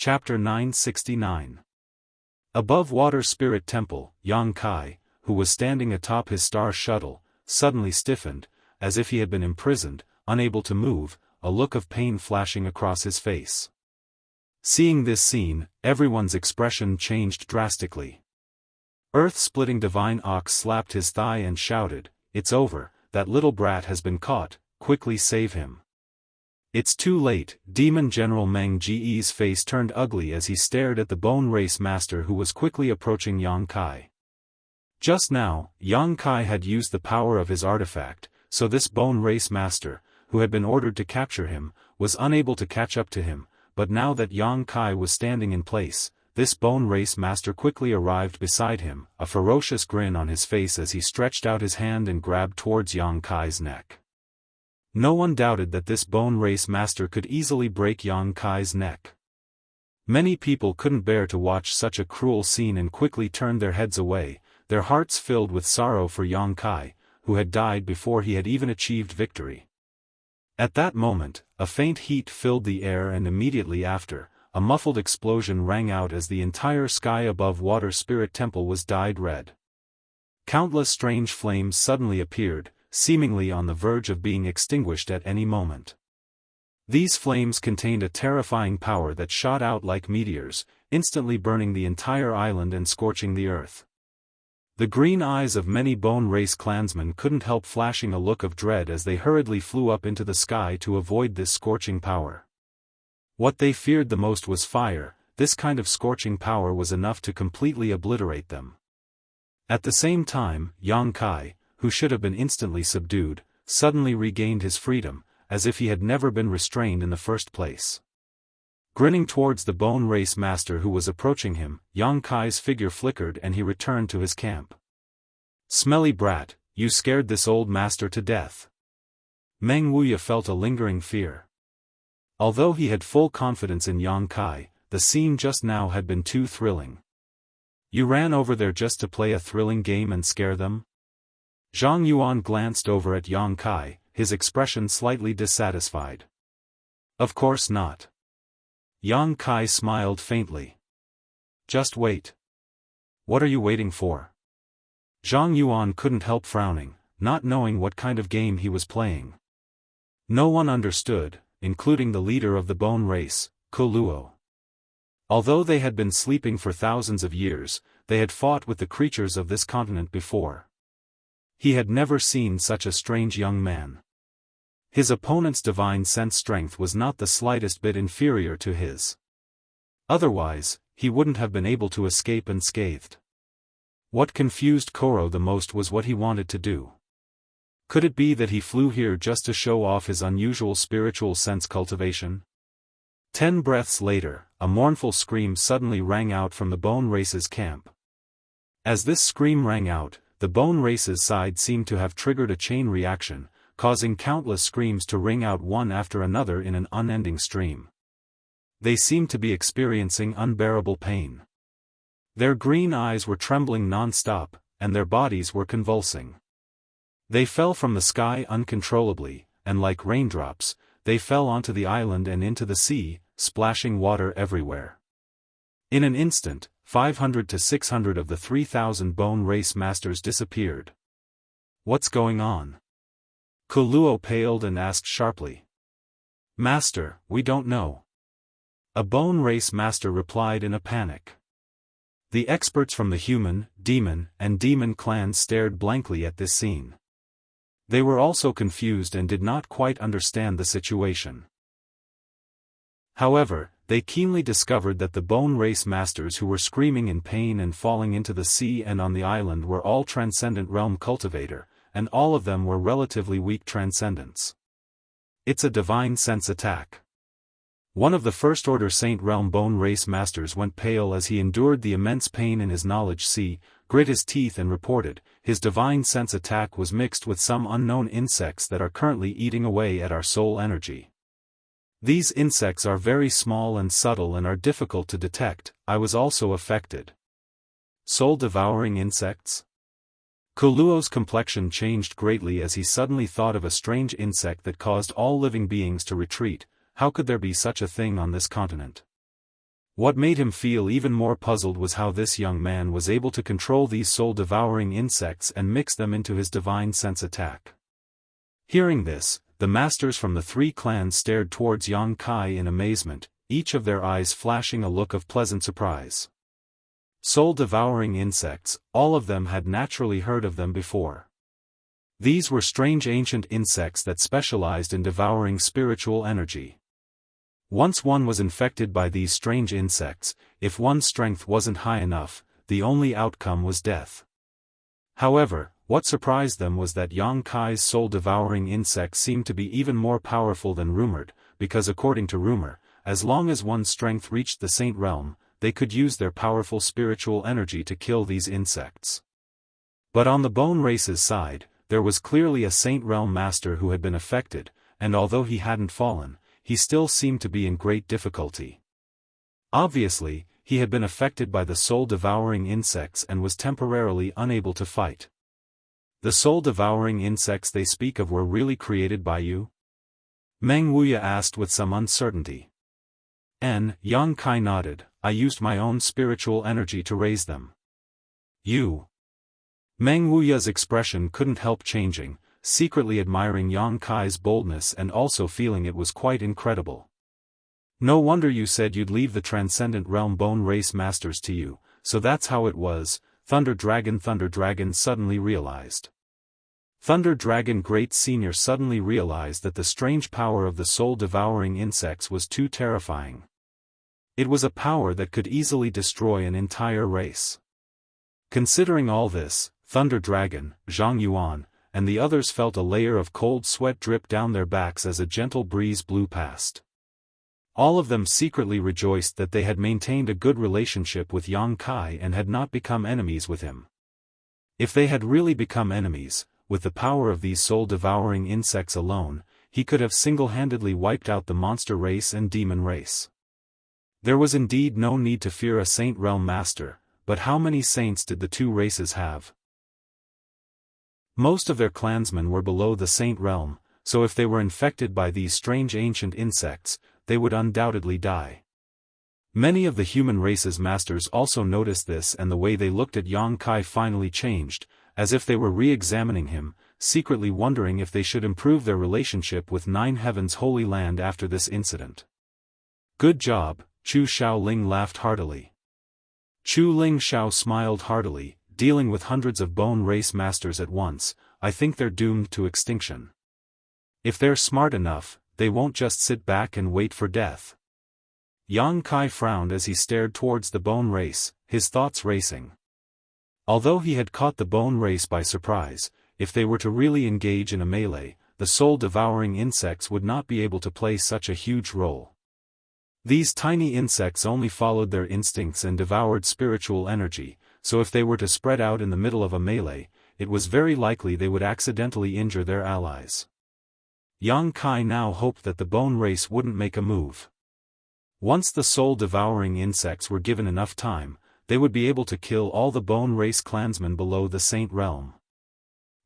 Chapter 969. Above Water Spirit Temple, Yang Kai, who was standing atop his star shuttle, suddenly stiffened, as if he had been imprisoned, unable to move, a look of pain flashing across his face. Seeing this scene, everyone's expression changed drastically. Earth-splitting Divine Ox slapped his thigh and shouted, "It's over, that little brat has been caught, quickly save him." "It's too late." Demon General Meng Ge's face turned ugly as he stared at the Bone Race Master who was quickly approaching Yang Kai. Just now, Yang Kai had used the power of his artifact, so this Bone Race Master, who had been ordered to capture him, was unable to catch up to him, but now that Yang Kai was standing in place, this Bone Race Master quickly arrived beside him, a ferocious grin on his face as he stretched out his hand and grabbed towards Yang Kai's neck. No one doubted that this Bone Race Master could easily break Yang Kai's neck. Many people couldn't bear to watch such a cruel scene and quickly turned their heads away, their hearts filled with sorrow for Yang Kai, who had died before he had even achieved victory. At that moment, a faint heat filled the air and immediately after, a muffled explosion rang out as the entire sky above Water Spirit Temple was dyed red. Countless strange flames suddenly appeared, seemingly on the verge of being extinguished at any moment. These flames contained a terrifying power that shot out like meteors, instantly burning the entire island and scorching the earth. The green eyes of many Bone Race clansmen couldn't help flashing a look of dread as they hurriedly flew up into the sky to avoid this scorching power. What they feared the most was fire. This kind of scorching power was enough to completely obliterate them. At the same time, Yang Kai, who should have been instantly subdued, suddenly regained his freedom, as if he had never been restrained in the first place. Grinning towards the Bone Race Master who was approaching him, Yang Kai's figure flickered and he returned to his camp. "Smelly brat, you scared this old master to death." Meng Wuya felt a lingering fear. Although he had full confidence in Yang Kai, the scene just now had been too thrilling. "You ran over there just to play a thrilling game and scare them?" Zhang Yuan glanced over at Yang Kai, his expression slightly dissatisfied. "Of course not." Yang Kai smiled faintly. "Just wait." "What are you waiting for?" Zhang Yuan couldn't help frowning, not knowing what kind of game he was playing. No one understood, including the leader of the Bone Race, Kuluo. Although they had been sleeping for thousands of years, they had fought with the creatures of this continent before. He had never seen such a strange young man. His opponent's divine sense strength was not the slightest bit inferior to his. Otherwise, he wouldn't have been able to escape unscathed. What confused Koro the most was what he wanted to do. Could it be that he flew here just to show off his unusual spiritual sense cultivation? 10 breaths later, a mournful scream suddenly rang out from the Bone Race's camp. As this scream rang out, the Bone Race's side seemed to have triggered a chain reaction, causing countless screams to ring out one after another in an unending stream. They seemed to be experiencing unbearable pain. Their green eyes were trembling non-stop, and their bodies were convulsing. They fell from the sky uncontrollably, and like raindrops, they fell onto the island and into the sea, splashing water everywhere. In an instant, 500 to 600 of the 3,000 Bone Race Masters disappeared. "What's going on?" Kuluo paled and asked sharply. "Master, we don't know." A Bone Race Master replied in a panic. The experts from the human, demon, and demon clans stared blankly at this scene. They were also confused and did not quite understand the situation. However, they keenly discovered that the Bone Race Masters who were screaming in pain and falling into the sea and on the island were all Transcendent Realm Cultivator, and all of them were relatively weak Transcendents. "It's a divine sense attack." One of the First Order Saint Realm Bone Race Masters went pale as he endured the immense pain in his knowledge sea, grit his teeth and reported, "His divine sense attack was mixed with some unknown insects that are currently eating away at our soul energy. These insects are very small and subtle and are difficult to detect. I was also affected." "Soul-devouring insects?" Kuluo's complexion changed greatly as he suddenly thought of a strange insect that caused all living beings to retreat. How could there be such a thing on this continent? What made him feel even more puzzled was how this young man was able to control these soul-devouring insects and mix them into his divine sense attack. Hearing this, the masters from the 3 clans stared towards Yang Kai in amazement, each of their eyes flashing a look of pleasant surprise. Soul-devouring insects, all of them had naturally heard of them before. These were strange ancient insects that specialized in devouring spiritual energy. Once one was infected by these strange insects, if one's strength wasn't high enough, the only outcome was death. However, what surprised them was that Yang Kai's soul-devouring insects seemed to be even more powerful than rumored, because according to rumor, as long as one's strength reached the Saint Realm, they could use their powerful spiritual energy to kill these insects. But on the Bone Race's side, there was clearly a Saint Realm master who had been affected, and although he hadn't fallen, he still seemed to be in great difficulty. Obviously, he had been affected by the soul-devouring insects and was temporarily unable to fight. The soul-devouring insects they speak of were really created by you? Meng Wuya asked with some uncertainty. Yang Kai nodded. I used my own spiritual energy to raise them. You? Meng Wuya's expression couldn't help changing, secretly admiring Yang Kai's boldness and also feeling it was quite incredible. No wonder you said you'd leave the Transcendent Realm Bone Race Masters to you, so that's how it was. Thunder Dragon suddenly realized. Thunder Dragon Great Senior suddenly realized that the strange power of the soul-devouring insects was too terrifying. It was a power that could easily destroy an entire race. Considering all this, Thunder Dragon, Zhang Yuan, and the others felt a layer of cold sweat drip down their backs as a gentle breeze blew past. All of them secretly rejoiced that they had maintained a good relationship with Yang Kai and had not become enemies with him. If they had really become enemies, with the power of these soul-devouring insects alone, he could have single-handedly wiped out the monster race and demon race. There was indeed no need to fear a Saint Realm Master, but how many saints did the 2 races have? Most of their clansmen were below the Saint Realm, so if they were infected by these strange ancient insects, they would undoubtedly die. Many of the human race's masters also noticed this, and the way they looked at Yang Kai finally changed, as if they were re-examining him, secretly wondering if they should improve their relationship with 9 Heaven's Holy Land after this incident. Good job, Chu Xiaoling laughed heartily. Chu Ling Xiao smiled heartily, dealing with hundreds of bone race masters at once. I think they're doomed to extinction. If they're smart enough, they won't just sit back and wait for death. Yang Kai frowned as he stared towards the bone race, his thoughts racing. Although he had caught the bone race by surprise, if they were to really engage in a melee, the soul-devouring insects would not be able to play such a huge role. These tiny insects only followed their instincts and devoured spiritual energy, so if they were to spread out in the middle of a melee, it was very likely they would accidentally injure their allies. Yang Kai now hoped that the bone race wouldn't make a move. Once the soul-devouring insects were given enough time, they would be able to kill all the bone race clansmen below the Saint Realm.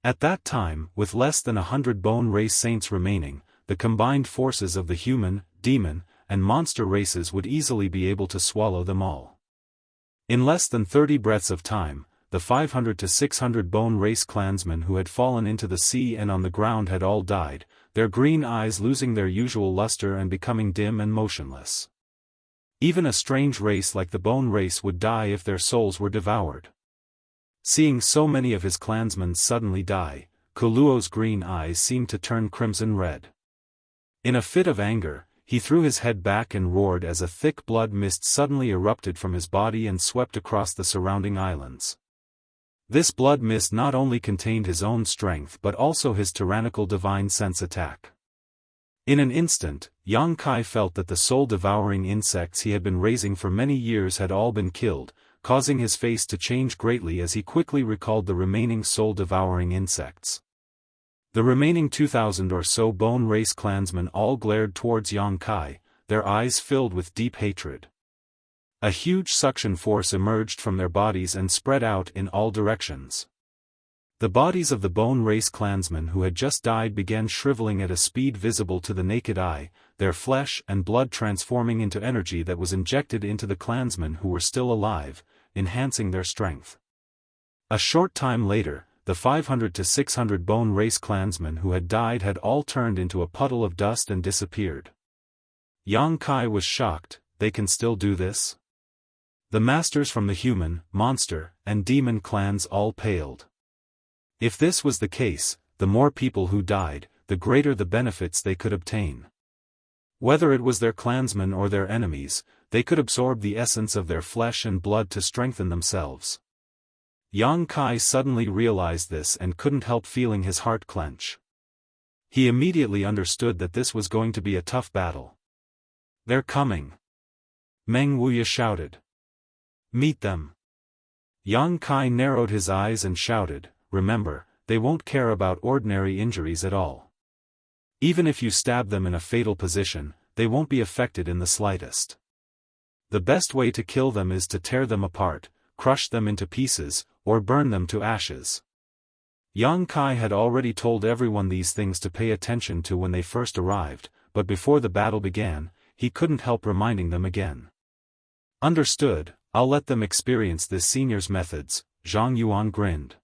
At that time, with less than 100 bone race saints remaining, the combined forces of the human, demon, and monster races would easily be able to swallow them all. In less than 30 breaths of time, the 500 to 600 bone race clansmen who had fallen into the sea and on the ground had all died, their green eyes losing their usual luster and becoming dim and motionless. Even a strange race like the bone race would die if their souls were devoured. Seeing so many of his clansmen suddenly die, Kuluo's green eyes seemed to turn crimson red. In a fit of anger, he threw his head back and roared as a thick blood mist suddenly erupted from his body and swept across the surrounding islands. This blood mist not only contained his own strength but also his tyrannical divine sense attack. In an instant, Yang Kai felt that the soul-devouring insects he had been raising for many years had all been killed, causing his face to change greatly as he quickly recalled the remaining soul-devouring insects. The remaining 2,000 or so bone race clansmen all glared towards Yang Kai, their eyes filled with deep hatred. A huge suction force emerged from their bodies and spread out in all directions. The bodies of the bone race clansmen who had just died began shriveling at a speed visible to the naked eye, their flesh and blood transforming into energy that was injected into the clansmen who were still alive, enhancing their strength. A short time later, the 500 to 600 bone race clansmen who had died had all turned into a puddle of dust and disappeared. Yang Kai was shocked. They can still do this? The masters from the human, monster, and demon clans all paled. If this was the case, the more people who died, the greater the benefits they could obtain. Whether it was their clansmen or their enemies, they could absorb the essence of their flesh and blood to strengthen themselves. Yang Kai suddenly realized this and couldn't help feeling his heart clench. He immediately understood that this was going to be a tough battle. "They're coming!" Meng Wuya shouted. "Meet them!" Yang Kai narrowed his eyes and shouted, "Remember, they won't care about ordinary injuries at all. Even if you stab them in a fatal position, they won't be affected in the slightest. The best way to kill them is to tear them apart, crush them into pieces, or burn them to ashes." Yang Kai had already told everyone these things to pay attention to when they first arrived, but before the battle began, he couldn't help reminding them again. "Understood, I'll let them experience this senior's methods," Zhang Yuan grinned.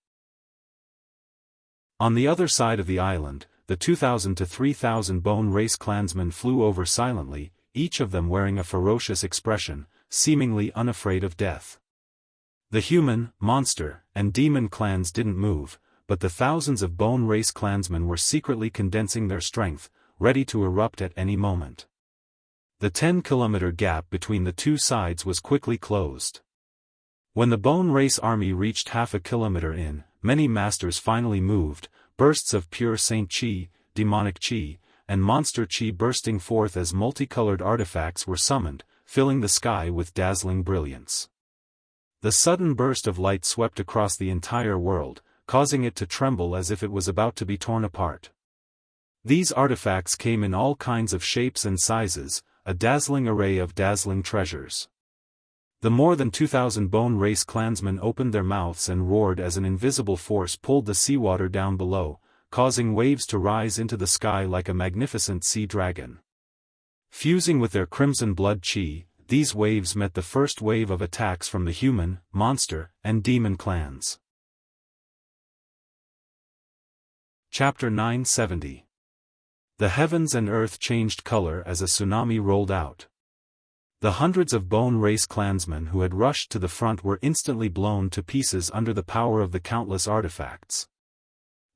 On the other side of the island, the 2,000 to 3,000 bone race clansmen flew over silently, each of them wearing a ferocious expression, seemingly unafraid of death. The human, monster, and demon clans didn't move, but the thousands of bone race clansmen were secretly condensing their strength, ready to erupt at any moment. The 10-kilometer gap between the two sides was quickly closed. When the bone race army reached half a kilometer in, many masters finally moved, bursts of pure saint chi, demonic chi, and monster chi bursting forth as multicolored artifacts were summoned, filling the sky with dazzling brilliance. The sudden burst of light swept across the entire world, causing it to tremble as if it was about to be torn apart. These artifacts came in all kinds of shapes and sizes, a dazzling array of dazzling treasures. The more than 2,000 bone race clansmen opened their mouths and roared as an invisible force pulled the seawater down below, causing waves to rise into the sky like a magnificent sea dragon. Fusing with their crimson blood chi, these waves met the first wave of attacks from the human, monster, and demon clans. Chapter 970. The heavens and earth changed color as a tsunami rolled out. The hundreds of bone race clansmen who had rushed to the front were instantly blown to pieces under the power of the countless artifacts.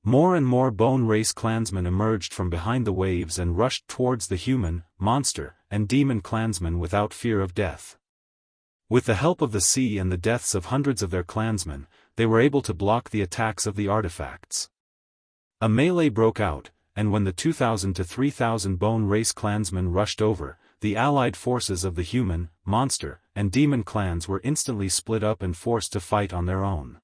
More and more bone race clansmen emerged from behind the waves and rushed towards the human, monster, and demon clansmen without fear of death. With the help of the sea and the deaths of hundreds of their clansmen, they were able to block the attacks of the artifacts. A melee broke out, and when the 2,000 to 3,000 bone race clansmen rushed over, the allied forces of the human, monster, and demon clans were instantly split up and forced to fight on their own.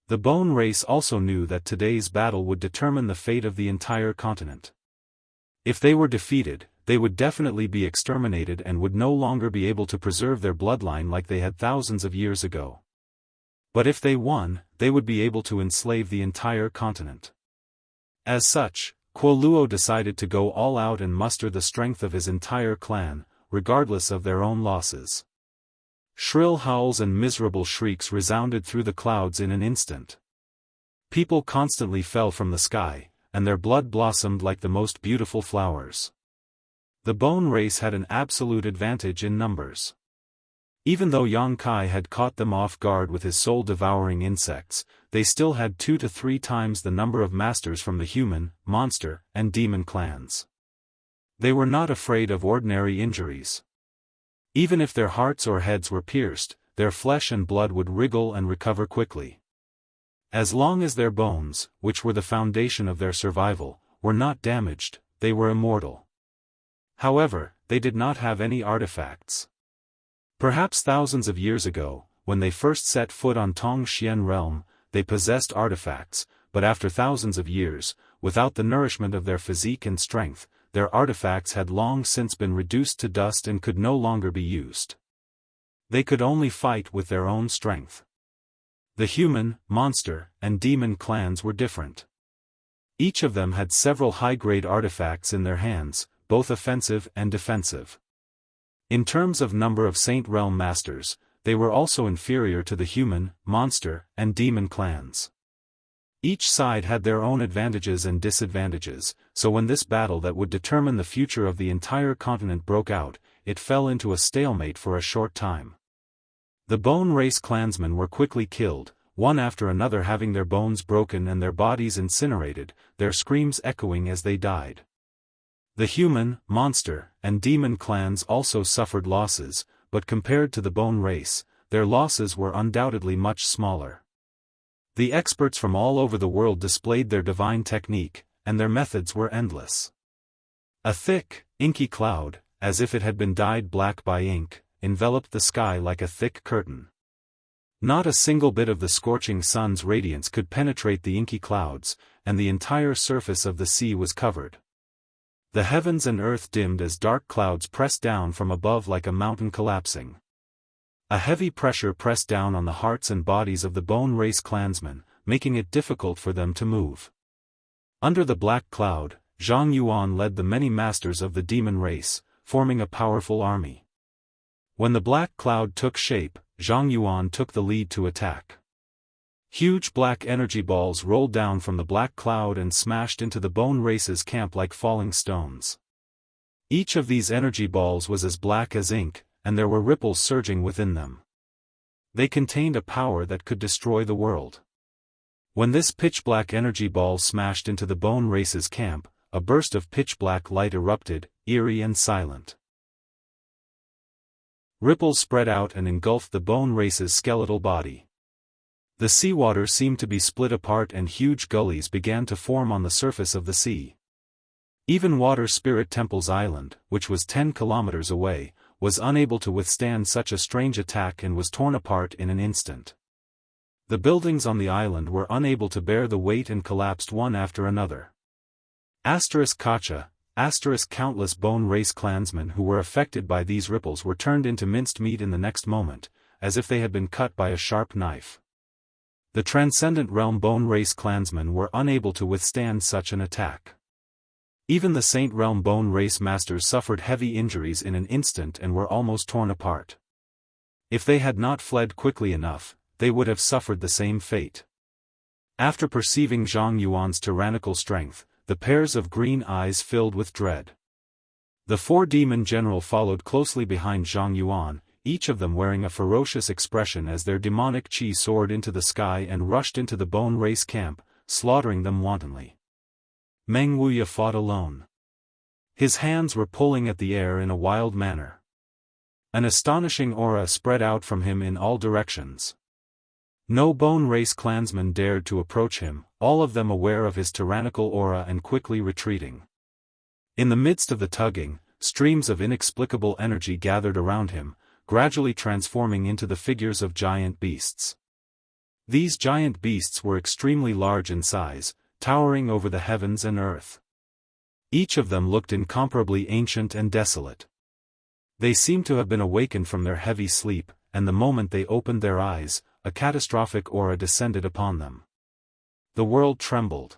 The bone race also knew that today's battle would determine the fate of the entire continent. If they were defeated, they would definitely be exterminated and would no longer be able to preserve their bloodline like they had thousands of years ago. But if they won, they would be able to enslave the entire continent. As such, Kuo Luo decided to go all out and muster the strength of his entire clan, regardless of their own losses. Shrill howls and miserable shrieks resounded through the clouds in an instant. People constantly fell from the sky, and their blood blossomed like the most beautiful flowers. The bone race had an absolute advantage in numbers. Even though Yang Kai had caught them off guard with his soul-devouring insects, they still had 2 to 3 times the number of masters from the human, monster, and demon clans. They were not afraid of ordinary injuries. Even if their hearts or heads were pierced, their flesh and blood would wriggle and recover quickly. As long as their bones, which were the foundation of their survival, were not damaged, they were immortal. However, they did not have any artifacts. Perhaps thousands of years ago, when they first set foot on Tongxian realm, they possessed artifacts, but after thousands of years, without the nourishment of their physique and strength, their artifacts had long since been reduced to dust and could no longer be used. They could only fight with their own strength. The human, monster, and demon clans were different. Each of them had several high-grade artifacts in their hands, both offensive and defensive. In terms of number of Saint Realm Masters, they were also inferior to the human, monster, and demon clans. Each side had their own advantages and disadvantages, so when this battle that would determine the future of the entire continent broke out, it fell into a stalemate for a short time. The Bone Race clansmen were quickly killed, one after another having their bones broken and their bodies incinerated, their screams echoing as they died. The human, monster, and demon clans also suffered losses, but compared to the Bone Race, their losses were undoubtedly much smaller. The experts from all over the world displayed their divine technique, and their methods were endless. A thick, inky cloud, as if it had been dyed black by ink, enveloped the sky like a thick curtain. Not a single bit of the scorching sun's radiance could penetrate the inky clouds, and the entire surface of the sea was covered. The heavens and earth dimmed as dark clouds pressed down from above like a mountain collapsing. A heavy pressure pressed down on the hearts and bodies of the Bone Race clansmen, making it difficult for them to move. Under the black cloud, Zhang Yuan led the many masters of the demon race, forming a powerful army. When the black cloud took shape, Zhang Yuan took the lead to attack. Huge black energy balls rolled down from the black cloud and smashed into the Bone Race's camp like falling stones. Each of these energy balls was as black as ink, and there were ripples surging within them. They contained a power that could destroy the world. When this pitch-black energy ball smashed into the Bone Race's camp, a burst of pitch-black light erupted, eerie and silent. Ripples spread out and engulfed the Bone Race's skeletal body. The seawater seemed to be split apart and huge gullies began to form on the surface of the sea. Even Water Spirit Temple's island, which was 10 kilometers away, was unable to withstand such a strange attack and was torn apart in an instant. The buildings on the island were unable to bear the weight and collapsed one after another. Kacha, countless Bone Race clansmen who were affected by these ripples were turned into minced meat in the next moment, as if they had been cut by a sharp knife. The Transcendent Realm Bone Race clansmen were unable to withstand such an attack. Even the Saint Realm Bone Race masters suffered heavy injuries in an instant and were almost torn apart. If they had not fled quickly enough, they would have suffered the same fate. After perceiving Zhang Yuan's tyrannical strength, the pairs of green eyes filled with dread. The 4 demon general followed closely behind Zhang Yuan, each of them wearing a ferocious expression as their demonic chi soared into the sky and rushed into the Bone Race camp, slaughtering them wantonly. Meng Wuya fought alone. His hands were pulling at the air in a wild manner. An astonishing aura spread out from him in all directions. No Bone Race clansman dared to approach him, all of them aware of his tyrannical aura and quickly retreating. In the midst of the tugging, streams of inexplicable energy gathered around him, gradually transforming into the figures of giant beasts. These giant beasts were extremely large in size, towering over the heavens and earth. Each of them looked incomparably ancient and desolate. They seemed to have been awakened from their heavy sleep, and the moment they opened their eyes, a catastrophic aura descended upon them. The world trembled.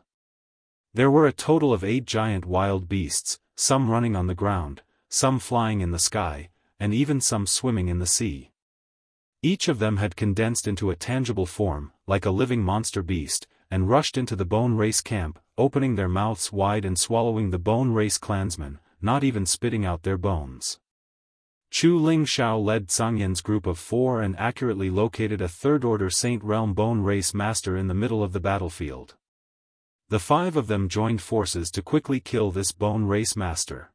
There were a total of 8 giant wild beasts, some running on the ground, some flying in the sky, and even some swimming in the sea. Each of them had condensed into a tangible form, like a living monster beast, and rushed into the Bone Race camp, opening their mouths wide and swallowing the Bone Race clansmen, not even spitting out their bones. Chu Ling Shao led Zhangyan's group of 4 and accurately located a third-order Saint Realm Bone Race master in the middle of the battlefield. The 5 of them joined forces to quickly kill this Bone Race master.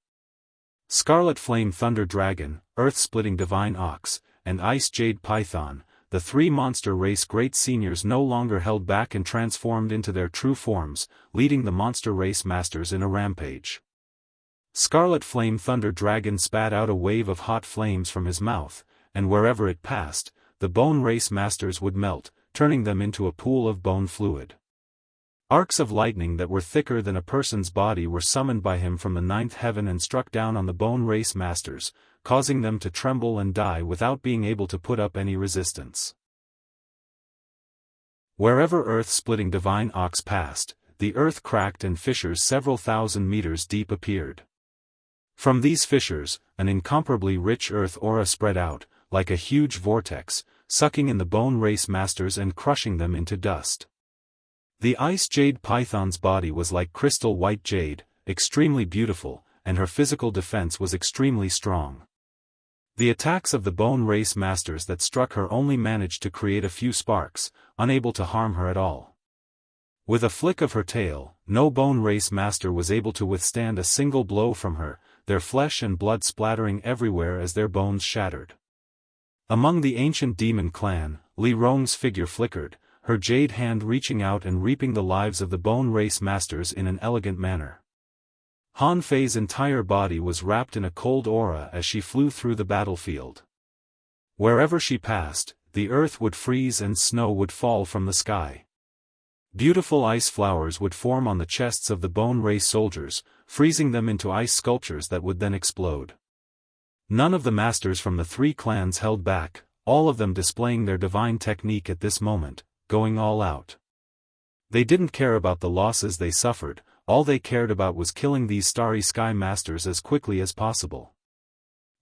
Scarlet Flame Thunder Dragon, Earth-Splitting Divine Ox, and Ice Jade Python, the 3 monster race great seniors no longer held back and transformed into their true forms, leading the monster race masters in a rampage. Scarlet Flame Thunder Dragon spat out a wave of hot flames from his mouth, and wherever it passed, the Bone Race masters would melt, turning them into a pool of bone fluid. Arcs of lightning that were thicker than a person's body were summoned by him from the 9th heaven and struck down on the Bone Race masters, causing them to tremble and die without being able to put up any resistance. Wherever earth-splitting divine ox passed, the earth cracked and fissures several thousand meters deep appeared. From these fissures, an incomparably rich earth aura spread out, like a huge vortex, sucking in the bone race masters and crushing them into dust. The ice jade python's body was like crystal white jade, extremely beautiful, and her physical defense was extremely strong. The attacks of the bone race masters that struck her only managed to create a few sparks, unable to harm her at all. With a flick of her tail, no bone race master was able to withstand a single blow from her, their flesh and blood splattering everywhere as their bones shattered. Among the ancient demon clan, Li Rong's figure flickered, her jade hand reaching out and reaping the lives of the bone race masters in an elegant manner. Han Fei's entire body was wrapped in a cold aura as she flew through the battlefield. Wherever she passed, the earth would freeze and snow would fall from the sky. Beautiful ice flowers would form on the chests of the bone race soldiers, freezing them into ice sculptures that would then explode. None of the masters from the three clans held back, all of them displaying their divine technique at this moment, going all out. They didn't care about the losses they suffered, all they cared about was killing these starry sky masters as quickly as possible.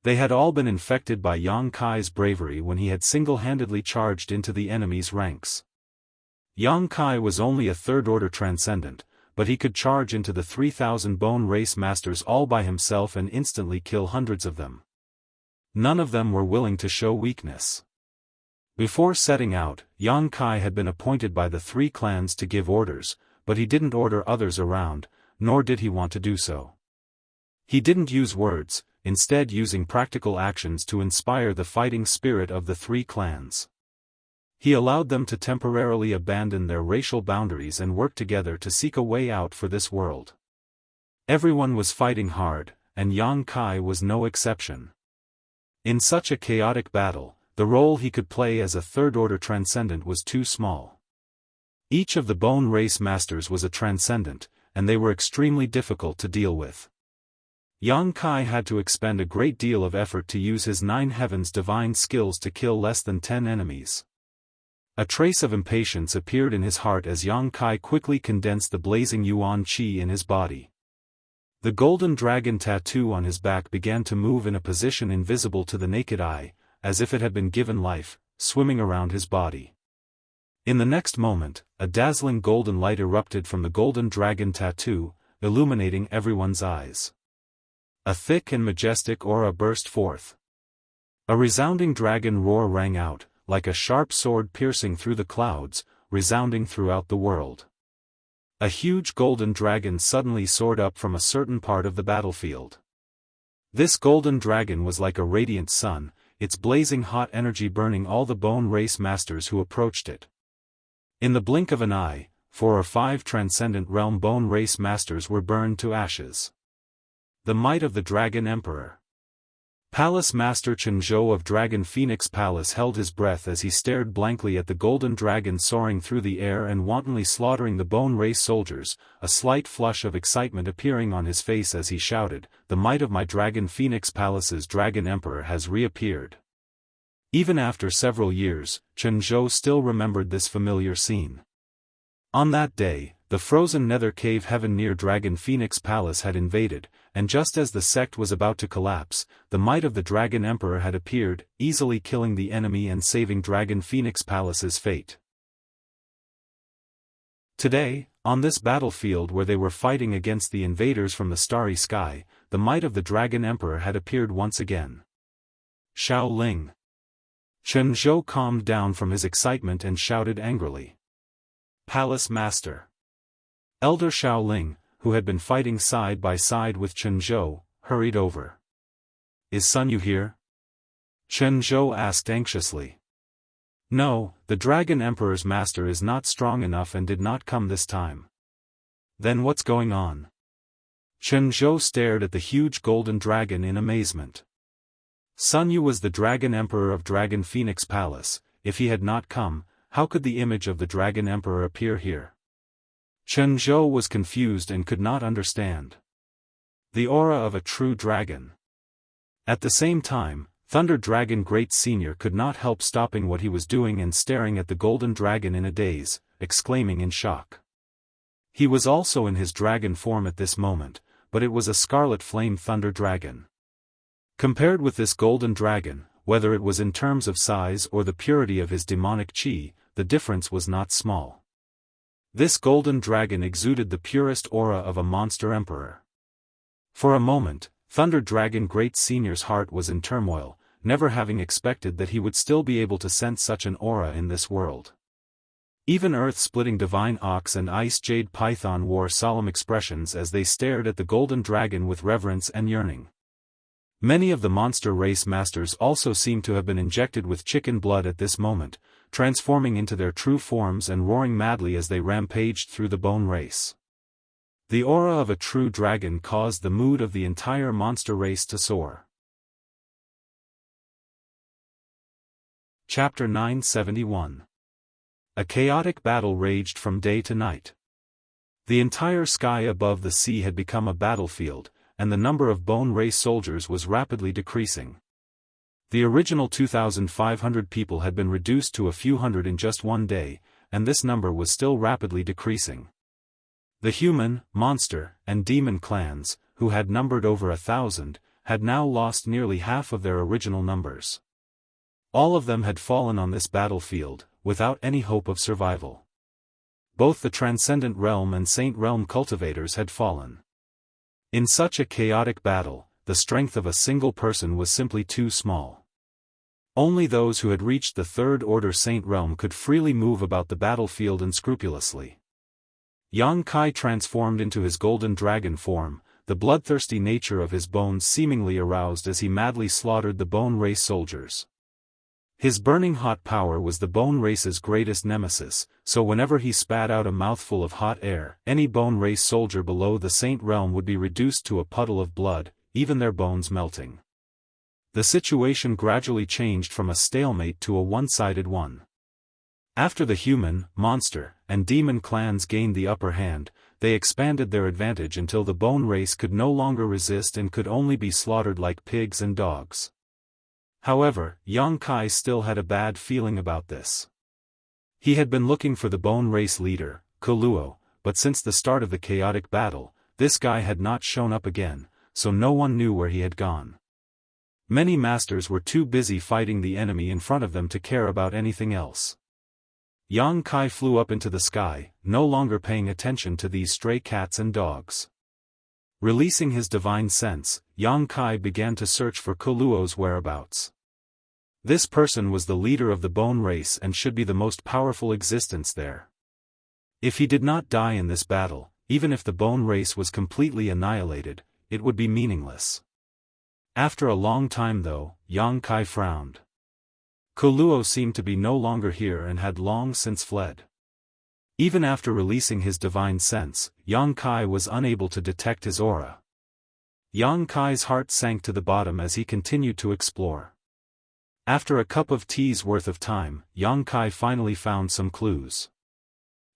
They had all been infected by Yang Kai's bravery when he had single-handedly charged into the enemy's ranks. Yang Kai was only a third-order transcendent, but he could charge into the 3,000 bone race masters all by himself and instantly kill hundreds of them. None of them were willing to show weakness. Before setting out, Yang Kai had been appointed by the three clans to give orders, but he didn't order others around, nor did he want to do so. He didn't use words, instead using practical actions to inspire the fighting spirit of the three clans. He allowed them to temporarily abandon their racial boundaries and work together to seek a way out for this world. Everyone was fighting hard, and Yang Kai was no exception. In such a chaotic battle, the role he could play as a third-order transcendent was too small. Each of the bone race masters was a transcendent, and they were extremely difficult to deal with. Yang Kai had to expend a great deal of effort to use his nine heavens divine skills to kill less than 10 enemies. A trace of impatience appeared in his heart as Yang Kai quickly condensed the blazing yuan qi in his body. The golden dragon tattoo on his back began to move in a position invisible to the naked eye, as if it had been given life, swimming around his body. In the next moment, a dazzling golden light erupted from the golden dragon tattoo, illuminating everyone's eyes. A thick and majestic aura burst forth. A resounding dragon roar rang out, like a sharp sword piercing through the clouds, resounding throughout the world. A huge golden dragon suddenly soared up from a certain part of the battlefield. This golden dragon was like a radiant sun, its blazing hot energy burning all the bone race masters who approached it. In the blink of an eye, 4 or 5 transcendent realm bone race masters were burned to ashes. The might of the Dragon Emperor. Palace Master Chenzhou of Dragon Phoenix Palace held his breath as he stared blankly at the golden dragon soaring through the air and wantonly slaughtering the bone race soldiers, a slight flush of excitement appearing on his face as he shouted, "The might of my Dragon Phoenix Palace's Dragon Emperor has reappeared." Even after several years, Chenzhou still remembered this familiar scene. On that day, the frozen nether cave heaven near Dragon Phoenix Palace had invaded, and just as the sect was about to collapse, the might of the Dragon Emperor had appeared, easily killing the enemy and saving Dragon Phoenix Palace's fate. Today, on this battlefield where they were fighting against the invaders from the starry sky, the might of the Dragon Emperor had appeared once again. Xiao Ling. Chenzhou calmed down from his excitement and shouted angrily. Palace Master. Elder Xiao Ling, who had been fighting side by side with Chenzhou, hurried over. "Is Sun Yu here?" Chenzhou asked anxiously. "No, the Dragon Emperor's master is not strong enough and did not come this time." "Then what's going on?" Chenzhou stared at the huge golden dragon in amazement. Sun Yu was the Dragon Emperor of Dragon Phoenix Palace. If he had not come, how could the image of the Dragon Emperor appear here? Chenzhou was confused and could not understand. The aura of a true dragon. At the same time, Thunder Dragon Great Senior could not help stopping what he was doing and staring at the golden dragon in a daze, exclaiming in shock. He was also in his dragon form at this moment, but it was a scarlet flame thunder dragon. Compared with this golden dragon, whether it was in terms of size or the purity of his demonic chi, the difference was not small. This golden dragon exuded the purest aura of a monster emperor. For a moment, Thunder Dragon Great Senior's heart was in turmoil, never having expected that he would still be able to sense such an aura in this world. Even earth-splitting Divine Ox and Ice Jade Python wore solemn expressions as they stared at the golden dragon with reverence and yearning. Many of the monster race masters also seemed to have been injected with chicken blood at this moment, transforming into their true forms and roaring madly as they rampaged through the bone race. The aura of a true dragon caused the mood of the entire monster race to soar. Chapter 971. A chaotic battle raged from day to night. The entire sky above the sea had become a battlefield, and the number of bone race soldiers was rapidly decreasing. The original 2,500 people had been reduced to a few hundred in just one day, and this number was still rapidly decreasing. The human, monster, and demon clans, who had numbered over 1,000, had now lost nearly half of their original numbers. All of them had fallen on this battlefield, without any hope of survival. Both the Transcendent Realm and Saint Realm cultivators had fallen. In such a chaotic battle, the strength of a single person was simply too small. Only those who had reached the Third Order Saint Realm could freely move about the battlefield unscrupulously. Yang Kai transformed into his golden dragon form, the bloodthirsty nature of his bones seemingly aroused as he madly slaughtered the bone race soldiers. His burning hot power was the bone race's greatest nemesis, so whenever he spat out a mouthful of hot air, any bone race soldier below the Saint Realm would be reduced to a puddle of blood, even their bones melting. The situation gradually changed from a stalemate to a one-sided one. After the human, monster, and demon clans gained the upper hand, they expanded their advantage until the bone race could no longer resist and could only be slaughtered like pigs and dogs. However, Yang Kai still had a bad feeling about this. He had been looking for the bone race leader, Kuluo, but since the start of the chaotic battle, this guy had not shown up again, so no one knew where he had gone. Many masters were too busy fighting the enemy in front of them to care about anything else. Yang Kai flew up into the sky, no longer paying attention to these stray cats and dogs. Releasing his divine sense, Yang Kai began to search for Kuluo's whereabouts. This person was the leader of the bone race and should be the most powerful existence there. If he did not die in this battle, even if the bone race was completely annihilated, it would be meaningless. After a long time though, Yang Kai frowned. Kuluo seemed to be no longer here and had long since fled. Even after releasing his divine sense, Yang Kai was unable to detect his aura. Yang Kai's heart sank to the bottom as he continued to explore. After a cup of tea's worth of time, Yang Kai finally found some clues.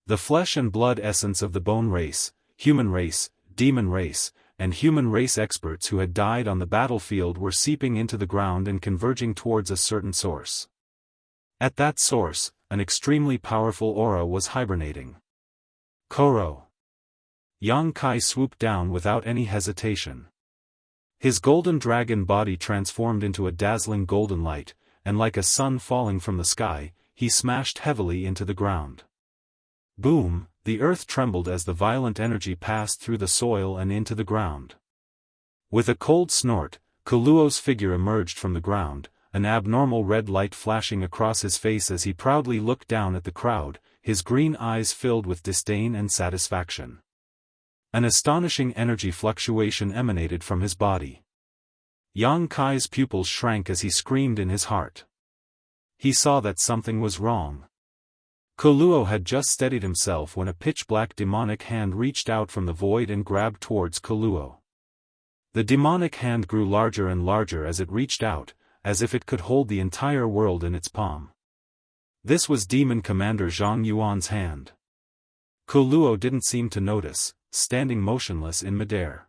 The flesh and blood essence of the bone race, human race, demon race, and human race experts who had died on the battlefield were seeping into the ground and converging towards a certain source. At that source, an extremely powerful aura was hibernating. Koro. Yang Kai swooped down without any hesitation. His golden dragon body transformed into a dazzling golden light, and like a sun falling from the sky, he smashed heavily into the ground. Boom, the earth trembled as the violent energy passed through the soil and into the ground. With a cold snort, Kuluo's figure emerged from the ground, an abnormal red light flashing across his face as he proudly looked down at the crowd, his green eyes filled with disdain and satisfaction. An astonishing energy fluctuation emanated from his body. Yang Kai's pupils shrank as he screamed in his heart. He saw that something was wrong. Kuluo had just steadied himself when a pitch-black demonic hand reached out from the void and grabbed towards Kuluo. The demonic hand grew larger and larger as it reached out, as if it could hold the entire world in its palm. This was Demon Commander Zhang Yuan's hand. Kuluo didn't seem to notice, standing motionless in midair.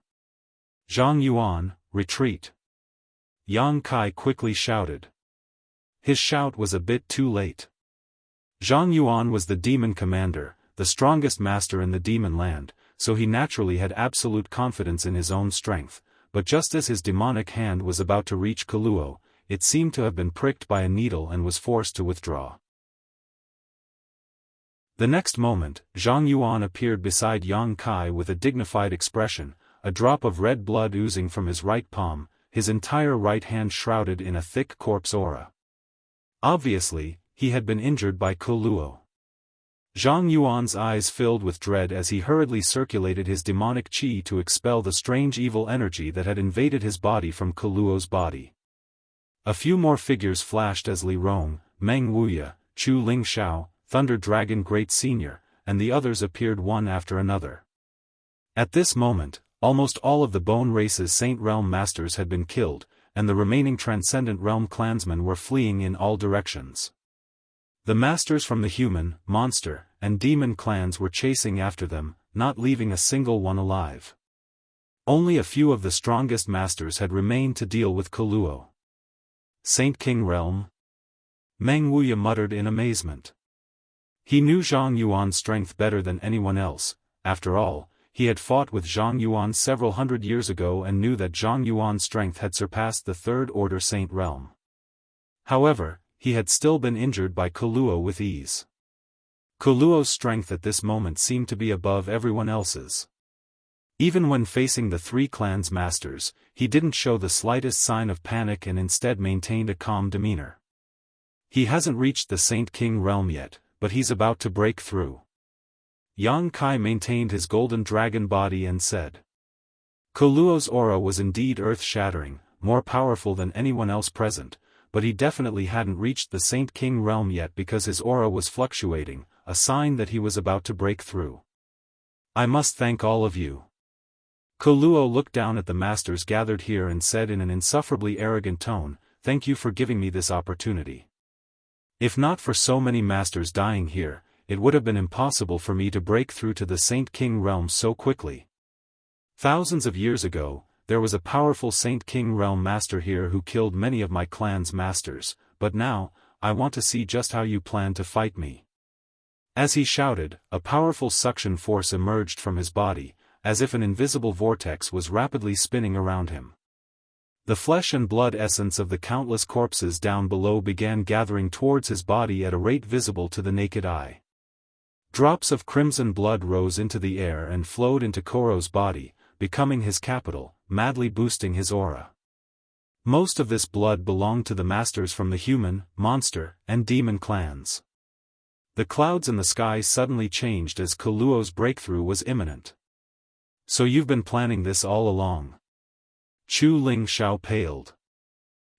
Zhang Yuan, retreat. Yang Kai quickly shouted. His shout was a bit too late. Zhang Yuan was the demon commander, the strongest master in the demon land, so he naturally had absolute confidence in his own strength, but just as his demonic hand was about to reach Kuluo, it seemed to have been pricked by a needle and was forced to withdraw. The next moment, Zhang Yuan appeared beside Yang Kai with a dignified expression, a drop of red blood oozing from his right palm, his entire right hand shrouded in a thick corpse aura. Obviously, he had been injured by Kuluo. Zhang Yuan's eyes filled with dread as he hurriedly circulated his demonic qi to expel the strange evil energy that had invaded his body from Kuluo's body. A few more figures flashed as Li Rong, Meng Wuya, Chu Ling Xiao, Thunder Dragon Great Senior, and the others appeared one after another. At this moment, almost all of the Bone Race's Saint Realm Masters had been killed, and the remaining Transcendent Realm clansmen were fleeing in all directions. The Masters from the Human, Monster, and Demon clans were chasing after them, not leaving a single one alive. Only a few of the strongest Masters had remained to deal with Kuluo. Saint King Realm? Meng Wuya muttered in amazement. He knew Zhang Yuan's strength better than anyone else. After all, he had fought with Zhang Yuan several hundred years ago and knew that Zhang Yuan's strength had surpassed the Third Order Saint Realm. However, he had still been injured by Kuluo with ease. Kuluo's strength at this moment seemed to be above everyone else's. Even when facing the three clans' masters, he didn't show the slightest sign of panic and instead maintained a calm demeanor. He hasn't reached the Saint King realm yet, but he's about to break through. Yang Kai maintained his golden dragon body and said. Kuluo's aura was indeed earth-shattering, more powerful than anyone else present, but he definitely hadn't reached the Saint King realm yet because his aura was fluctuating, a sign that he was about to break through. I must thank all of you. Kuluo looked down at the masters gathered here and said in an insufferably arrogant tone, "Thank you for giving me this opportunity. If not for so many masters dying here, it would have been impossible for me to break through to the Saint King realm so quickly. Thousands of years ago, there was a powerful Saint King realm master here who killed many of my clan's masters, but now, I want to see just how you plan to fight me." As he shouted, a powerful suction force emerged from his body, as if an invisible vortex was rapidly spinning around him. The flesh and blood essence of the countless corpses down below began gathering towards his body at a rate visible to the naked eye. Drops of crimson blood rose into the air and flowed into Koro's body, becoming his capital, madly boosting his aura. Most of this blood belonged to the masters from the Human, Monster, and Demon clans. The clouds in the sky suddenly changed as Kuluo's breakthrough was imminent. "So you've been planning this all along." Chu Ling Xiao paled.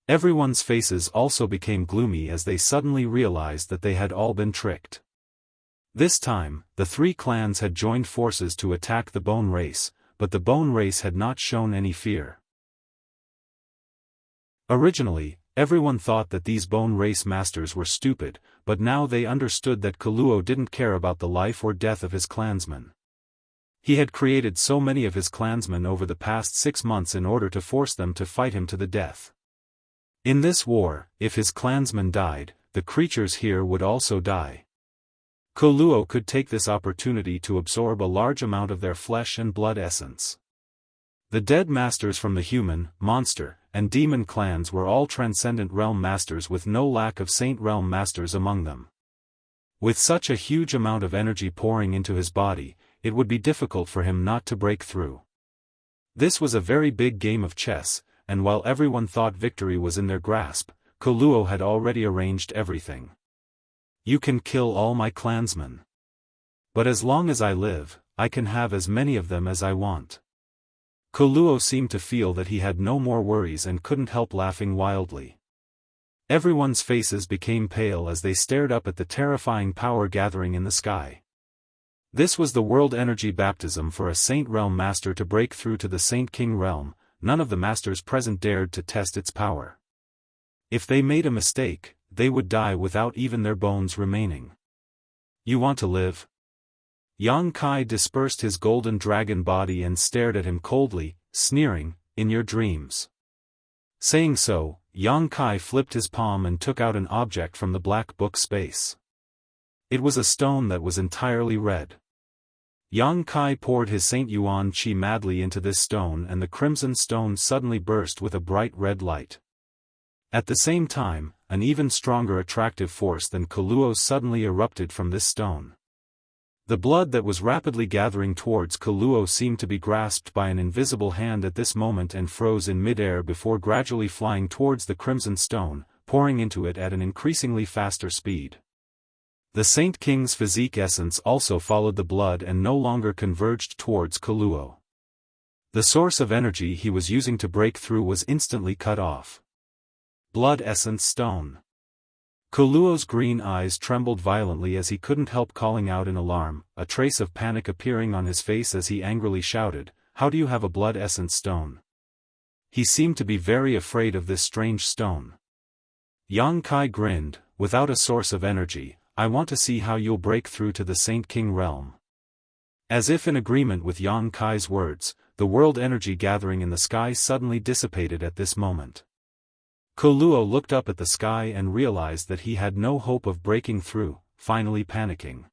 Everyone's faces also became gloomy as they suddenly realized that they had all been tricked. This time, the three clans had joined forces to attack the Bone Race, but the Bone Race had not shown any fear. Originally, everyone thought that these Bone Race masters were stupid, but now they understood that Kuluo didn't care about the life or death of his clansmen. He had created so many of his clansmen over the past 6 months in order to force them to fight him to the death. In this war, if his clansmen died, the creatures here would also die. Kuluo could take this opportunity to absorb a large amount of their flesh and blood essence. The dead masters from the Human, Monster, and Demon clans were all Transcendent Realm Masters with no lack of Saint Realm Masters among them. With such a huge amount of energy pouring into his body, it would be difficult for him not to break through. This was a very big game of chess, and while everyone thought victory was in their grasp, Kuluo had already arranged everything. "You can kill all my clansmen. But as long as I live, I can have as many of them as I want." Kuluo seemed to feel that he had no more worries and couldn't help laughing wildly. Everyone's faces became pale as they stared up at the terrifying power gathering in the sky. This was the world energy baptism for a Saint Realm Master to break through to the Saint King realm. None of the masters present dared to test its power. If they made a mistake, they would die without even their bones remaining. "You want to live?" Yang Kai dispersed his golden dragon body and stared at him coldly, sneering, "In your dreams. Saying so, Yang Kai flipped his palm and took out an object from the black book space. It was a stone that was entirely red. Yang Kai poured his Saint Yuan Qi madly into this stone, and the crimson stone suddenly burst with a bright red light. At the same time, an even stronger attractive force than Kaluo's suddenly erupted from this stone. The blood that was rapidly gathering towards Kaluo seemed to be grasped by an invisible hand at this moment and froze in midair before gradually flying towards the crimson stone, pouring into it at an increasingly faster speed. The Saint King's physique essence also followed the blood and no longer converged towards Kaluo. The source of energy he was using to break through was instantly cut off. Blood Essence Stone. Kaluo's green eyes trembled violently as he couldn't help calling out in alarm, a trace of panic appearing on his face as he angrily shouted, "How do you have a Blood Essence Stone?" He seemed to be very afraid of this strange stone. Yang Kai grinned, "Without a source of energy, I want to see how you'll break through to the Saint King realm." As if in agreement with Yang Kai's words, the world energy gathering in the sky suddenly dissipated at this moment. Kaluo looked up at the sky and realized that he had no hope of breaking through, finally panicking.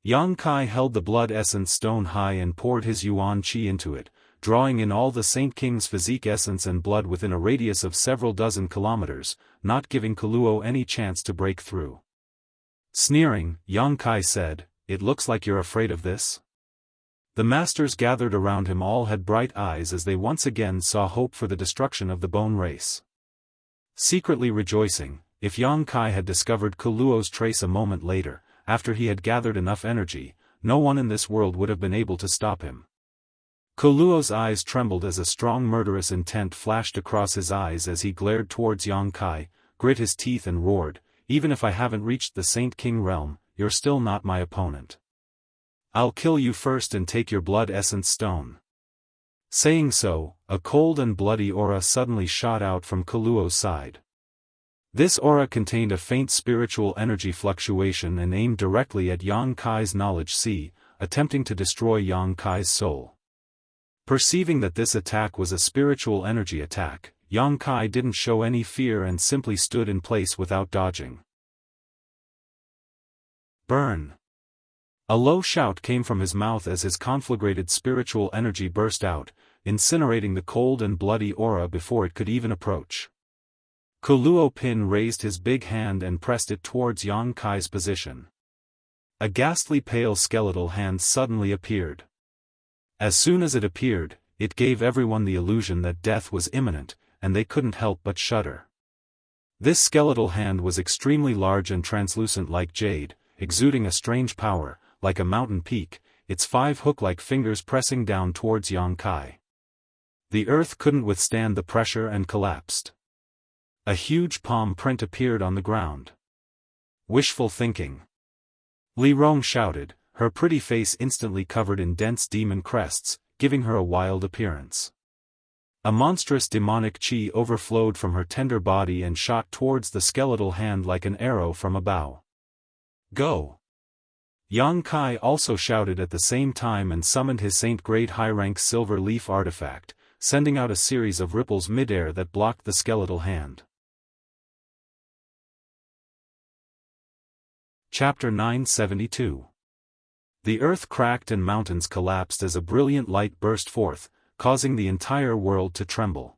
Yang Kai held the Blood Essence Stone high and poured his Yuan Qi into it, drawing in all the Saint King's physique essence and blood within a radius of several dozen kilometers, not giving Kaluo any chance to break through. Sneering, Yang Kai said, "It looks like you're afraid of this?" The masters gathered around him all had bright eyes as they once again saw hope for the destruction of the bone race. Secretly rejoicing, if Yang Kai had discovered Kaluo's trace a moment later, after he had gathered enough energy, no one in this world would have been able to stop him. Kaluo's eyes trembled as a strong murderous intent flashed across his eyes as he glared towards Yang Kai, grit his teeth and roared, "Even if I haven't reached the Saint King realm, you're still not my opponent. I'll kill you first and take your Blood Essence Stone." Saying so, a cold and bloody aura suddenly shot out from Kaluo's side. This aura contained a faint spiritual energy fluctuation and aimed directly at Yang Kai's knowledge sea, attempting to destroy Yang Kai's soul. Perceiving that this attack was a spiritual energy attack, Yang Kai didn't show any fear and simply stood in place without dodging. Burn! A low shout came from his mouth as his conflagrated spiritual energy burst out, incinerating the cold and bloody aura before it could even approach. Kaluo Pin raised his big hand and pressed it towards Yang Kai's position. A ghastly pale skeletal hand suddenly appeared. As soon as it appeared, it gave everyone the illusion that death was imminent, and they couldn't help but shudder. This skeletal hand was extremely large and translucent like jade, exuding a strange power, like a mountain peak, its 5 hook-like fingers pressing down towards Yang Kai. The earth couldn't withstand the pressure and collapsed. A huge palm print appeared on the ground. Wishful thinking. Li Rong shouted, her pretty face instantly covered in dense demon crests, giving her a wild appearance. A monstrous demonic qi overflowed from her tender body and shot towards the skeletal hand like an arrow from a bow. Go! Yang Kai also shouted at the same time and summoned his Saint Grade high-rank silver leaf artifact, sending out a series of ripples midair that blocked the skeletal hand. Chapter 972. The earth cracked and mountains collapsed as a brilliant light burst forth, causing the entire world to tremble.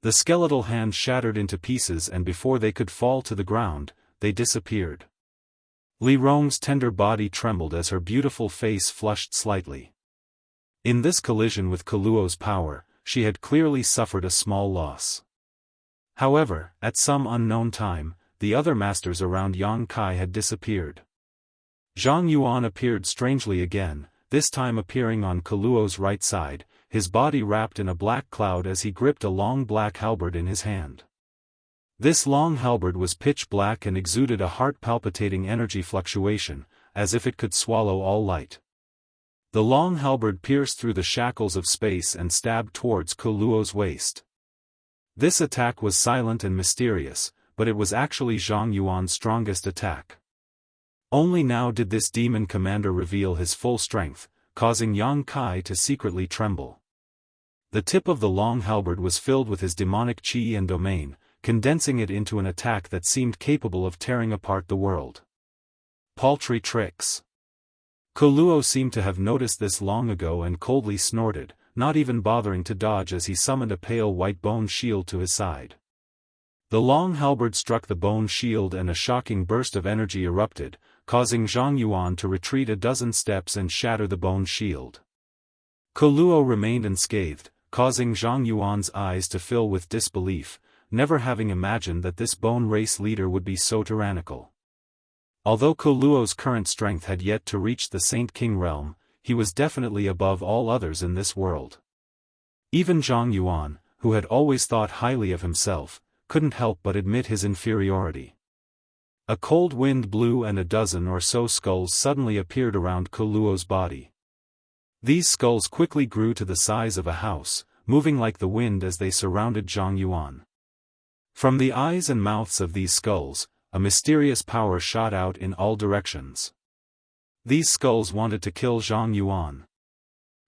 The skeletal hand shattered into pieces and before they could fall to the ground, they disappeared. Li Rong's tender body trembled as her beautiful face flushed slightly. In this collision with Kaluo's power, she had clearly suffered a small loss. However, at some unknown time, the other masters around Yang Kai had disappeared. Zhang Yuan appeared strangely again, this time appearing on Kaluo's right side, his body wrapped in a black cloud as he gripped a long black halberd in his hand. This long halberd was pitch black and exuded a heart-palpitating energy fluctuation, as if it could swallow all light. The long halberd pierced through the shackles of space and stabbed towards Kaluo's waist. This attack was silent and mysterious, but it was actually Zhang Yuan's strongest attack. Only now did this demon commander reveal his full strength, causing Yang Kai to secretly tremble. The tip of the long halberd was filled with his demonic chi and domain, condensing it into an attack that seemed capable of tearing apart the world. Paltry tricks. Kuluo seemed to have noticed this long ago and coldly snorted, not even bothering to dodge as he summoned a pale white bone shield to his side. The long halberd struck the bone shield and a shocking burst of energy erupted, causing Zhang Yuan to retreat a dozen steps and shatter the bone shield. Kuluo remained unscathed, causing Zhang Yuan's eyes to fill with disbelief, never having imagined that this bone race leader would be so tyrannical. Although Kuluo's current strength had yet to reach the Saint King realm, he was definitely above all others in this world. Even Zhang Yuan, who had always thought highly of himself, couldn't help but admit his inferiority. A cold wind blew and a dozen or so skulls suddenly appeared around Kuluo's body. These skulls quickly grew to the size of a house, moving like the wind as they surrounded Zhang Yuan. From the eyes and mouths of these skulls, a mysterious power shot out in all directions. These skulls wanted to kill Zhang Yuan.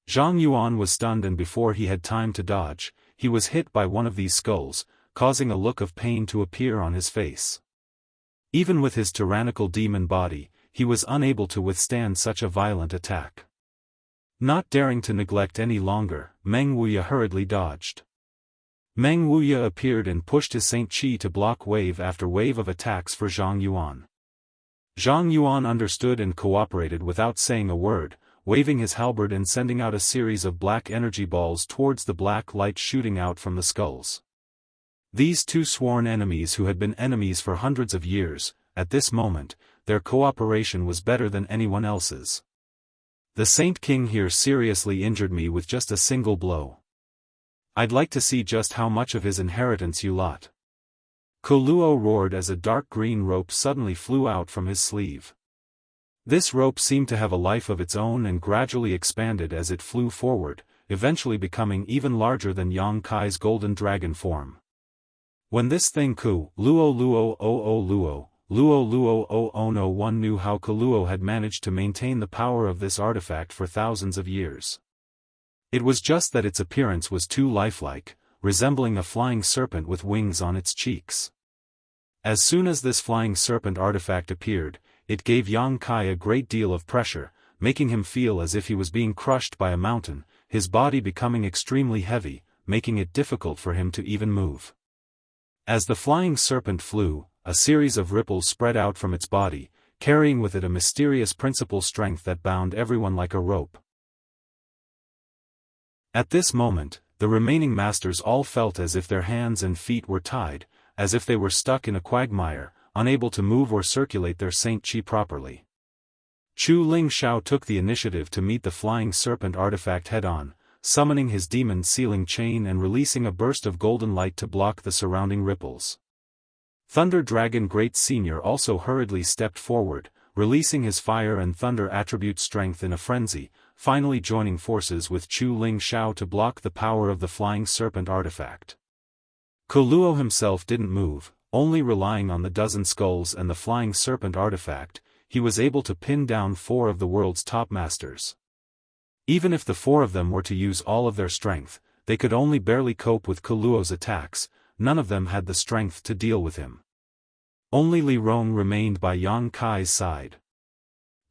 Zhang Yuan was stunned, and before he had time to dodge, he was hit by one of these skulls, causing a look of pain to appear on his face. Even with his tyrannical demon body, he was unable to withstand such a violent attack. Not daring to neglect any longer, Meng Wuya hurriedly dodged. Meng Wuya appeared and pushed his Saint Chi to block wave after wave of attacks for Zhang Yuan. Zhang Yuan understood and cooperated without saying a word, waving his halberd and sending out a series of black energy balls towards the black light shooting out from the skulls. These two sworn enemies who had been enemies for hundreds of years, at this moment, their cooperation was better than anyone else's. The Saint King here seriously injured me with just a single blow. I'd like to see just how much of his inheritance you lot. Kuluo roared as a dark green rope suddenly flew out from his sleeve. This rope seemed to have a life of its own and gradually expanded as it flew forward, eventually becoming even larger than Yang Kai's golden dragon form. When this thing Luo Luo O Luo, Luo Luo O no one knew how Kuluo had managed to maintain the power of this artifact for thousands of years. It was just that its appearance was too lifelike, resembling a flying serpent with wings on its cheeks. As soon as this flying serpent artifact appeared, it gave Yang Kai a great deal of pressure, making him feel as if he was being crushed by a mountain, his body becoming extremely heavy, making it difficult for him to even move. As the flying serpent flew, a series of ripples spread out from its body, carrying with it a mysterious principal strength that bound everyone like a rope. At this moment, the remaining masters all felt as if their hands and feet were tied, as if they were stuck in a quagmire, unable to move or circulate their Saint Chi properly. Chu Ling Shao took the initiative to meet the flying serpent artifact head-on, summoning his demon sealing chain and releasing a burst of golden light to block the surrounding ripples. Thunder Dragon Great Senior also hurriedly stepped forward, releasing his fire and thunder attribute strength in a frenzy, finally joining forces with Chu Ling Shao to block the power of the flying serpent artifact. Kuluo himself didn't move, only relying on the dozen skulls and the flying serpent artifact, he was able to pin down 4 of the world's top masters. Even if the 4 of them were to use all of their strength, they could only barely cope with Kuluo's attacks, none of them had the strength to deal with him. Only Li Rong remained by Yang Kai's side.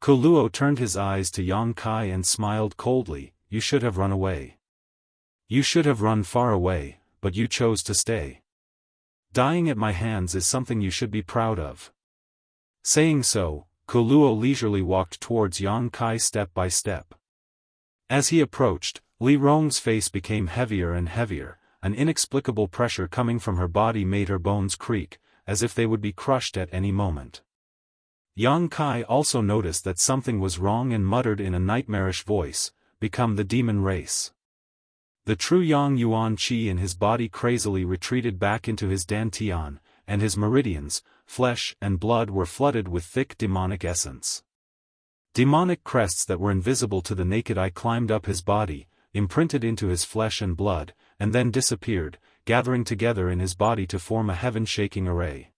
Kuluo turned his eyes to Yang Kai and smiled coldly, "You should have run away. You should have run far away, but you chose to stay. Dying at my hands is something you should be proud of." Saying so, Kuluo leisurely walked towards Yang Kai step by step. As he approached, Li Rong's face became heavier and heavier, an inexplicable pressure coming from her body made her bones creak, as if they would be crushed at any moment. Yang Kai also noticed that something was wrong and muttered in a nightmarish voice, "Become the demon race." The true Yang Yuan Qi in his body crazily retreated back into his dantian, and his meridians, flesh and blood were flooded with thick demonic essence. Demonic crests that were invisible to the naked eye climbed up his body, imprinted into his flesh and blood, and then disappeared, gathering together in his body to form a heaven-shaking array.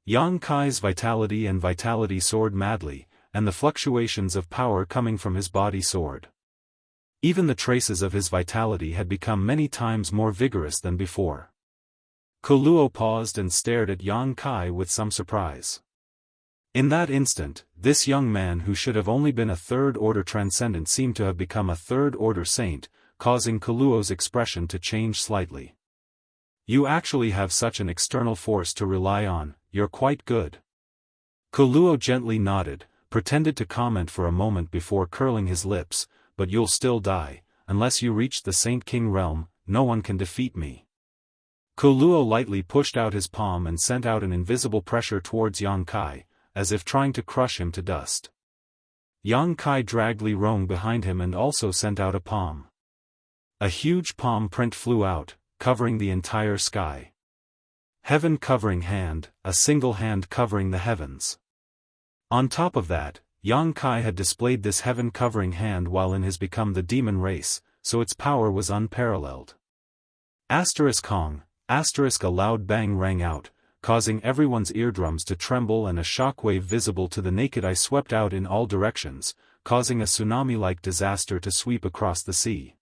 Yang Kai's vitality soared madly, and the fluctuations of power coming from his body soared. Even the traces of his vitality had become many times more vigorous than before. Kuluo paused and stared at Yang Kai with some surprise. In that instant, this young man who should have only been a third-order transcendent seemed to have become a third-order saint, causing Kuluo's expression to change slightly. You actually have such an external force to rely on, you're quite good. Kuluo gently nodded, pretended to comment for a moment before curling his lips, but you'll still die, unless you reach the Saint King realm, no one can defeat me. Kuluo lightly pushed out his palm and sent out an invisible pressure towards Yang Kai, as if trying to crush him to dust. Yang Kai dragged Li Rong behind him and also sent out a palm. A huge palm print flew out, covering the entire sky. Heaven covering hand, a single hand covering the heavens. On top of that, Yang Kai had displayed this heaven covering hand while in his become the demon race, so its power was unparalleled. Kong, a loud bang rang out, causing everyone's eardrums to tremble and a shockwave visible to the naked eye swept out in all directions, causing a tsunami-like disaster to sweep across the sea.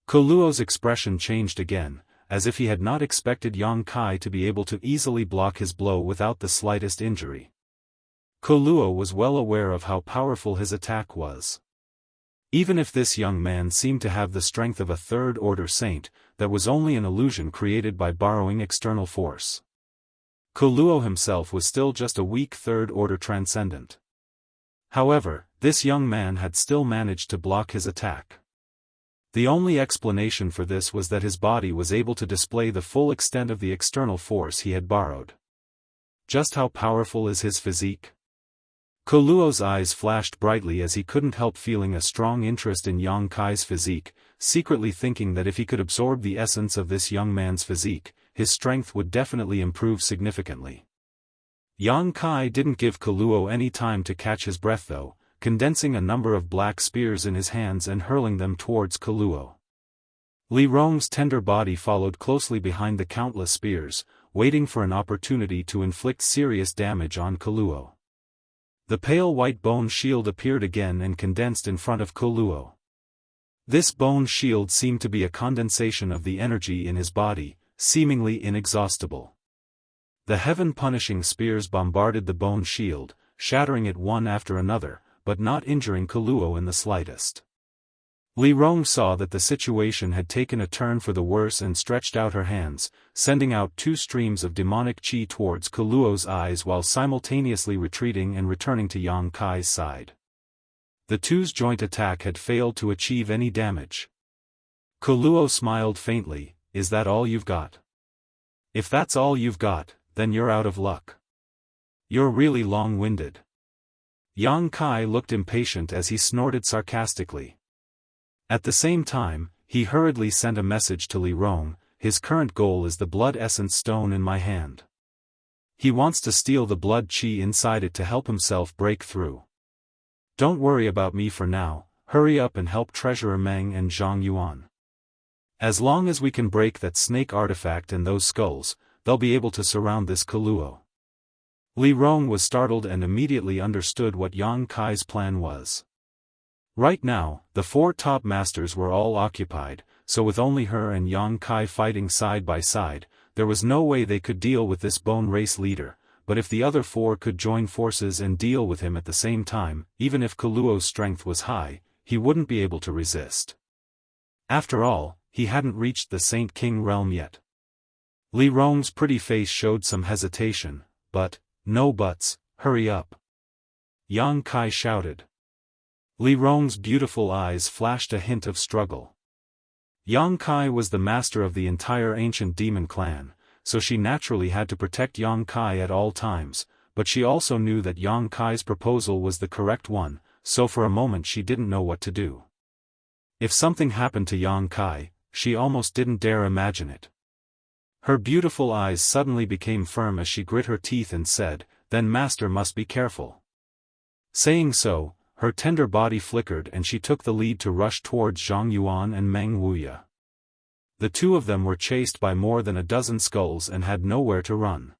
Kuluo's expression changed again, as if he had not expected Yang Kai to be able to easily block his blow without the slightest injury. Kuluo was well aware of how powerful his attack was. Even if this young man seemed to have the strength of a third-order saint, that was only an illusion created by borrowing external force. Kuluo himself was still just a weak third-order transcendent. However, this young man had still managed to block his attack. The only explanation for this was that his body was able to display the full extent of the external force he had borrowed. Just how powerful is his physique? Kuluo's eyes flashed brightly as he couldn't help feeling a strong interest in Yang Kai's physique, secretly thinking that if he could absorb the essence of this young man's physique, his strength would definitely improve significantly. Yang Kai didn't give Kuluo any time to catch his breath though, condensing a number of black spears in his hands and hurling them towards Kuluo. Li Rong's tender body followed closely behind the countless spears, waiting for an opportunity to inflict serious damage on Kuluo. The pale white bone shield appeared again and condensed in front of Kuluo. This bone shield seemed to be a condensation of the energy in his body, seemingly inexhaustible. The heaven-punishing spears bombarded the bone shield, shattering it one after another, but not injuring Kuluo in the slightest. Li Rong saw that the situation had taken a turn for the worse and stretched out her hands, sending out two streams of demonic chi towards Kuluo's eyes while simultaneously retreating and returning to Yang Kai's side. The two's joint attack had failed to achieve any damage. Kuluo smiled faintly, "Is that all you've got? If that's all you've got, then you're out of luck. You're really long-winded." Yang Kai looked impatient as he snorted sarcastically. At the same time, he hurriedly sent a message to Li Rong, "His current goal is the blood essence stone in my hand. He wants to steal the blood chi inside it to help himself break through. Don't worry about me for now, hurry up and help Treasurer Meng and Zhang Yuan. As long as we can break that snake artifact and those skulls, they'll be able to surround this Kuluo." Li Rong was startled and immediately understood what Yang Kai's plan was. Right now, the four top masters were all occupied, so with only her and Yang Kai fighting side by side, there was no way they could deal with this bone race leader, but if the other four could join forces and deal with him at the same time, even if Kuluo's strength was high, he wouldn't be able to resist. After all, he hadn't reached the Saint King realm yet. Li Rong's pretty face showed some hesitation, but, "No buts, hurry up," Yang Kai shouted. Li Rong's beautiful eyes flashed a hint of struggle. Yang Kai was the master of the entire ancient demon clan, so she naturally had to protect Yang Kai at all times, but she also knew that Yang Kai's proposal was the correct one, so for a moment she didn't know what to do. If something happened to Yang Kai, she almost didn't dare imagine it. Her beautiful eyes suddenly became firm as she grit her teeth and said, "Then Master must be careful." Saying so, her tender body flickered and she took the lead to rush towards Zhang Yuan and Meng Wuya. The two of them were chased by more than a dozen skulls and had nowhere to run.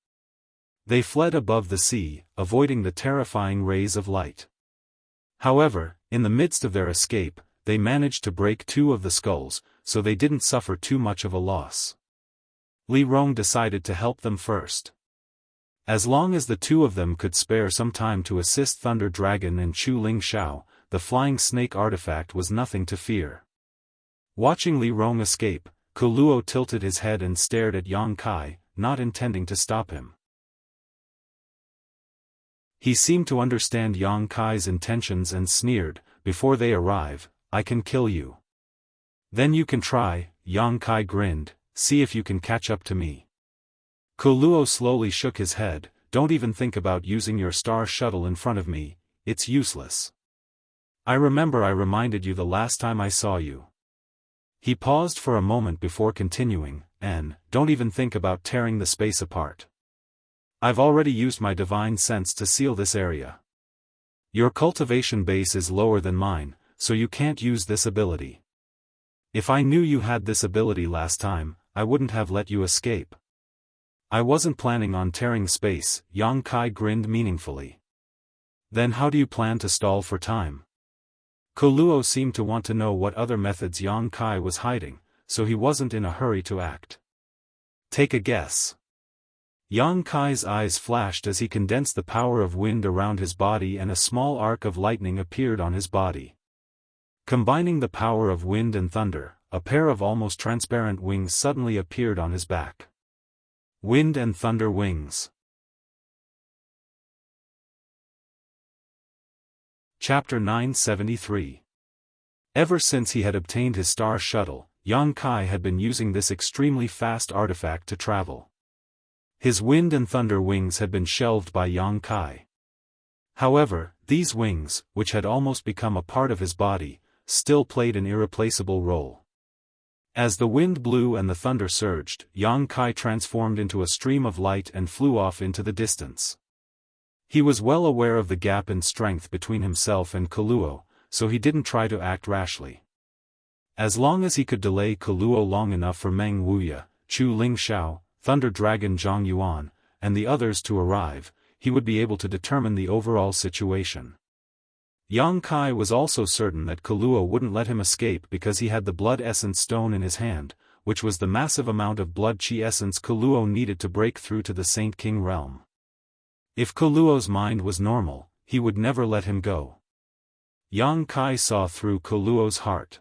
They fled above the sea, avoiding the terrifying rays of light. However, in the midst of their escape, they managed to break 2 of the skulls, so they didn't suffer too much of a loss. Li Rong decided to help them first. As long as the 2 of them could spare some time to assist Thunder Dragon and Chu Ling Xiao, the flying snake artifact was nothing to fear. Watching Li Rong escape, Kuluo tilted his head and stared at Yang Kai, not intending to stop him. He seemed to understand Yang Kai's intentions and sneered, "Before they arrive, I can kill you. Then you can try," Yang Kai grinned, "see if you can catch up to me." Kuluo slowly shook his head, "Don't even think about using your star shuttle in front of me, it's useless. I remember I reminded you the last time I saw you." He paused for a moment before continuing, "And, don't even think about tearing the space apart. I've already used my divine sense to seal this area. Your cultivation base is lower than mine, so you can't use this ability. If I knew you had this ability last time, I wouldn't have let you escape." "I wasn't planning on tearing space," Yang Kai grinned meaningfully. "Then how do you plan to stall for time?" Kuluo seemed to want to know what other methods Yang Kai was hiding, so he wasn't in a hurry to act. "Take a guess." Yang Kai's eyes flashed as he condensed the power of wind around his body and a small arc of lightning appeared on his body. Combining the power of wind and thunder, a pair of almost transparent wings suddenly appeared on his back. Wind and thunder wings. Chapter 973. Ever since he had obtained his star shuttle, Yang Kai had been using this extremely fast artifact to travel. His wind and thunder wings had been shelved by Yang Kai. However, these wings, which had almost become a part of his body, still played an irreplaceable role. As the wind blew and the thunder surged, Yang Kai transformed into a stream of light and flew off into the distance. He was well aware of the gap in strength between himself and Kuluo, so he didn't try to act rashly. As long as he could delay Kuluo long enough for Meng Wuya, Chu Ling Xiao, Thunder Dragon Zhang Yuan, and the others to arrive, he would be able to determine the overall situation. Yang Kai was also certain that Kuluo wouldn't let him escape because he had the blood essence stone in his hand, which was the massive amount of blood chi essence Kuluo needed to break through to the Saint King realm. If Kuluo's mind was normal, he would never let him go. Yang Kai saw through Kuluo's heart.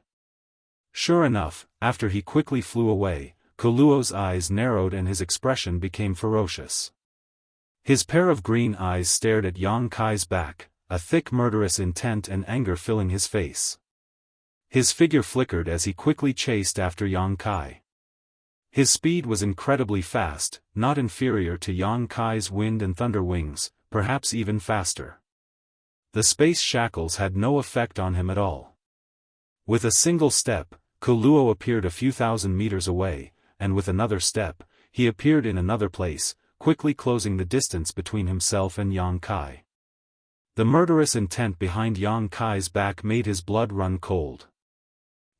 Sure enough, after he quickly flew away, Kuluo's eyes narrowed and his expression became ferocious. His pair of green eyes stared at Yang Kai's back, a thick murderous intent and anger filling his face. His figure flickered as he quickly chased after Yang Kai. His speed was incredibly fast, not inferior to Yang Kai's wind and thunder wings, perhaps even faster. The space shackles had no effect on him at all. With a single step, Kuluo appeared a few thousand meters away, and with another step, he appeared in another place, quickly closing the distance between himself and Yang Kai. The murderous intent behind Yang Kai's back made his blood run cold.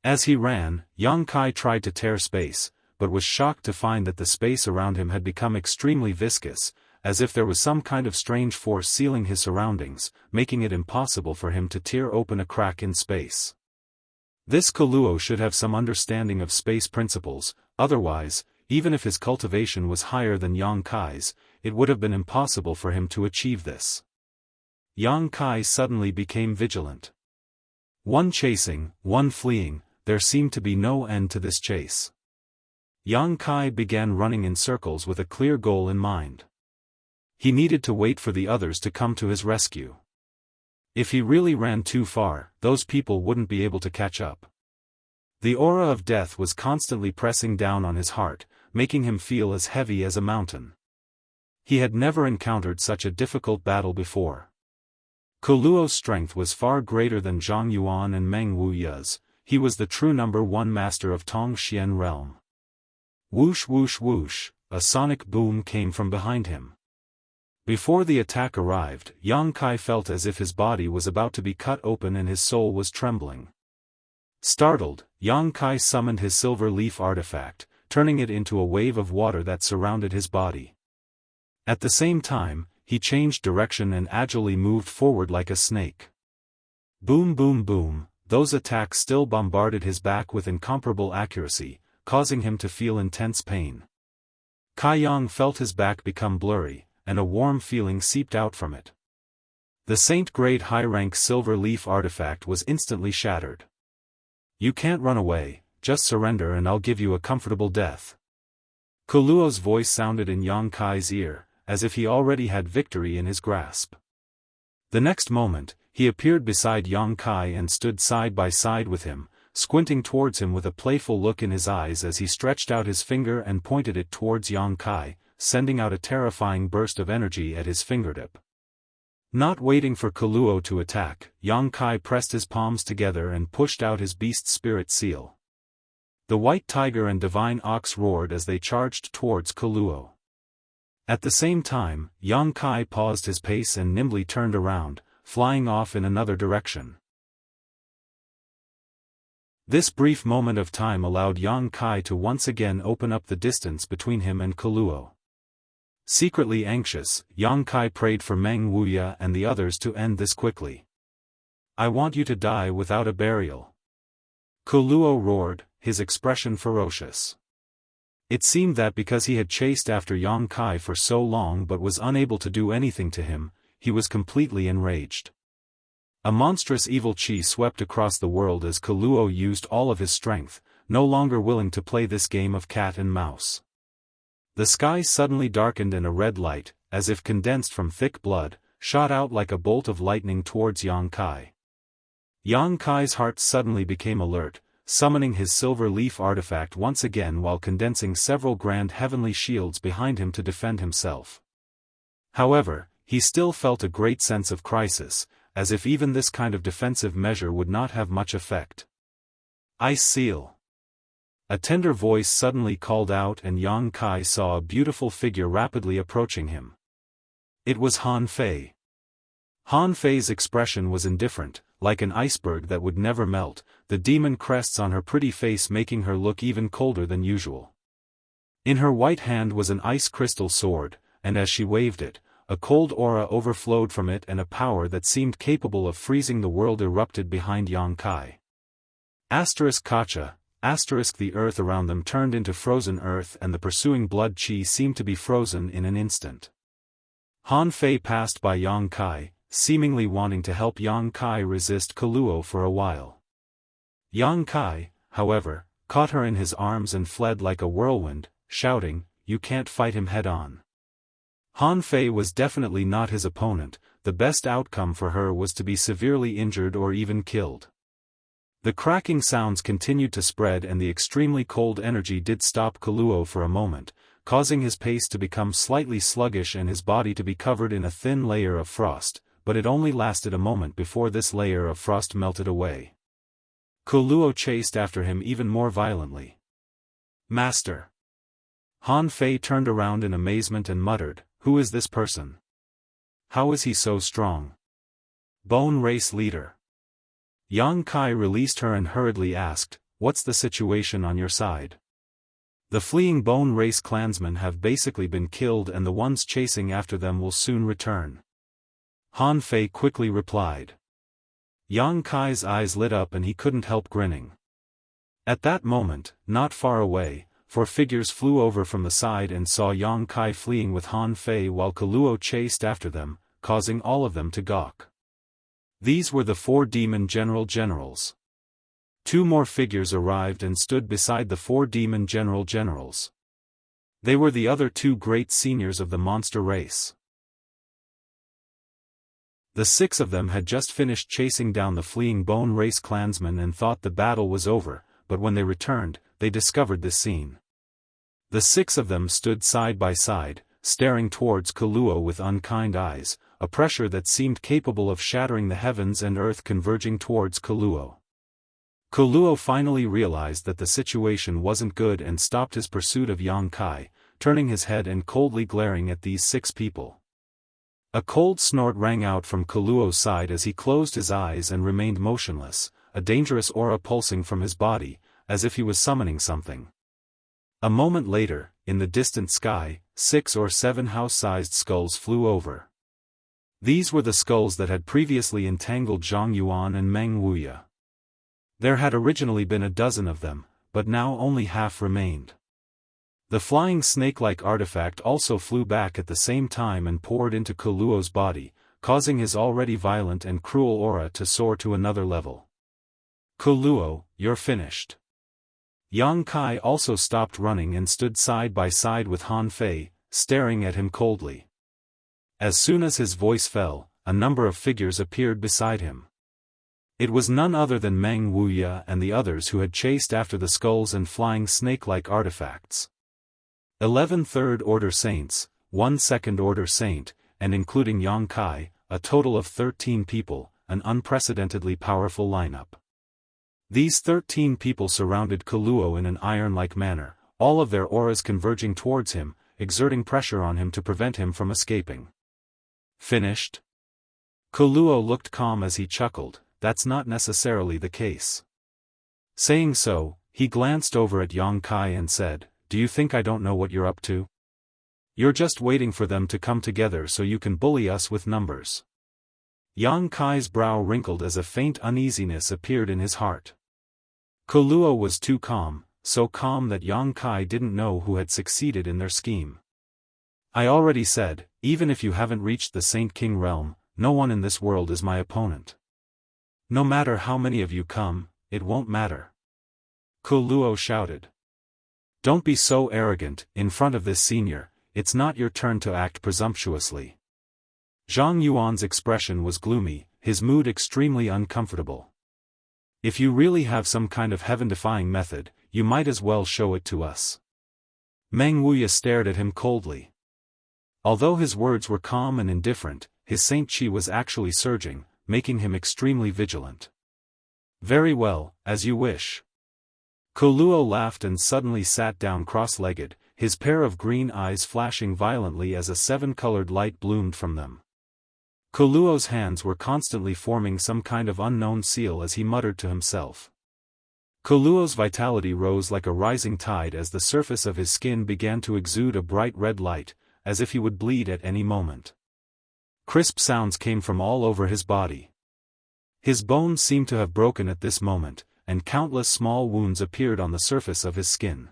As he ran, Yang Kai tried to tear space, but was shocked to find that the space around him had become extremely viscous, as if there was some kind of strange force sealing his surroundings, making it impossible for him to tear open a crack in space. This Kuluo should have some understanding of space principles, otherwise, even if his cultivation was higher than Yang Kai's, it would have been impossible for him to achieve this. Yang Kai suddenly became vigilant. One chasing, one fleeing, there seemed to be no end to this chase. Yang Kai began running in circles with a clear goal in mind. He needed to wait for the others to come to his rescue. If he really ran too far, those people wouldn't be able to catch up. The aura of death was constantly pressing down on his heart, making him feel as heavy as a mountain. He had never encountered such a difficult battle before. Kuluo's strength was far greater than Zhang Yuan and Meng Wuya's. He was the true #1 master of Tongxian realm. Whoosh whoosh whoosh, a sonic boom came from behind him. Before the attack arrived, Yang Kai felt as if his body was about to be cut open and his soul was trembling. Startled, Yang Kai summoned his silver leaf artifact, turning it into a wave of water that surrounded his body. At the same time, he changed direction and agilely moved forward like a snake. Boom boom boom, those attacks still bombarded his back with incomparable accuracy, causing him to feel intense pain. Kai Yang felt his back become blurry, and a warm feeling seeped out from it. The Saint-grade high-rank silver leaf artifact was instantly shattered. You can't run away, just surrender and I'll give you a comfortable death. Kuluo's voice sounded in Yang Kai's ear, as if he already had victory in his grasp. The next moment, he appeared beside Yang Kai and stood side by side with him, squinting towards him with a playful look in his eyes as he stretched out his finger and pointed it towards Yang Kai, sending out a terrifying burst of energy at his fingertip. Not waiting for Kuluo to attack, Yang Kai pressed his palms together and pushed out his beast spirit seal. The white tiger and divine ox roared as they charged towards Kuluo. At the same time, Yang Kai paused his pace and nimbly turned around, flying off in another direction. This brief moment of time allowed Yang Kai to once again open up the distance between him and Kuluo. Secretly anxious, Yang Kai prayed for Meng Wuya and the others to end this quickly. I want you to die without a burial. Kuluo roared, his expression ferocious. It seemed that because he had chased after Yang Kai for so long but was unable to do anything to him, he was completely enraged. A monstrous evil chi swept across the world as Kuluo used all of his strength, no longer willing to play this game of cat and mouse. The sky suddenly darkened and a red light, as if condensed from thick blood, shot out like a bolt of lightning towards Yang Kai. Yang Kai's heart suddenly became alert, summoning his silver leaf artifact once again while condensing several grand heavenly shields behind him to defend himself. However, he still felt a great sense of crisis, as if even this kind of defensive measure would not have much effect. Ice Seal! A tender voice suddenly called out and Yang Kai saw a beautiful figure rapidly approaching him. It was Han Fei. Han Fei's expression was indifferent, like an iceberg that would never melt, the demon crests on her pretty face making her look even colder than usual. In her white hand was an ice crystal sword, and as she waved it, a cold aura overflowed from it and a power that seemed capable of freezing the world erupted behind Yang Kai. Kacha, the earth around them turned into frozen earth and the pursuing blood chi seemed to be frozen in an instant. Han Fei passed by Yang Kai, seemingly wanting to help Yang Kai resist Kuluo for a while. Yang Kai, however, caught her in his arms and fled like a whirlwind, shouting, "You can't fight him head-on." Han Fei was definitely not his opponent, the best outcome for her was to be severely injured or even killed. The cracking sounds continued to spread and the extremely cold energy did stop Kuluo for a moment, causing his pace to become slightly sluggish and his body to be covered in a thin layer of frost, but it only lasted a moment before this layer of frost melted away. Kuluo chased after him even more violently. "Master!" Han Fei turned around in amazement and muttered, "Who is this person? How is he so strong?" "Bone Race Leader." Yang Kai released her and hurriedly asked, "What's the situation on your side?" "The fleeing Bone Race clansmen have basically been killed and the ones chasing after them will soon return," Han Fei quickly replied. Yang Kai's eyes lit up and he couldn't help grinning. At that moment, not far away, 4 figures flew over from the side and saw Yang Kai fleeing with Han Fei while Kuluo chased after them, causing all of them to gawk. These were the 4 demon generals. 2 more figures arrived and stood beside the 4 demon generals. They were the other 2 great seniors of the monster race. The 6 of them had just finished chasing down the fleeing Bone Race clansmen and thought the battle was over, but when they returned, they discovered this scene. The 6 of them stood side by side, staring towards Kuluo with unkind eyes, a pressure that seemed capable of shattering the heavens and earth converging towards Kuluo. Kuluo finally realized that the situation wasn't good and stopped his pursuit of Yang Kai, turning his head and coldly glaring at these 6 people. A cold snort rang out from Kuluo's side as he closed his eyes and remained motionless, a dangerous aura pulsing from his body, as if he was summoning something. A moment later, in the distant sky, 6 or 7 house-sized skulls flew over. These were the skulls that had previously entangled Zhang Yuan and Meng Wuya. There had originally been a dozen of them, but now only half remained. The flying snake-like artifact also flew back at the same time and poured into Kuluo's body, causing his already violent and cruel aura to soar to another level. Kuluo, you're finished. Yang Kai also stopped running and stood side by side with Han Fei, staring at him coldly. As soon as his voice fell, a number of figures appeared beside him. It was none other than Meng Wuya and the others who had chased after the skulls and flying snake-like artifacts. 11 third-order saints, 1 second-order saint, and including Yang Kai, a total of 13 people, an unprecedentedly powerful lineup. These 13 people surrounded Kuluo in an iron-like manner, all of their auras converging towards him, exerting pressure on him to prevent him from escaping. Finished? Kuluo looked calm as he chuckled. That's not necessarily the case. Saying so, he glanced over at Yang Kai and said, "Do you think I don't know what you're up to? You're just waiting for them to come together so you can bully us with numbers." Yang Kai's brow wrinkled as a faint uneasiness appeared in his heart. Kuluo was too calm, so calm that Yang Kai didn't know who had succeeded in their scheme. "I already said, even if you haven't reached the Saint King realm, no one in this world is my opponent. No matter how many of you come, it won't matter." Kuluo shouted. "Don't be so arrogant, in front of this senior, it's not your turn to act presumptuously." Zhang Yuan's expression was gloomy, his mood extremely uncomfortable. "If you really have some kind of heaven-defying method, you might as well show it to us." Meng Wuya stared at him coldly. Although his words were calm and indifferent, his saint chi was actually surging, making him extremely vigilant. "Very well, as you wish." Kuluo laughed and suddenly sat down cross-legged, his pair of green eyes flashing violently as a seven-colored light bloomed from them. Kuluo's hands were constantly forming some kind of unknown seal as he muttered to himself. Kuluo's vitality rose like a rising tide as the surface of his skin began to exude a bright red light, as if he would bleed at any moment. Crisp sounds came from all over his body. His bones seemed to have broken at this moment, and countless small wounds appeared on the surface of his skin.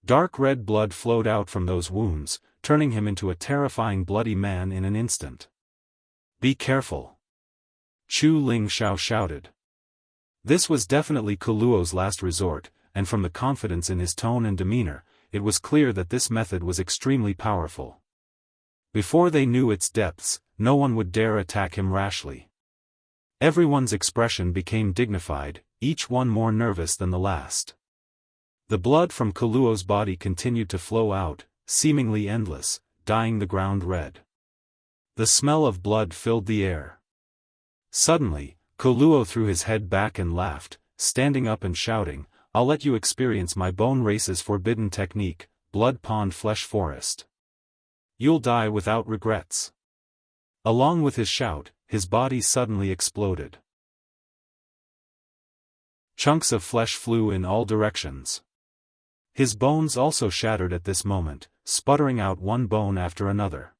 Dark red blood flowed out from those wounds, turning him into a terrifying bloody man in an instant. "Be careful!" Chu Ling Xiao shouted. This was definitely Kuluo's last resort, and from the confidence in his tone and demeanor, it was clear that this method was extremely powerful. Before they knew its depths, no one would dare attack him rashly. Everyone's expression became dignified, each one more nervous than the last. The blood from Kuluo's body continued to flow out, seemingly endless, dyeing the ground red. The smell of blood filled the air. Suddenly, Kuluo threw his head back and laughed, standing up and shouting, "I'll let you experience my bone race's forbidden technique, Blood Pond Flesh Forest. You'll die without regrets." Along with his shout, his body suddenly exploded. Chunks of flesh flew in all directions. His bones also shattered at this moment, sputtering out one bone after another.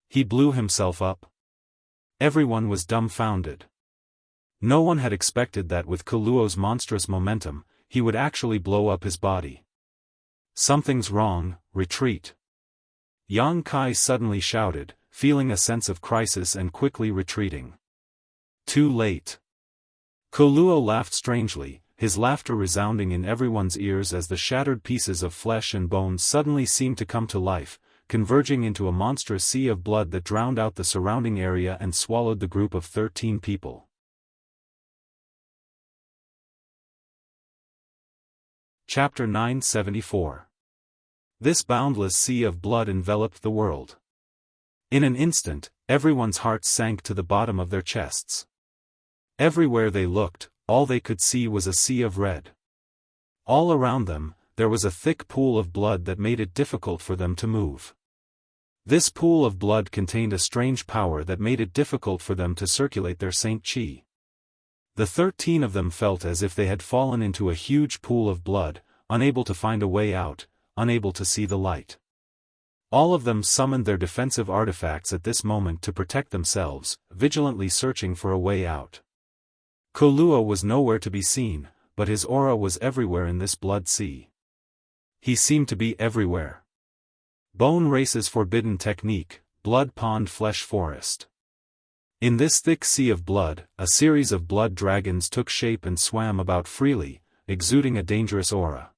He blew himself up. Everyone was dumbfounded. No one had expected that with Kuluo's monstrous momentum, he would actually blow up his body. "Something's wrong, retreat." Yang Kai suddenly shouted, feeling a sense of crisis and quickly retreating. Too late. Kuluo laughed strangely, his laughter resounding in everyone's ears as the shattered pieces of flesh and bones suddenly seemed to come to life, converging into a monstrous sea of blood that drowned out the surrounding area and swallowed the group of 13 people. Chapter 974. This boundless sea of blood enveloped the world. In an instant, everyone's hearts sank to the bottom of their chests. Everywhere they looked, all they could see was a sea of red. All around them, there was a thick pool of blood that made it difficult for them to move. This pool of blood contained a strange power that made it difficult for them to circulate their Saint Chi. The 13 of them felt as if they had fallen into a huge pool of blood, unable to find a way out, unable to see the light. All of them summoned their defensive artifacts at this moment to protect themselves, vigilantly searching for a way out. Kuluo was nowhere to be seen, but his aura was everywhere in this blood sea. He seemed to be everywhere. Bone Race's forbidden technique, Blood Pond Flesh Forest. In this thick sea of blood, a series of blood dragons took shape and swam about freely, exuding a dangerous aura.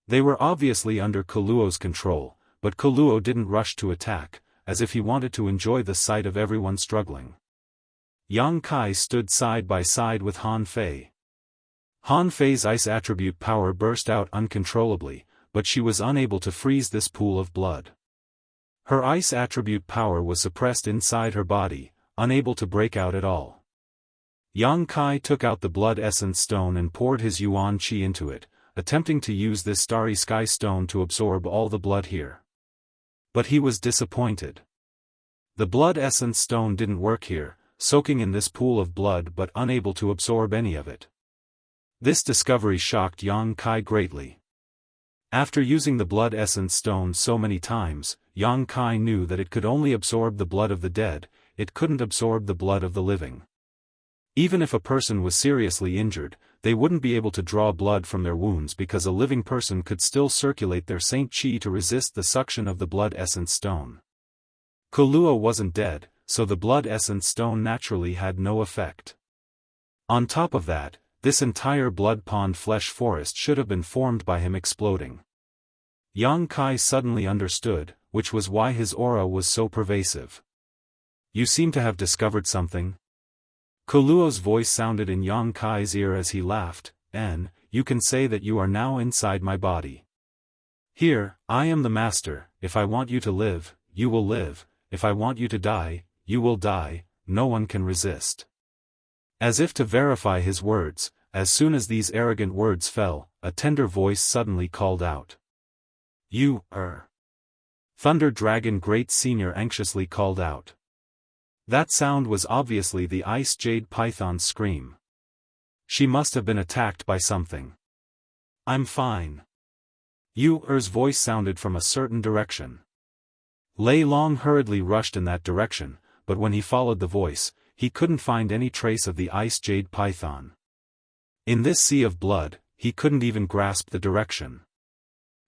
They were obviously under Kuluo's control, but Kuluo didn't rush to attack, as if he wanted to enjoy the sight of everyone struggling. Yang Kai stood side by side with Han Fei. Han Fei's ice attribute power burst out uncontrollably, but she was unable to freeze this pool of blood. Her ice attribute power was suppressed inside her body, unable to break out at all. Yang Kai took out the blood essence stone and poured his yuan qi into it, attempting to use this starry sky stone to absorb all the blood here. But he was disappointed. The blood essence stone didn't work here, soaking in this pool of blood but unable to absorb any of it. This discovery shocked Yang Kai greatly. After using the blood essence stone so many times, Yang Kai knew that it could only absorb the blood of the dead, it couldn't absorb the blood of the living. Even if a person was seriously injured, they wouldn't be able to draw blood from their wounds because a living person could still circulate their saint qi to resist the suction of the blood essence stone. Kuluo wasn't dead, so the blood essence stone naturally had no effect. On top of that, this entire blood pond flesh forest should have been formed by him exploding. Yang Kai suddenly understood, which was why his aura was so pervasive. "You seem to have discovered something." Kuluo's voice sounded in Yang Kai's ear as he laughed, "And, you can say that you are now inside my body. Here, I am the master, if I want you to live, you will live, if I want you to die, you will die, no one can resist." As if to verify his words, as soon as these arrogant words fell, a tender voice suddenly called out. "You, Thunder Dragon Great Senior anxiously called out. That sound was obviously the Ice Jade Python's scream. She must have been attacked by something. "I'm fine." Yu's voice sounded from a certain direction. Lei Long hurriedly rushed in that direction, but when he followed the voice, he couldn't find any trace of the Ice Jade Python. In this sea of blood, he couldn't even grasp the direction.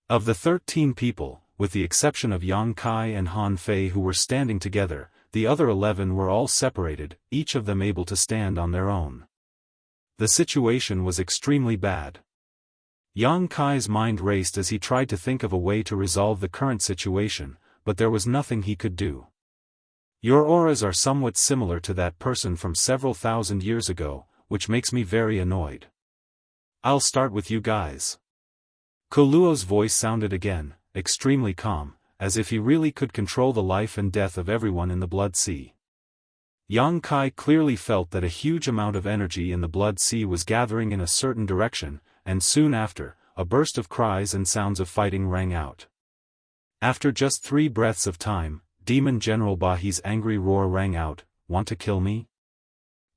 Of the 13 people, with the exception of Yang Kai and Han Fei who were standing together, the other 11 were all separated, each of them able to stand on their own. The situation was extremely bad. Yang Kai's mind raced as he tried to think of a way to resolve the current situation, but there was nothing he could do. "Your auras are somewhat similar to that person from several thousand years ago, which makes me very annoyed. I'll start with you guys." Kuluo's voice sounded again, extremely calm, as if he really could control the life and death of everyone in the blood sea. Yang Kai clearly felt that a huge amount of energy in the blood sea was gathering in a certain direction, and soon after, a burst of cries and sounds of fighting rang out. After just 3 breaths of time, Demon General Bahi's angry roar rang out, "Want to kill me?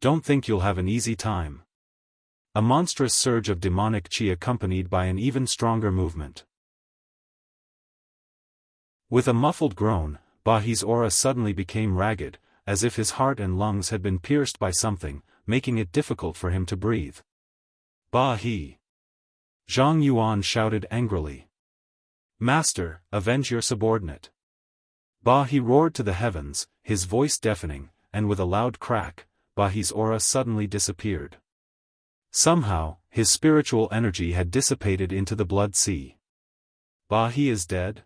Don't think you'll have an easy time." A monstrous surge of demonic chi accompanied by an even stronger movement. With a muffled groan, Bahi's aura suddenly became ragged, as if his heart and lungs had been pierced by something, making it difficult for him to breathe. "Bahi!" Zhang Yuan shouted angrily. "Master, avenge your subordinate." Bahi roared to the heavens, his voice deafening, and with a loud crack, Bahi's aura suddenly disappeared. Somehow, his spiritual energy had dissipated into the blood sea. Bahi is dead?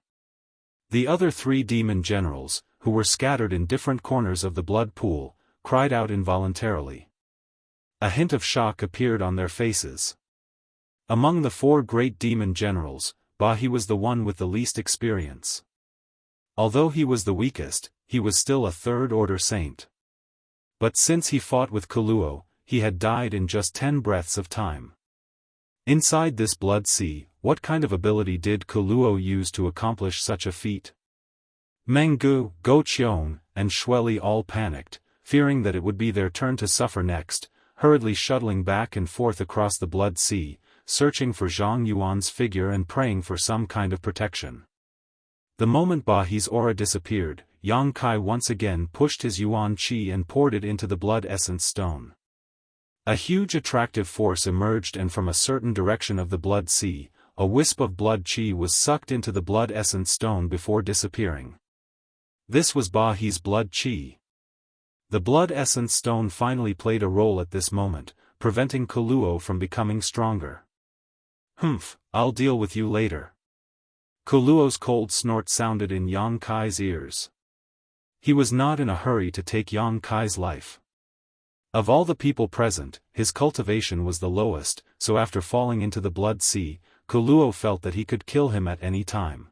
The other 3 demon generals, who were scattered in different corners of the blood pool, cried out involuntarily. A hint of shock appeared on their faces. Among the 4 great demon generals, Bahi was the one with the least experience. Although he was the weakest, he was still a 3rd-order saint. But since he fought with Kuluo, he had died in just 10 breaths of time. Inside this blood sea, what kind of ability did Kuluo use to accomplish such a feat? Menggu, Go Qiong, and Shueli all panicked, fearing that it would be their turn to suffer next, hurriedly shuttling back and forth across the blood sea, searching for Zhang Yuan's figure and praying for some kind of protection. The moment Bahi's aura disappeared, Yang Kai once again pushed his yuan qi and poured it into the blood essence stone. A huge attractive force emerged, and from a certain direction of the blood sea, a wisp of blood qi was sucked into the blood essence stone before disappearing. This was Bahi's blood qi. The blood essence stone finally played a role at this moment, preventing Kuluo from becoming stronger. "Humph, I'll deal with you later." Kuluo's cold snort sounded in Yang Kai's ears. He was not in a hurry to take Yang Kai's life. Of all the people present, his cultivation was the lowest, so after falling into the blood sea, Kuluo felt that he could kill him at any time.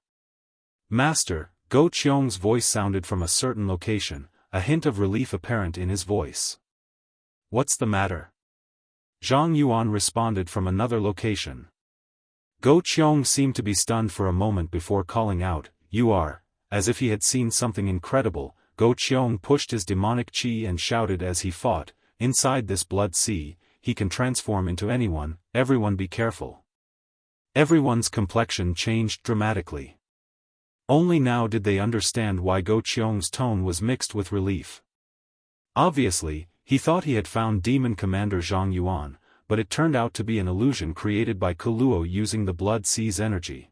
"Master," Go Qiong's voice sounded from a certain location, a hint of relief apparent in his voice. "What's the matter?" Zhang Yuan responded from another location. Go Qiong seemed to be stunned for a moment before calling out, "You are," as if he had seen something incredible. Go Qiong pushed his demonic qi and shouted as he fought, "Inside this blood sea, he can transform into anyone, everyone be careful." Everyone's complexion changed dramatically. Only now did they understand why Go Qiong's tone was mixed with relief. Obviously, he thought he had found Demon Commander Zhang Yuan, but it turned out to be an illusion created by Kuluo using the blood sea's energy.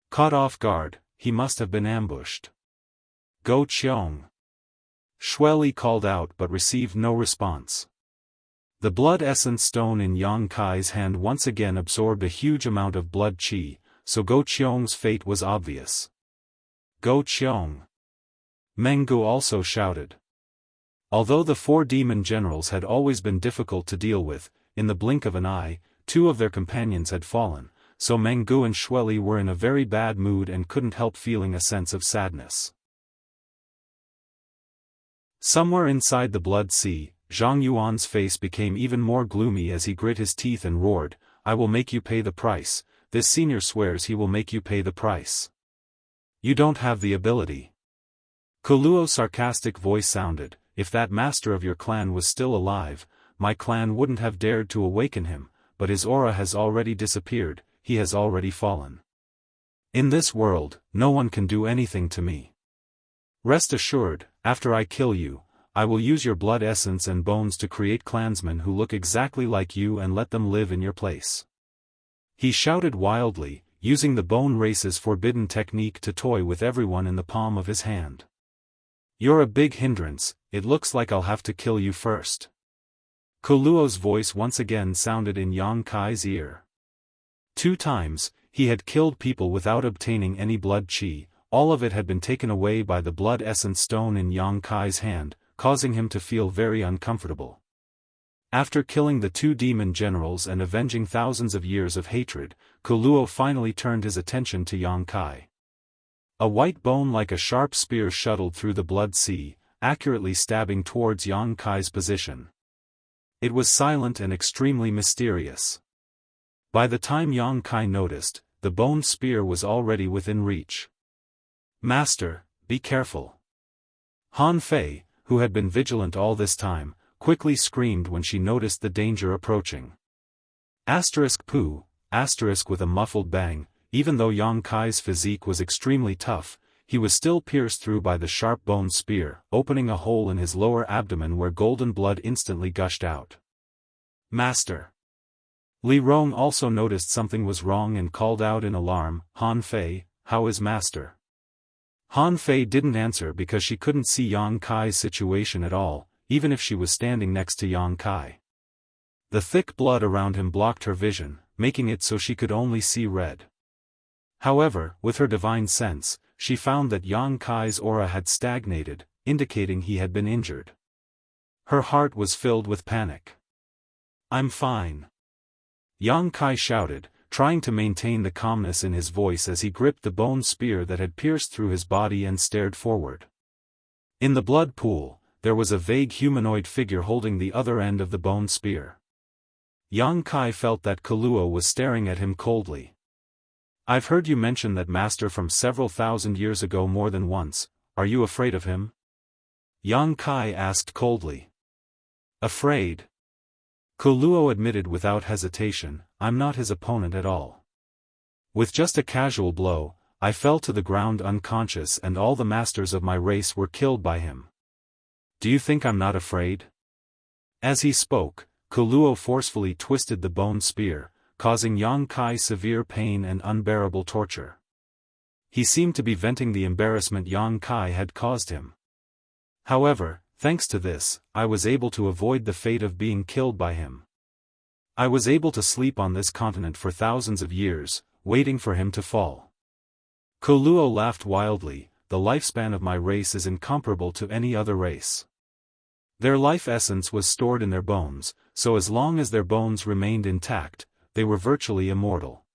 Caught off guard, he must have been ambushed. "Go Qiong!" Shueli called out but received no response. The blood essence stone in Yang Kai's hand once again absorbed a huge amount of blood qi, so Go Qiong's fate was obvious. "Go Qiong!" Menggu also shouted. Although the four demon generals had always been difficult to deal with, in the blink of an eye, two of their companions had fallen, so Menggu and Shueli were in a very bad mood and couldn't help feeling a sense of sadness. Somewhere inside the blood sea, Zhang Yuan's face became even more gloomy as he grit his teeth and roared, "I will make you pay the price. This senior swears he will make you pay the price. You don't have the ability." Kuluo's sarcastic voice sounded, "If that master of your clan was still alive, my clan wouldn't have dared to awaken him, but his aura has already disappeared, he has already fallen. In this world, no one can do anything to me. Rest assured, after I kill you, I will use your blood essence and bones to create clansmen who look exactly like you and let them live in your place." He shouted wildly, using the bone race's forbidden technique to toy with everyone in the palm of his hand. "You're a big hindrance, it looks like I'll have to kill you first." Kuluo's voice once again sounded in Yang Kai's ear. 2 times, he had killed people without obtaining any blood qi, all of it had been taken away by the blood essence stone in Yang Kai's hand, causing him to feel very uncomfortable. After killing the 2 demon generals and avenging thousands of years of hatred, Kuluo finally turned his attention to Yang Kai. A white bone like a sharp spear shuttled through the blood sea, accurately stabbing towards Yang Kai's position. It was silent and extremely mysterious. By the time Yang Kai noticed, the bone spear was already within reach. "Master, be careful." Han Fei, who had been vigilant all this time, quickly screamed when she noticed the danger approaching. Poo, with a muffled bang, even though Yang Kai's physique was extremely tough, he was still pierced through by the sharp bone spear, opening a hole in his lower abdomen where golden blood instantly gushed out. "Master!" Li Rong also noticed something was wrong and called out in alarm, "Han Fei, how is Master?" Han Fei didn't answer because she couldn't see Yang Kai's situation at all, even if she was standing next to Yang Kai. The thick blood around him blocked her vision, making it so she could only see red. However, with her divine sense, she found that Yang Kai's aura had stagnated, indicating he had been injured. Her heart was filled with panic. "I'm fine," Yang Kai shouted, trying to maintain the calmness in his voice as he gripped the bone spear that had pierced through his body and stared forward. In the blood pool, there was a vague humanoid figure holding the other end of the bone spear. Yang Kai felt that Kuluo was staring at him coldly. "I've heard you mention that master from several thousand years ago more than once, are you afraid of him?" Yang Kai asked coldly. "Afraid?" Kuluo admitted without hesitation, "I'm not his opponent at all. With just a casual blow, I fell to the ground unconscious and all the masters of my race were killed by him. Do you think I'm not afraid? As he spoke, Kuluo forcefully twisted the bone spear, causing Yang Kai severe pain and unbearable torture. He seemed to be venting the embarrassment Yang Kai had caused him. However, thanks to this, I was able to avoid the fate of being killed by him. I was able to sleep on this continent for thousands of years, waiting for him to fall. Kuluo laughed wildly. The lifespan of my race is incomparable to any other race. Their life essence was stored in their bones, so as long as their bones remained intact, they were virtually immortal.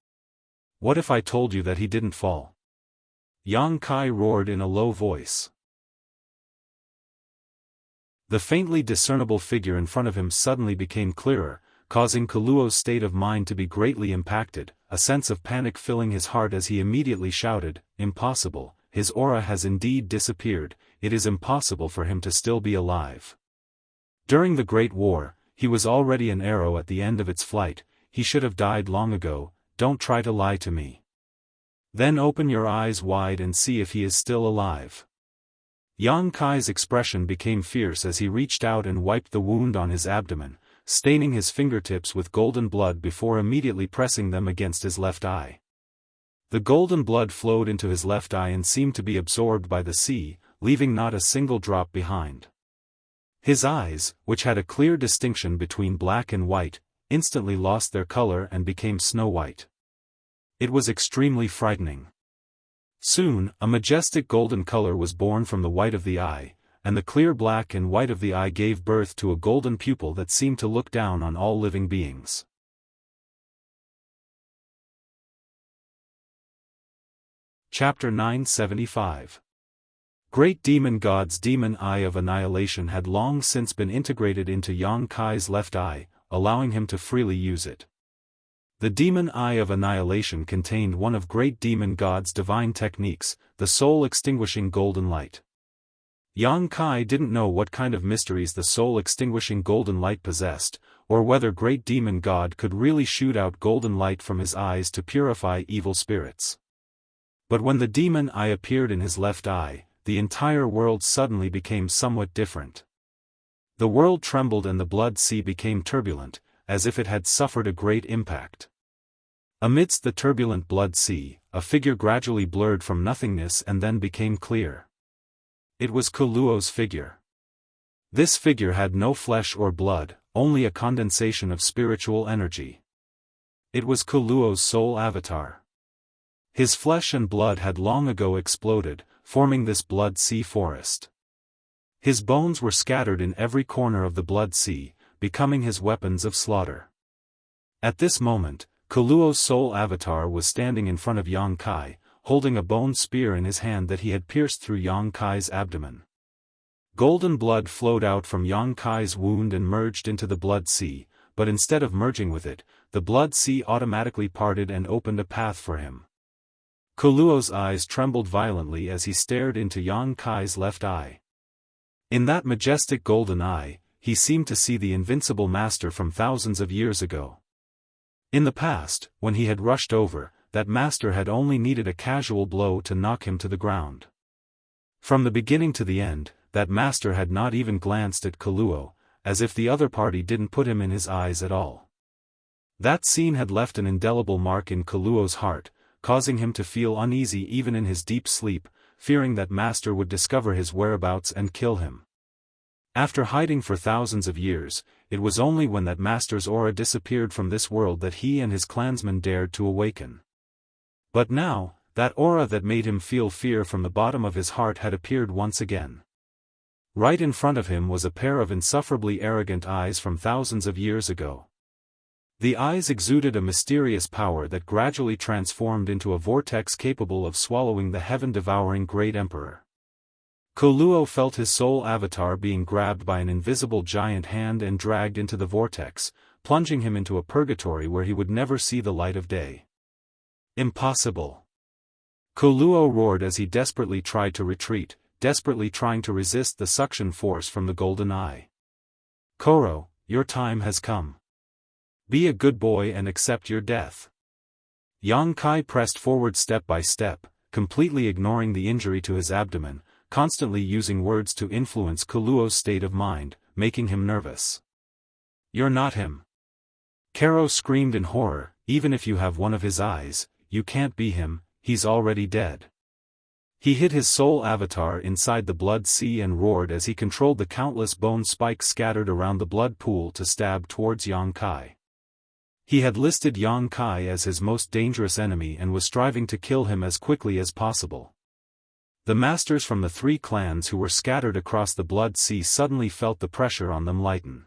What if I told you that he didn't fall? Yang Kai roared in a low voice. The faintly discernible figure in front of him suddenly became clearer, causing Kuluo's state of mind to be greatly impacted, a sense of panic filling his heart as he immediately shouted, "Impossible, his aura has indeed disappeared, it is impossible for him to still be alive. During the Great War, he was already an arrow at the end of its flight, he should have died long ago, don't try to lie to me. Then open your eyes wide and see if he is still alive." Yang Kai's expression became fierce as he reached out and wiped the wound on his abdomen, staining his fingertips with golden blood before immediately pressing them against his left eye. The golden blood flowed into his left eye and seemed to be absorbed by the sea, leaving not a single drop behind. His eyes, which had a clear distinction between black and white, instantly lost their color and became snow-white. It was extremely frightening. Soon, a majestic golden color was born from the white of the eye, and the clear black and white of the eye gave birth to a golden pupil that seemed to look down on all living beings. Chapter 975. Great Demon God's Demon Eye of Annihilation had long since been integrated into Yang Kai's left eye, allowing him to freely use it. The Demon Eye of Annihilation contained one of Great Demon God's divine techniques, the soul-extinguishing golden light. Yang Kai didn't know what kind of mysteries the soul-extinguishing golden light possessed, or whether Great Demon God could really shoot out golden light from his eyes to purify evil spirits. But when the demon eye appeared in his left eye, the entire world suddenly became somewhat different. The world trembled and the blood sea became turbulent, as if it had suffered a great impact. Amidst the turbulent blood sea, a figure gradually blurred from nothingness and then became clear. It was Kuluo's figure. This figure had no flesh or blood, only a condensation of spiritual energy. It was Kuluo's soul avatar. His flesh and blood had long ago exploded, forming this blood sea forest. His bones were scattered in every corner of the blood sea, becoming his weapons of slaughter. At this moment, Kuluo's soul avatar was standing in front of Yang Kai, holding a bone spear in his hand that he had pierced through Yang Kai's abdomen. Golden blood flowed out from Yang Kai's wound and merged into the blood sea, but instead of merging with it, the blood sea automatically parted and opened a path for him. Kuluo's eyes trembled violently as he stared into Yang Kai's left eye. In that majestic golden eye, he seemed to see the invincible master from thousands of years ago. In the past, when he had rushed over, that master had only needed a casual blow to knock him to the ground. From the beginning to the end, that master had not even glanced at Kuluo, as if the other party didn't put him in his eyes at all. That scene had left an indelible mark in Kuluo's heart, causing him to feel uneasy even in his deep sleep, fearing that master would discover his whereabouts and kill him. After hiding for thousands of years, it was only when that master's aura disappeared from this world that he and his clansmen dared to awaken. But now, that aura that made him feel fear from the bottom of his heart had appeared once again. Right in front of him was a pair of insufferably arrogant eyes from thousands of years ago. The eyes exuded a mysterious power that gradually transformed into a vortex capable of swallowing the heaven-devouring Great Emperor. Kuluo felt his soul avatar being grabbed by an invisible giant hand and dragged into the vortex, plunging him into a purgatory where he would never see the light of day. Impossible! Kuluo roared as he desperately tried to retreat, desperately trying to resist the suction force from the golden eye. Koro, your time has come. Be a good boy and accept your death. Yang Kai pressed forward step by step, completely ignoring the injury to his abdomen, constantly using words to influence Kuluo's state of mind, making him nervous. "You're not him." Kero screamed in horror, "Even if you have one of his eyes, you can't be him, he's already dead." He hid his soul avatar inside the blood sea and roared as he controlled the countless bone spikes scattered around the blood pool to stab towards Yang Kai. He had listed Yang Kai as his most dangerous enemy and was striving to kill him as quickly as possible. The masters from the 3 clans who were scattered across the blood sea suddenly felt the pressure on them lighten.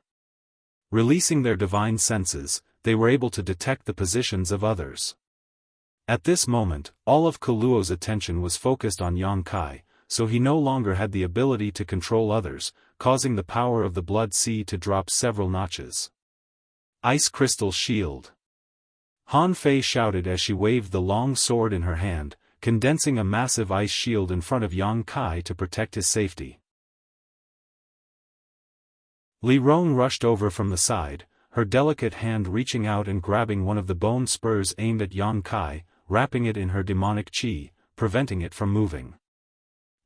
Releasing their divine senses, they were able to detect the positions of others. At this moment, all of Kuluo's attention was focused on Yang Kai, so he no longer had the ability to control others, causing the power of the blood sea to drop several notches. Ice Crystal Shield. Han Fei shouted as she waved the long sword in her hand, condensing a massive ice shield in front of Yang Kai to protect his safety. Li Rong rushed over from the side, her delicate hand reaching out and grabbing one of the bone spurs aimed at Yang Kai, wrapping it in her demonic qi, preventing it from moving.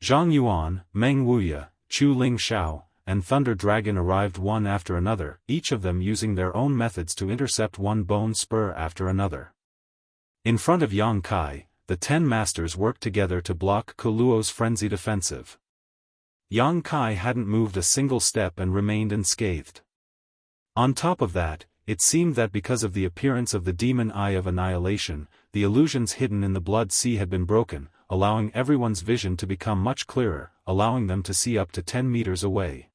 Zhang Yuan, Meng Wuya, Chu Ling Xiao, and Thunder Dragon arrived one after another, each of them using their own methods to intercept one bone spur after another. In front of Yang Kai, the 10 masters worked together to block Kuluo's frenzied offensive. Yang Kai hadn't moved a single step and remained unscathed. On top of that, it seemed that because of the appearance of the demon eye of annihilation, the illusions hidden in the blood sea had been broken, allowing everyone's vision to become much clearer, allowing them to see up to 10 meters away.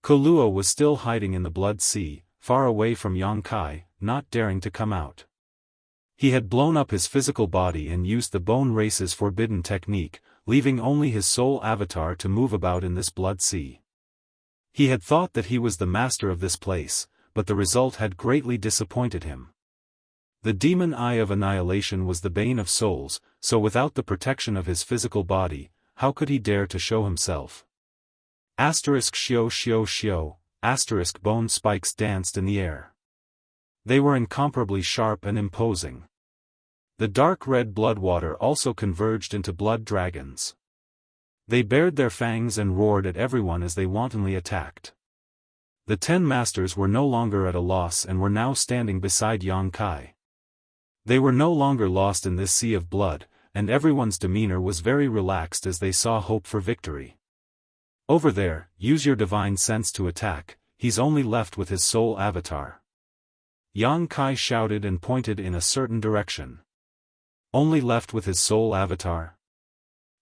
Kuluo was still hiding in the blood sea, far away from Yang Kai, not daring to come out. He had blown up his physical body and used the Bone Race's forbidden technique, leaving only his soul avatar to move about in this blood sea. He had thought that he was the master of this place, but the result had greatly disappointed him. The demon eye of annihilation was the bane of souls, so without the protection of his physical body, how could he dare to show himself? Xio xio xio, bone spikes danced in the air. They were incomparably sharp and imposing. The dark red blood water also converged into blood dragons. They bared their fangs and roared at everyone as they wantonly attacked. The 10 masters were no longer at a loss and were now standing beside Yang Kai. They were no longer lost in this sea of blood, and everyone's demeanor was very relaxed as they saw hope for victory. "Over there, use your divine sense to attack, he's only left with his soul avatar." Yang Kai shouted and pointed in a certain direction. "Only left with his soul avatar?"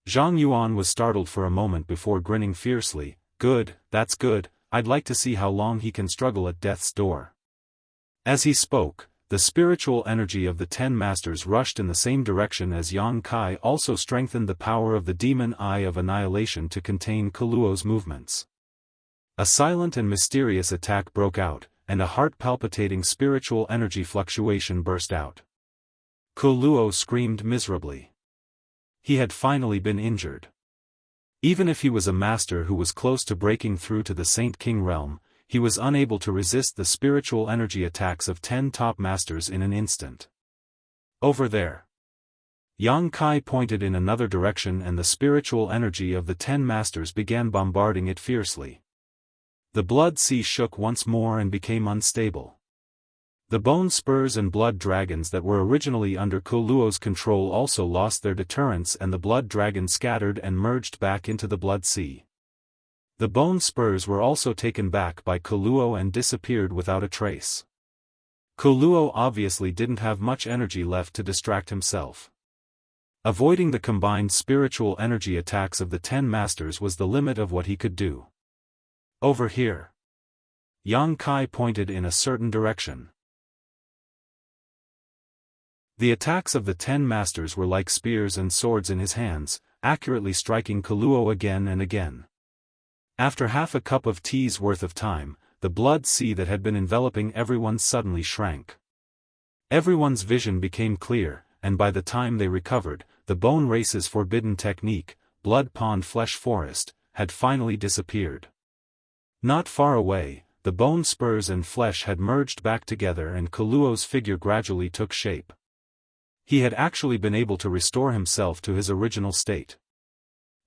Zhang Yuan was startled for a moment before grinning fiercely. "Good, that's good, I'd like to see how long he can struggle at death's door." As he spoke, the spiritual energy of the 10 masters rushed in the same direction as Yang Kai also strengthened the power of the demon eye of annihilation to contain Kuluo's movements. A silent and mysterious attack broke out, and a heart-palpitating spiritual energy fluctuation burst out. Kuluo screamed miserably. He had finally been injured. Even if he was a master who was close to breaking through to the Saint King realm, he was unable to resist the spiritual energy attacks of 10 top masters in an instant. "Over there." Yang Kai pointed in another direction and the spiritual energy of the 10 masters began bombarding it fiercely. The blood sea shook once more and became unstable. The bone spurs and blood dragons that were originally under Kuluo's control also lost their deterrence and the blood dragon scattered and merged back into the blood sea. The bone spurs were also taken back by Kuluo and disappeared without a trace. Kuluo obviously didn't have much energy left to distract himself. Avoiding the combined spiritual energy attacks of the 10 masters was the limit of what he could do. "Over here." Yang Kai pointed in a certain direction. The attacks of the 10 masters were like spears and swords in his hands, accurately striking Kuluo again and again. After half a cup of tea's worth of time, the blood sea that had been enveloping everyone suddenly shrank. Everyone's vision became clear, and by the time they recovered, the Bone Race's forbidden technique, Blood Pond Flesh Forest, had finally disappeared. Not far away, the bone spurs and flesh had merged back together and Kuluo's figure gradually took shape. He had actually been able to restore himself to his original state.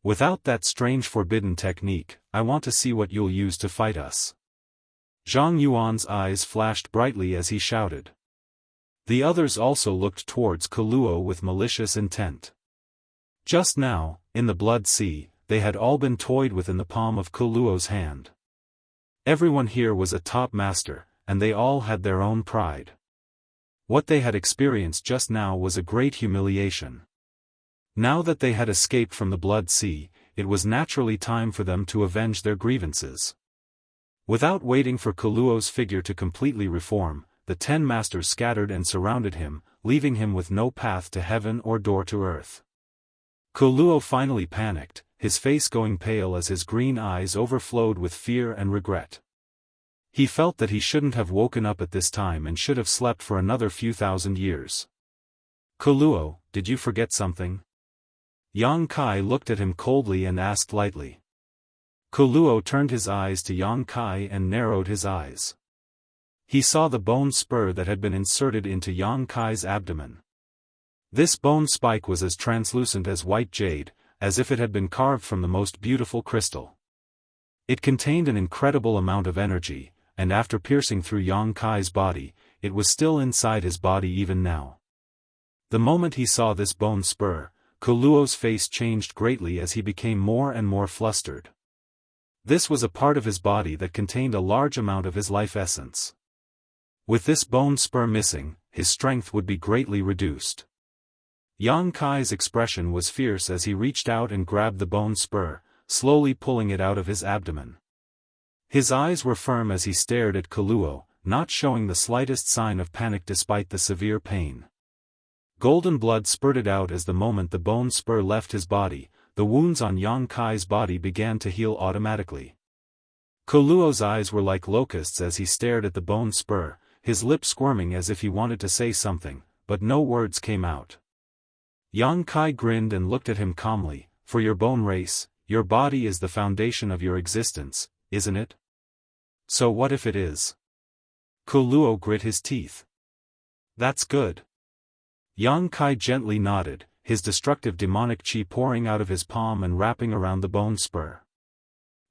Without that strange forbidden technique, I want to see what you'll use to fight us. Zhang Yuan's eyes flashed brightly as he shouted. The others also looked towards Kuluo with malicious intent. Just now, in the Blood Sea, they had all been toyed with in the palm of Kuluo's hand. Everyone here was a top master, and they all had their own pride. What they had experienced just now was a great humiliation. Now that they had escaped from the Blood Sea, it was naturally time for them to avenge their grievances. Without waiting for Kuluo's figure to completely reform, the 10 masters scattered and surrounded him, leaving him with no path to heaven or door to earth. Kuluo finally panicked, his face going pale as his green eyes overflowed with fear and regret. He felt that he shouldn't have woken up at this time and should have slept for another few thousand years. Kuluo, did you forget something? Yang Kai looked at him coldly and asked lightly. Kuluo turned his eyes to Yang Kai and narrowed his eyes. He saw the bone spur that had been inserted into Yang Kai's abdomen. This bone spike was as translucent as white jade, as if it had been carved from the most beautiful crystal. It contained an incredible amount of energy, and after piercing through Yang Kai's body, it was still inside his body even now. The moment he saw this bone spur, Kuluo's face changed greatly as he became more and more flustered. This was a part of his body that contained a large amount of his life essence. With this bone spur missing, his strength would be greatly reduced. Yang Kai's expression was fierce as he reached out and grabbed the bone spur, slowly pulling it out of his abdomen. His eyes were firm as he stared at Kuluo, not showing the slightest sign of panic despite the severe pain. Golden blood spurted out as the moment the bone spur left his body, the wounds on Yang Kai's body began to heal automatically. Kuluo's eyes were like locusts as he stared at the bone spur, his lips squirming as if he wanted to say something, but no words came out. Yang Kai grinned and looked at him calmly. For your bone race, your body is the foundation of your existence, isn't it? So what if it is? Kuluo grit his teeth. That's good. Yang Kai gently nodded, his destructive demonic chi pouring out of his palm and wrapping around the bone spur.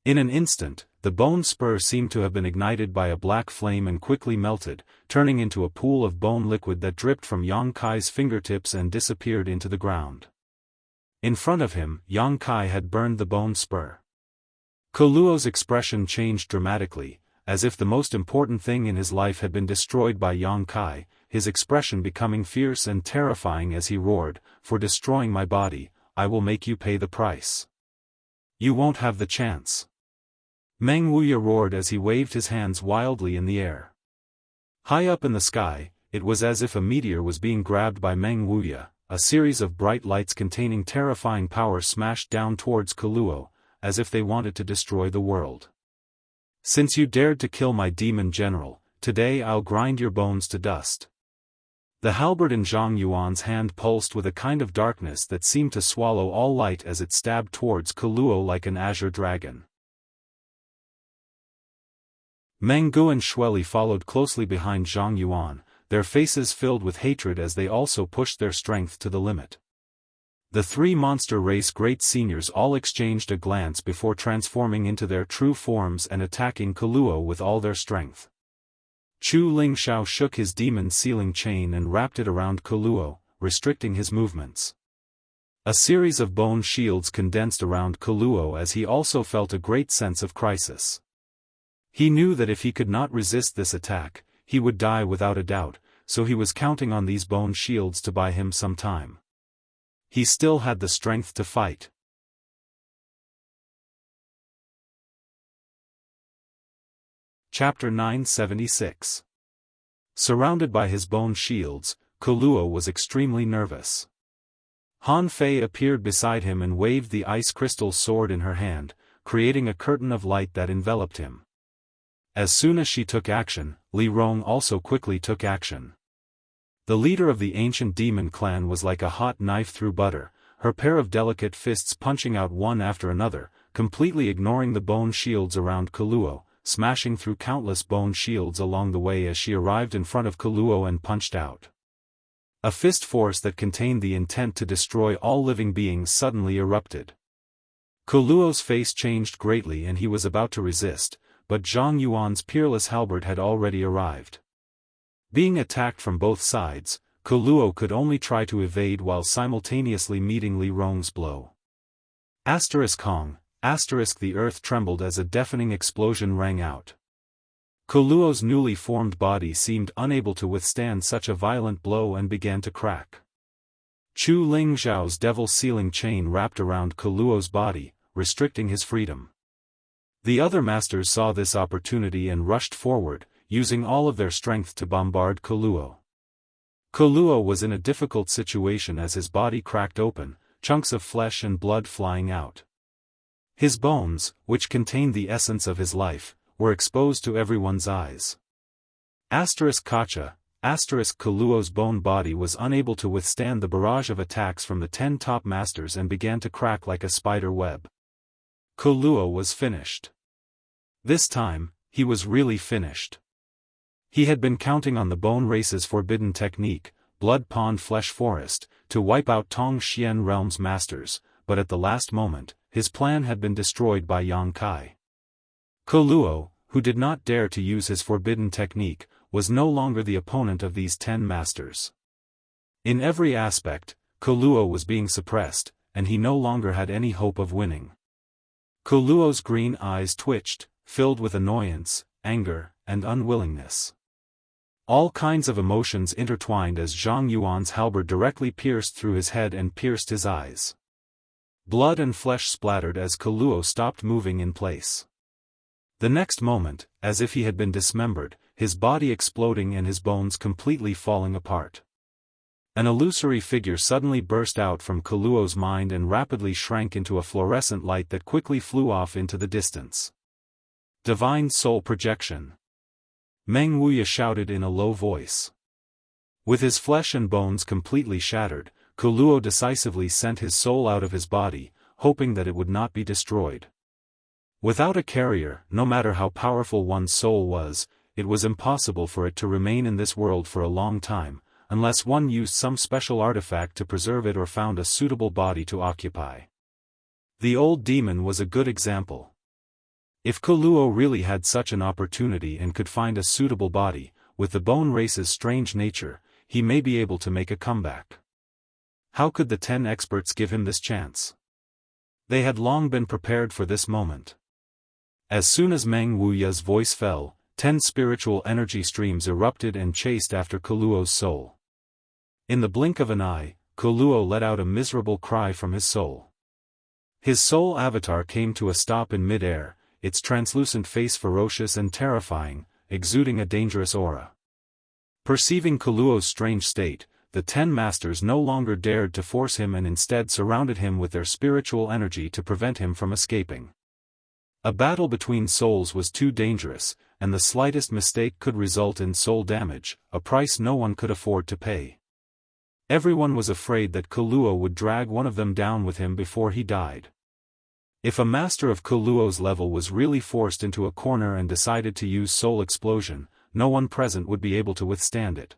In an instant, the bone spur seemed to have been ignited by a black flame and quickly melted, turning into a pool of bone liquid that dripped from Yang Kai's fingertips and disappeared into the ground. In front of him, Yang Kai had burned the bone spur. Kuluo's expression changed dramatically, as if the most important thing in his life had been destroyed by Yang Kai, his expression becoming fierce and terrifying as he roared, "For destroying my body, I will make you pay the price. You won't have the chance." Meng Wuya roared as he waved his hands wildly in the air. High up in the sky, it was as if a meteor was being grabbed by Meng Wuya. A series of bright lights containing terrifying power smashed down towards Kuluo, as if they wanted to destroy the world. "Since you dared to kill my demon general, today I'll grind your bones to dust." The halberd in Zhang Yuan's hand pulsed with a kind of darkness that seemed to swallow all light as it stabbed towards Kuluo like an azure dragon. Meng Gu and Shueli followed closely behind Zhang Yuan, their faces filled with hatred as they also pushed their strength to the limit. The 3 monster race great seniors all exchanged a glance before transforming into their true forms and attacking Kuluo with all their strength. Chu Lingshao shook his demon sealing chain and wrapped it around Kuluo, restricting his movements. A series of bone shields condensed around Kuluo as he also felt a great sense of crisis. He knew that if he could not resist this attack, he would die without a doubt, so he was counting on these bone shields to buy him some time. He still had the strength to fight. Chapter 976. Surrounded by his bone shields, Kuluo was extremely nervous. Han Fei appeared beside him and waved the ice crystal sword in her hand, creating a curtain of light that enveloped him. As soon as she took action, Li Rong also quickly took action. The leader of the ancient demon clan was like a hot knife through butter, her pair of delicate fists punching out one after another, completely ignoring the bone shields around Kuluo, smashing through countless bone shields along the way as she arrived in front of Kuluo and punched out. A fist force that contained the intent to destroy all living beings suddenly erupted. Kuluo's face changed greatly and he was about to resist, but Zhang Yuan's peerless halberd had already arrived. Being attacked from both sides, Kuluo could only try to evade while simultaneously meeting Li Rong's blow. Hong, the earth trembled as a deafening explosion rang out. Kuluo's newly formed body seemed unable to withstand such a violent blow and began to crack. Chu Lingzhao's devil sealing chain wrapped around Kuluo's body, restricting his freedom. The other masters saw this opportunity and rushed forward, using all of their strength to bombard Kuluo. Kuluo was in a difficult situation as his body cracked open, chunks of flesh and blood flying out. His bones, which contained the essence of his life, were exposed to everyone's eyes. Kacha, Kuluo's bone body was unable to withstand the barrage of attacks from the 10 top masters and began to crack like a spider web. Kuluo was finished. This time, he was really finished. He had been counting on the bone race's forbidden technique, Blood Pond Flesh Forest, to wipe out Tongxian Realm's masters, but at the last moment, his plan had been destroyed by Yang Kai. Kuluo, who did not dare to use his forbidden technique, was no longer the opponent of these 10 masters. In every aspect, Kuluo was being suppressed, and he no longer had any hope of winning. Kuluo's green eyes twitched, filled with annoyance, anger, and unwillingness. All kinds of emotions intertwined as Zhang Yuan's halberd directly pierced through his head and pierced his eyes. Blood and flesh splattered as Kuluo stopped moving in place. The next moment, as if he had been dismembered, his body exploding and his bones completely falling apart. An illusory figure suddenly burst out from Kuluo's mind and rapidly shrank into a fluorescent light that quickly flew off into the distance. Divine Soul Projection. Meng Wuya shouted in a low voice. With his flesh and bones completely shattered, Kuluo decisively sent his soul out of his body, hoping that it would not be destroyed. Without a carrier, no matter how powerful one's soul was, it was impossible for it to remain in this world for a long time, unless one used some special artifact to preserve it or found a suitable body to occupy. The old demon was a good example. If Kuluo really had such an opportunity and could find a suitable body, with the bone race's strange nature, he may be able to make a comeback. How could the 10 experts give him this chance? They had long been prepared for this moment. As soon as Meng Wuya's voice fell, 10 spiritual energy streams erupted and chased after Kuluo's soul. In the blink of an eye, Kuluo let out a miserable cry from his soul. His soul avatar came to a stop in mid-air, its translucent face ferocious and terrifying, exuding a dangerous aura. Perceiving Kuluo's strange state, the 10 masters no longer dared to force him and instead surrounded him with their spiritual energy to prevent him from escaping. A battle between souls was too dangerous, and the slightest mistake could result in soul damage, a price no one could afford to pay. Everyone was afraid that Kuluo would drag one of them down with him before he died. If a master of Kuluo's level was really forced into a corner and decided to use soul explosion, no one present would be able to withstand it.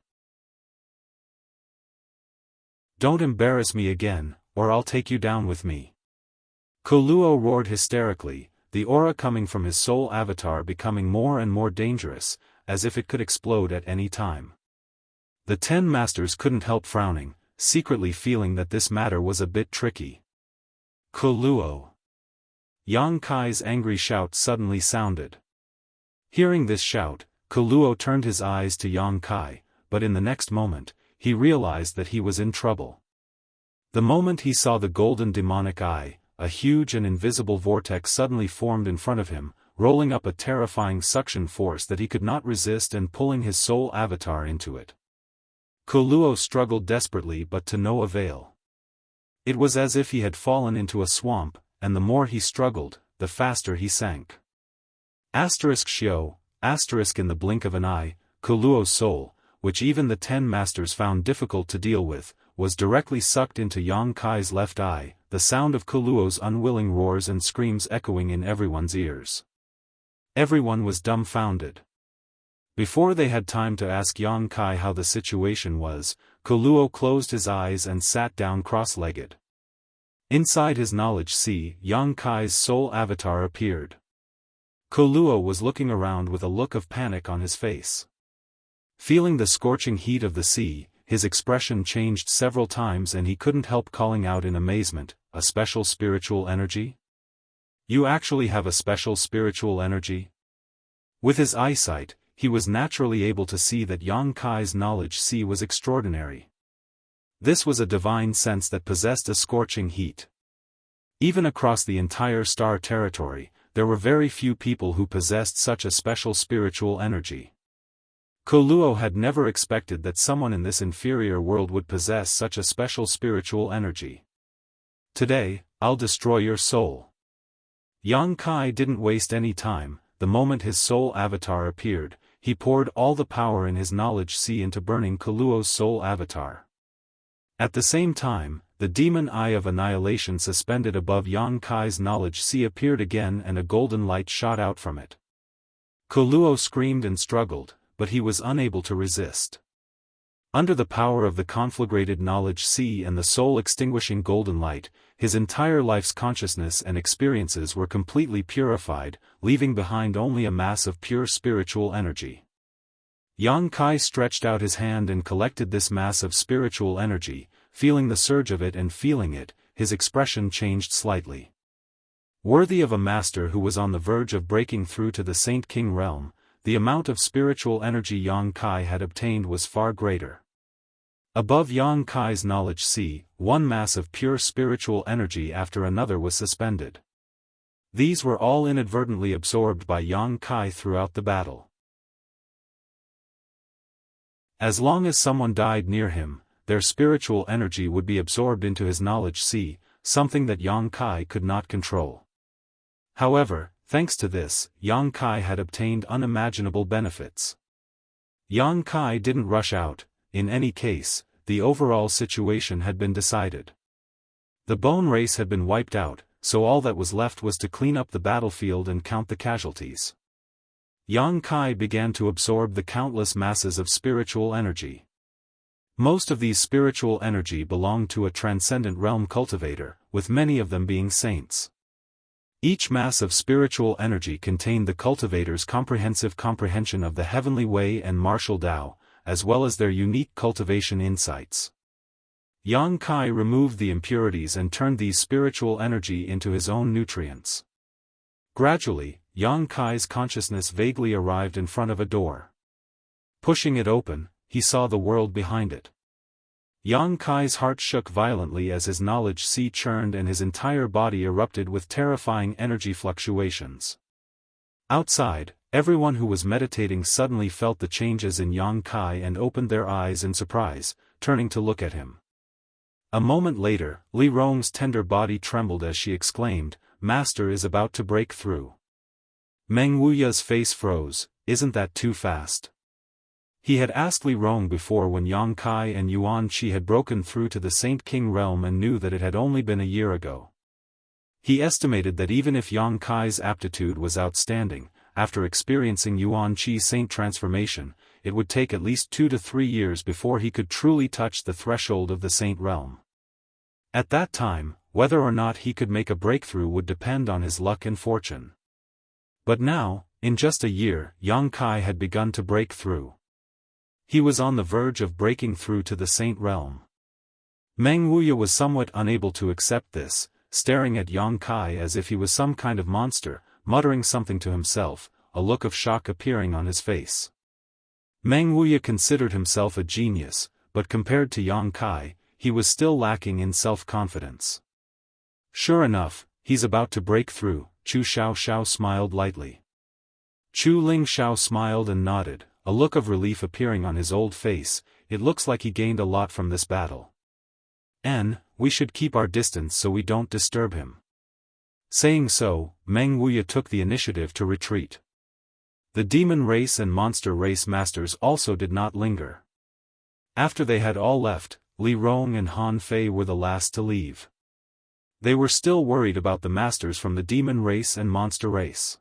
"Don't embarrass me again, or I'll take you down with me." Kuluo roared hysterically, the aura coming from his soul avatar becoming more and more dangerous, as if it could explode at any time. The 10 masters couldn't help frowning, secretly feeling that this matter was a bit tricky. Kuluo. Yang Kai's angry shout suddenly sounded. Hearing this shout, Kuluo turned his eyes to Yang Kai, but in the next moment, he realized that he was in trouble. The moment he saw the golden demonic eye, a huge and invisible vortex suddenly formed in front of him, rolling up a terrifying suction force that he could not resist and pulling his soul avatar into it. Kuluo struggled desperately but to no avail. It was as if he had fallen into a swamp, and the more he struggled, the faster he sank. Shio, in the blink of an eye, Kuluo's soul, which even the 10 masters found difficult to deal with, was directly sucked into Yang Kai's left eye, the sound of Kuluo's unwilling roars and screams echoing in everyone's ears. Everyone was dumbfounded. Before they had time to ask Yang Kai how the situation was, Koluo closed his eyes and sat down cross-legged. Inside his knowledge sea, Yang Kai's soul avatar appeared. Koluo was looking around with a look of panic on his face. Feeling the scorching heat of the sea, his expression changed several times and he couldn't help calling out in amazement, "A special spiritual energy? You actually have a special spiritual energy?" With his eyesight, he was naturally able to see that Yang Kai's knowledge sea was extraordinary. This was a divine sense that possessed a scorching heat. Even across the entire star territory, there were very few people who possessed such a special spiritual energy. Koluo had never expected that someone in this inferior world would possess such a special spiritual energy. "Today, I'll destroy your soul." Yang Kai didn't waste any time. The moment his soul avatar appeared, he poured all the power in his knowledge sea into burning Koluo's soul avatar. At the same time, the demon eye of annihilation suspended above Yang Kai's knowledge sea appeared again and a golden light shot out from it. Koluo screamed and struggled, but he was unable to resist. Under the power of the conflagrated knowledge sea and the soul-extinguishing golden light, his entire life's consciousness and experiences were completely purified, leaving behind only a mass of pure spiritual energy. Yang Kai stretched out his hand and collected this mass of spiritual energy. Feeling the surge of it and feeling it, his expression changed slightly. Worthy of a master who was on the verge of breaking through to the Saint King realm, the amount of spiritual energy Yang Kai had obtained was far greater. Above Yang Kai's knowledge sea, one mass of pure spiritual energy after another was suspended. These were all inadvertently absorbed by Yang Kai throughout the battle. As long as someone died near him, their spiritual energy would be absorbed into his knowledge sea, something that Yang Kai could not control. However, thanks to this, Yang Kai had obtained unimaginable benefits. Yang Kai didn't rush out. In any case, the overall situation had been decided. The bone race had been wiped out, so all that was left was to clean up the battlefield and count the casualties. Yang Kai began to absorb the countless masses of spiritual energy. Most of these spiritual energy belonged to a transcendent realm cultivator, with many of them being saints. Each mass of spiritual energy contained the cultivator's comprehensive comprehension of the heavenly way and martial Tao, as well as their unique cultivation insights. Yang Kai removed the impurities and turned these spiritual energy into his own nutrients. Gradually, Yang Kai's consciousness vaguely arrived in front of a door. Pushing it open, he saw the world behind it. Yang Kai's heart shook violently as his knowledge sea churned and his entire body erupted with terrifying energy fluctuations. Outside, everyone who was meditating suddenly felt the changes in Yang Kai and opened their eyes in surprise, turning to look at him. A moment later, Li Rong's tender body trembled as she exclaimed, "Master is about to break through." Meng Wuya's face froze. "Isn't that too fast?" He had asked Li Rong before when Yang Kai and Yuan Qi had broken through to the Saint King realm and knew that it had only been a year ago. He estimated that even if Yang Kai's aptitude was outstanding, after experiencing Yuan Qi's saint transformation, it would take at least 2 to 3 years before he could truly touch the threshold of the saint realm. At that time, whether or not he could make a breakthrough would depend on his luck and fortune. But now, in just a year, Yang Kai had begun to break through. He was on the verge of breaking through to the saint realm. Meng Wuya was somewhat unable to accept this, staring at Yang Kai as if he was some kind of monster, muttering something to himself, a look of shock appearing on his face. Meng Wuya considered himself a genius, but compared to Yang Kai, he was still lacking in self-confidence. "Sure enough, he's about to break through," Chu Xiaoxiao smiled lightly. Chu Lingxiao smiled and nodded, a look of relief appearing on his old face. "It looks like he gained a lot from this battle. We should keep our distance so we don't disturb him." Saying so, Meng Wuya took the initiative to retreat. The demon race and monster race masters also did not linger. After they had all left, Li Rong and Han Fei were the last to leave. They were still worried about the masters from the demon race and monster race.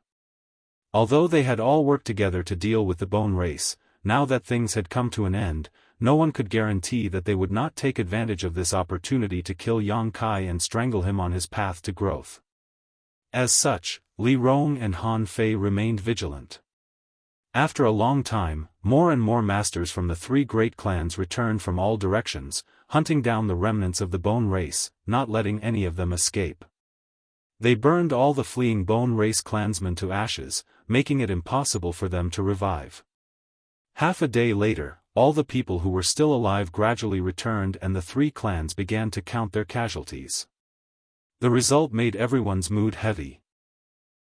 Although they had all worked together to deal with the bone race, now that things had come to an end, no one could guarantee that they would not take advantage of this opportunity to kill Yang Kai and strangle him on his path to growth. As such, Li Rong and Han Fei remained vigilant. After a long time, more and more masters from the three great clans returned from all directions, hunting down the remnants of the bone race, not letting any of them escape. They burned all the fleeing bone race clansmen to ashes, making it impossible for them to revive. Half a day later, all the people who were still alive gradually returned and the three clans began to count their casualties. The result made everyone's mood heavy.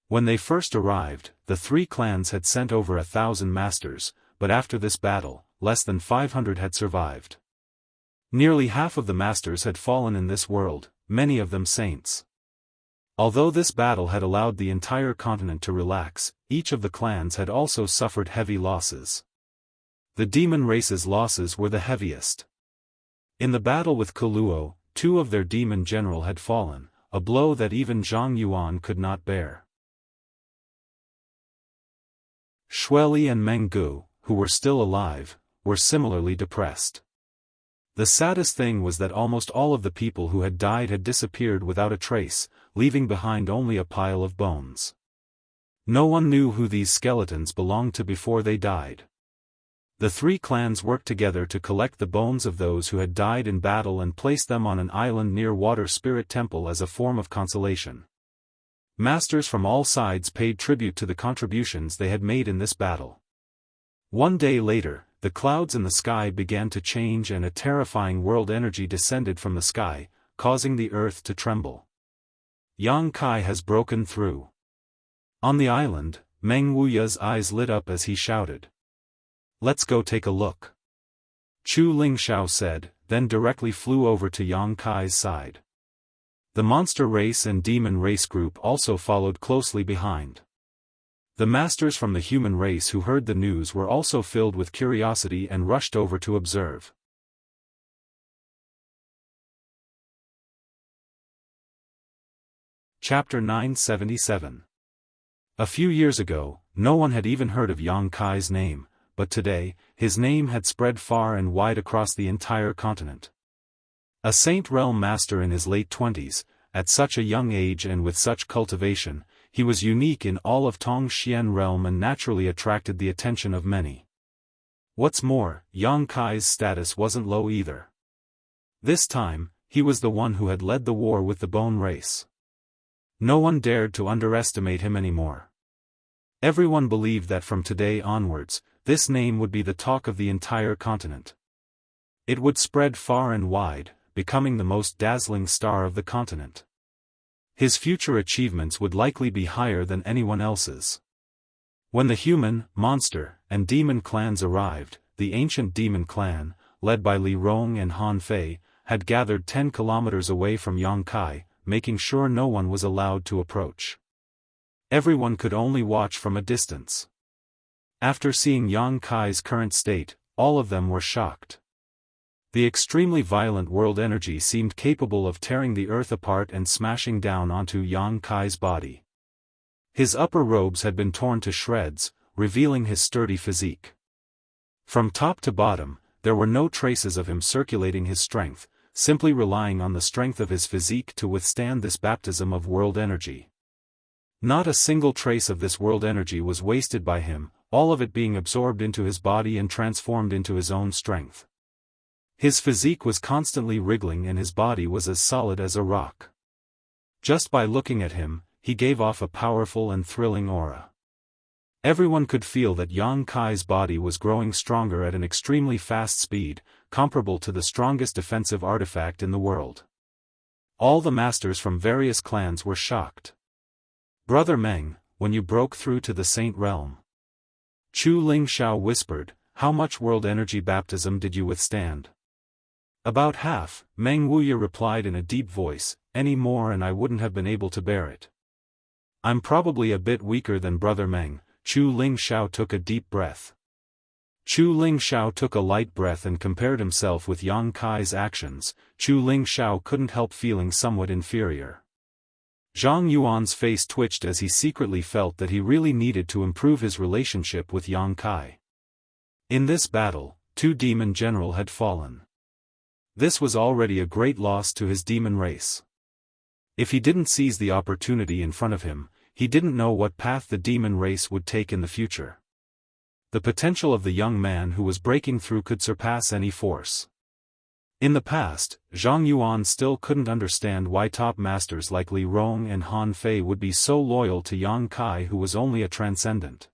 When they first arrived, the three clans had sent over 1,000 masters, but after this battle, less than 500 had survived. Nearly half of the masters had fallen in this world, many of them saints. Although this battle had allowed the entire continent to relax, each of the clans had also suffered heavy losses. The demon race's losses were the heaviest. In the battle with Kuluo, 2 of their demon general had fallen, a blow that even Zhang Yuan could not bear. Shueli and Meng Gu, who were still alive, were similarly depressed. The saddest thing was that almost all of the people who had died had disappeared without a trace, leaving behind only a pile of bones. No one knew who these skeletons belonged to before they died. The three clans worked together to collect the bones of those who had died in battle and place them on an island near Water Spirit Temple as a form of consolation. Masters from all sides paid tribute to the contributions they had made in this battle. One day later, the clouds in the sky began to change and a terrifying world energy descended from the sky, causing the earth to tremble. Yang Kai has broken through. On the island, Meng Wuya's eyes lit up as he shouted. "Let's go take a look." Chu Lingxiao said, then directly flew over to Yang Kai's side. The monster race and demon race group also followed closely behind. The masters from the human race who heard the news were also filled with curiosity and rushed over to observe. Chapter 977. A few years ago, no one had even heard of Yang Kai's name, but today, his name had spread far and wide across the entire continent. A Saint Realm master in his late 20s, at such a young age and with such cultivation, he was unique in all of Tongxian Realm and naturally attracted the attention of many. What's more, Yang Kai's status wasn't low either. This time, he was the one who had led the war with the bone race. No one dared to underestimate him anymore. Everyone believed that from today onwards, this name would be the talk of the entire continent. It would spread far and wide, becoming the most dazzling star of the continent. His future achievements would likely be higher than anyone else's. When the human, monster, and demon clans arrived, the ancient demon clan, led by Li Rong and Han Fei, had gathered 10 kilometers away from Yang Kai, making sure no one was allowed to approach. Everyone could only watch from a distance. After seeing Yang Kai's current state, all of them were shocked. The extremely violent world energy seemed capable of tearing the earth apart and smashing down onto Yang Kai's body. His upper robes had been torn to shreds, revealing his sturdy physique. From top to bottom, there were no traces of him circulating his strength, simply relying on the strength of his physique to withstand this baptism of world energy. Not a single trace of this world energy was wasted by him, all of it being absorbed into his body and transformed into his own strength. His physique was constantly wriggling and his body was as solid as a rock. Just by looking at him, he gave off a powerful and thrilling aura. Everyone could feel that Yang Kai's body was growing stronger at an extremely fast speed, comparable to the strongest defensive artifact in the world. All the masters from various clans were shocked. "Brother Meng, when you broke through to the Saint Realm," Chu Lingxiao whispered, "how much world energy baptism did you withstand?" "About half," Meng Wuya replied in a deep voice, "any more and I wouldn't have been able to bear it." "I'm probably a bit weaker than Brother Meng." Chu Lingxiao took a deep breath. Chu Lingxiao took a light breath and compared himself with Yang Kai's actions. Chu Lingxiao couldn't help feeling somewhat inferior. Zhang Yuan's face twitched as he secretly felt that he really needed to improve his relationship with Yang Kai. In this battle, two demon general had fallen. This was already a great loss to his demon race. If he didn't seize the opportunity in front of him, he didn't know what path the demon race would take in the future. The potential of the young man who was breaking through could surpass any force. In the past, Zhang Yuan still couldn't understand why top masters like Li Rong and Han Fei would be so loyal to Yang Kai, who was only a transcendent.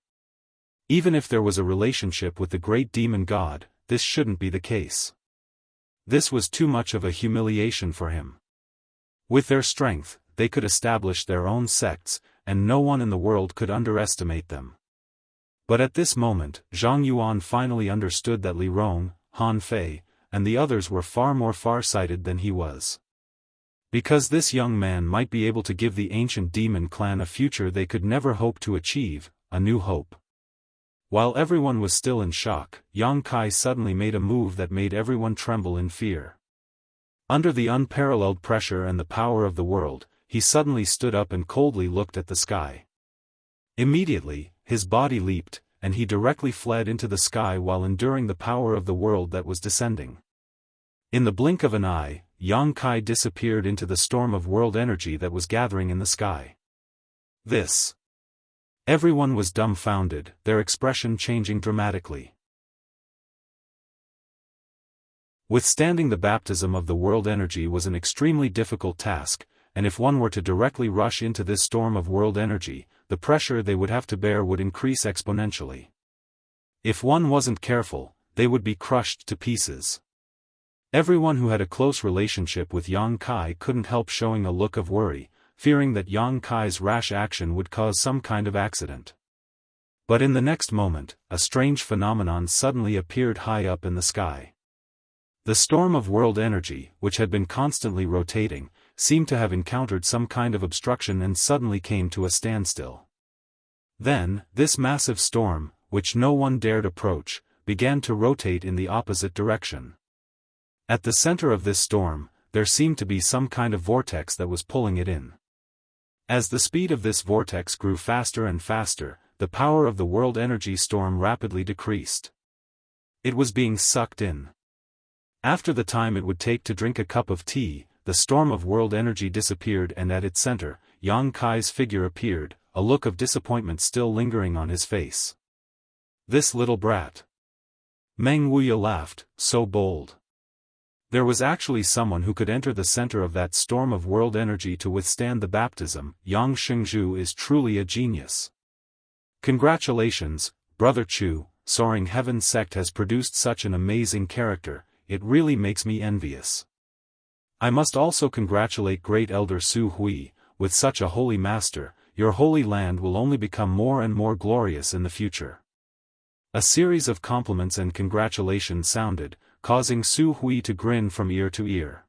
Even if there was a relationship with the great demon god, this shouldn't be the case. This was too much of a humiliation for him. With their strength, they could establish their own sects, and no one in the world could underestimate them. But at this moment, Zhang Yuan finally understood that Li Rong, Han Fei, and the others were far more far-sighted than he was. Because this young man might be able to give the ancient demon clan a future they could never hope to achieve, a new hope. While everyone was still in shock, Yang Kai suddenly made a move that made everyone tremble in fear. Under the unparalleled pressure and the power of the world, he suddenly stood up and coldly looked at the sky. Immediately, his body leaped, and he directly fled into the sky while enduring the power of the world that was descending. In the blink of an eye, Yang Kai disappeared into the storm of world energy that was gathering in the sky. This. Everyone was dumbfounded, their expression changing dramatically. Withstanding the baptism of the world energy was an extremely difficult task, and if one were to directly rush into this storm of world energy, the pressure they would have to bear would increase exponentially. If one wasn't careful, they would be crushed to pieces. Everyone who had a close relationship with Yang Kai couldn't help showing a look of worry, fearing that Yang Kai's rash action would cause some kind of accident. But in the next moment, a strange phenomenon suddenly appeared high up in the sky. The storm of world energy, which had been constantly rotating, seemed to have encountered some kind of obstruction and suddenly came to a standstill. Then, this massive storm, which no one dared approach, began to rotate in the opposite direction. At the center of this storm, there seemed to be some kind of vortex that was pulling it in. As the speed of this vortex grew faster and faster, the power of the world energy storm rapidly decreased. It was being sucked in. After the time it would take to drink a cup of tea, the storm of world energy disappeared, and at its center, Yang Kai's figure appeared, a look of disappointment still lingering on his face. This little brat. Meng Wuya laughed, so bold. There was actually someone who could enter the center of that storm of world energy to withstand the baptism. Yang Shengzhu is truly a genius. Congratulations, Brother Chu, Soaring Heaven sect has produced such an amazing character, it really makes me envious. I must also congratulate Great Elder Su Hui, with such a holy master, your holy land will only become more and more glorious in the future. A series of compliments and congratulations sounded, causing Su Hui to grin from ear to ear.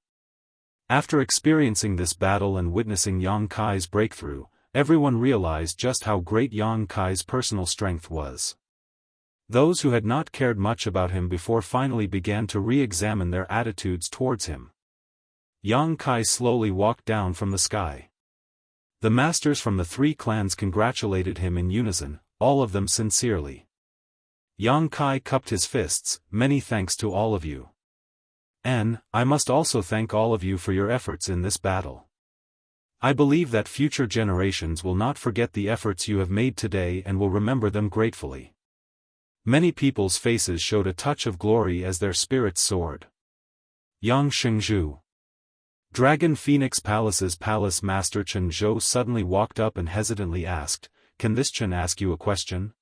After experiencing this battle and witnessing Yang Kai's breakthrough, everyone realized just how great Yang Kai's personal strength was. Those who had not cared much about him before finally began to re-examine their attitudes towards him. Yang Kai slowly walked down from the sky. The masters from the three clans congratulated him in unison, all of them sincerely. Yang Kai cupped his fists, many thanks to all of you. And, I must also thank all of you for your efforts in this battle. I believe that future generations will not forget the efforts you have made today and will remember them gratefully. Many people's faces showed a touch of glory as their spirits soared. Yang Shengzhu. Dragon Phoenix Palace's palace master Chen Zhou suddenly walked up and hesitantly asked, "Can this Chen ask you a question?"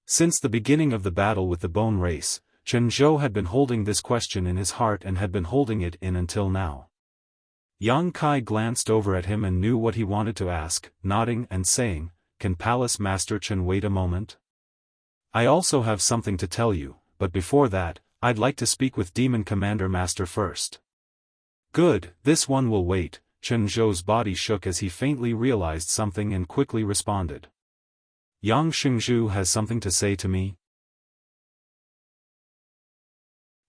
Since the beginning of the battle with the bone race, Chen Zhou had been holding this question in his heart and had been holding it in until now. Yang Kai glanced over at him and knew what he wanted to ask, nodding and saying, "Can Palace Master Chen wait a moment? I also have something to tell you, but before that, I'd like to speak with Demon Commander Master first." "Good, this one will wait." Chen Zhou's body shook as he faintly realized something and quickly responded. "Yang Shengzhu has something to say to me?"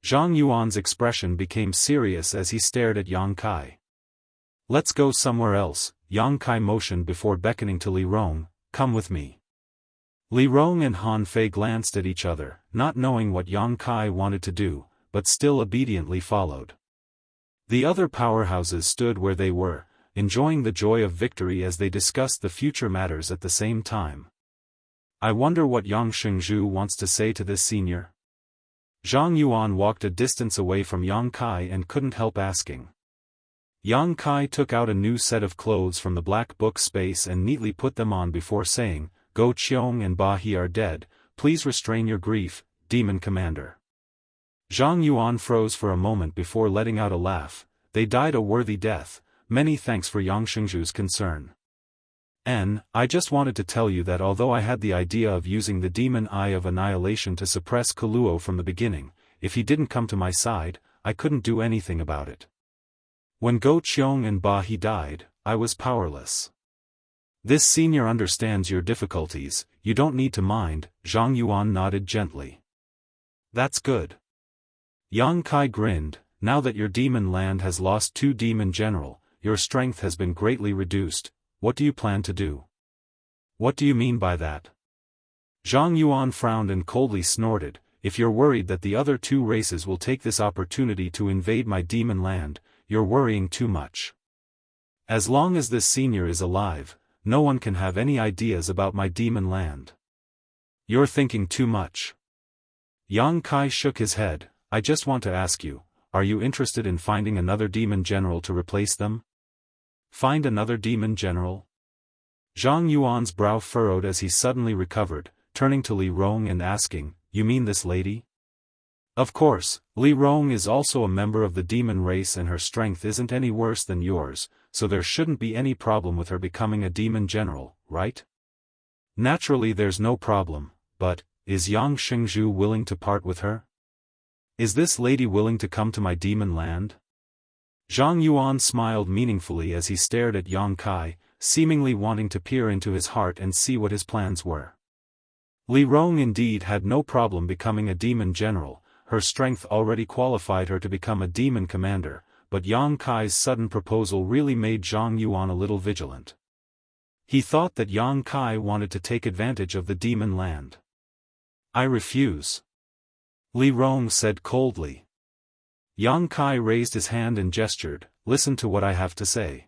Zhang Yuan's expression became serious as he stared at Yang Kai. "Let's go somewhere else," Yang Kai motioned before beckoning to Li Rong, "Come with me." Li Rong and Han Fei glanced at each other, not knowing what Yang Kai wanted to do, but still obediently followed. The other powerhouses stood where they were, enjoying the joy of victory as they discussed the future matters at the same time. I wonder what Yang Shengzhu wants to say to this senior? Zhang Yuan walked a distance away from Yang Kai and couldn't help asking. Yang Kai took out a new set of clothes from the black book space and neatly put them on before saying, Go Qiong and Ba He are dead, please restrain your grief, Demon Commander. Zhang Yuan froze for a moment before letting out a laugh. They died a worthy death, many thanks for Yang Shengzhu's concern. I just wanted to tell you that although I had the idea of using the Demon Eye of Annihilation to suppress Kuluo from the beginning, if he didn't come to my side, I couldn't do anything about it. When Go Qiong and Ba He died, I was powerless. This senior understands your difficulties, you don't need to mind, Zhang Yuan nodded gently. That's good. Yang Kai grinned, now that your demon land has lost 2 demon general, your strength has been greatly reduced, what do you plan to do? What do you mean by that? Zhang Yuan frowned and coldly snorted, if you're worried that the other 2 races will take this opportunity to invade my demon land, you're worrying too much. As long as this senior is alive, no one can have any ideas about my demon land. You're thinking too much. Yang Kai shook his head, I just want to ask you, are you interested in finding another demon general to replace them? Find another demon general? Zhang Yuan's brow furrowed as he suddenly recovered, turning to Li Rong and asking, you mean this lady? Of course, Li Rong is also a member of the demon race and her strength isn't any worse than yours, so there shouldn't be any problem with her becoming a demon general, right? Naturally there's no problem, but, is Yang Shengzhu willing to part with her? Is this lady willing to come to my demon land? Zhang Yuan smiled meaningfully as he stared at Yang Kai, seemingly wanting to peer into his heart and see what his plans were. Li Rong indeed had no problem becoming a demon general, her strength already qualified her to become a demon commander, but Yang Kai's sudden proposal really made Zhang Yuan a little vigilant. He thought that Yang Kai wanted to take advantage of the demon land. I refuse. Li Rong said coldly. Yang Kai raised his hand and gestured, listen to what I have to say.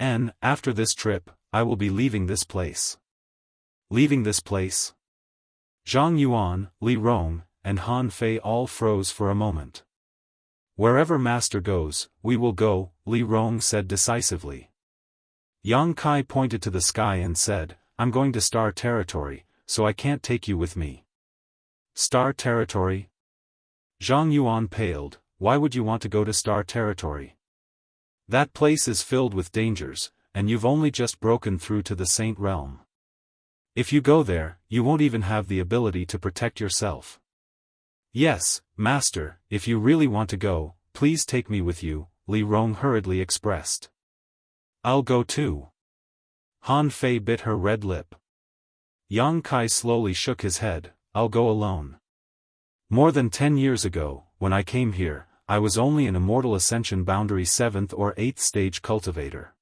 After this trip, I will be leaving this place. Leaving this place? Zhang Yuan, Li Rong, and Han Fei all froze for a moment. Wherever Master goes, we will go, Li Rong said decisively. Yang Kai pointed to the sky and said, I'm going to Star Territory, so I can't take you with me. Star Territory? Zhang Yuan paled, why would you want to go to Star Territory? That place is filled with dangers, and you've only just broken through to the Saint Realm. If you go there, you won't even have the ability to protect yourself. Yes, Master, if you really want to go, please take me with you, Li Rong hurriedly expressed. I'll go too. Han Fei bit her red lip. Yang Kai slowly shook his head, I'll go alone. More than 10 years ago, when I came here, I was only an Immortal Ascension boundary 7th or 8th stage cultivator.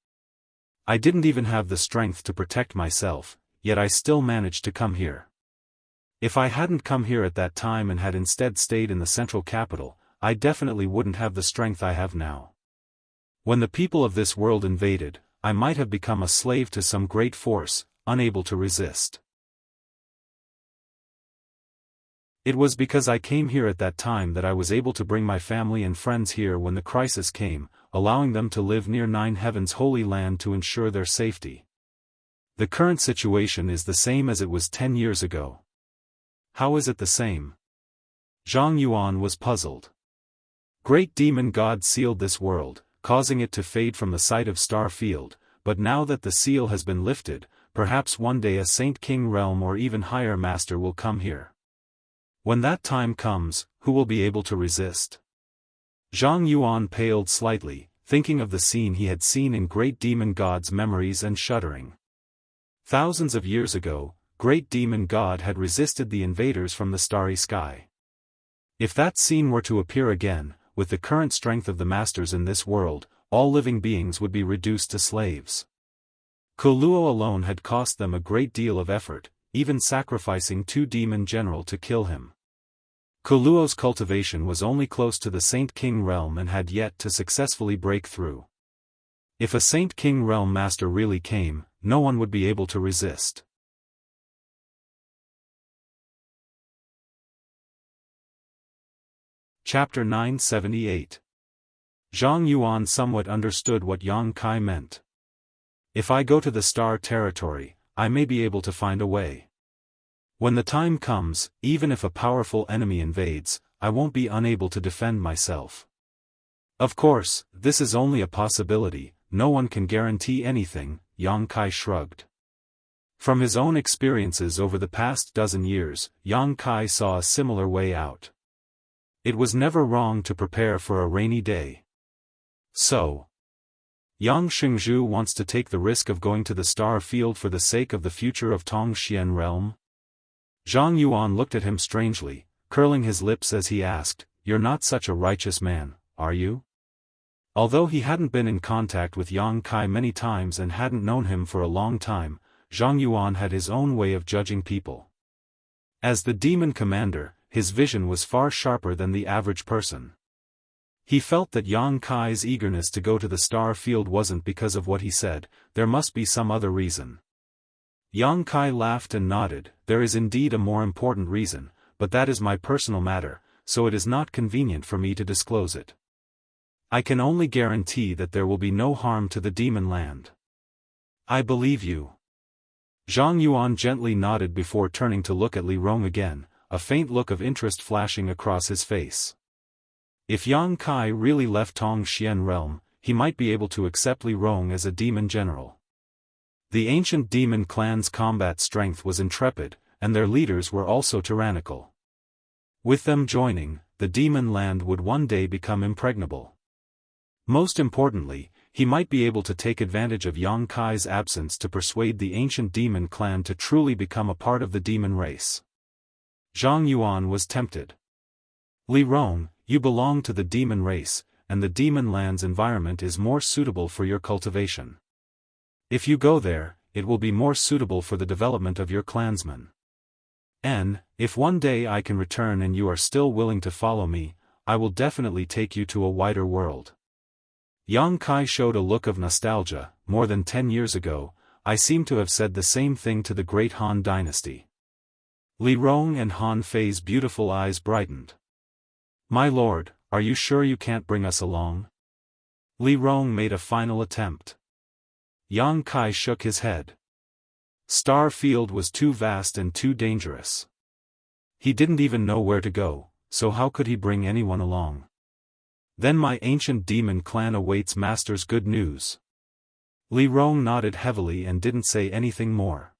I didn't even have the strength to protect myself, yet I still managed to come here. If I hadn't come here at that time and had instead stayed in the central capital, I definitely wouldn't have the strength I have now. When the people of this world invaded, I might have become a slave to some great force, unable to resist. It was because I came here at that time that I was able to bring my family and friends here when the crisis came, allowing them to live near Nine Heaven's holy land to ensure their safety. The current situation is the same as it was 10 years ago. How is it the same? Zhang Yuan was puzzled. Great demon God sealed this world, causing it to fade from the sight of Star Field, but now that the seal has been lifted, perhaps one day a Saint King realm or even higher master will come here. When that time comes, who will be able to resist? Zhang Yuan paled slightly, thinking of the scene he had seen in Great Demon God's memories and shuddering. Thousands of years ago, Great Demon God had resisted the invaders from the starry sky. If that scene were to appear again, with the current strength of the masters in this world, all living beings would be reduced to slaves. Kuluo alone had cost them a great deal of effort, even sacrificing 2 demon general to kill him. Kuluo's cultivation was only close to the Saint King realm and had yet to successfully break through. If a Saint King realm master really came, no one would be able to resist. Chapter 978. Zhang Yuan somewhat understood what Yang Kai meant. If I go to the star territory, I may be able to find a way. When the time comes, even if a powerful enemy invades, I won't be unable to defend myself. Of course, this is only a possibility, no one can guarantee anything, Yang Kai shrugged. From his own experiences over the past dozen years, Yang Kai saw a similar way out. It was never wrong to prepare for a rainy day. So, Yang Xingzhu wants to take the risk of going to the star field for the sake of the future of Tongxian realm? Zhang Yuan looked at him strangely, curling his lips as he asked, "You're not such a righteous man, are you?" Although he hadn't been in contact with Yang Kai many times and hadn't known him for a long time, Zhang Yuan had his own way of judging people. As the demon commander, his vision was far sharper than the average person. He felt that Yang Kai's eagerness to go to the star field wasn't because of what he said, there must be some other reason. Yang Kai laughed and nodded, "There is indeed a more important reason, but that is my personal matter, so it is not convenient for me to disclose it. I can only guarantee that there will be no harm to the demon land." "I believe you." Zhang Yuan gently nodded before turning to look at Li Rong again, a faint look of interest flashing across his face. If Yang Kai really left Tongxian realm, he might be able to accept Li Rong as a demon general. The ancient demon clan's combat strength was intrepid, and their leaders were also tyrannical. With them joining, the demon land would one day become impregnable. Most importantly, he might be able to take advantage of Yang Kai's absence to persuade the ancient demon clan to truly become a part of the demon race. Zhang Yuan was tempted. "Li Rong, you belong to the demon race, and the demon land's environment is more suitable for your cultivation. If you go there, it will be more suitable for the development of your clansmen. And, if one day I can return and you are still willing to follow me, I will definitely take you to a wider world." Yang Kai showed a look of nostalgia. "More than 10 years ago, I seem to have said the same thing to the great Han dynasty." Li Rong and Han Fei's beautiful eyes brightened. "My lord, are you sure you can't bring us along?" Li Rong made a final attempt. Yang Kai shook his head. Star Field was too vast and too dangerous. He didn't even know where to go, so how could he bring anyone along? "Then my ancient demon clan awaits master's good news." Li Rong nodded heavily and didn't say anything more.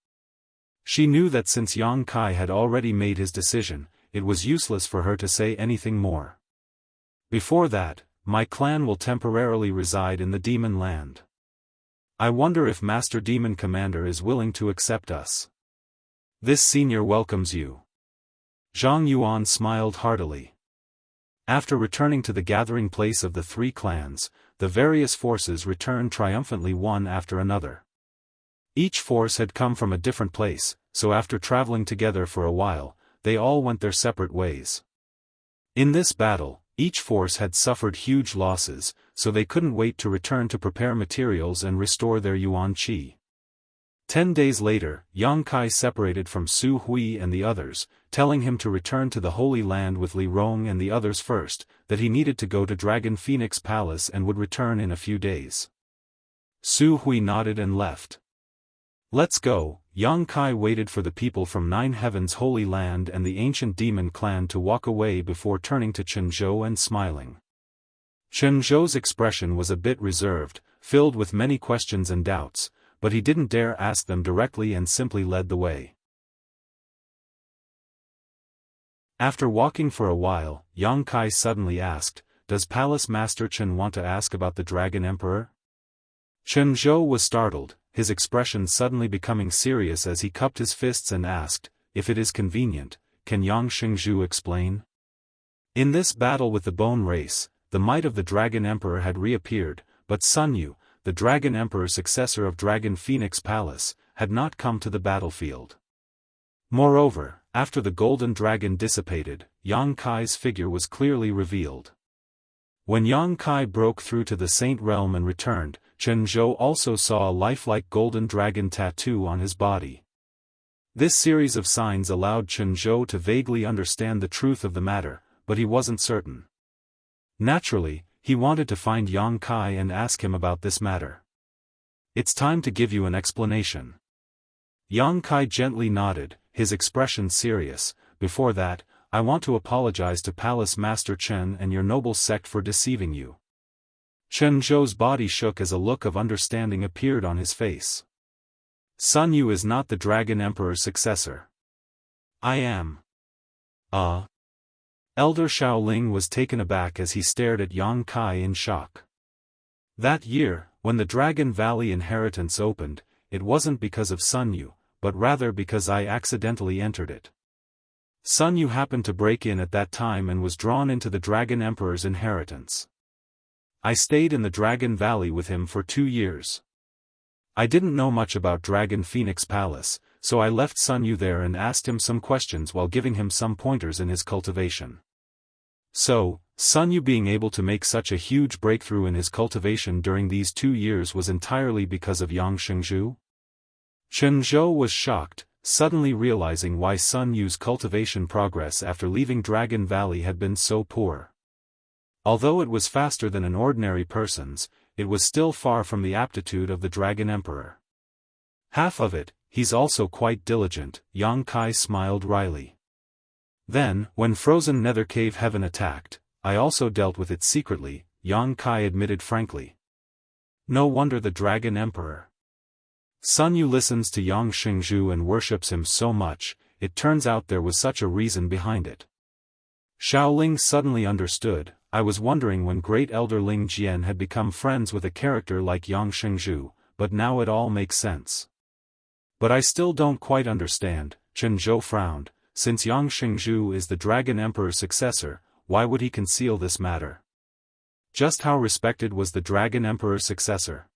She knew that since Yang Kai had already made his decision, it was useless for her to say anything more. "Before that, my clan will temporarily reside in the demon land. I wonder if Master Demon Commander is willing to accept us. This senior welcomes you." Zhang Yuan smiled heartily. After returning to the gathering place of the 3 clans, the various forces returned triumphantly one after another. Each force had come from a different place, so after traveling together for a while, they all went their separate ways. In this battle, each force had suffered huge losses, so they couldn't wait to return to prepare materials and restore their yuan qi. 10 days later, Yang Kai separated from Su Hui and the others, telling him to return to the Holy Land with Li Rong and the others first, that he needed to go to Dragon Phoenix Palace and would return in a few days. Su Hui nodded and left. "Let's go." Yang Kai waited for the people from Nine Heavens' Holy Land and the ancient demon clan to walk away before turning to Chen Zhou and smiling. Chen Zhou's expression was a bit reserved, filled with many questions and doubts, but he didn't dare ask them directly and simply led the way. After walking for a while, Yang Kai suddenly asked, "Does Palace Master Chen want to ask about the Dragon Emperor?" Chen Zhou was startled, his expression suddenly becoming serious as he cupped his fists and asked, "If it is convenient, can Yang Xingzhu explain?" In this battle with the Bone Race, the might of the Dragon Emperor had reappeared, but Sun Yu, the Dragon Emperor's successor of Dragon Phoenix Palace, had not come to the battlefield. Moreover, after the golden dragon dissipated, Yang Kai's figure was clearly revealed. When Yang Kai broke through to the Saint Realm and returned, Chen Zhou also saw a lifelike golden dragon tattoo on his body. This series of signs allowed Chen Zhou to vaguely understand the truth of the matter, but he wasn't certain. Naturally, he wanted to find Yang Kai and ask him about this matter. "It's time to give you an explanation." Yang Kai gently nodded, his expression serious. "Before that, I want to apologize to Palace Master Chen and your noble sect for deceiving you." Chen Zhou's body shook as a look of understanding appeared on his face. "Sun Yu is not the Dragon Emperor's successor. I am." Elder Shaoling was taken aback as he stared at Yang Kai in shock. That year, when the Dragon Valley inheritance opened, it wasn't because of Sun Yu, but rather because I accidentally entered it. Sun Yu happened to break in at that time and was drawn into the Dragon Emperor's inheritance. I stayed in the Dragon Valley with him for 2 years. I didn't know much about Dragon Phoenix Palace, so I left Sun Yu there and asked him some questions while giving him some pointers in his cultivation. So, Sun Yu being able to make such a huge breakthrough in his cultivation during these 2 years was entirely because of Yang Shengzhu? Chen Zhou was shocked, suddenly realizing why Sun Yu's cultivation progress after leaving Dragon Valley had been so poor. Although it was faster than an ordinary person's, it was still far from the aptitude of the Dragon Emperor. "Half of it, he's also quite diligent," Yang Kai smiled wryly. "Then, when frozen Nether Cave Heaven attacked, I also dealt with it secretly," Yang Kai admitted frankly. "No wonder the Dragon Emperor. Sun Yu listens to Yang Shengzhu and worships him so much, it turns out there was such a reason behind it." Shaoling suddenly understood. "I was wondering when Great Elder Ling Jian had become friends with a character like Yang Shengzhu, but now it all makes sense. But I still don't quite understand." Chen Zhou frowned. "Since Yang Shengzhu is the Dragon Emperor's successor, why would he conceal this matter? Just how respected was the Dragon Emperor's successor?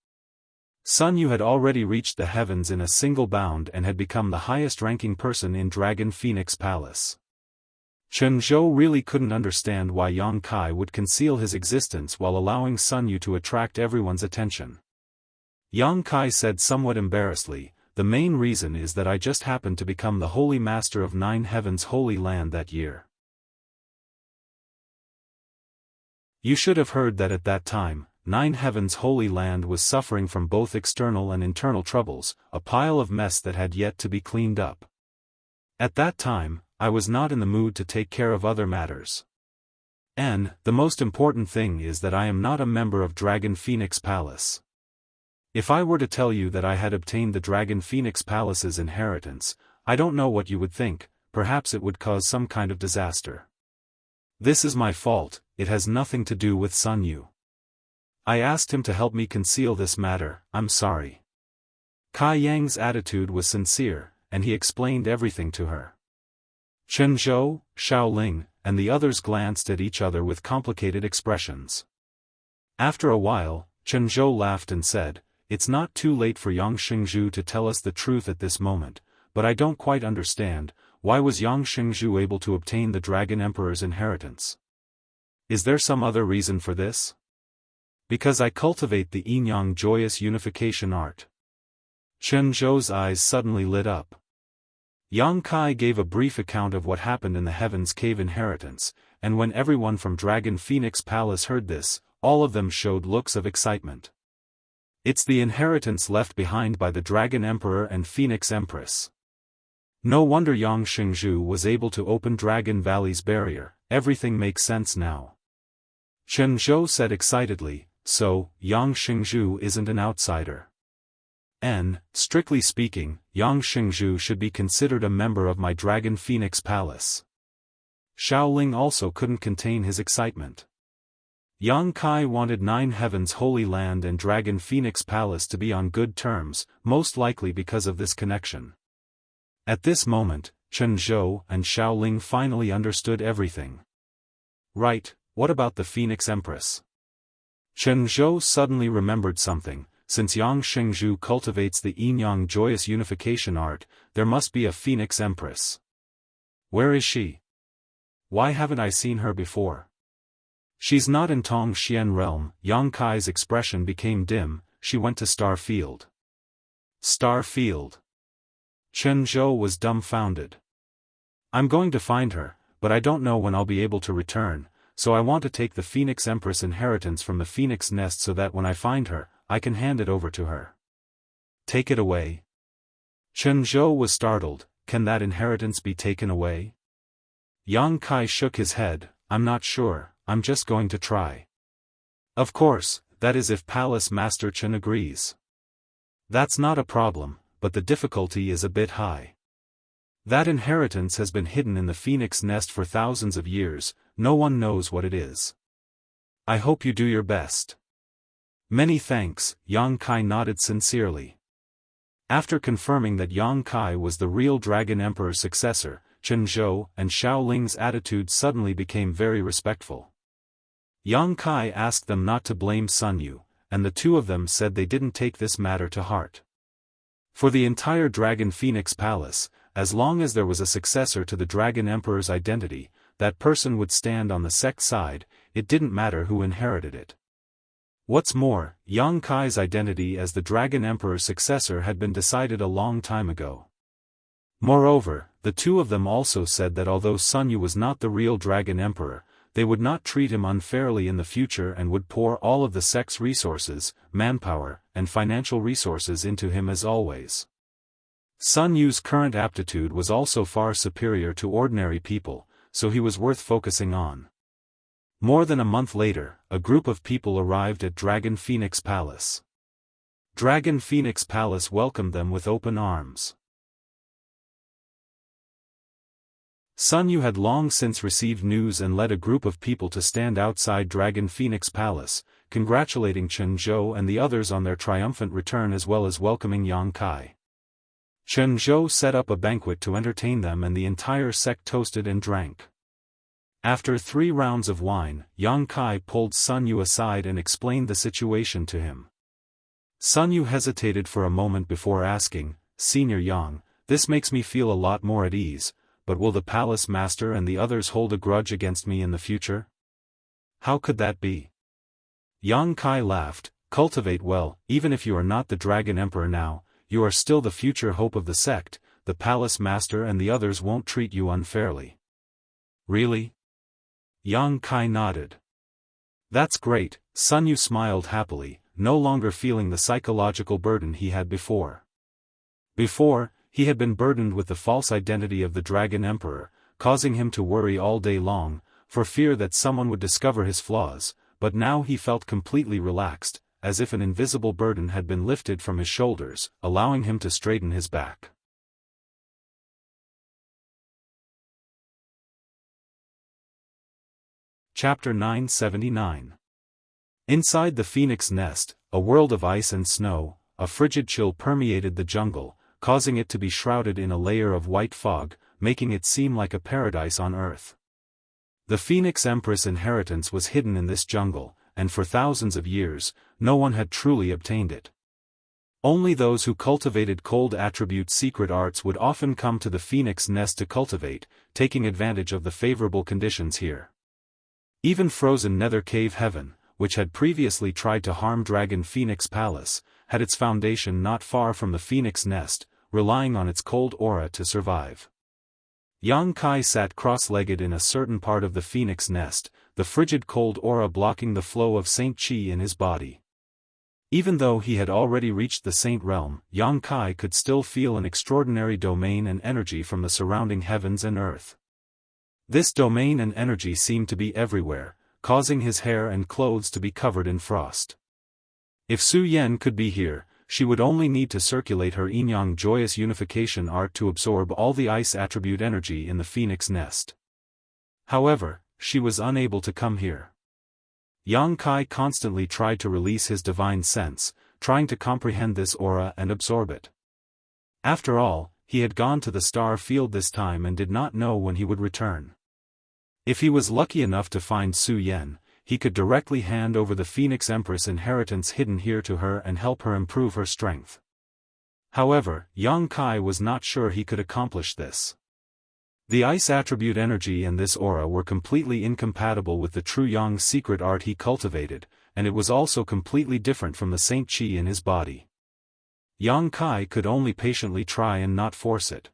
Sun Yu had already reached the heavens in a single bound and had become the highest-ranking person in Dragon Phoenix Palace." Chen Zhou really couldn't understand why Yang Kai would conceal his existence while allowing Sun Yu to attract everyone's attention. Yang Kai said somewhat embarrassedly, "The main reason is that I just happened to become the Holy Master of 9 Heavens Holy Land that year. You should have heard that at that time, 9 Heavens Holy Land was suffering from both external and internal troubles, a pile of mess that had yet to be cleaned up. At that time, I was not in the mood to take care of other matters. And, the most important thing is that I am not a member of Dragon Phoenix Palace. If I were to tell you that I had obtained the Dragon Phoenix Palace's inheritance, I don't know what you would think, perhaps it would cause some kind of disaster. This is my fault, it has nothing to do with Sun Yu. I asked him to help me conceal this matter, I'm sorry." Kai Yang's attitude was sincere, and he explained everything to her. Chen Zhou, Shaoling, and the others glanced at each other with complicated expressions. After a while, Chen Zhou laughed and said, "It's not too late for Yang Shengzhu to tell us the truth at this moment, but I don't quite understand, why was Yang Shengzhu able to obtain the Dragon Emperor's inheritance? Is there some other reason for this?" "Because I cultivate the yin-yang joyous unification art." Chen Zhou's eyes suddenly lit up. Yang Kai gave a brief account of what happened in the Heaven's Cave inheritance, and when everyone from Dragon Phoenix Palace heard this, all of them showed looks of excitement. "It's the inheritance left behind by the Dragon Emperor and Phoenix Empress. No wonder Yang Shengzhu was able to open Dragon Valley's barrier, everything makes sense now." Chen Zhou said excitedly, "So, Yang Shengzhu isn't an outsider. And, strictly speaking, Yang Shengzhu should be considered a member of my Dragon Phoenix Palace." Shaoling also couldn't contain his excitement. Yang Kai wanted 9 Heavens Holy Land and Dragon Phoenix Palace to be on good terms, most likely because of this connection. At this moment, Chen Zhou and Shaoling finally understood everything. "Right, what about the Phoenix Empress?" Chen Zhou suddenly remembered something. since Yang Shengzhu cultivates the yin-yang joyous unification art, there must be a Phoenix Empress. Where is she? Why haven't I seen her before? She's not in Tong Xian realm. Yang Kai's expression became dim. She went to Star Field. Star Field. Chen Zhou was dumbfounded. I'm going to find her, but I don't know when I'll be able to return, so I want to take the Phoenix Empress inheritance from the Phoenix Nest so that when I find her, I can hand it over to her. Take it away? Chen Zhou was startled. Can that inheritance be taken away? Yang Kai shook his head. I'm not sure, I'm just going to try. Of course, that is if Palace Master Chen agrees. That's not a problem, but the difficulty is a bit high. That inheritance has been hidden in the Phoenix Nest for thousands of years, no one knows what it is. I hope you do your best. Many thanks, Yang Kai nodded sincerely. After confirming that Yang Kai was the real Dragon Emperor's successor, Chen Zhou and Xiao Ling's attitude suddenly became very respectful. Yang Kai asked them not to blame Sun Yu, and the two of them said they didn't take this matter to heart. For the entire Dragon Phoenix Palace, as long as there was a successor to the Dragon Emperor's identity, that person would stand on the sect side, it didn't matter who inherited it. What's more, Yang Kai's identity as the Dragon Emperor's successor had been decided a long time ago. Moreover, the two of them also said that although Sun Yu was not the real Dragon Emperor, they would not treat him unfairly in the future and would pour all of the sect's resources, manpower, and financial resources into him as always. Sun Yu's current aptitude was also far superior to ordinary people, so he was worth focusing on. More than a month later, a group of people arrived at Dragon Phoenix Palace. Dragon Phoenix Palace welcomed them with open arms. Sun Yu had long since received news and led a group of people to stand outside Dragon Phoenix Palace, congratulating Chen Zhou and the others on their triumphant return as well as welcoming Yang Kai. Chen Zhou set up a banquet to entertain them and the entire sect toasted and drank. After 3 rounds of wine, Yang Kai pulled Sun Yu aside and explained the situation to him. Sun Yu hesitated for a moment before asking, Senior Yang, this makes me feel a lot more at ease, but will the Palace Master and the others hold a grudge against me in the future? How could that be? Yang Kai laughed. Cultivate well, even if you are not the Dragon Emperor now, you are still the future hope of the sect, the Palace Master and the others won't treat you unfairly. Really? Yang Kai nodded. That's great. Sun Yu smiled happily, no longer feeling the psychological burden he had before. Before, he had been burdened with the false identity of the Dragon Emperor, causing him to worry all day long, for fear that someone would discover his flaws, but now he felt completely relaxed, as if an invisible burden had been lifted from his shoulders, allowing him to straighten his back. Chapter 979. Inside the Phoenix Nest, a world of ice and snow, a frigid chill permeated the jungle, causing it to be shrouded in a layer of white fog, making it seem like a paradise on Earth. The Phoenix Empress inheritance was hidden in this jungle, and for thousands of years, no one had truly obtained it. Only those who cultivated cold attribute secret arts would often come to the Phoenix Nest to cultivate, taking advantage of the favorable conditions here. Even frozen Nether Cave Heaven, which had previously tried to harm Dragon Phoenix Palace, had its foundation not far from the Phoenix Nest, relying on its cold aura to survive. Yang Kai sat cross-legged in a certain part of the Phoenix Nest, the frigid cold aura blocking the flow of Saint Qi in his body. Even though he had already reached the Saint Realm, Yang Kai could still feel an extraordinary domain and energy from the surrounding heavens and earth. This domain and energy seemed to be everywhere, causing his hair and clothes to be covered in frost. If Su Yan could be here, she would only need to circulate her yin-yang joyous unification art to absorb all the ice attribute energy in the Phoenix Nest. However, she was unable to come here. Yang Kai constantly tried to release his divine sense, trying to comprehend this aura and absorb it. After all, he had gone to the star field this time and did not know when he would return. If he was lucky enough to find Su Yan, he could directly hand over the Phoenix Empress inheritance hidden here to her and help her improve her strength. However, Yang Kai was not sure he could accomplish this. The ice attribute energy and this aura were completely incompatible with the true Yang secret art he cultivated, and it was also completely different from the Saint Chi in his body. Yang Kai could only patiently try and not force it.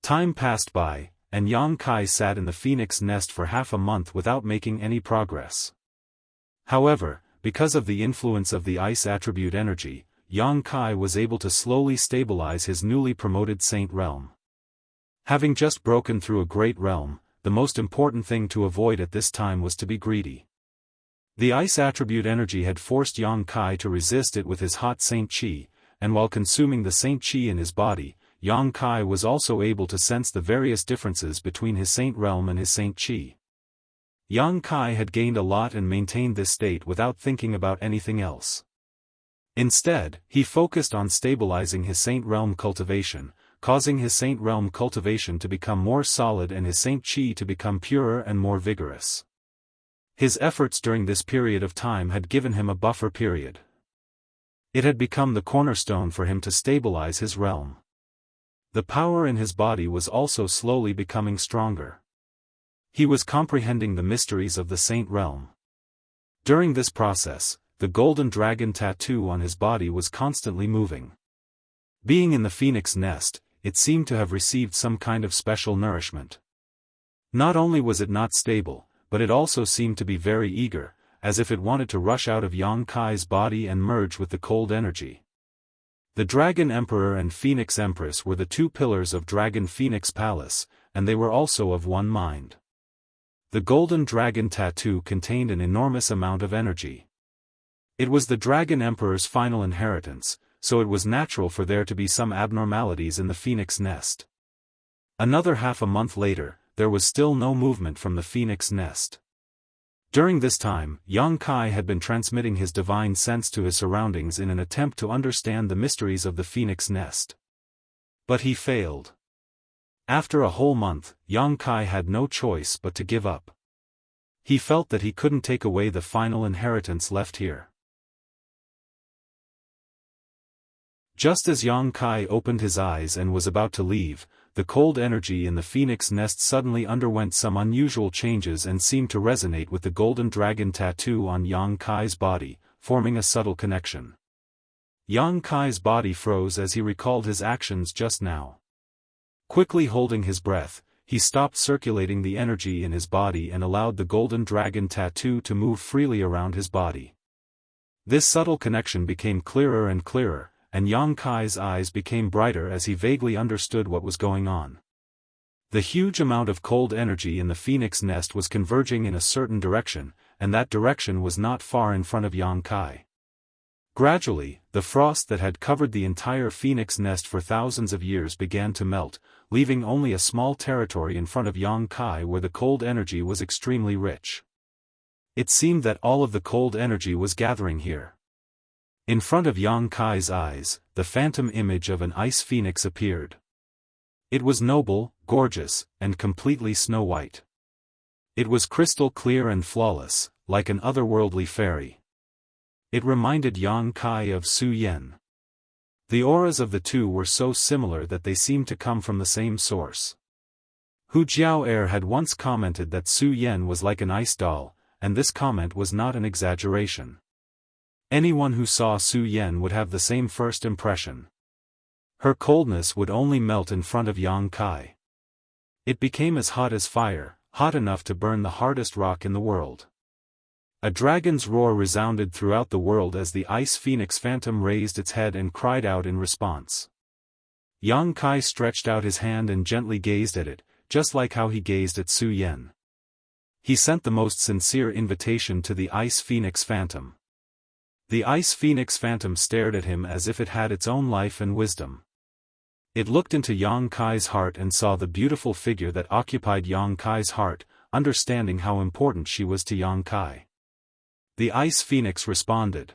Time passed by, and Yang Kai sat in the phoenix nest for half a month without making any progress. However, because of the influence of the ice attribute energy, Yang Kai was able to slowly stabilize his newly promoted saint realm. Having just broken through a great realm, the most important thing to avoid at this time was to be greedy. The ice attribute energy had forced Yang Kai to resist it with his hot Saint Chi, and while consuming the Saint Chi in his body, Yang Kai was also able to sense the various differences between his Saint realm and his Saint Chi. Yang Kai had gained a lot and maintained this state without thinking about anything else. Instead, he focused on stabilizing his Saint realm cultivation, causing his Saint realm cultivation to become more solid and his Saint Chi to become purer and more vigorous. His efforts during this period of time had given him a buffer period. It had become the cornerstone for him to stabilize his realm. The power in his body was also slowly becoming stronger. He was comprehending the mysteries of the Saint realm. During this process, the golden dragon tattoo on his body was constantly moving. Being in the phoenix nest, it seemed to have received some kind of special nourishment. Not only was it not stable, but it also seemed to be very eager, as if it wanted to rush out of Yang Kai's body and merge with the cold energy. The Dragon Emperor and Phoenix Empress were the two pillars of Dragon Phoenix Palace, and they were also of one mind. The golden dragon tattoo contained an enormous amount of energy. It was the Dragon Emperor's final inheritance, so it was natural for there to be some abnormalities in the phoenix nest. Another half a month later, there was still no movement from the phoenix nest. During this time, Yang Kai had been transmitting his divine sense to his surroundings in an attempt to understand the mysteries of the phoenix nest. But he failed. After a whole month, Yang Kai had no choice but to give up. He felt that he couldn't take away the final inheritance left here. Just as Yang Kai opened his eyes and was about to leave, the cold energy in the phoenix nest suddenly underwent some unusual changes and seemed to resonate with the golden dragon tattoo on Yang Kai's body, forming a subtle connection. Yang Kai's body froze as he recalled his actions just now. Quickly holding his breath, he stopped circulating the energy in his body and allowed the golden dragon tattoo to move freely around his body. This subtle connection became clearer and clearer, and Yang Kai's eyes became brighter as he vaguely understood what was going on. The huge amount of cold energy in the phoenix nest was converging in a certain direction, and that direction was not far in front of Yang Kai. Gradually, the frost that had covered the entire phoenix nest for thousands of years began to melt, leaving only a small territory in front of Yang Kai where the cold energy was extremely rich. It seemed that all of the cold energy was gathering here. In front of Yang Kai's eyes, the phantom image of an ice phoenix appeared. It was noble, gorgeous, and completely snow-white. It was crystal clear and flawless, like an otherworldly fairy. It reminded Yang Kai of Su Yan. The auras of the two were so similar that they seemed to come from the same source. Hu Jiao had once commented that Su Yan was like an ice doll, and this comment was not an exaggeration. Anyone who saw Su Yan would have the same first impression. Her coldness would only melt in front of Yang Kai. It became as hot as fire, hot enough to burn the hardest rock in the world. A dragon's roar resounded throughout the world as the ice phoenix phantom raised its head and cried out in response. Yang Kai stretched out his hand and gently gazed at it, just like how he gazed at Su Yan. He sent the most sincere invitation to the ice phoenix phantom. The ice phoenix phantom stared at him as if it had its own life and wisdom. It looked into Yang Kai's heart and saw the beautiful figure that occupied Yang Kai's heart, understanding how important she was to Yang Kai. The ice phoenix responded.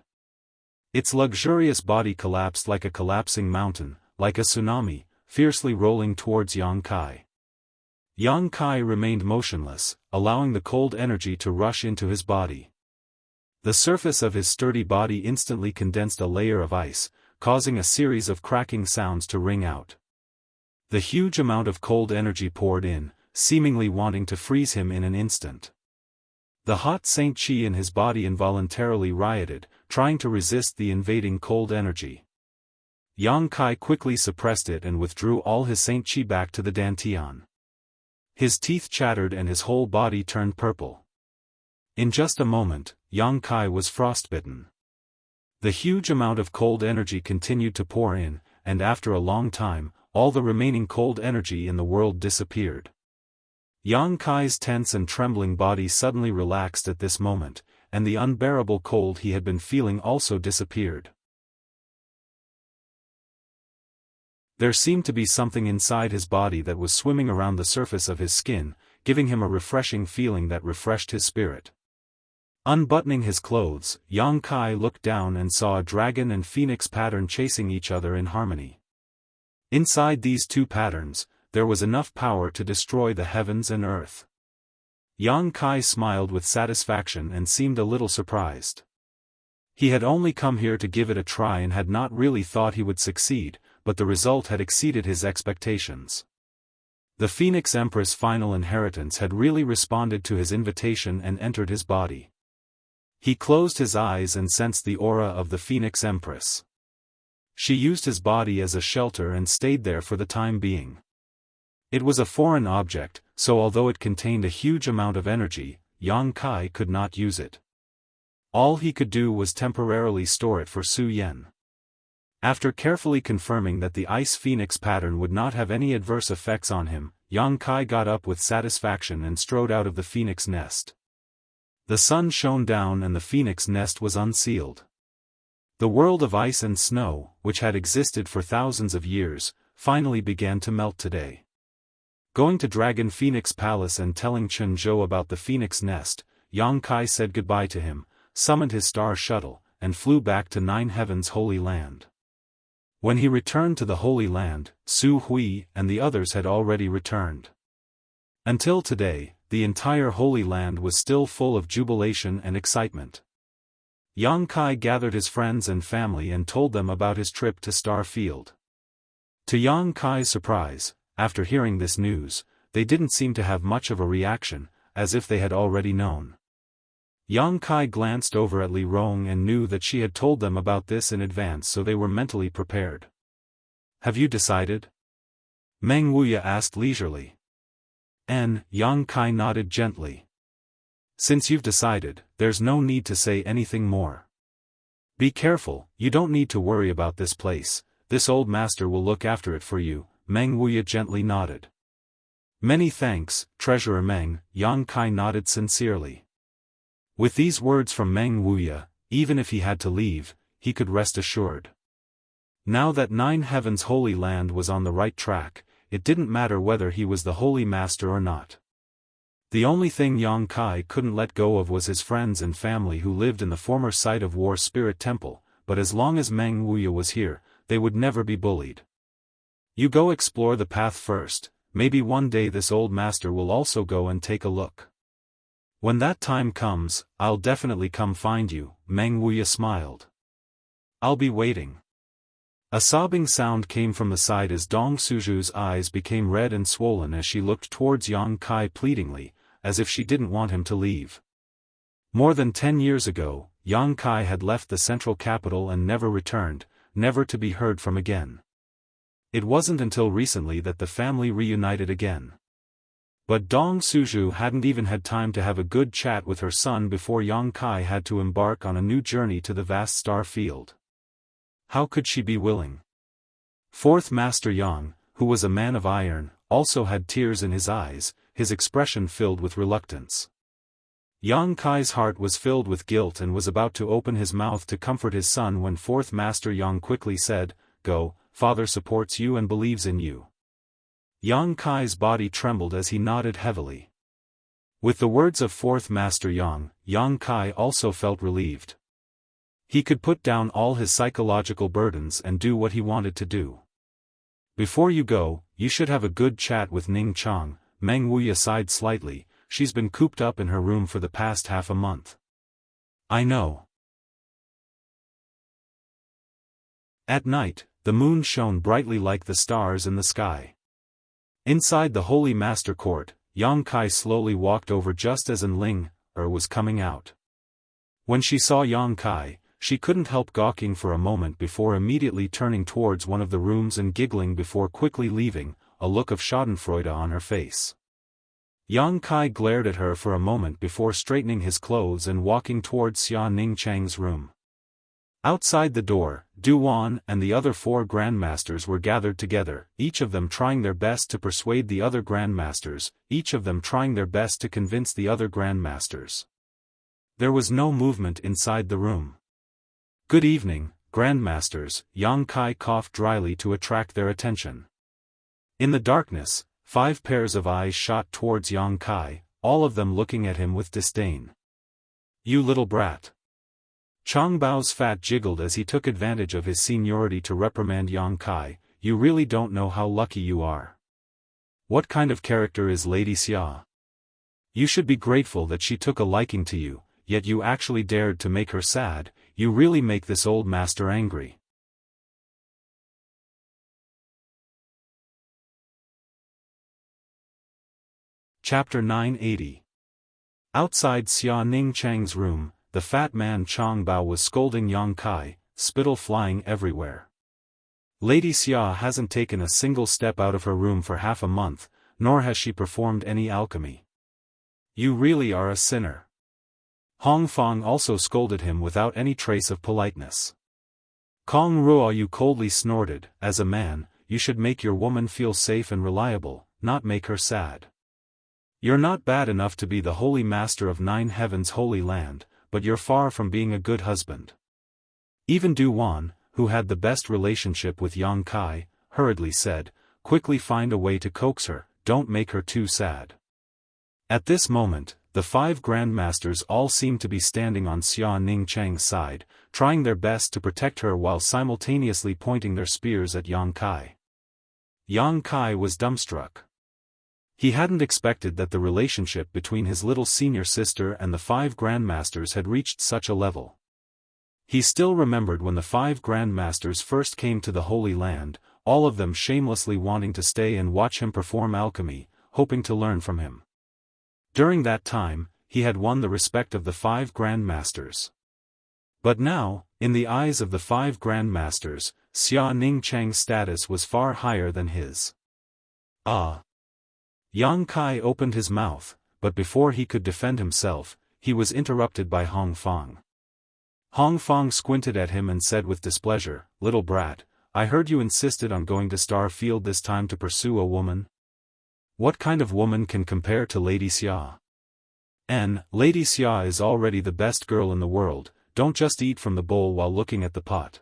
Its luxurious body collapsed like a collapsing mountain, like a tsunami, fiercely rolling towards Yang Kai. Yang Kai remained motionless, allowing the cold energy to rush into his body. The surface of his sturdy body instantly condensed a layer of ice, causing a series of cracking sounds to ring out. The huge amount of cold energy poured in, seemingly wanting to freeze him in an instant. The hot Saint Qi in his body involuntarily rioted, trying to resist the invading cold energy. Yang Kai quickly suppressed it and withdrew all his Saint Qi back to the dantian. His teeth chattered and his whole body turned purple. In just a moment, Yang Kai was frostbitten. The huge amount of cold energy continued to pour in, and after a long time, all the remaining cold energy in the world disappeared. Yang Kai's tense and trembling body suddenly relaxed at this moment, and the unbearable cold he had been feeling also disappeared. There seemed to be something inside his body that was swimming around the surface of his skin, giving him a refreshing feeling that refreshed his spirit. Unbuttoning his clothes, Yang Kai looked down and saw a dragon and phoenix pattern chasing each other in harmony. Inside these two patterns, there was enough power to destroy the heavens and earth. Yang Kai smiled with satisfaction and seemed a little surprised. He had only come here to give it a try and had not really thought he would succeed, but the result had exceeded his expectations. The Phoenix Empress' final inheritance had really responded to his invitation and entered his body. He closed his eyes and sensed the aura of the Phoenix Empress. She used his body as a shelter and stayed there for the time being. It was a foreign object, so although it contained a huge amount of energy, Yang Kai could not use it. All he could do was temporarily store it for Su Yan. After carefully confirming that the ice phoenix pattern would not have any adverse effects on him, Yang Kai got up with satisfaction and strode out of the phoenix nest. The sun shone down and the phoenix nest was unsealed. The world of ice and snow, which had existed for thousands of years, finally began to melt today. Going to Dragon Phoenix Palace and telling Chen Zhou about the phoenix nest, Yang Kai said goodbye to him, summoned his star shuttle, and flew back to Nine Heaven's Holy Land. When he returned to the Holy Land, Su Hui and the others had already returned. Until today, the entire Holy Land was still full of jubilation and excitement. Yang Kai gathered his friends and family and told them about his trip to Star Field. To Yang Kai's surprise, after hearing this news, they didn't seem to have much of a reaction, as if they had already known. Yang Kai glanced over at Li Rong and knew that she had told them about this in advance, so they were mentally prepared. "Have you decided?" Meng Wuya asked leisurely. Yang Kai nodded gently. "Since you've decided, there's no need to say anything more. Be careful, you don't need to worry about this place, this old master will look after it for you," Meng Wuya gently nodded. "Many thanks, Treasurer Meng," Yang Kai nodded sincerely. With these words from Meng Wuya, even if he had to leave, he could rest assured. Now that Nine Heaven's Holy Land was on the right track, it didn't matter whether he was the Holy Master or not. The only thing Yang Kai couldn't let go of was his friends and family who lived in the former site of War Spirit Temple, but as long as Meng Wuya was here, they would never be bullied. "You go explore the path first, maybe one day this old master will also go and take a look. When that time comes, I'll definitely come find you," Meng Wuya smiled. "I'll be waiting." A sobbing sound came from the side as Dong Suju's eyes became red and swollen as she looked towards Yang Kai pleadingly, as if she didn't want him to leave. More than 10 years ago, Yang Kai had left the central capital and never returned, never to be heard from again. It wasn't until recently that the family reunited again. But Dong Suju hadn't even had time to have a good chat with her son before Yang Kai had to embark on a new journey to the vast star field. How could she be willing? Fourth Master Yang, who was a man of iron, also had tears in his eyes, his expression filled with reluctance. Yang Kai's heart was filled with guilt and was about to open his mouth to comfort his son when Fourth Master Yang quickly said, "Go, father supports you and believes in you." Yang Kai's body trembled as he nodded heavily. With the words of Fourth Master Yang Kai also felt relieved. He could put down all his psychological burdens and do what he wanted to do. "Before you go, you should have a good chat with Ning Chang," Meng Wuya sighed slightly. She's been cooped up in her room for the past half a month. I know. At night, the moon shone brightly like the stars in the sky. Inside the Holy Master Court, Yang Kai slowly walked over just as Ling was coming out. When she saw Yang Kai, she couldn't help gawking for a moment before immediately turning towards one of the rooms and giggling before quickly leaving, a look of schadenfreude on her face. Yang Kai glared at her for a moment before straightening his clothes and walking towards Xia Ningchang's room. Outside the door, Du Wan and the other 4 grandmasters were gathered together, each of them trying their best to persuade the other grandmasters, each of them trying their best to convince the other grandmasters. There was no movement inside the room. Good evening, grandmasters, Yang Kai coughed dryly to attract their attention. In the darkness, 5 pairs of eyes shot towards Yang Kai, all of them looking at him with disdain. You little brat. Chang Bao's fat jiggled as he took advantage of his seniority to reprimand Yang Kai. You really don't know how lucky you are. What kind of character is Lady Xia? You should be grateful that she took a liking to you, yet you actually dared to make her sad. You really make this old master angry. Chapter 980. Outside Xia Ningchang's room, the fat man Chang Bao was scolding Yang Kai, spittle flying everywhere. Lady Xia hasn't taken a single step out of her room for half a month, nor has she performed any alchemy. You really are a sinner. Hong Fong also scolded him without any trace of politeness. Kong Ruoyu coldly snorted, as a man, you should make your woman feel safe and reliable, not make her sad. You're not bad enough to be the holy master of 9 heavens holy land, but you're far from being a good husband. Even Du Wan, who had the best relationship with Yang Kai, hurriedly said, quickly find a way to coax her, don't make her too sad. At this moment, the 5 grandmasters all seemed to be standing on Xia Ningchang's side, trying their best to protect her while simultaneously pointing their spears at Yang Kai. Yang Kai was dumbstruck. He hadn't expected that the relationship between his little senior sister and the 5 grandmasters had reached such a level. He still remembered when the 5 grandmasters first came to the Holy Land, all of them shamelessly wanting to stay and watch him perform alchemy, hoping to learn from him. During that time, he had won the respect of the 5 grandmasters. But now, in the eyes of the 5 grandmasters, Xia Ningchang's status was far higher than his. Yang Kai opened his mouth, but before he could defend himself, he was interrupted by Hong Fong. Hong Fong squinted at him and said with displeasure, little brat, I heard you insisted on going to Star Field this time to pursue a woman. What kind of woman can compare to Lady Xia? Lady Xia is already the best girl in the world, don't just eat from the bowl while looking at the pot.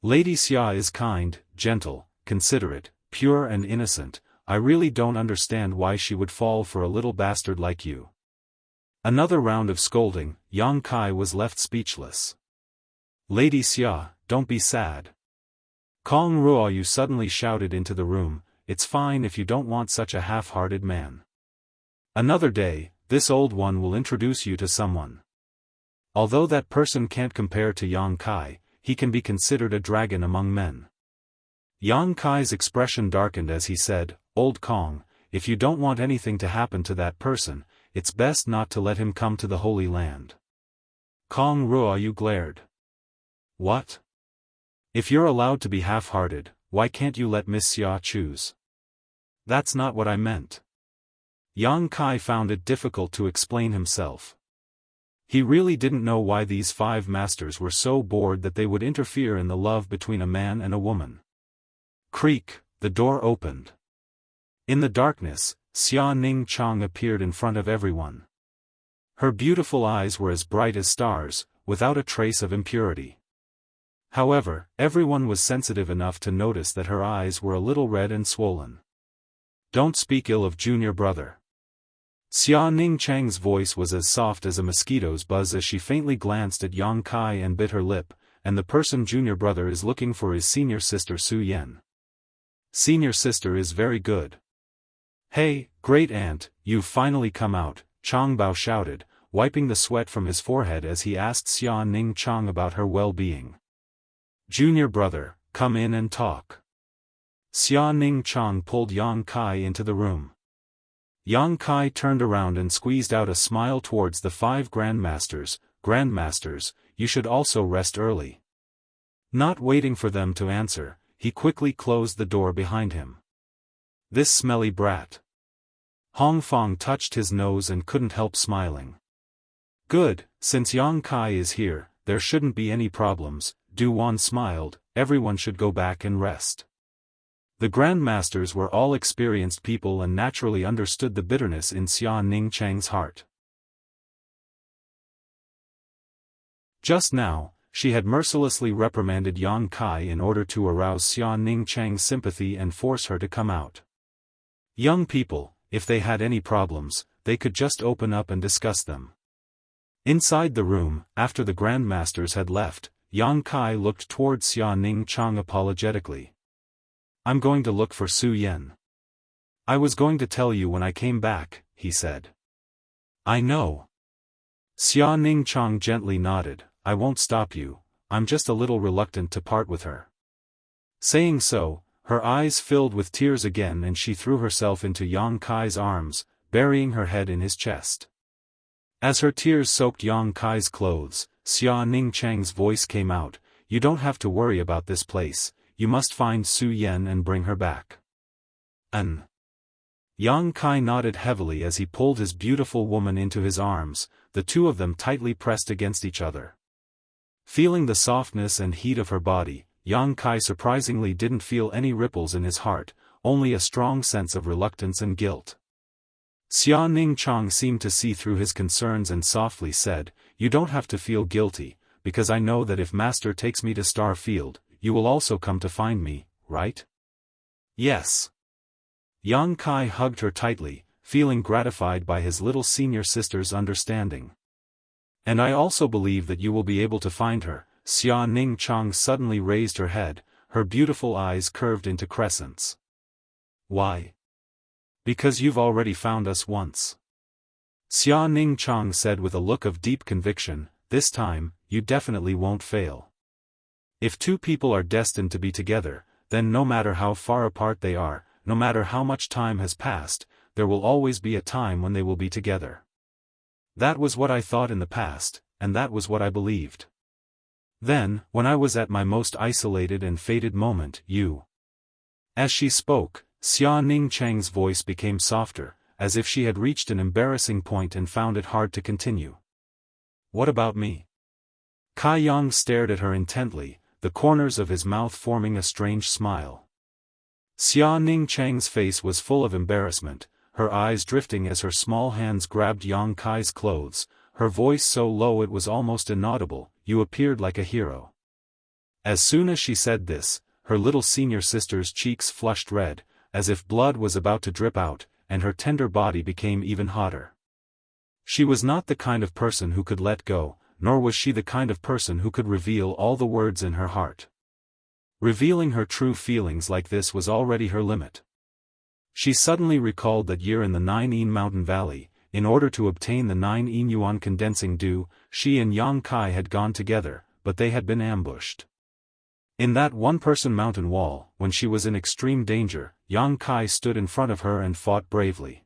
Lady Xia is kind, gentle, considerate, pure and innocent. I really don't understand why she would fall for a little bastard like you. Another round of scolding, Yang Kai was left speechless. Lady Xia, don't be sad. Kong Ruoyu suddenly shouted into the room, it's fine if you don't want such a half-hearted man. Another day, this old one will introduce you to someone. Although that person can't compare to Yang Kai, he can be considered a dragon among men. Yang Kai's expression darkened as he said, Old Kong, if you don't want anything to happen to that person, it's best not to let him come to the Holy Land. Kong Ruoyu glared. What? If you're allowed to be half-hearted, why can't you let Miss Xia choose? That's not what I meant. Yang Kai found it difficult to explain himself. He really didn't know why these 5 masters were so bored that they would interfere in the love between a man and a woman. Creak, the door opened. In the darkness, Xia Ningchang appeared in front of everyone. Her beautiful eyes were as bright as stars, without a trace of impurity. However, everyone was sensitive enough to notice that her eyes were a little red and swollen. Don't speak ill of junior brother. Xia Ningchang's voice was as soft as a mosquito's buzz as she faintly glanced at Yang Kai and bit her lip, and the person junior brother is looking for is senior sister Su Yan. Senior sister is very good. Hey, Great aunt, you've finally come out, Chang Bao shouted, wiping the sweat from his forehead as he asked Xia Ning Chang about her well-being. Junior brother, come in and talk. Xia Ning Chang pulled Yang Kai into the room. Yang Kai turned around and squeezed out a smile towards the 5 grandmasters. Grandmasters, you should also rest early. Not waiting for them to answer, he quickly closed the door behind him. This smelly brat. Hong Fong touched his nose and couldn't help smiling. Good, since Yang Kai is here, there shouldn't be any problems. Du Wan smiled, everyone should go back and rest. The grandmasters were all experienced people and naturally understood the bitterness in Xia Ning Chang's heart. Just now, she had mercilessly reprimanded Yang Kai in order to arouse Xia Ning Chang's sympathy and force her to come out. Young people, if they had any problems, they could just open up and discuss them. Inside the room, after the grandmasters had left, Yang Kai looked towards Xia Ning Chang apologetically. I'm going to look for Su Yan. I was going to tell you when I came back, he said. I know. Xia Ning Chang gently nodded, I won't stop you, I'm just a little reluctant to part with her. Saying so, her eyes filled with tears again and she threw herself into Yang Kai's arms, burying her head in his chest. As her tears soaked Yang Kai's clothes, Xia Ning Chang's voice came out, you don't have to worry about this place, you must find Su Yan and bring her back. Yang Kai nodded heavily as he pulled his beautiful woman into his arms, the two of them tightly pressed against each other. Feeling the softness and heat of her body, Yang Kai surprisingly didn't feel any ripples in his heart, only a strong sense of reluctance and guilt. Xia Ning Chang seemed to see through his concerns and softly said, you don't have to feel guilty, because I know that if Master takes me to Star Field, you will also come to find me, right? Yes. Yang Kai hugged her tightly, feeling gratified by his little senior sister's understanding. And I also believe that you will be able to find her. Xia Ning Chang suddenly raised her head, her beautiful eyes curved into crescents. Why? Because you've already found us once. Xia Ning Chang said with a look of deep conviction, this time, you definitely won't fail. If two people are destined to be together, then no matter how far apart they are, no matter how much time has passed, there will always be a time when they will be together. That was what I thought in the past, and that was what I believed. Then, when I was at my most isolated and fated moment, you. As she spoke, Xia Ning Chang's voice became softer, as if she had reached an embarrassing point and found it hard to continue. What about me? Kai Yang stared at her intently, the corners of his mouth forming a strange smile. Xia Ning Chang's face was full of embarrassment, her eyes drifting as her small hands grabbed Yang Kai's clothes, her voice so low it was almost inaudible, you appeared like a hero. As soon as she said this, her little senior sister's cheeks flushed red, as if blood was about to drip out, and her tender body became even hotter. She was not the kind of person who could let go, nor was she the kind of person who could reveal all the words in her heart. Revealing her true feelings like this was already her limit. She suddenly recalled that year in the 9 mountain valley, in order to obtain the 9 yuan condensing dew, she and Yang Kai had gone together, but they had been ambushed. In that one-person mountain wall, when she was in extreme danger, Yang Kai stood in front of her and fought bravely.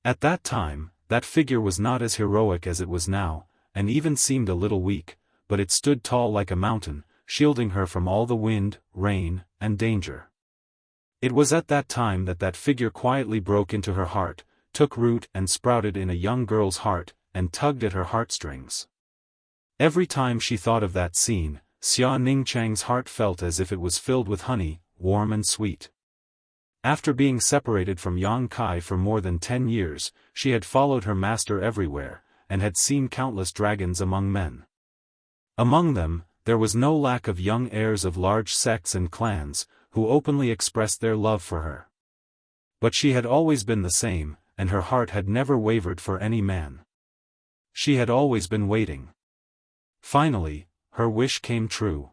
At that time, that figure was not as heroic as it was now, and even seemed a little weak, but it stood tall like a mountain, shielding her from all the wind, rain, and danger. It was at that time that that figure quietly broke into her heart, took root and sprouted in a young girl's heart, and tugged at her heartstrings. Every time she thought of that scene, Xia Ning Chang's heart felt as if it was filled with honey, warm and sweet. After being separated from Yang Kai for more than 10 years, she had followed her master everywhere, and had seen countless dragons among men. Among them, there was no lack of young heirs of large sects and clans, who openly expressed their love for her. But she had always been the same, and her heart had never wavered for any man. She had always been waiting. Finally, her wish came true.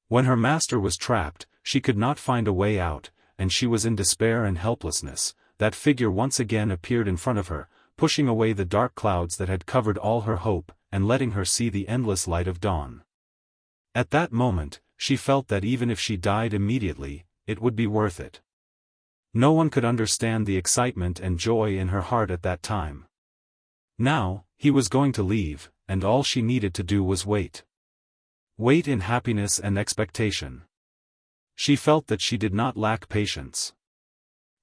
When her master was trapped, she could not find a way out, and she was in despair and helplessness, that figure once again appeared in front of her, pushing away the dark clouds that had covered all her hope, and letting her see the endless light of dawn. At that moment, she felt that even if she died immediately, it would be worth it. No one could understand the excitement and joy in her heart at that time. Now, he was going to leave, and all she needed to do was wait. Wait in happiness and expectation. She felt that she did not lack patience.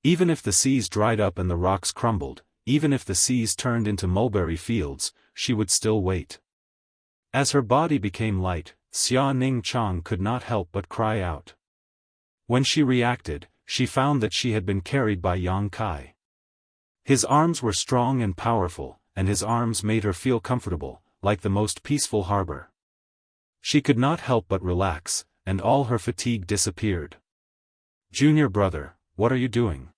Even if the seas dried up and the rocks crumbled, even if the seas turned into mulberry fields, she would still wait. As her body became light, Xia Ningchang could not help but cry out. When she reacted, she found that she had been carried by Yang Kai. His arms were strong and powerful, and his arms made her feel comfortable, like the most peaceful harbor. She could not help but relax, and all her fatigue disappeared. "Junior brother, what are you doing?"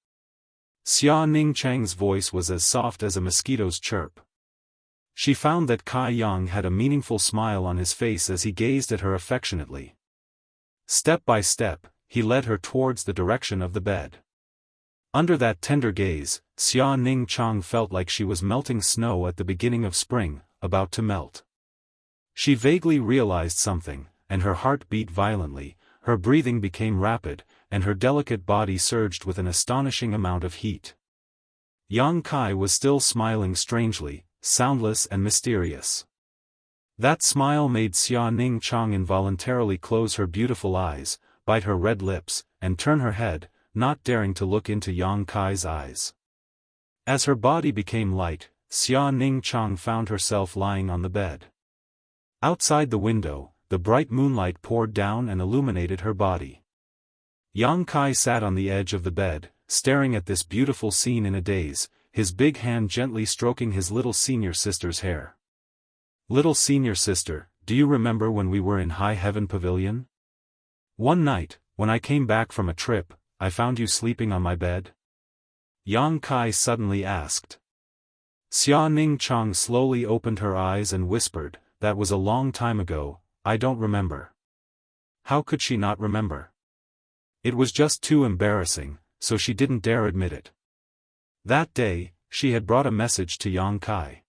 Xia Ningchang's voice was as soft as a mosquito's chirp. She found that Kai Yang had a meaningful smile on his face as he gazed at her affectionately. Step by step, he led her towards the direction of the bed. Under that tender gaze, Xia Ningchang felt like she was melting snow at the beginning of spring, about to melt. She vaguely realized something, and her heart beat violently, her breathing became rapid, and her delicate body surged with an astonishing amount of heat. Yang Kai was still smiling strangely, soundless and mysterious. That smile made Xia Ningchang involuntarily close her beautiful eyes, bite her red lips, and turn her head, not daring to look into Yang Kai's eyes. As her body became light, Xia Ningchang found herself lying on the bed. Outside the window, the bright moonlight poured down and illuminated her body. Yang Kai sat on the edge of the bed, staring at this beautiful scene in a daze, his big hand gently stroking his little senior sister's hair. "Little senior sister, do you remember when we were in High Heaven Pavilion? One night, when I came back from a trip, I found you sleeping on my bed?" Yang Kai suddenly asked. Xia Ningchang slowly opened her eyes and whispered, "That was a long time ago, I don't remember." How could she not remember? It was just too embarrassing, so she didn't dare admit it. That day, she had brought a message to Yang Kai.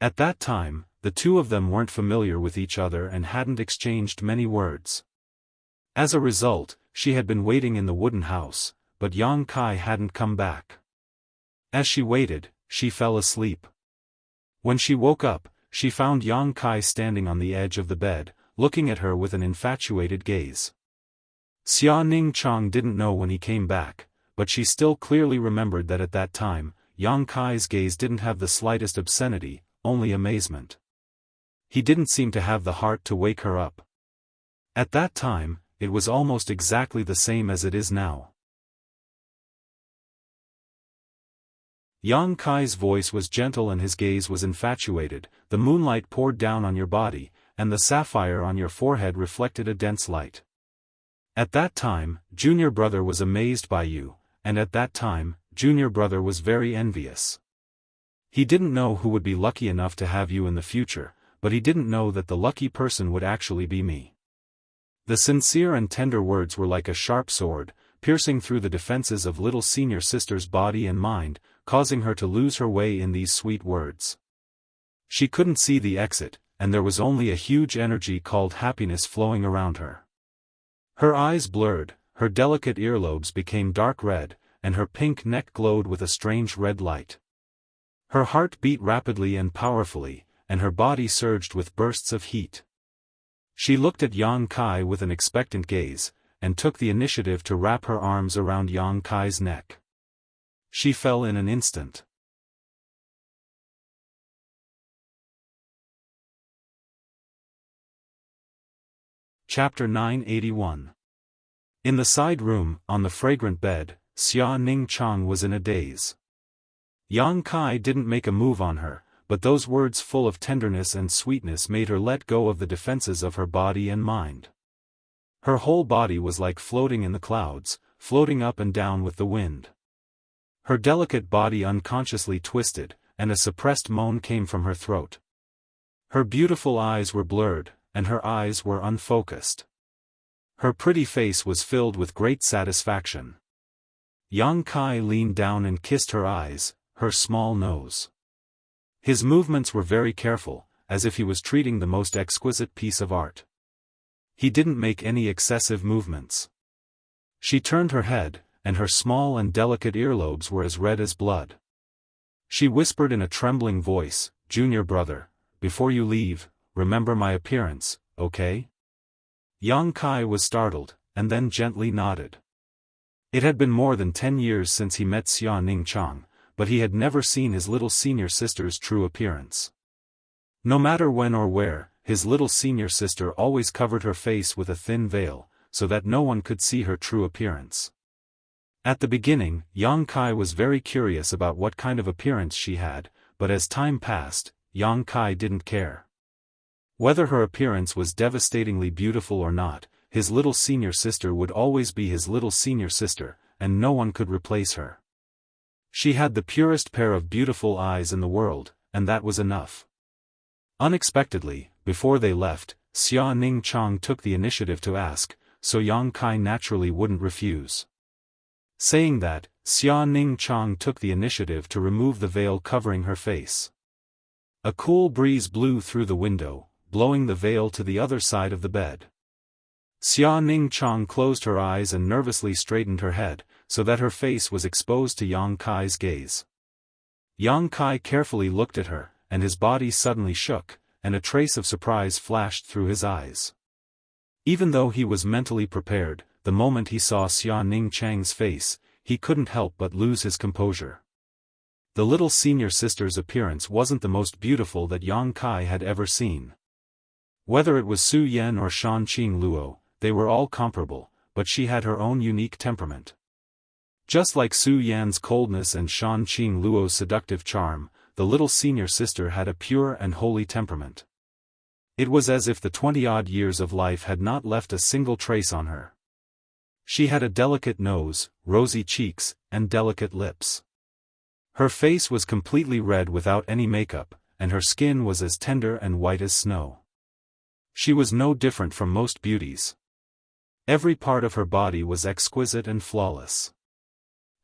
At that time, the two of them weren't familiar with each other and hadn't exchanged many words. As a result, she had been waiting in the wooden house, but Yang Kai hadn't come back. As she waited, she fell asleep. When she woke up, she found Yang Kai standing on the edge of the bed, looking at her with an infatuated gaze. Xia Ningchang didn't know when he came back, but she still clearly remembered that at that time, Yang Kai's gaze didn't have the slightest obscenity, only amazement. He didn't seem to have the heart to wake her up. At that time, it was almost exactly the same as it is now. Yang Kai's voice was gentle and his gaze was infatuated. "The moonlight poured down on your body, and the sapphire on your forehead reflected a dense light. At that time, junior brother was amazed by you, and at that time, junior brother was very envious. He didn't know who would be lucky enough to have you in the future, but he didn't know that the lucky person would actually be me." The sincere and tender words were like a sharp sword, piercing through the defenses of little senior sister's body and mind, causing her to lose her way in these sweet words. She couldn't see the exit, and there was only a huge energy called happiness flowing around her. Her eyes blurred, her delicate earlobes became dark red, and her pink neck glowed with a strange red light. Her heart beat rapidly and powerfully, and her body surged with bursts of heat. She looked at Yang Kai with an expectant gaze, and took the initiative to wrap her arms around Yang Kai's neck. She fell in an instant. Chapter 981. In the side room, on the fragrant bed, Xia Ningchang was in a daze. Yang Kai didn't make a move on her, but those words full of tenderness and sweetness made her let go of the defenses of her body and mind. Her whole body was like floating in the clouds, floating up and down with the wind. Her delicate body unconsciously twisted, and a suppressed moan came from her throat. Her beautiful eyes were blurred, and her eyes were unfocused. Her pretty face was filled with great satisfaction. Yang Kai leaned down and kissed her eyes, her small nose. His movements were very careful, as if he was treating the most exquisite piece of art. He didn't make any excessive movements. She turned her head, and her small and delicate earlobes were as red as blood. She whispered in a trembling voice, "Junior brother, before you leave, remember my appearance, okay?" Yang Kai was startled, and then gently nodded. It had been more than 10 years since he met Xia Ningchang, but he had never seen his little senior sister's true appearance. No matter when or where, his little senior sister always covered her face with a thin veil, so that no one could see her true appearance. At the beginning, Yang Kai was very curious about what kind of appearance she had, but as time passed, Yang Kai didn't care. Whether her appearance was devastatingly beautiful or not, his little senior sister would always be his little senior sister, and no one could replace her. She had the purest pair of beautiful eyes in the world, and that was enough. Unexpectedly, before they left, Xia Ningchang took the initiative to ask, so Yang Kai naturally wouldn't refuse. Saying that, Xia Ningchang took the initiative to remove the veil covering her face. A cool breeze blew through the window, blowing the veil to the other side of the bed. Xia Ningchang closed her eyes and nervously straightened her head, so that her face was exposed to Yang Kai's gaze. Yang Kai carefully looked at her, and his body suddenly shook, and a trace of surprise flashed through his eyes. Even though he was mentally prepared, the moment he saw Xia Ningchang's face, he couldn't help but lose his composure. The little senior sister's appearance wasn't the most beautiful that Yang Kai had ever seen. Whether it was Su Yan or Shanqing Luo, they were all comparable, but she had her own unique temperament. Just like Su Yan's coldness and Shanqing Luo's seductive charm, the little senior sister had a pure and holy temperament. It was as if the 20-odd years of life had not left a single trace on her. She had a delicate nose, rosy cheeks, and delicate lips. Her face was completely red without any makeup, and her skin was as tender and white as snow. She was no different from most beauties. Every part of her body was exquisite and flawless.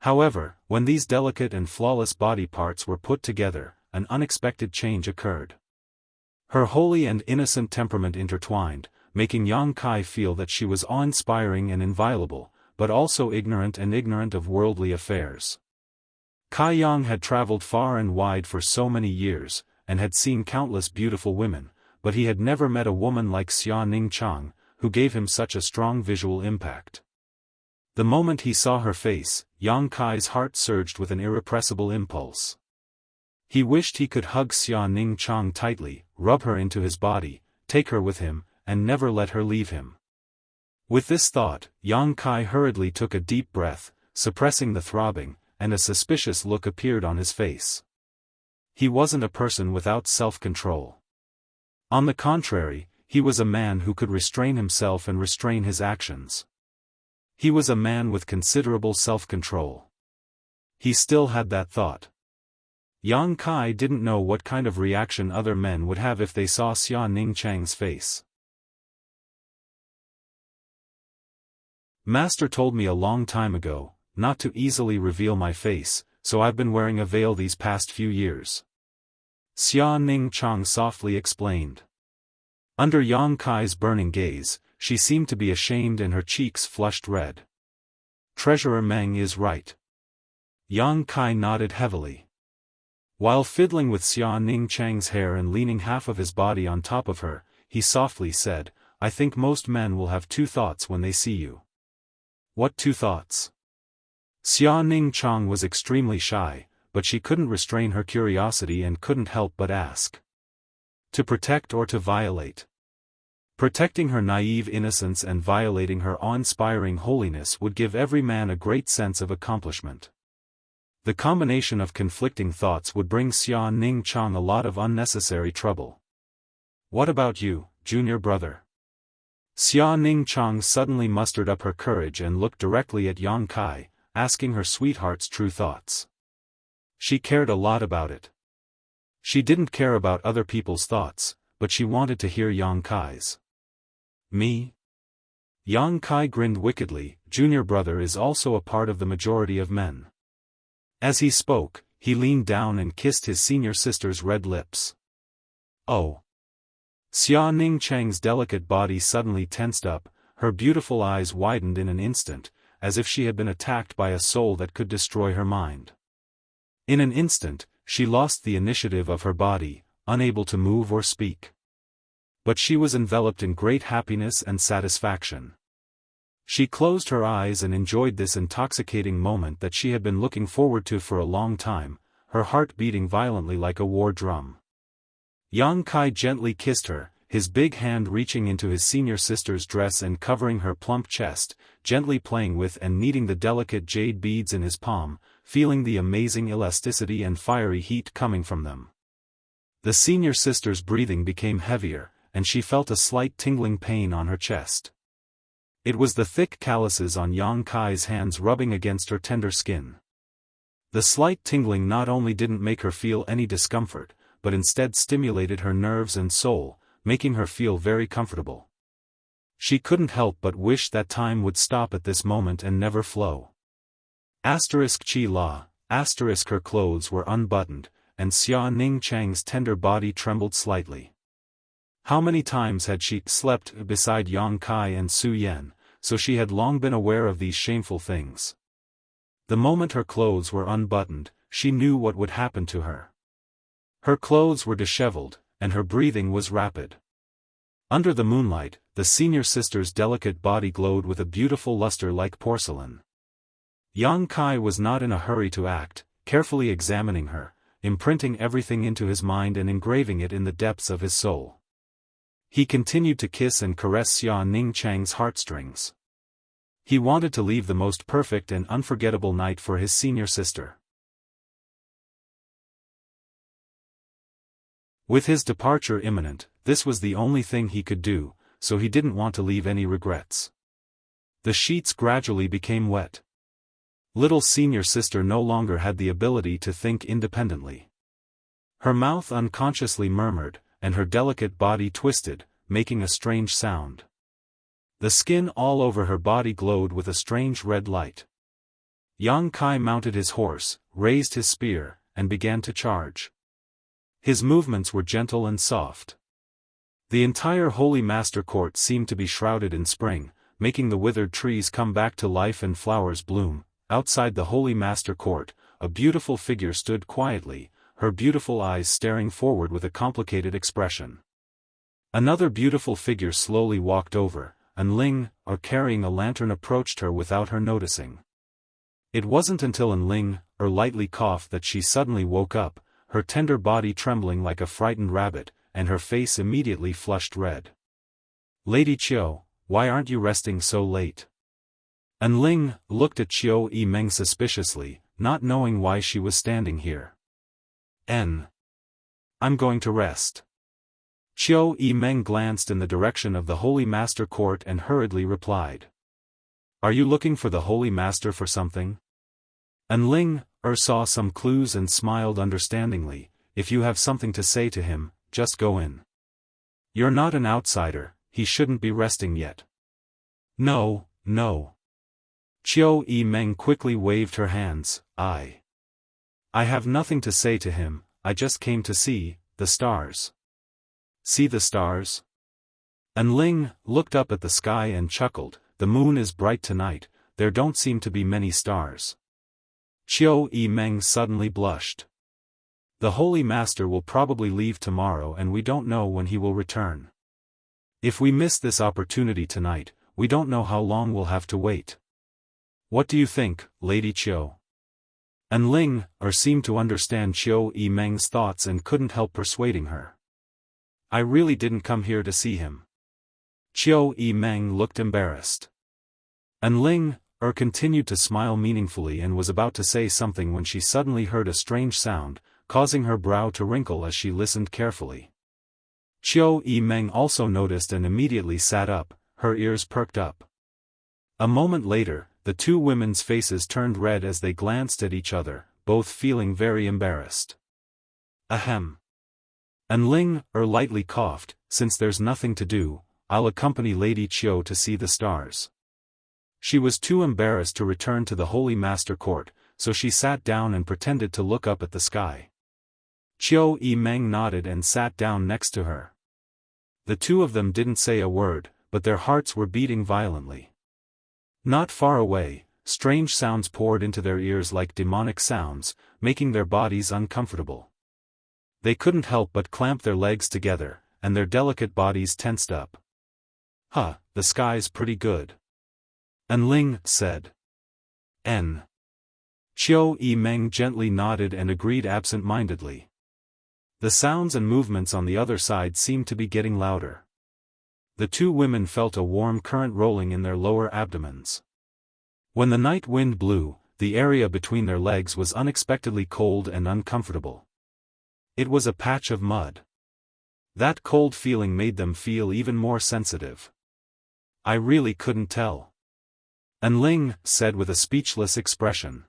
However, when these delicate and flawless body parts were put together, an unexpected change occurred. Her holy and innocent temperament intertwined, making Yang Kai feel that she was awe-inspiring and inviolable, but also ignorant of worldly affairs. Kai Yang had traveled far and wide for so many years, and had seen countless beautiful women, but he had never met a woman like Xia Ningchang, who gave him such a strong visual impact. The moment he saw her face, Yang Kai's heart surged with an irrepressible impulse. He wished he could hug Xia Ningchang tightly, rub her into his body, take her with him, and never let her leave him. With this thought, Yang Kai hurriedly took a deep breath, suppressing the throbbing, and a suspicious look appeared on his face. He wasn't a person without self-control. On the contrary, he was a man who could restrain himself and restrain his actions. He was a man with considerable self-control. He still had that thought. Yang Kai didn't know what kind of reaction other men would have if they saw Xia Ningchang's face. Master told me a long time ago, not to easily reveal my face, so I've been wearing a veil these past few years. Xia Ningchang softly explained. Under Yang Kai's burning gaze, she seemed to be ashamed and her cheeks flushed red. Treasurer Meng is right. Yang Kai nodded heavily. While fiddling with Xia Ningchang's hair and leaning half of his body on top of her, he softly said, I think most men will have two thoughts when they see you. What two thoughts? Xia Ningchang was extremely shy, but she couldn't restrain her curiosity and couldn't help but ask. To protect or to violate? Protecting her naive innocence and violating her awe-inspiring holiness would give every man a great sense of accomplishment. The combination of conflicting thoughts would bring Xia Ningchang a lot of unnecessary trouble. What about you, junior brother? Xia Ningchang suddenly mustered up her courage and looked directly at Yang Kai, asking her sweetheart's true thoughts. She cared a lot about it. She didn't care about other people's thoughts, but she wanted to hear Yang Kai's. Me? Yang Kai grinned wickedly. Junior brother is also a part of the majority of men. As he spoke, he leaned down and kissed his senior sister's red lips. Oh! Xia Ningchang's delicate body suddenly tensed up, her beautiful eyes widened in an instant, as if she had been attacked by a soul that could destroy her mind. In an instant, she lost the initiative of her body, unable to move or speak. But she was enveloped in great happiness and satisfaction. She closed her eyes and enjoyed this intoxicating moment that she had been looking forward to for a long time, her heart beating violently like a war drum. Yang Kai gently kissed her, his big hand reaching into his senior sister's dress and covering her plump chest, gently playing with and kneading the delicate jade beads in his palm, feeling the amazing elasticity and fiery heat coming from them. The senior sister's breathing became heavier, and she felt a slight tingling pain on her chest. It was the thick calluses on Yang Kai's hands rubbing against her tender skin. The slight tingling not only didn't make her feel any discomfort, but instead stimulated her nerves and soul, making her feel very comfortable. She couldn't help but wish that time would stop at this moment and never flow. Chi La, her clothes were unbuttoned, and Xia Ningchang's tender body trembled slightly. How many times had she slept beside Yang Kai and Su Yan, so she had long been aware of these shameful things. The moment her clothes were unbuttoned, she knew what would happen to her. Her clothes were disheveled, and her breathing was rapid. Under the moonlight, the senior sister's delicate body glowed with a beautiful luster like porcelain. Yang Kai was not in a hurry to act, carefully examining her, imprinting everything into his mind and engraving it in the depths of his soul. He continued to kiss and caress Xia Ningchang's heartstrings. He wanted to leave the most perfect and unforgettable night for his senior sister. With his departure imminent, this was the only thing he could do, so he didn't want to leave any regrets. The sheets gradually became wet. Little senior sister no longer had the ability to think independently. Her mouth unconsciously murmured, and her delicate body twisted, making a strange sound. The skin all over her body glowed with a strange red light. Yang Kai mounted his horse, raised his spear, and began to charge. His movements were gentle and soft. The entire Holy Master Court seemed to be shrouded in spring, making the withered trees come back to life and flowers bloom. Outside the Holy Master Court, a beautiful figure stood quietly, her beautiful eyes staring forward with a complicated expression. Another beautiful figure slowly walked over, and Ling, carrying a lantern, approached her without her noticing. It wasn't until Ling, lightly coughed that she suddenly woke up, her tender body trembling like a frightened rabbit, and her face immediately flushed red. "Lady Qiu, why aren't you resting so late?" Ling looked at Qiu Yimeng suspiciously, not knowing why she was standing here. I'm going to rest." Qiu Yimeng glanced in the direction of the Holy Master Court and hurriedly replied. "Are you looking for the Holy Master for something?" Ling saw some clues and smiled understandingly. "If you have something to say to him, just go in. You're not an outsider, he shouldn't be resting yet." No. Qiu Yimeng quickly waved her hands. I have nothing to say to him, I just came to see the stars." "See the stars?" Ling looked up at the sky and chuckled. "The moon is bright tonight, there don't seem to be many stars." Qiu Yimeng suddenly blushed. "The Holy Master will probably leave tomorrow and we don't know when he will return. If we miss this opportunity tonight, we don't know how long we'll have to wait. What do you think, Lady Qiu?" Ling seemed to understand Qiu Yimeng's thoughts and couldn't help persuading her. "I really didn't come here to see him." Qiu Yimeng looked embarrassed. Ling continued to smile meaningfully and was about to say something when she suddenly heard a strange sound, causing her brow to wrinkle as she listened carefully. Qiu Yimeng also noticed and immediately sat up, her ears perked up. A moment later, the two women's faces turned red as they glanced at each other, both feeling very embarrassed. "Ahem." Ling lightly coughed. "Since there's nothing to do, I'll accompany Lady Chiu to see the stars. She was too embarrassed to return to the Holy Master Court, so she sat down and pretended to look up at the sky. Chiu Meng nodded and sat down next to her. The two of them didn't say a word, but their hearts were beating violently. Not far away, strange sounds poured into their ears like demonic sounds, making their bodies uncomfortable. They couldn't help but clamp their legs together, and their delicate bodies tensed up. The sky's pretty good. Enling said. Chiu Meng gently nodded and agreed absent-mindedly. The sounds and movements on the other side seemed to be getting louder. The two women felt a warm current rolling in their lower abdomens. When the night wind blew, the area between their legs was unexpectedly cold and uncomfortable. It was a patch of mud. That cold feeling made them feel even more sensitive. I really couldn't tell. Enling said with a speechless expression.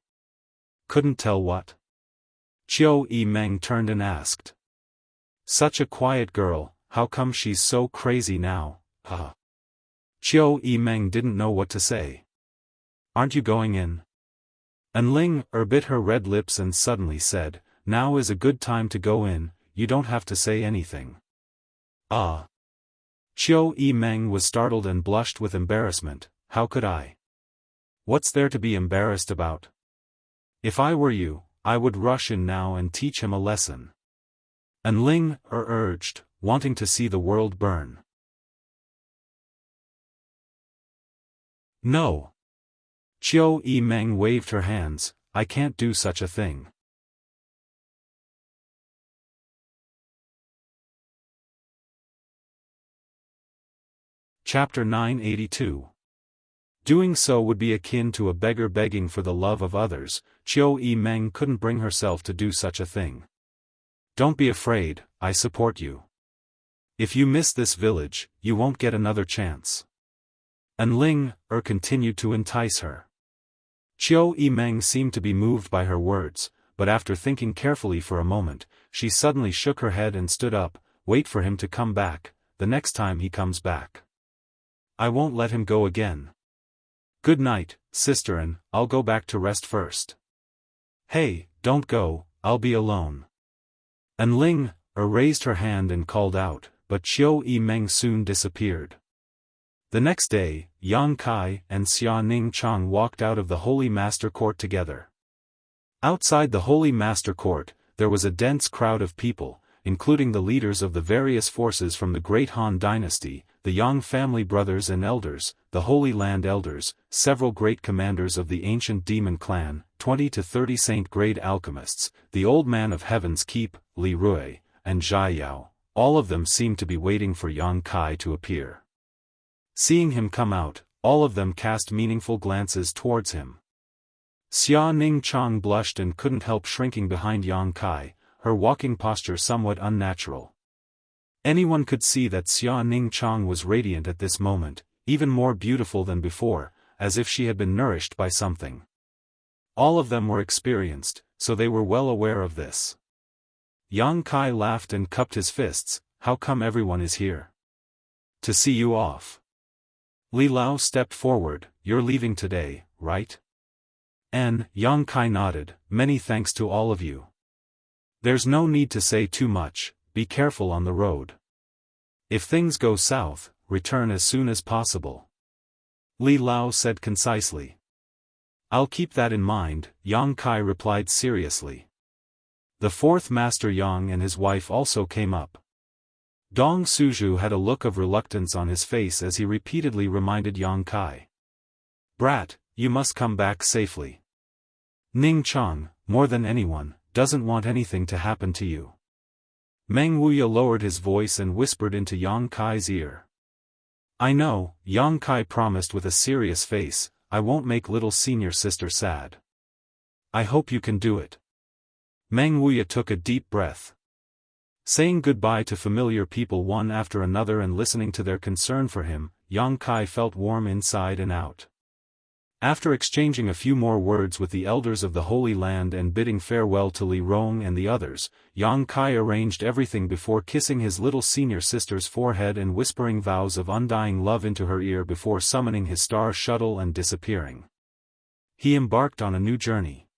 Couldn't tell what? Chiu Meng turned and asked. Such a quiet girl, how come she's so crazy now, Chiu Meng didn't know what to say. Aren't you going in? Enling bit her red lips and suddenly said, now is a good time to go in, you don't have to say anything. Chiu Meng was startled and blushed with embarrassment. How could I? What's there to be embarrassed about? If I were you, I would rush in now and teach him a lesson. Enling urged, wanting to see the world burn. No. Chiu Meng waved her hands, I can't do such a thing. Chapter 982. Doing so would be akin to a beggar begging for the love of others. Chiu Meng couldn't bring herself to do such a thing. Don't be afraid, I support you. If you miss this village, you won't get another chance. Enling continued to entice her. Chiu Meng seemed to be moved by her words, but after thinking carefully for a moment, she suddenly shook her head and stood up. Wait for him to come back, the next time he comes back. I won't let him go again. Good night, sister, and I'll go back to rest first. Hey, don't go, I'll be alone. Enling raised her hand and called out, but Chiu Meng soon disappeared. The next day, Yang Kai and Xia Ningchang walked out of the Holy Master Court together. Outside the Holy Master Court, there was a dense crowd of people, including the leaders of the various forces from the Great Han Dynasty, the Yang family brothers and elders, the Holy Land elders, several great commanders of the ancient demon clan, 20 to 30 saint-grade alchemists, the Old Man of Heaven's Keep, Li Rui, and Zhai Yao. All of them seemed to be waiting for Yang Kai to appear. Seeing him come out, all of them cast meaningful glances towards him. Xia Ningchang blushed and couldn't help shrinking behind Yang Kai, her walking posture somewhat unnatural. Anyone could see that Xia Ningchang was radiant at this moment, even more beautiful than before, as if she had been nourished by something. All of them were experienced, so they were well aware of this. Yang Kai laughed and cupped his fists. How come everyone is here? To see you off. Li Lao stepped forward. You're leaving today, right? Yang Kai nodded. Many thanks to all of you. There's no need to say too much, be careful on the road. If things go south, return as soon as possible. Li Lao said concisely. I'll keep that in mind, Yang Kai replied seriously. The fourth Master Yang and his wife also came up. Dong Suju had a look of reluctance on his face as he repeatedly reminded Yang Kai. Brat, you must come back safely. Ning Chang, more than anyone, doesn't want anything to happen to you. Meng Wuya lowered his voice and whispered into Yang Kai's ear. I know, Yang Kai promised with a serious face, I won't make little senior sister sad. I hope you can do it. Meng Wuya took a deep breath. Saying goodbye to familiar people one after another and listening to their concern for him, Yang Kai felt warm inside and out. After exchanging a few more words with the elders of the Holy Land and bidding farewell to Li Rong and the others, Yang Kai arranged everything before kissing his little senior sister's forehead and whispering vows of undying love into her ear before summoning his star shuttle and disappearing. He embarked on a new journey.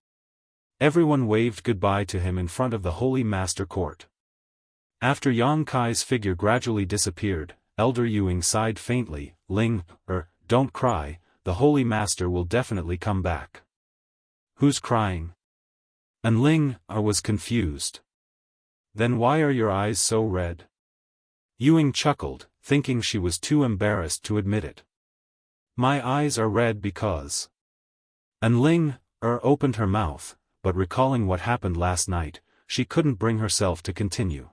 Everyone waved goodbye to him in front of the Holy Master Court. After Yang Kai's figure gradually disappeared, Elder Yuing sighed faintly. Ling, don't cry. The Holy Master will definitely come back. Who's crying? And Ling was confused. Then why are your eyes so red? Yuing chuckled, thinking she was too embarrassed to admit it. My eyes are red because... And Ling opened her mouth, but recalling what happened last night, she couldn't bring herself to continue.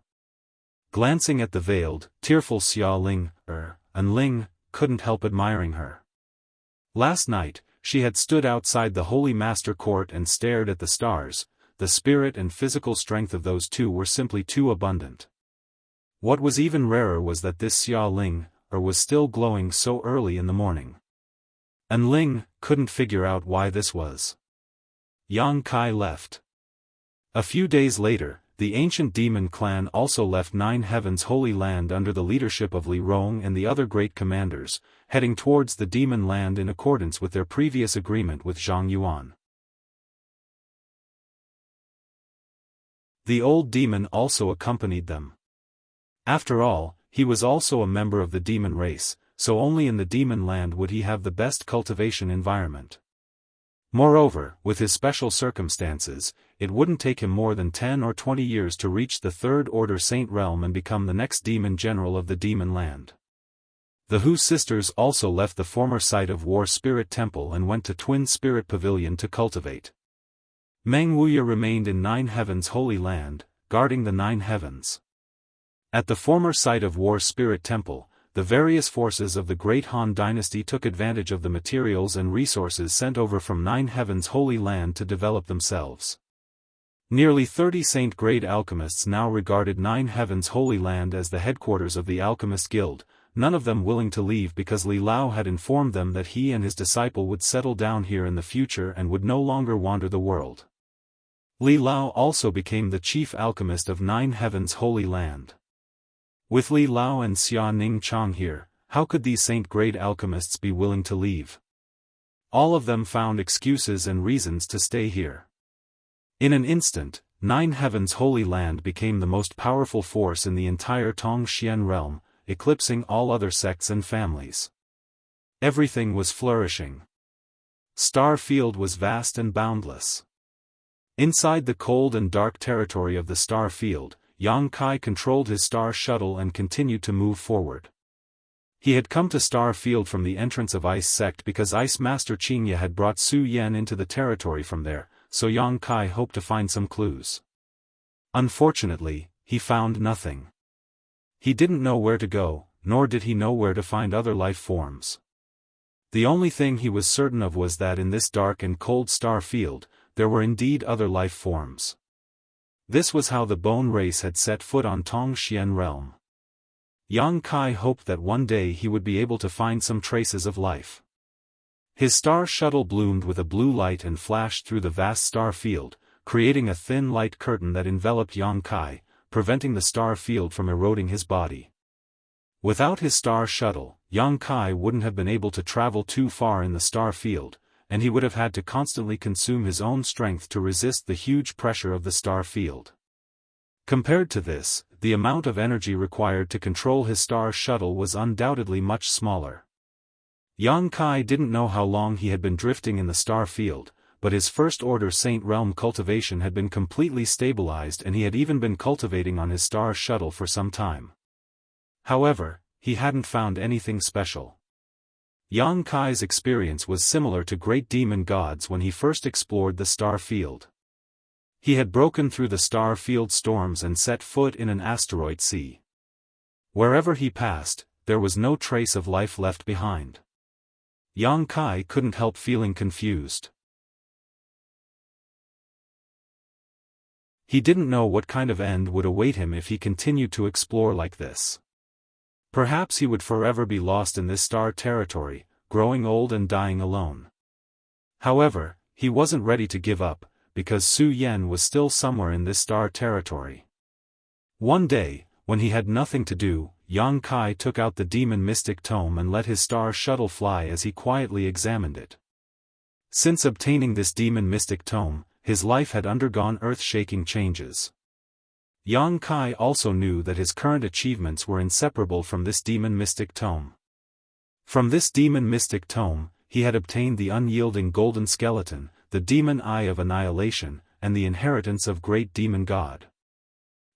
Glancing at the veiled, tearful Xia Ling, and Ling couldn't help admiring her. Last night, she had stood outside the Holy Master Court and stared at the stars. The spirit and physical strength of those two were simply too abundant. What was even rarer was that this Xia Ling was still glowing so early in the morning. And Ling couldn't figure out why this was. Yang Kai left. A few days later, the ancient demon clan also left Nine Heavens Holy Land under the leadership of Li Rong and the other great commanders, heading towards the demon land in accordance with their previous agreement with Zhang Yuan. The old demon also accompanied them. After all, he was also a member of the demon race, so only in the demon land would he have the best cultivation environment. Moreover, with his special circumstances, it wouldn't take him more than 10 or 20 years to reach the Third Order Saint Realm and become the next demon general of the demon land. The Hu sisters also left the former site of War Spirit Temple and went to Twin Spirit Pavilion to cultivate. Meng Wuya remained in Nine Heavens Holy Land, guarding the Nine Heavens. At the former site of War Spirit Temple, the various forces of the Great Han Dynasty took advantage of the materials and resources sent over from Nine Heavens Holy Land to develop themselves. Nearly 30 Saint-grade alchemists now regarded Nine Heavens Holy Land as the headquarters of the Alchemist Guild, none of them willing to leave because Li Lao had informed them that he and his disciple would settle down here in the future and would no longer wander the world. Li Lao also became the chief alchemist of Nine Heavens Holy Land. With Li Lao and Xia Ning Chang here, how could these saint-grade alchemists be willing to leave? All of them found excuses and reasons to stay here. In an instant, Nine Heavens Holy Land became the most powerful force in the entire Tongxian realm, eclipsing all other sects and families. Everything was flourishing. Star Field was vast and boundless. Inside the cold and dark territory of the Star Field, Yang Kai controlled his star shuttle and continued to move forward. He had come to Star Field from the entrance of Ice Sect because Ice Master Qingye had brought Su Yan into the territory from there, so Yang Kai hoped to find some clues. Unfortunately, he found nothing. He didn't know where to go, nor did he know where to find other life forms. The only thing he was certain of was that in this dark and cold Star Field, there were indeed other life forms. This was how the Bone Race had set foot on Tongxian realm. Yang Kai hoped that one day he would be able to find some traces of life. His star shuttle bloomed with a blue light and flashed through the vast star field, creating a thin light curtain that enveloped Yang Kai, preventing the star field from eroding his body. Without his star shuttle, Yang Kai wouldn't have been able to travel too far in the star field, and he would have had to constantly consume his own strength to resist the huge pressure of the star field. Compared to this, the amount of energy required to control his star shuttle was undoubtedly much smaller. Yang Kai didn't know how long he had been drifting in the star field, but his First Order Saint Realm cultivation had been completely stabilized and he had even been cultivating on his star shuttle for some time. However, he hadn't found anything special. Yang Kai's experience was similar to great demon gods when he first explored the star field. He had broken through the star field storms and set foot in an asteroid sea. Wherever he passed, there was no trace of life left behind. Yang Kai couldn't help feeling confused. He didn't know what kind of end would await him if he continued to explore like this. Perhaps he would forever be lost in this star territory, growing old and dying alone. However, he wasn't ready to give up, because Su Yen was still somewhere in this star territory. One day, when he had nothing to do, Yang Kai took out the demon mystic tome and let his star shuttle fly as he quietly examined it. Since obtaining this demon mystic tome, his life had undergone earth-shaking changes. Yang Kai also knew that his current achievements were inseparable from this demon mystic tome. From this demon mystic tome, he had obtained the unyielding golden skeleton, the demon eye of annihilation, and the inheritance of Great Demon God.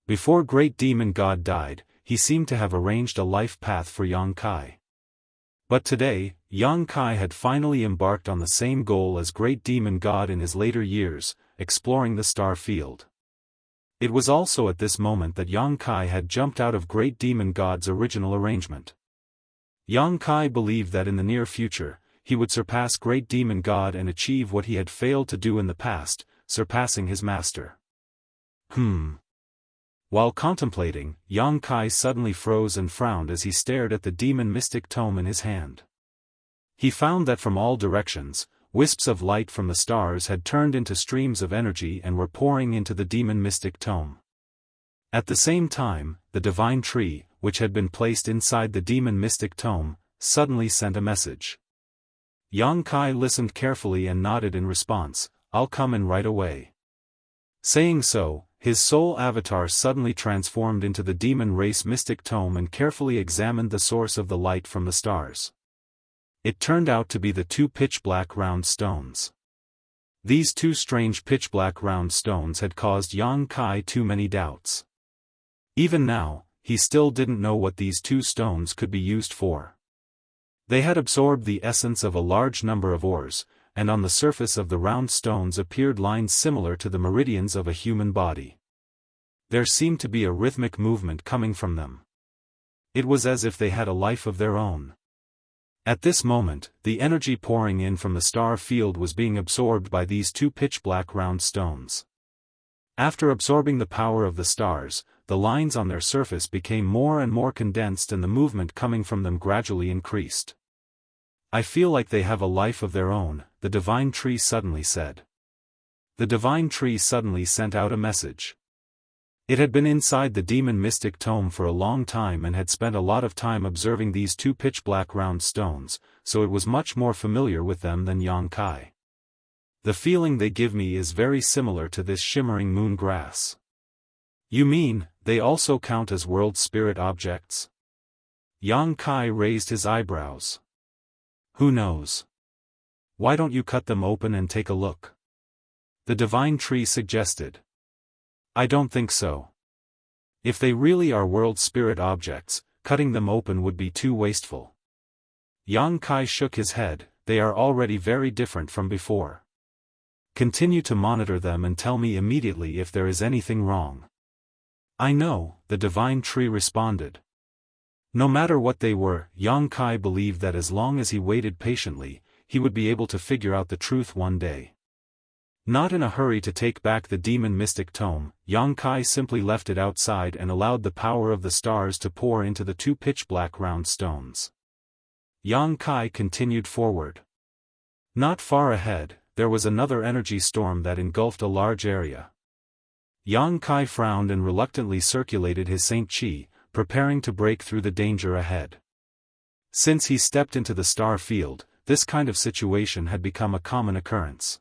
Before Great Demon God died, he seemed to have arranged a life path for Yang Kai. But today, Yang Kai had finally embarked on the same goal as Great Demon God in his later years, exploring the star field. It was also at this moment that Yang Kai had jumped out of Great Demon God's original arrangement. Yang Kai believed that in the near future, he would surpass Great Demon God and achieve what he had failed to do in the past, surpassing his master. While contemplating, Yang Kai suddenly froze and frowned as he stared at the demon mystic tome in his hand. He found that from all directions, wisps of light from the stars had turned into streams of energy and were pouring into the demon mystic tome. At the same time, the divine tree, which had been placed inside the demon mystic tome, suddenly sent a message. Yang Kai listened carefully and nodded in response, "I'll come in right away." Saying so, his soul avatar suddenly transformed into the demon race mystic tome and carefully examined the source of the light from the stars. It turned out to be the two pitch-black round stones. These two strange pitch-black round stones had caused Yang Kai too many doubts. Even now, he still didn't know what these two stones could be used for. They had absorbed the essence of a large number of ores, and on the surface of the round stones appeared lines similar to the meridians of a human body. There seemed to be a rhythmic movement coming from them. It was as if they had a life of their own. At this moment, the energy pouring in from the star field was being absorbed by these two pitch-black round stones. After absorbing the power of the stars, the lines on their surface became more and more condensed and the movement coming from them gradually increased. "I feel like they have a life of their own," the divine tree suddenly said. The divine tree suddenly sent out a message. It had been inside the demon mystic tome for a long time and had spent a lot of time observing these two pitch-black round stones, so it was much more familiar with them than Yang Kai. "The feeling they give me is very similar to this shimmering moon grass." "You mean, they also count as world spirit objects?" Yang Kai raised his eyebrows. "Who knows? Why don't you cut them open and take a look?" the divine tree suggested. "I don't think so. If they really are world spirit objects, cutting them open would be too wasteful." Yang Kai shook his head. "They are already very different from before. Continue to monitor them and tell me immediately if there is anything wrong." "I know," the divine tree responded. No matter what they were, Yang Kai believed that as long as he waited patiently, he would be able to figure out the truth one day. Not in a hurry to take back the demon mystic tome, Yang Kai simply left it outside and allowed the power of the stars to pour into the two pitch-black round stones. Yang Kai continued forward. Not far ahead, there was another energy storm that engulfed a large area. Yang Kai frowned and reluctantly circulated his Saint Chi, preparing to break through the danger ahead. Since he stepped into the star field, this kind of situation had become a common occurrence.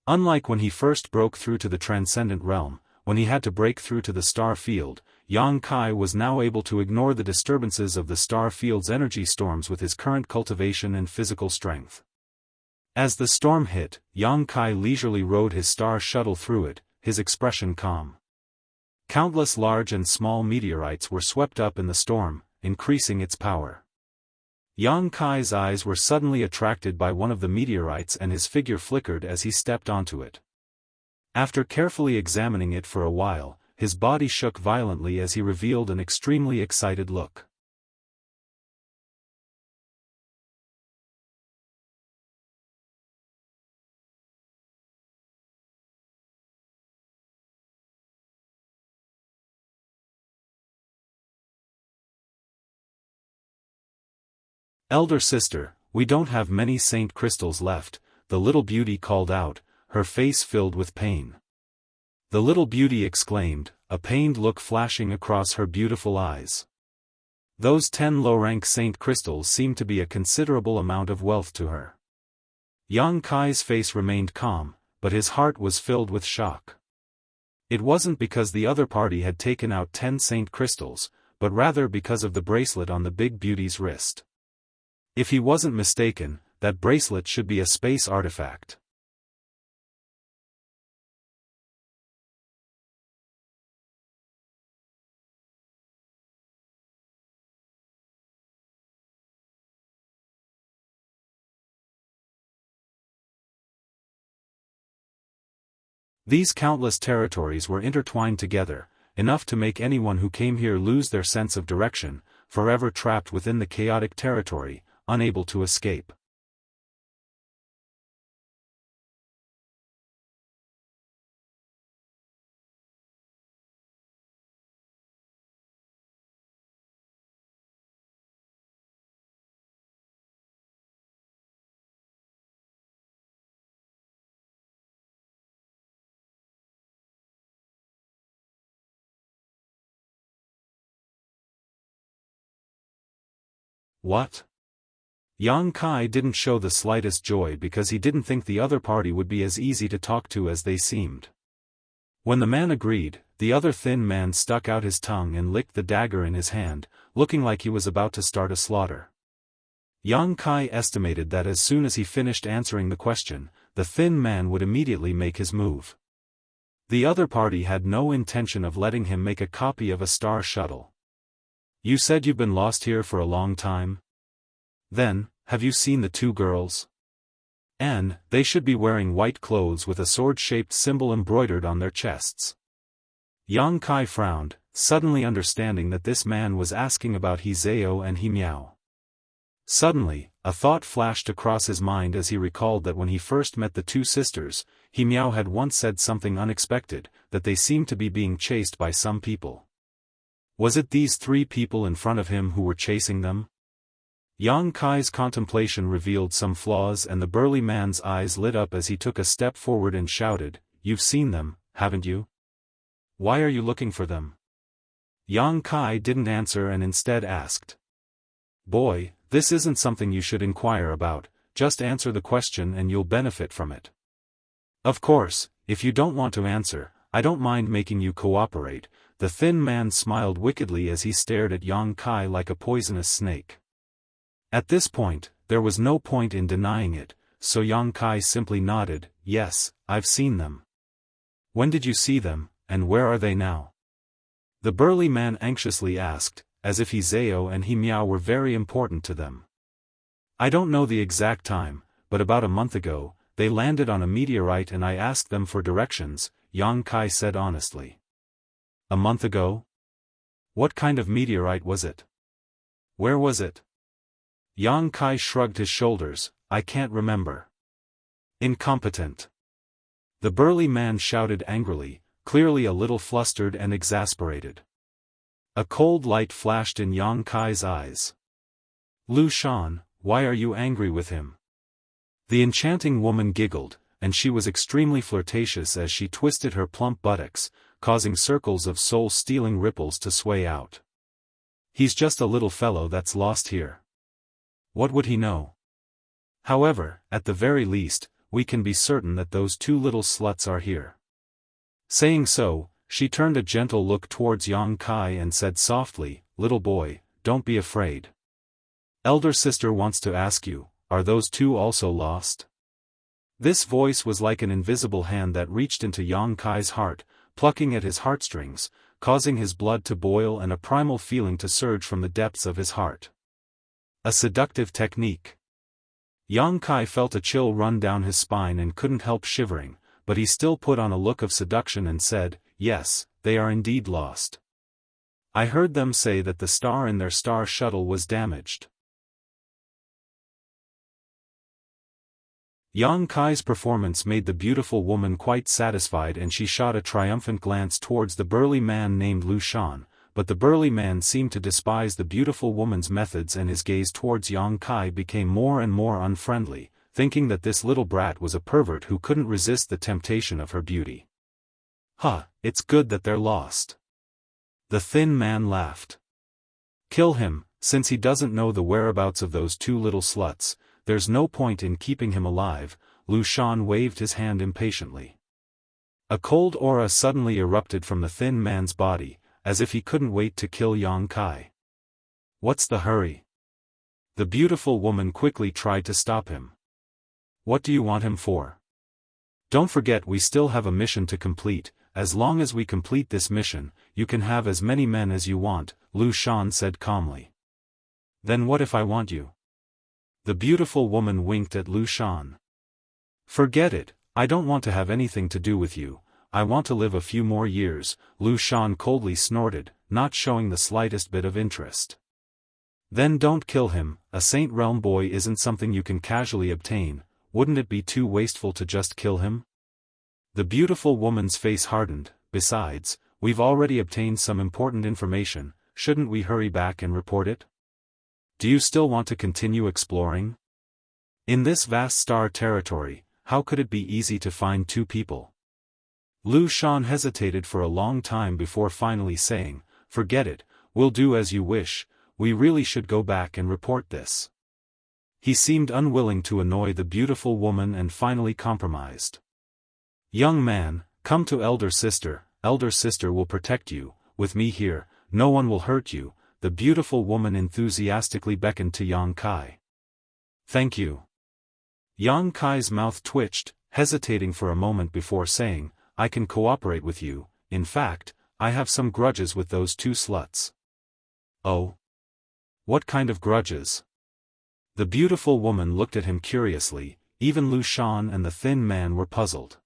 Unlike when he first broke through to the transcendent realm, when he had to break through to the star field, Yang Kai was now able to ignore the disturbances of the star field's energy storms with his current cultivation and physical strength. As the storm hit, Yang Kai leisurely rode his star shuttle through it, his expression calm. Countless large and small meteorites were swept up in the storm, increasing its power. Yang Kai's eyes were suddenly attracted by one of the meteorites and his figure flickered as he stepped onto it. After carefully examining it for a while, his body shook violently as he revealed an extremely excited look. Elder sister, we don't have many saint crystals left, the little beauty called out, her face filled with pain. The little beauty exclaimed, a pained look flashing across her beautiful eyes. Those 10 low-rank saint crystals seemed to be a considerable amount of wealth to her. Yang Kai's face remained calm, but his heart was filled with shock. It wasn't because the other party had taken out 10 saint crystals, but rather because of the bracelet on the big beauty's wrist. If he wasn't mistaken, that bracelet should be a space artifact. These countless territories were intertwined together, enough to make anyone who came here lose their sense of direction, forever trapped within the chaotic territory, unable to escape. What? Yang Kai didn't show the slightest joy because he didn't think the other party would be as easy to talk to as they seemed. When the man agreed, the other thin man stuck out his tongue and licked the dagger in his hand, looking like he was about to start a slaughter. Yang Kai estimated that as soon as he finished answering the question, the thin man would immediately make his move. The other party had no intention of letting him make a copy of a star shuttle. You said you've been lost here for a long time? Then, have you seen the 2 girls? And, they should be wearing white clothes with a sword-shaped symbol embroidered on their chests. Yang Kai frowned, suddenly understanding that this man was asking about He Zhao and He Miao. Suddenly, a thought flashed across his mind as he recalled that when he first met the 2 sisters, He Miao had once said something unexpected, that they seemed to be being chased by some people. Was it these 3 people in front of him who were chasing them? Yang Kai's contemplation revealed some flaws and the burly man's eyes lit up as he took a step forward and shouted, "You've seen them, haven't you? Why are you looking for them?" Yang Kai didn't answer and instead asked. "Boy, this isn't something you should inquire about, just answer the question and you'll benefit from it. Of course, if you don't want to answer, I don't mind making you cooperate." The thin man smiled wickedly as he stared at Yang Kai like a poisonous snake. At this point, there was no point in denying it, so Yang Kai simply nodded, "Yes, I've seen them." "When did you see them, and where are they now?" The burly man anxiously asked, as if He Zhao and He Miao were very important to them. "I don't know the exact time, but about a month ago, they landed on a meteorite and I asked them for directions," Yang Kai said honestly. "A month ago? What kind of meteorite was it? Where was it?" Yang Kai shrugged his shoulders, "I can't remember." "Incompetent!" The burly man shouted angrily, clearly a little flustered and exasperated. A cold light flashed in Yang Kai's eyes. "Lu Shan, why are you angry with him?" The enchanting woman giggled, and she was extremely flirtatious as she twisted her plump buttocks, causing circles of soul-stealing ripples to sway out. "He's just a little fellow that's lost here. What would he know? However, at the very least, we can be certain that those 2 little sluts are here." Saying so, she turned a gentle look towards Yang Kai and said softly, "Little boy, don't be afraid. Elder sister wants to ask you, are those 2 also lost?" This voice was like an invisible hand that reached into Yang Kai's heart, plucking at his heartstrings, causing his blood to boil and a primal feeling to surge from the depths of his heart. A seductive technique. Yang Kai felt a chill run down his spine and couldn't help shivering, but he still put on a look of seduction and said, "Yes, they are indeed lost. I heard them say that the star in their star shuttle was damaged." Yang Kai's performance made the beautiful woman quite satisfied and she shot a triumphant glance towards the burly man named Lu Shan, but the burly man seemed to despise the beautiful woman's methods, and his gaze towards Yang Kai became more and more unfriendly, thinking that this little brat was a pervert who couldn't resist the temptation of her beauty. "Huh, it's good that they're lost." The thin man laughed. "Kill him, since he doesn't know the whereabouts of those two little sluts. There's no point in keeping him alive." Lu Shan waved his hand impatiently. A cold aura suddenly erupted from the thin man's body, as if he couldn't wait to kill Yang Kai. "What's the hurry?" The beautiful woman quickly tried to stop him. "What do you want him for?" "Don't forget we still have a mission to complete. As long as we complete this mission, you can have as many men as you want," Lu Shan said calmly. "Then what if I want you?" The beautiful woman winked at Lu Shan. "Forget it, I don't want to have anything to do with you. I want to live a few more years," Lu Shan coldly snorted, not showing the slightest bit of interest. "Then don't kill him. A Saint Realm boy isn't something you can casually obtain. Wouldn't it be too wasteful to just kill him?" The beautiful woman's face hardened. "Besides, we've already obtained some important information. Shouldn't we hurry back and report it? Do you still want to continue exploring? In this vast star territory, how could it be easy to find two people?" Lu Shan hesitated for a long time before finally saying, "Forget it, we'll do as you wish. We really should go back and report this." He seemed unwilling to annoy the beautiful woman and finally compromised. "Young man, come to elder sister. Elder sister will protect you. With me here, no one will hurt you." The beautiful woman enthusiastically beckoned to Yang Kai. "Thank you." Yang Kai's mouth twitched, hesitating for a moment before saying, "I can cooperate with you. In fact, I have some grudges with those two sluts." "Oh? What kind of grudges?" The beautiful woman looked at him curiously. Even Lu Shan and the thin man were puzzled.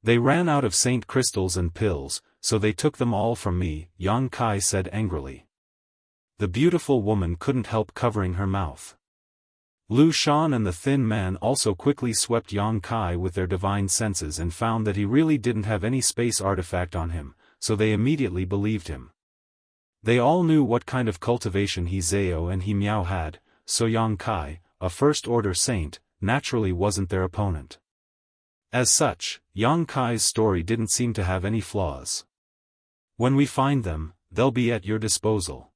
"They ran out of saint crystals and pills, so they took them all from me," Yang Kai said angrily. The beautiful woman couldn't help covering her mouth. Lu Shan and the thin man also quickly swept Yang Kai with their divine senses and found that he really didn't have any space artifact on him, so they immediately believed him. They all knew what kind of cultivation he Zhao and he Miao had, so Yang Kai, a first-order saint, naturally wasn't their opponent. As such, Yang Kai's story didn't seem to have any flaws. "When we find them, they'll be at your disposal."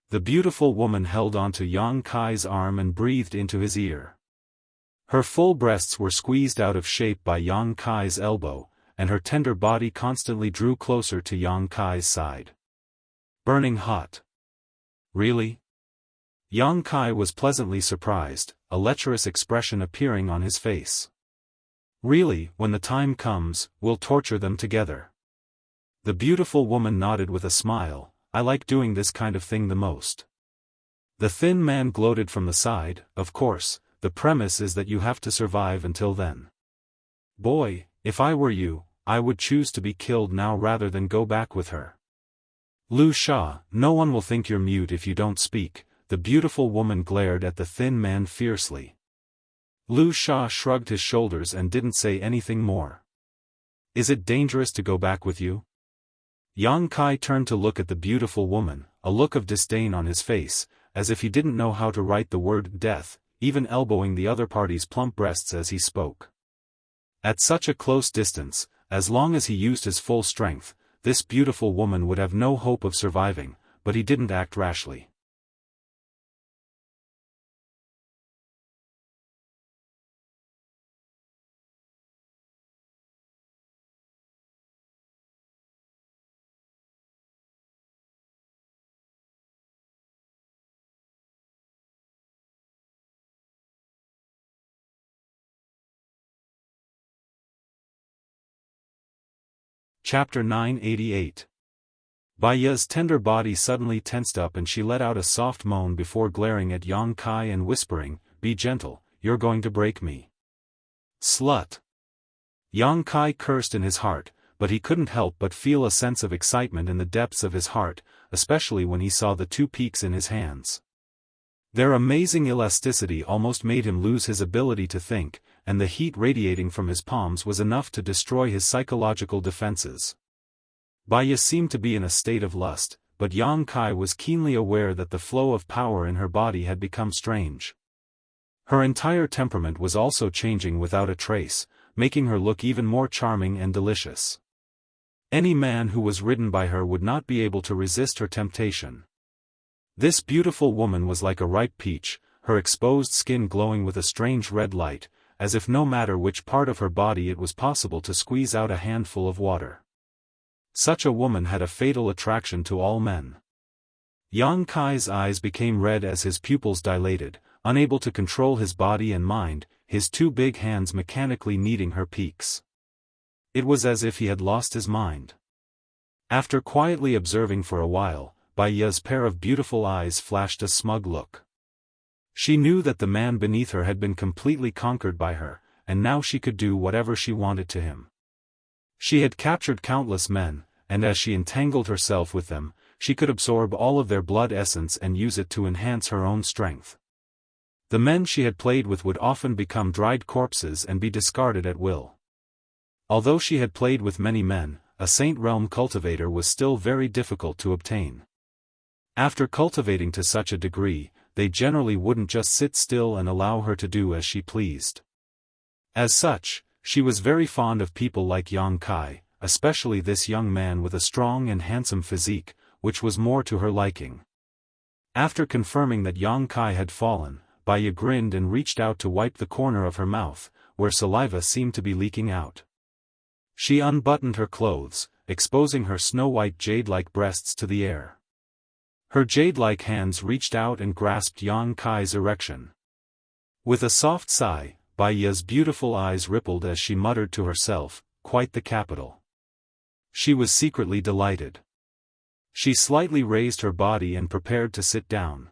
The beautiful woman held onto Yang Kai's arm and breathed into his ear. Her full breasts were squeezed out of shape by Yang Kai's elbow, and her tender body constantly drew closer to Yang Kai's side. "Burning hot." "Really?" Yang Kai was pleasantly surprised, a lecherous expression appearing on his face. "Really, when the time comes, we'll torture them together." The beautiful woman nodded with a smile. "I like doing this kind of thing the most." The thin man gloated from the side. "Of course, the premise is that you have to survive until then. Boy, if I were you, I would choose to be killed now rather than go back with her." "Lu Sha, no one will think you're mute if you don't speak." The beautiful woman glared at the thin man fiercely. Lu Sha shrugged his shoulders and didn't say anything more. "Is it dangerous to go back with you?" Yang Kai turned to look at the beautiful woman, a look of disdain on his face, as if he didn't know how to write the word death, even elbowing the other party's plump breasts as he spoke. At such a close distance, as long as he used his full strength, this beautiful woman would have no hope of surviving, but he didn't act rashly. Chapter 988. Baiya's tender body suddenly tensed up and she let out a soft moan before glaring at Yang Kai and whispering, "Be gentle, you're going to break me." "Slut!" Yang Kai cursed in his heart, but he couldn't help but feel a sense of excitement in the depths of his heart, especially when he saw the two peaks in his hands. Their amazing elasticity almost made him lose his ability to think, and the heat radiating from his palms was enough to destroy his psychological defenses. Baiya seemed to be in a state of lust, but Yang Kai was keenly aware that the flow of power in her body had become strange. Her entire temperament was also changing without a trace, making her look even more charming and delicious. Any man who was ridden by her would not be able to resist her temptation. This beautiful woman was like a ripe peach, her exposed skin glowing with a strange red light, as if no matter which part of her body it was possible to squeeze out a handful of water. Such a woman had a fatal attraction to all men. Yang Kai's eyes became red as his pupils dilated, unable to control his body and mind, his two big hands mechanically kneading her peaks. It was as if he had lost his mind. After quietly observing for a while, Bai Ye's pair of beautiful eyes flashed a smug look. She knew that the man beneath her had been completely conquered by her, and now she could do whatever she wanted to him. She had captured countless men, and as she entangled herself with them, she could absorb all of their blood essence and use it to enhance her own strength. The men she had played with would often become dried corpses and be discarded at will. Although she had played with many men, a Saint Realm cultivator was still very difficult to obtain. After cultivating to such a degree, they generally wouldn't just sit still and allow her to do as she pleased. As such, she was very fond of people like Yang Kai, especially this young man with a strong and handsome physique, which was more to her liking. After confirming that Yang Kai had fallen, Bai Ye grinned and reached out to wipe the corner of her mouth, where saliva seemed to be leaking out. She unbuttoned her clothes, exposing her snow-white jade-like breasts to the air. Her jade-like hands reached out and grasped Yang Kai's erection. With a soft sigh, Bai Ye's beautiful eyes rippled as she muttered to herself, "Quite the capital." She was secretly delighted. She slightly raised her body and prepared to sit down.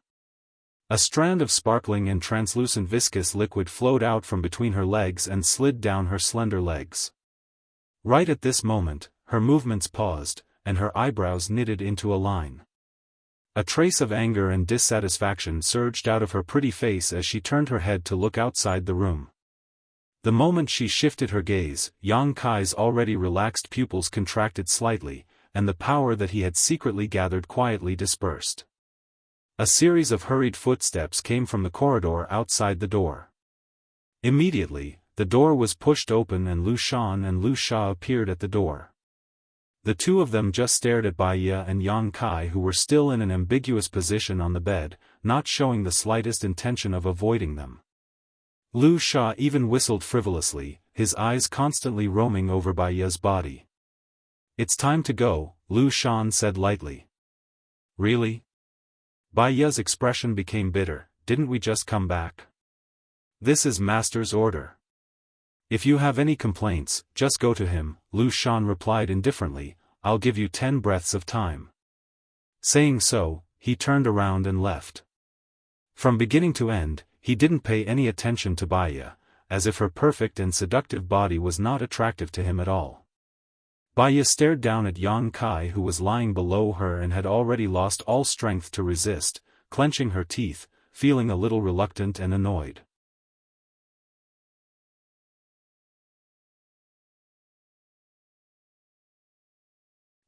A strand of sparkling and translucent viscous liquid flowed out from between her legs and slid down her slender legs. Right at this moment, her movements paused, and her eyebrows knitted into a line. A trace of anger and dissatisfaction surged out of her pretty face as she turned her head to look outside the room. The moment she shifted her gaze, Yang Kai's already relaxed pupils contracted slightly, and the power that he had secretly gathered quietly dispersed. A series of hurried footsteps came from the corridor outside the door. Immediately, the door was pushed open and Lu Shan and Lu Sha appeared at the door. The two of them just stared at Bai Ye and Yang Kai, who were still in an ambiguous position on the bed, not showing the slightest intention of avoiding them. Lu Sha even whistled frivolously, his eyes constantly roaming over Bai Ye's body. "It's time to go," Lu Shan said lightly. "Really?" Bai Ye's expression became bitter. "Didn't we just come back? This is Master's order. If you have any complaints, just go to him," Lu Shan replied indifferently. "I'll give you 10 breaths of time." Saying so, he turned around and left. From beginning to end, he didn't pay any attention to Bai Ye, as if her perfect and seductive body was not attractive to him at all. Bai Ye stared down at Yang Kai, who was lying below her and had already lost all strength to resist, clenching her teeth, feeling a little reluctant and annoyed.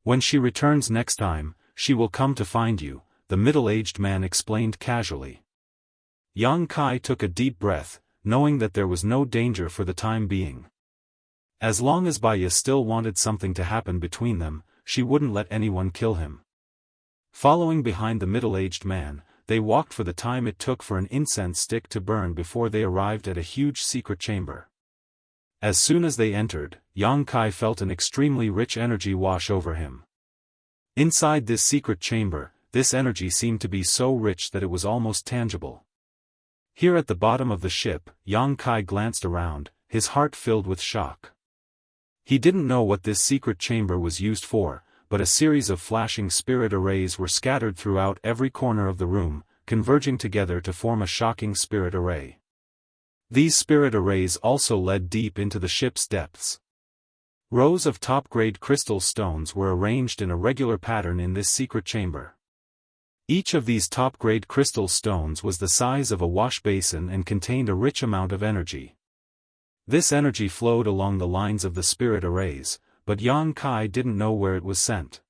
"When she returns next time, she will come to find you," the middle-aged man explained casually. Yang Kai took a deep breath, knowing that there was no danger for the time being. As long as Bai Ye still wanted something to happen between them, she wouldn't let anyone kill him. Following behind the middle-aged man, they walked for the time it took for an incense stick to burn before they arrived at a huge secret chamber. As soon as they entered, Yang Kai felt an extremely rich energy wash over him. Inside this secret chamber, this energy seemed to be so rich that it was almost tangible. Here at the bottom of the ship, Yang Kai glanced around, his heart filled with shock. He didn't know what this secret chamber was used for, but a series of flashing spirit arrays were scattered throughout every corner of the room, converging together to form a shocking spirit array. These spirit arrays also led deep into the ship's depths. Rows of top-grade crystal stones were arranged in a regular pattern in this secret chamber. Each of these top-grade crystal stones was the size of a wash basin and contained a rich amount of energy. This energy flowed along the lines of the spirit arrays, but Yang Kai didn't know where it was sent.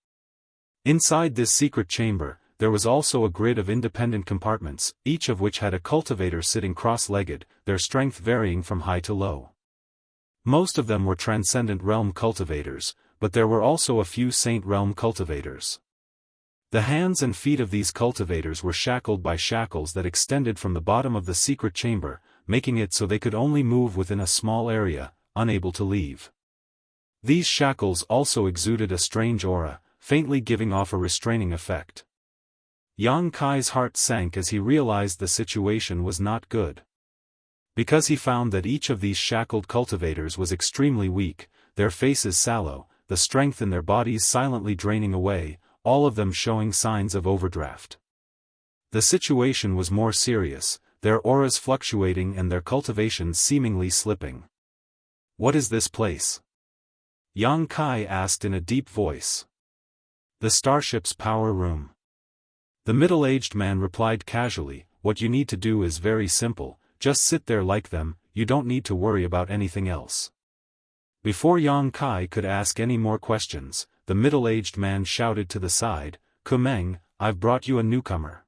Inside this secret chamber, there was also a grid of independent compartments, each of which had a cultivator sitting cross-legged, their strength varying from high to low. Most of them were Transcendent Realm cultivators, but there were also a few Saint Realm cultivators. The hands and feet of these cultivators were shackled by shackles that extended from the bottom of the secret chamber, making it so they could only move within a small area, unable to leave. These shackles also exuded a strange aura, faintly giving off a restraining effect. Yang Kai's heart sank as he realized the situation was not good. Because he found that each of these shackled cultivators was extremely weak, their faces sallow, the strength in their bodies silently draining away, all of them showing signs of overdraft. The situation was more serious, their auras fluctuating and their cultivations seemingly slipping. "What is this place?" Yang Kai asked in a deep voice. "The starship's power room." The middle-aged man replied casually, "What you need to do is very simple, just sit there like them, you don't need to worry about anything else." Before Yang Kai could ask any more questions, the middle-aged man shouted to the side, "Kumeng, I've brought you a newcomer."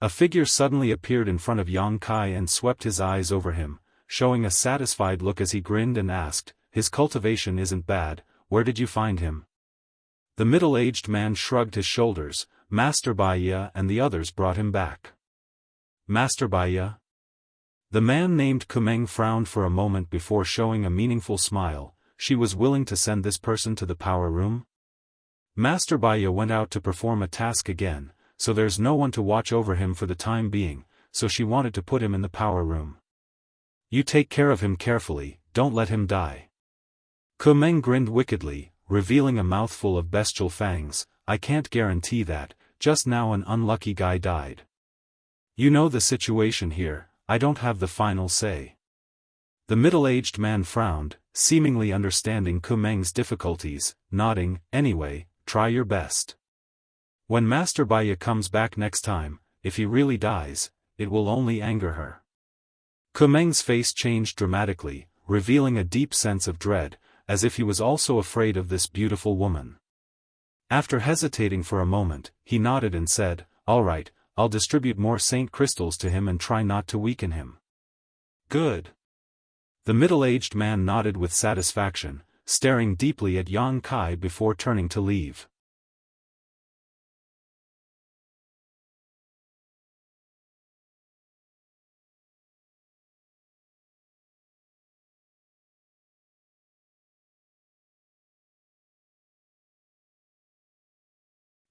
A figure suddenly appeared in front of Yang Kai and swept his eyes over him, showing a satisfied look as he grinned and asked, "His cultivation isn't bad, where did you find him?" The middle-aged man shrugged his shoulders. "Master Baya and the others brought him back." "Master Baya?" The man named Kumeng frowned for a moment before showing a meaningful smile. She was willing to send this person to the power room? Master Baya went out to perform a task again, so there's no one to watch over him for the time being, so she wanted to put him in the power room. "You take care of him carefully, don't let him die." Kumeng grinned wickedly, revealing a mouthful of bestial fangs. "I can't guarantee that, just now an unlucky guy died. You know the situation here, I don't have the final say." The middle-aged man frowned, seemingly understanding Kumeng's difficulties, nodding, "Anyway, try your best. When Master Baya comes back next time, if he really dies, it will only anger her." Kumeng's face changed dramatically, revealing a deep sense of dread, as if he was also afraid of this beautiful woman. After hesitating for a moment, he nodded and said, "All right, I'll distribute more saint crystals to him and try not to weaken him." "Good." The middle-aged man nodded with satisfaction, staring deeply at Yang Kai before turning to leave.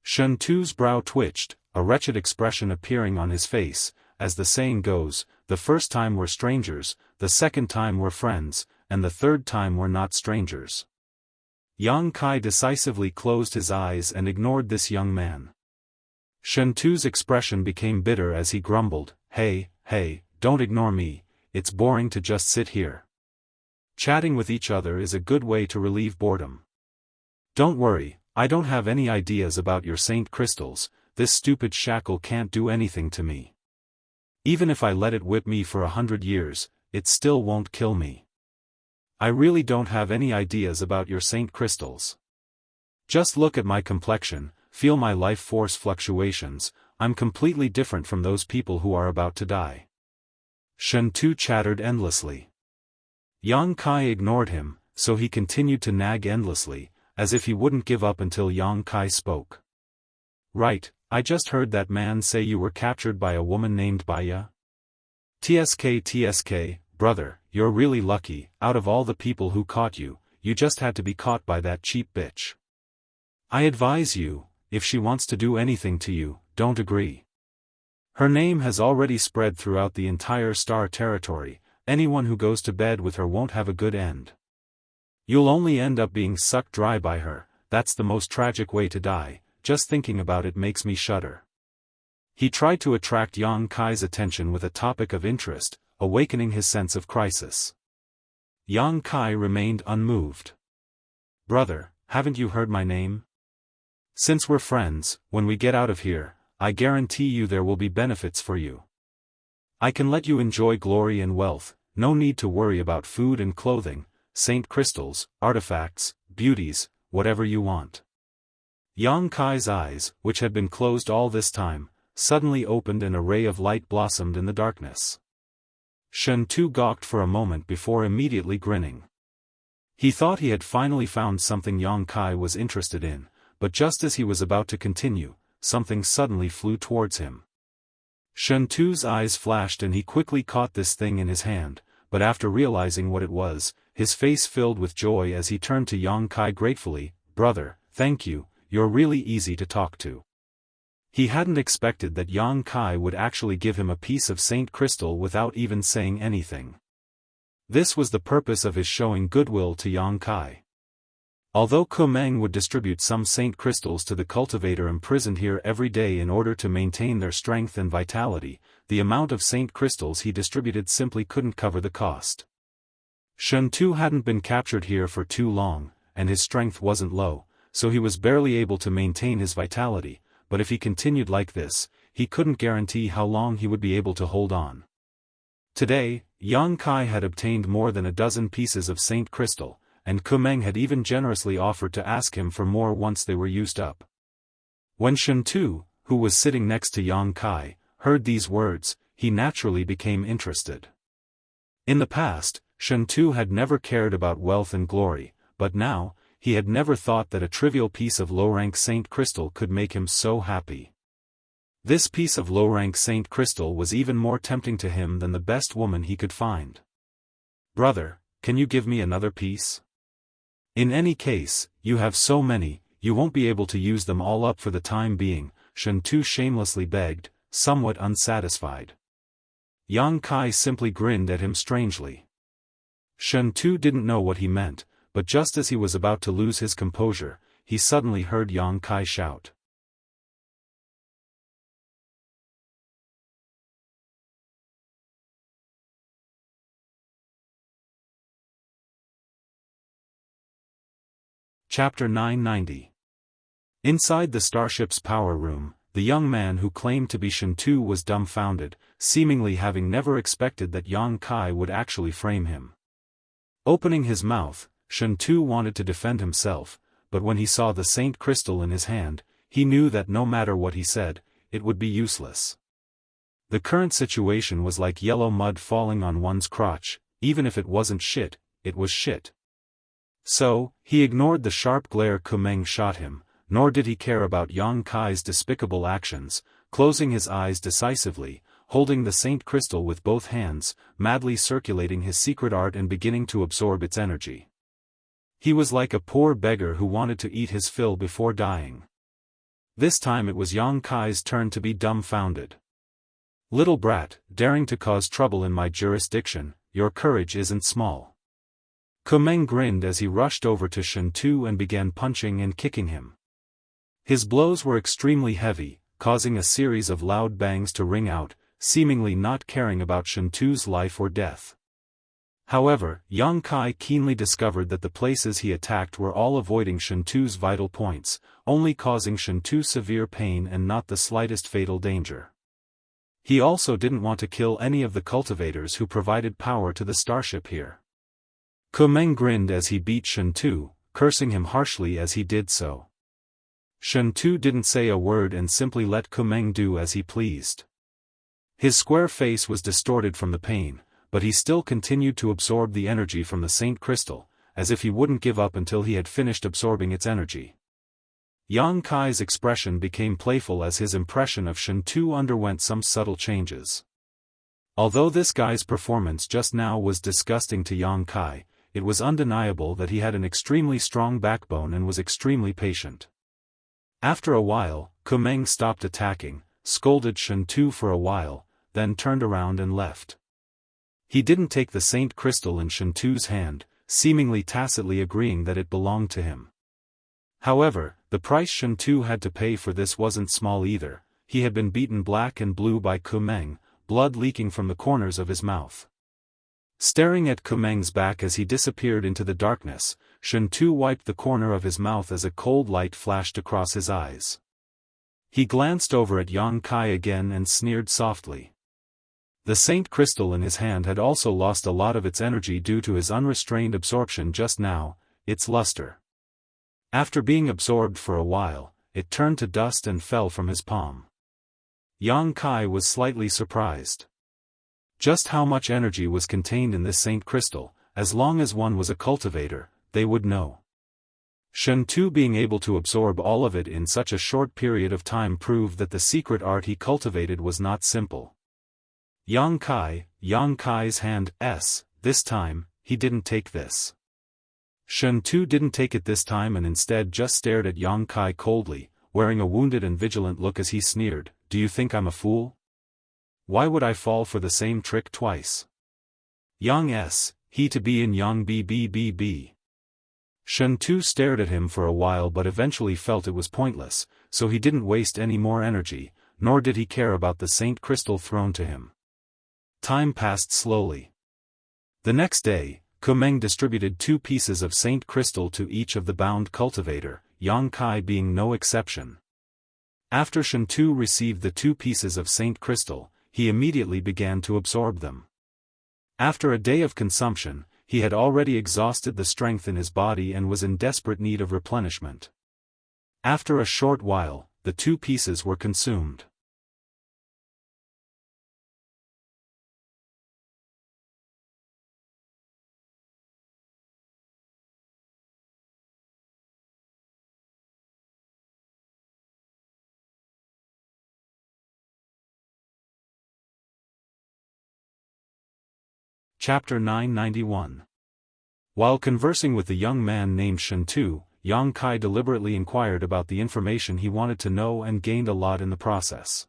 Shen Tu's brow twitched, a wretched expression appearing on his face. As the saying goes, the first time we're strangers, the second time we're friends, and the third time we're not strangers. Yang Kai decisively closed his eyes and ignored this young man. Shen Tu's expression became bitter as he grumbled, Hey, don't ignore me, it's boring to just sit here. Chatting with each other is a good way to relieve boredom. Don't worry, I don't have any ideas about your saint crystals, this stupid shackle can't do anything to me. Even if I let it whip me for 100 years, it still won't kill me. I really don't have any ideas about your saint crystals. Just look at my complexion, feel my life force fluctuations, I'm completely different from those people who are about to die. Shen Tu chattered endlessly. Yang Kai ignored him, so he continued to nag endlessly, as if he wouldn't give up until Yang Kai spoke. Right, I just heard that man say you were captured by a woman named Baya. TSK, brother, you're really lucky, out of all the people who caught you, you just had to be caught by that cheap bitch. I advise you, if she wants to do anything to you, don't agree. Her name has already spread throughout the entire star territory, anyone who goes to bed with her won't have a good end. You'll only end up being sucked dry by her, that's the most tragic way to die, just thinking about it makes me shudder. He tried to attract Yang Kai's attention with a topic of interest, awakening his sense of crisis. Yang Kai remained unmoved. Brother, haven't you heard my name? Since we're friends, when we get out of here, I guarantee you there will be benefits for you. I can let you enjoy glory and wealth, no need to worry about food and clothing, saint crystals, artifacts, beauties, whatever you want. Yang Kai's eyes, which had been closed all this time, suddenly opened and a ray of light blossomed in the darkness. Shen Tu gawked for a moment before immediately grinning. He thought he had finally found something Yang Kai was interested in, but just as he was about to continue, something suddenly flew towards him. Shen Tu's eyes flashed and he quickly caught this thing in his hand, but after realizing what it was, his face filled with joy as he turned to Yang Kai gratefully, "Brother, thank you, you're really easy to talk to." He hadn't expected that Yang Kai would actually give him a piece of Saint Crystal without even saying anything. This was the purpose of his showing goodwill to Yang Kai. Although Kumeng would distribute some Saint Crystals to the cultivator imprisoned here every day in order to maintain their strength and vitality, the amount of Saint Crystals he distributed simply couldn't cover the cost. Shen Tu hadn't been captured here for too long, and his strength wasn't low, so he was barely able to maintain his vitality, but if he continued like this, he couldn't guarantee how long he would be able to hold on. Today, Yang Kai had obtained more than a dozen pieces of Saint Crystal, and Kumeng had even generously offered to ask him for more once they were used up. When Shen Tu, who was sitting next to Yang Kai, heard these words, he naturally became interested. In the past, Shen Tu had never cared about wealth and glory, but now, he had never thought that a trivial piece of low-rank Saint Crystal could make him so happy. This piece of low-rank Saint Crystal was even more tempting to him than the best woman he could find. "Brother, can you give me another piece? In any case, you have so many, you won't be able to use them all up for the time being," Shen Tu shamelessly begged, somewhat unsatisfied. Yang Kai simply grinned at him strangely. Shen Tu didn't know what he meant, but just as he was about to lose his composure, he suddenly heard Yang Kai shout. Chapter 990. Inside the starship's power room, the young man who claimed to be Shen Tu was dumbfounded, seemingly having never expected that Yang Kai would actually frame him. Opening his mouth, Shen Tu wanted to defend himself, but when he saw the Saint Crystal in his hand, he knew that no matter what he said, it would be useless. The current situation was like yellow mud falling on one's crotch, even if it wasn't shit, it was shit. So, he ignored the sharp glare Kumeng shot him, nor did he care about Yang Kai's despicable actions, closing his eyes decisively, holding the Saint Crystal with both hands, madly circulating his secret art and beginning to absorb its energy. He was like a poor beggar who wanted to eat his fill before dying. This time it was Yang Kai's turn to be dumbfounded. "Little brat, daring to cause trouble in my jurisdiction, your courage isn't small." Kumeng grinned as he rushed over to Shen Tu and began punching and kicking him. His blows were extremely heavy, causing a series of loud bangs to ring out, seemingly not caring about Shen Tu's life or death. However, Yang Kai keenly discovered that the places he attacked were all avoiding Shen Tu's vital points, only causing Shen Tu severe pain and not the slightest fatal danger. He also didn't want to kill any of the cultivators who provided power to the starship here. Kumeng grinned as he beat Shen Tu, cursing him harshly as he did so. Shen Tu didn't say a word and simply let Kumeng do as he pleased. His square face was distorted from the pain, but he still continued to absorb the energy from the Saint Crystal, as if he wouldn't give up until he had finished absorbing its energy. Yang Kai's expression became playful as his impression of Shen Tu underwent some subtle changes. Although this guy's performance just now was disgusting to Yang Kai, it was undeniable that he had an extremely strong backbone and was extremely patient. After a while, Kumeng stopped attacking, scolded Shen Tu for a while, then turned around and left. He didn't take the Saint Crystal in Shen Tu's hand, seemingly tacitly agreeing that it belonged to him. However, the price Shen Tu had to pay for this wasn't small either. He had been beaten black and blue by Kumeng, blood leaking from the corners of his mouth. Staring at Kumeng's back as he disappeared into the darkness, Shen Tu wiped the corner of his mouth as a cold light flashed across his eyes. He glanced over at Yang Kai again and sneered softly. The Saint Crystal in his hand had also lost a lot of its energy due to his unrestrained absorption just now, its luster. After being absorbed for a while, it turned to dust and fell from his palm. Yang Kai was slightly surprised. Just how much energy was contained in this saint crystal, as long as one was a cultivator, they would know. Shen Tu being able to absorb all of it in such a short period of time proved that the secret art he cultivated was not simple. Yang Kai's hand, this time, he didn't take this. Shen Tu didn't take it this time and instead just stared at Yang Kai coldly, wearing a wounded and vigilant look as he sneered, "Do you think I'm a fool? Why would I fall for the same trick twice? Yang he to be in Yang B. Shen Tu stared at him for a while but eventually felt it was pointless, so he didn't waste any more energy, nor did he care about the saint crystal thrown to him. Time passed slowly. The next day, Kumeng distributed 2 pieces of saint crystal to each of the bound cultivator, Yang Kai being no exception. After Shen Tu received the 2 pieces of saint crystal, he immediately began to absorb them. After a day of consumption, he had already exhausted the strength in his body and was in desperate need of replenishment. After a short while, the 2 pieces were consumed. Chapter 991. While conversing with the young man named Shen Tu, Yang Kai deliberately inquired about the information he wanted to know and gained a lot in the process.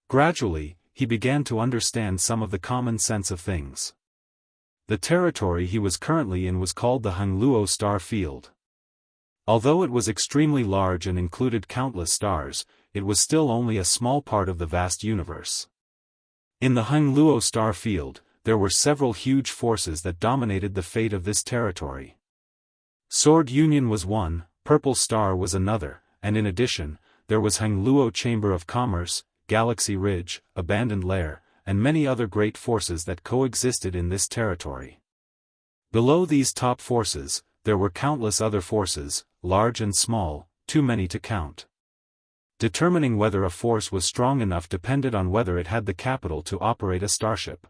Gradually, he began to understand some of the common sense of things. The territory he was currently in was called the Hangluo star field. Although it was extremely large and included countless stars, it was still only a small part of the vast universe. In the Hangluo star field, there were several huge forces that dominated the fate of this territory. Sword Union was one, Purple Star was another, and in addition, there was Hangluo Chamber of Commerce, Galaxy Ridge, Abandoned Lair, and many other great forces that coexisted in this territory. Below these top forces, there were countless other forces, large and small, too many to count. Determining whether a force was strong enough depended on whether it had the capital to operate a starship.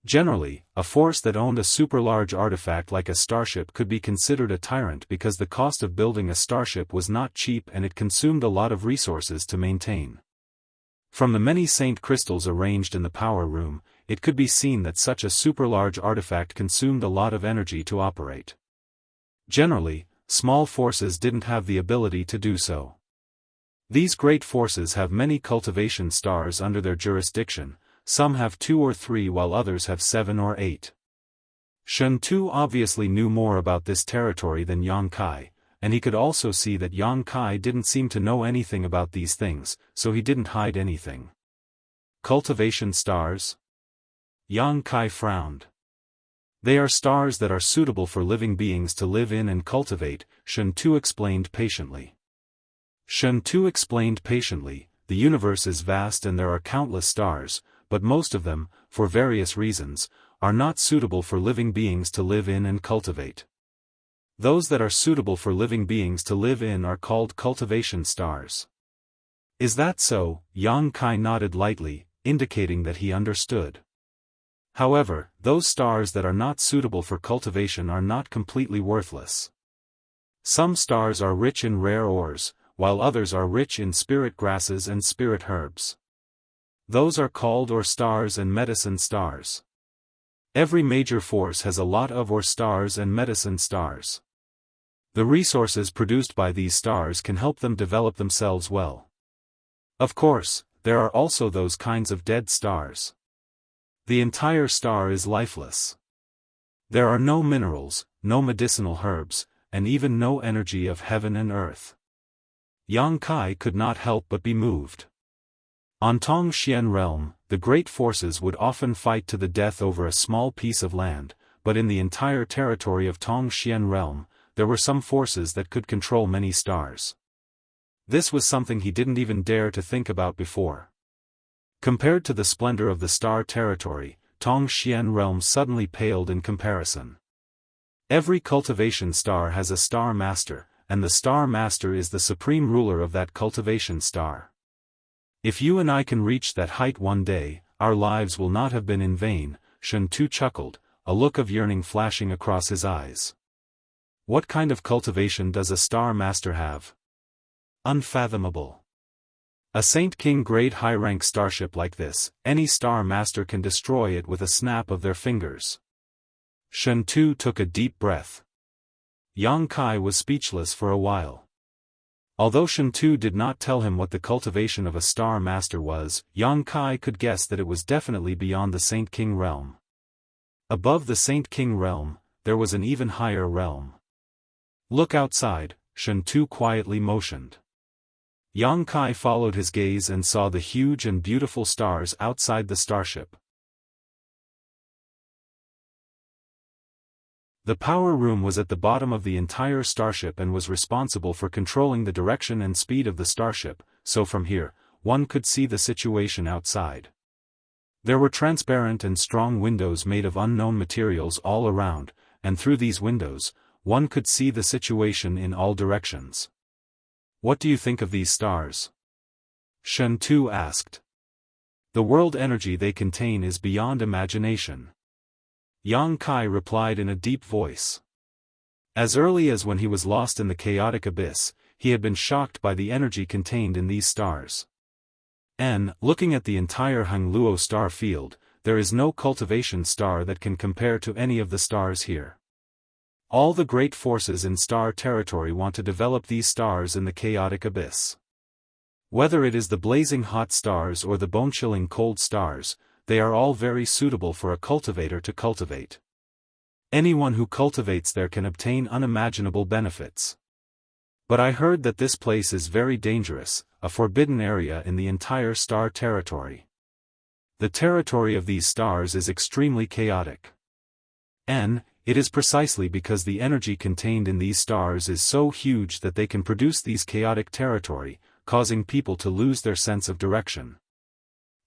Generally, a force that owned a super-large artifact like a starship could be considered a tyrant because the cost of building a starship was not cheap and it consumed a lot of resources to maintain. From the many saint crystals arranged in the power room, it could be seen that such a super-large artifact consumed a lot of energy to operate. Generally, small forces didn't have the ability to do so. These great forces have many cultivation stars under their jurisdiction. Some have 2 or 3 while others have 7 or 8. Shen Tu obviously knew more about this territory than Yang Kai, and he could also see that Yang Kai didn't seem to know anything about these things, so he didn't hide anything. Cultivation stars? Yang Kai frowned. They are stars that are suitable for living beings to live in and cultivate, Shen Tu explained patiently. The universe is vast and there are countless stars, but most of them, for various reasons, are not suitable for living beings to live in and cultivate. Those that are suitable for living beings to live in are called cultivation stars. Is that so? Yang Kai nodded lightly, indicating that he understood. However, those stars that are not suitable for cultivation are not completely worthless. Some stars are rich in rare ores, while others are rich in spirit grasses and spirit herbs. Those are called ore stars and medicine stars. Every major force has a lot of ore stars and medicine stars. The resources produced by these stars can help them develop themselves well. Of course, there are also those kinds of dead stars. The entire star is lifeless. There are no minerals, no medicinal herbs, and even no energy of heaven and earth. Yang Kai could not help but be moved. On Tongxian realm, the great forces would often fight to the death over a small piece of land, but in the entire territory of Tongxian realm, there were some forces that could control many stars. This was something he didn't even dare to think about before. Compared to the splendor of the star territory, Tongxian realm suddenly paled in comparison. Every cultivation star has a star master, and the Star Master is the supreme ruler of that cultivation star. If you and I can reach that height one day, our lives will not have been in vain." Shun Tu chuckled, a look of yearning flashing across his eyes. "What kind of cultivation does a Star Master have?" "Unfathomable. A Saint King grade high-rank starship like this, any Star Master can destroy it with a snap of their fingers." Shun Tu took a deep breath. Yang Kai was speechless for a while. Although Shun Tu did not tell him what the cultivation of a Star Master was, Yang Kai could guess that it was definitely beyond the Saint King realm. Above the Saint King realm, there was an even higher realm. "Look outside," Shun Tu quietly motioned. Yang Kai followed his gaze and saw the huge and beautiful stars outside the starship. The power room was at the bottom of the entire starship and was responsible for controlling the direction and speed of the starship, so from here, one could see the situation outside. There were transparent and strong windows made of unknown materials all around, and through these windows, one could see the situation in all directions. "What do you think of these stars?" Shun Tu asked. "The world energy they contain is beyond imagination." Yang Kai replied in a deep voice. As early as when he was lost in the chaotic abyss, he had been shocked by the energy contained in these stars. And, looking at the entire Hangluo star field, there is no cultivation star that can compare to any of the stars here. All the great forces in star territory want to develop these stars in the chaotic abyss. Whether it is the blazing hot stars or the bone-chilling cold stars, they are all very suitable for a cultivator to cultivate. Anyone who cultivates there can obtain unimaginable benefits. But I heard that this place is very dangerous, a forbidden area in the entire star territory. The territory of these stars is extremely chaotic. And it is precisely because the energy contained in these stars is so huge that they can produce these chaotic territory, causing people to lose their sense of direction.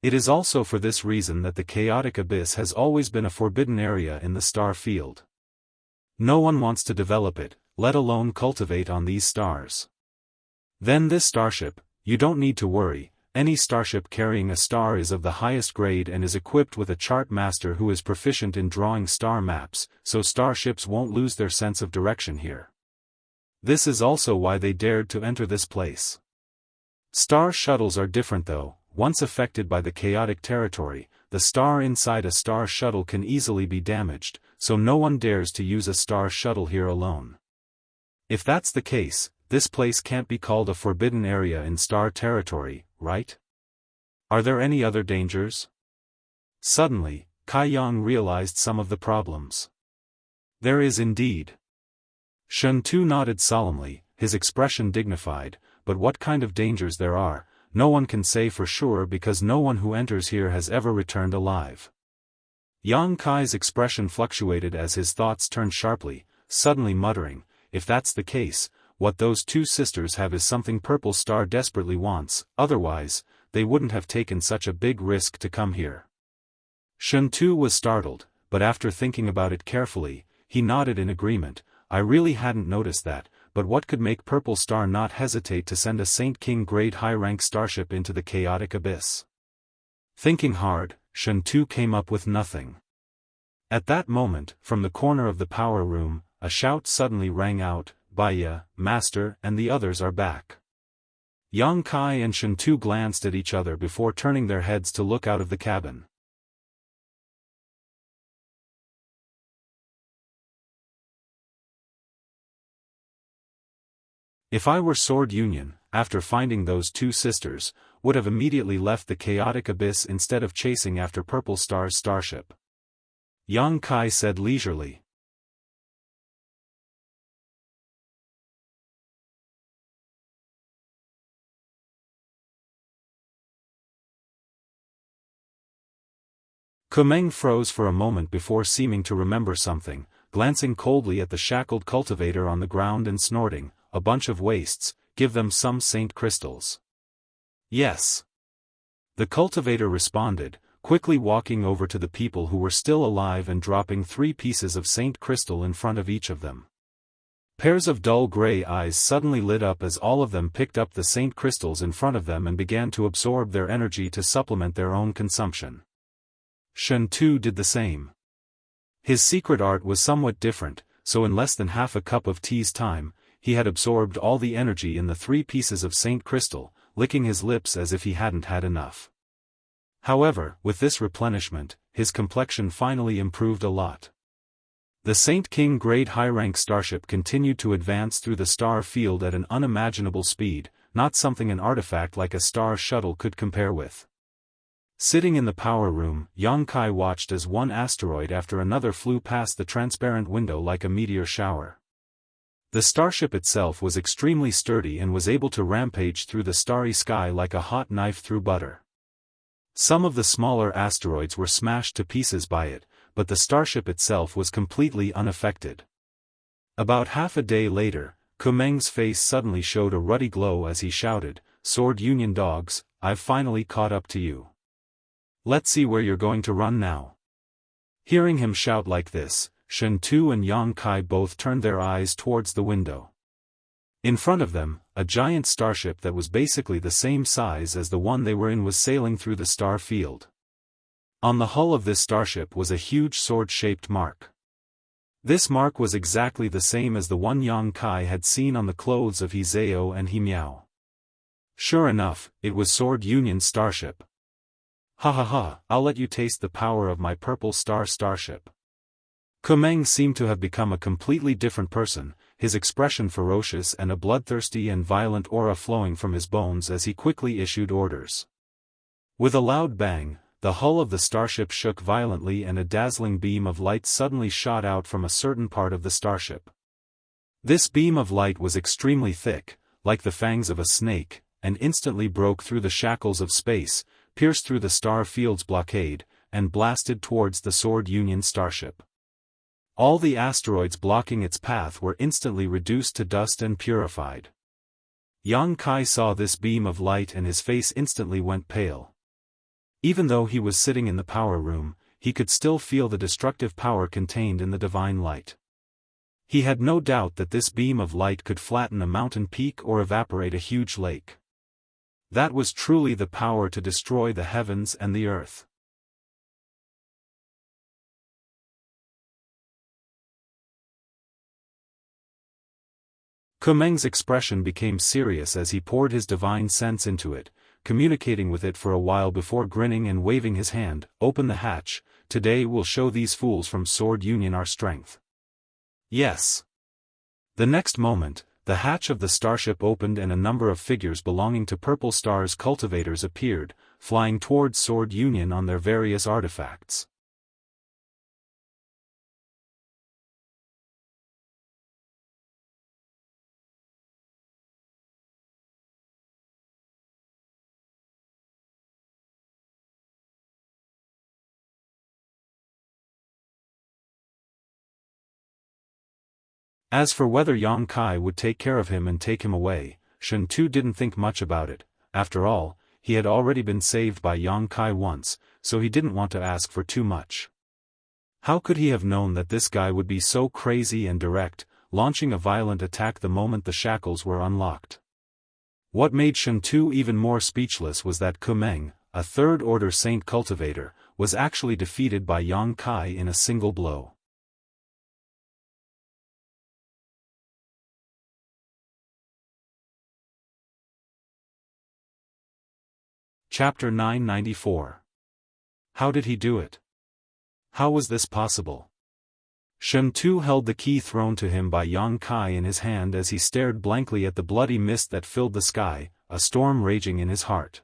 It is also for this reason that the chaotic abyss has always been a forbidden area in the star field. No one wants to develop it, let alone cultivate on these stars. Then this starship, you don't need to worry, any starship carrying a star is of the highest grade and is equipped with a chart master who is proficient in drawing star maps, so starships won't lose their sense of direction here. This is also why they dared to enter this place. Star shuttles are different though. Once affected by the chaotic territory, the star inside a star shuttle can easily be damaged, so no one dares to use a star shuttle here alone. If that's the case, this place can't be called a forbidden area in star territory, right? Are there any other dangers? Suddenly, Kai Yang realized some of the problems. There is indeed. Shun Tu nodded solemnly, his expression dignified, but what kind of dangers there are, no one can say for sure because no one who enters here has ever returned alive. Yang Kai's expression fluctuated as his thoughts turned sharply, suddenly muttering, "If that's the case, what those two sisters have is something Purple Star desperately wants, otherwise, they wouldn't have taken such a big risk to come here." Shun Tu was startled, but after thinking about it carefully, he nodded in agreement. "I really hadn't noticed that, but what could make Purple Star not hesitate to send a Saint King grade high-rank starship into the chaotic abyss?" Thinking hard, Shun Tu came up with nothing. At that moment, from the corner of the power room, a shout suddenly rang out, "Baya, Master and the others are back." Yang Kai and Shun Tu glanced at each other before turning their heads to look out of the cabin. If I were Sword Union, after finding those two sisters, would have immediately left the chaotic abyss instead of chasing after Purple Star's starship. Yang Kai said leisurely. Kumeng froze for a moment before seeming to remember something, glancing coldly at the shackled cultivator on the ground and snorting, "A bunch of wastes, give them some saint crystals." "Yes." The cultivator responded, quickly walking over to the people who were still alive and dropping 3 pieces of saint crystal in front of each of them. Pairs of dull gray eyes suddenly lit up as all of them picked up the saint crystals in front of them and began to absorb their energy to supplement their own consumption. Shen Tu did the same. His secret art was somewhat different, so in less than half a cup of tea's time, he had absorbed all the energy in the 3 pieces of saint crystal, licking his lips as if he hadn't had enough. However, with this replenishment, his complexion finally improved a lot. The Saint King grade high-rank starship continued to advance through the star field at an unimaginable speed, not something an artifact like a star shuttle could compare with. Sitting in the power room, Yang Kai watched as one asteroid after another flew past the transparent window like a meteor shower. The starship itself was extremely sturdy and was able to rampage through the starry sky like a hot knife through butter. Some of the smaller asteroids were smashed to pieces by it, but the starship itself was completely unaffected. About half a day later, Kumeng's face suddenly showed a ruddy glow as he shouted, "Sword Union dogs, I've finally caught up to you. Let's see where you're going to run now." Hearing him shout like this, Shen Tu and Yang Kai both turned their eyes towards the window. In front of them, a giant starship that was basically the same size as the one they were in was sailing through the star field. On the hull of this starship was a huge sword-shaped mark. This mark was exactly the same as the one Yang Kai had seen on the clothes of He Zhao and He Miao. Sure enough, it was Sword Union's starship. "Ha ha ha, I'll let you taste the power of my purple starship." Kumeng seemed to have become a completely different person, his expression ferocious and a bloodthirsty and violent aura flowing from his bones as he quickly issued orders. With a loud bang, the hull of the starship shook violently and a dazzling beam of light suddenly shot out from a certain part of the starship. This beam of light was extremely thick, like the fangs of a snake, and instantly broke through the shackles of space, pierced through the star field's blockade, and blasted towards the Sword Union starship. All the asteroids blocking its path were instantly reduced to dust and purified. Yang Kai saw this beam of light and his face instantly went pale. Even though he was sitting in the power room, he could still feel the destructive power contained in the divine light. He had no doubt that this beam of light could flatten a mountain peak or evaporate a huge lake. That was truly the power to destroy the heavens and the earth. Kumeng's expression became serious as he poured his divine sense into it, communicating with it for a while before grinning and waving his hand, "Open the hatch, today we'll show these fools from Sword Union our strength." Yes. The next moment, the hatch of the starship opened and a number of figures belonging to Purple Star's cultivators appeared, flying towards Sword Union on their various artifacts. As for whether Yang Kai would take care of him and take him away, Shen Tu didn't think much about it. After all, he had already been saved by Yang Kai once, so he didn't want to ask for too much. How could he have known that this guy would be so crazy and direct, launching a violent attack the moment the shackles were unlocked? What made Shen Tu even more speechless was that Kumeng, a third-order saint cultivator, was actually defeated by Yang Kai in a single blow. Chapter 994. How did he do it? How was this possible? Shen Tu held the key thrown to him by Yang Kai in his hand as he stared blankly at the bloody mist that filled the sky, a storm raging in his heart.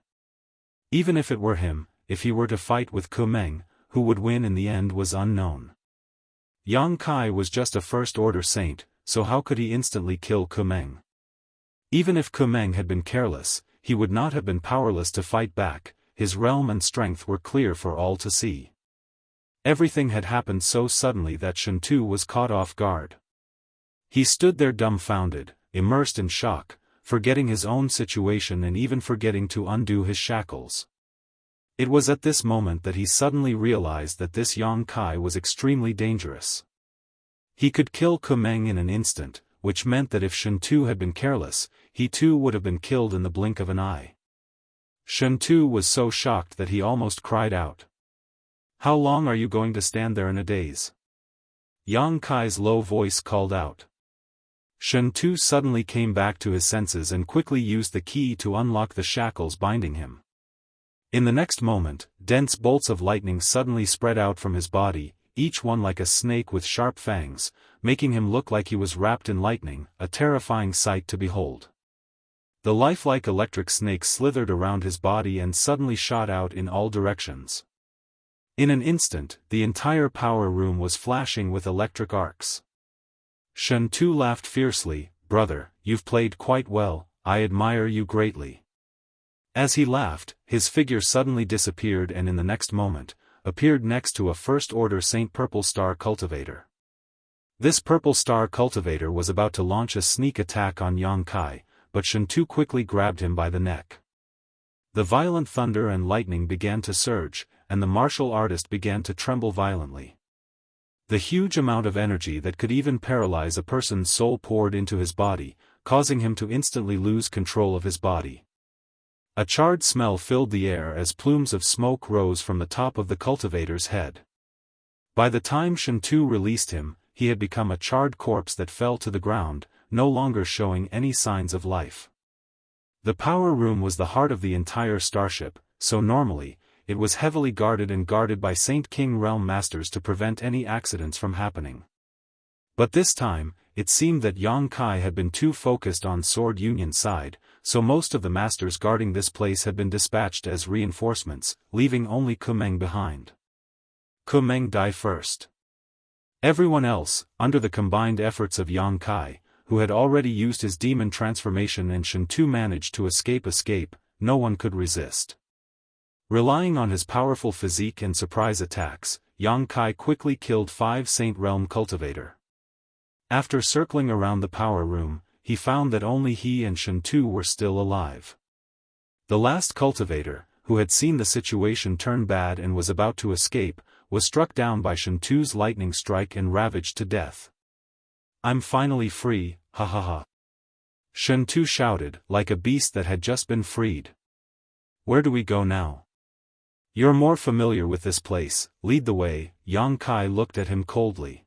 Even if it were him, if he were to fight with Kumeng, who would win in the end was unknown. Yang Kai was just a first-order saint, so how could he instantly kill Kumeng? Even if Kumeng had been careless, he would not have been powerless to fight back. His realm and strength were clear for all to see. Everything had happened so suddenly that Shen Tu was caught off guard. He stood there dumbfounded, immersed in shock, forgetting his own situation and even forgetting to undo his shackles. It was at this moment that he suddenly realized that this Yang Kai was extremely dangerous. He could kill Kumeng in an instant, which meant that if Shentu had been careless, he too would have been killed in the blink of an eye. Shentu was so shocked that he almost cried out. "How long are you going to stand there in a daze?" Yang Kai's low voice called out. Shentu suddenly came back to his senses and quickly used the key to unlock the shackles binding him. In the next moment, dense bolts of lightning suddenly spread out from his body, each one like a snake with sharp fangs, making him look like he was wrapped in lightning, a terrifying sight to behold. The lifelike electric snake slithered around his body and suddenly shot out in all directions. In an instant, the entire power room was flashing with electric arcs. Shentu laughed fiercely. "Brother, you've played quite well, I admire you greatly." As he laughed, his figure suddenly disappeared and in the next moment, appeared next to a First-Order Saint Purple Star cultivator. This Purple Star cultivator was about to launch a sneak attack on Yang Kai, but Shentu quickly grabbed him by the neck. The violent thunder and lightning began to surge, and the martial artist began to tremble violently. The huge amount of energy that could even paralyze a person's soul poured into his body, causing him to instantly lose control of his body. A charred smell filled the air as plumes of smoke rose from the top of the cultivator's head. By the time Shentu released him, he had become a charred corpse that fell to the ground, no longer showing any signs of life. The power room was the heart of the entire starship, so normally, it was heavily guarded and guarded by Saint King Realm Masters to prevent any accidents from happening. But this time, it seemed that Yang Kai had been too focused on Sword Union's side, so most of the masters guarding this place had been dispatched as reinforcements, leaving only Kumeng behind. Kumeng died first. Everyone else, under the combined efforts of Yang Kai, who had already used his demon transformation and Shentu managed to escape, no one could resist. Relying on his powerful physique and surprise attacks, Yang Kai quickly killed 5 Saint Realm cultivator. After circling around the power room, he found that only he and Shentu were still alive. The last cultivator, who had seen the situation turn bad and was about to escape, was struck down by Shentu's lightning strike and ravaged to death. "I'm finally free, ha ha ha." Shentu shouted, like a beast that had just been freed. "Where do we go now?" "You're more familiar with this place, lead the way." Yang Kai looked at him coldly.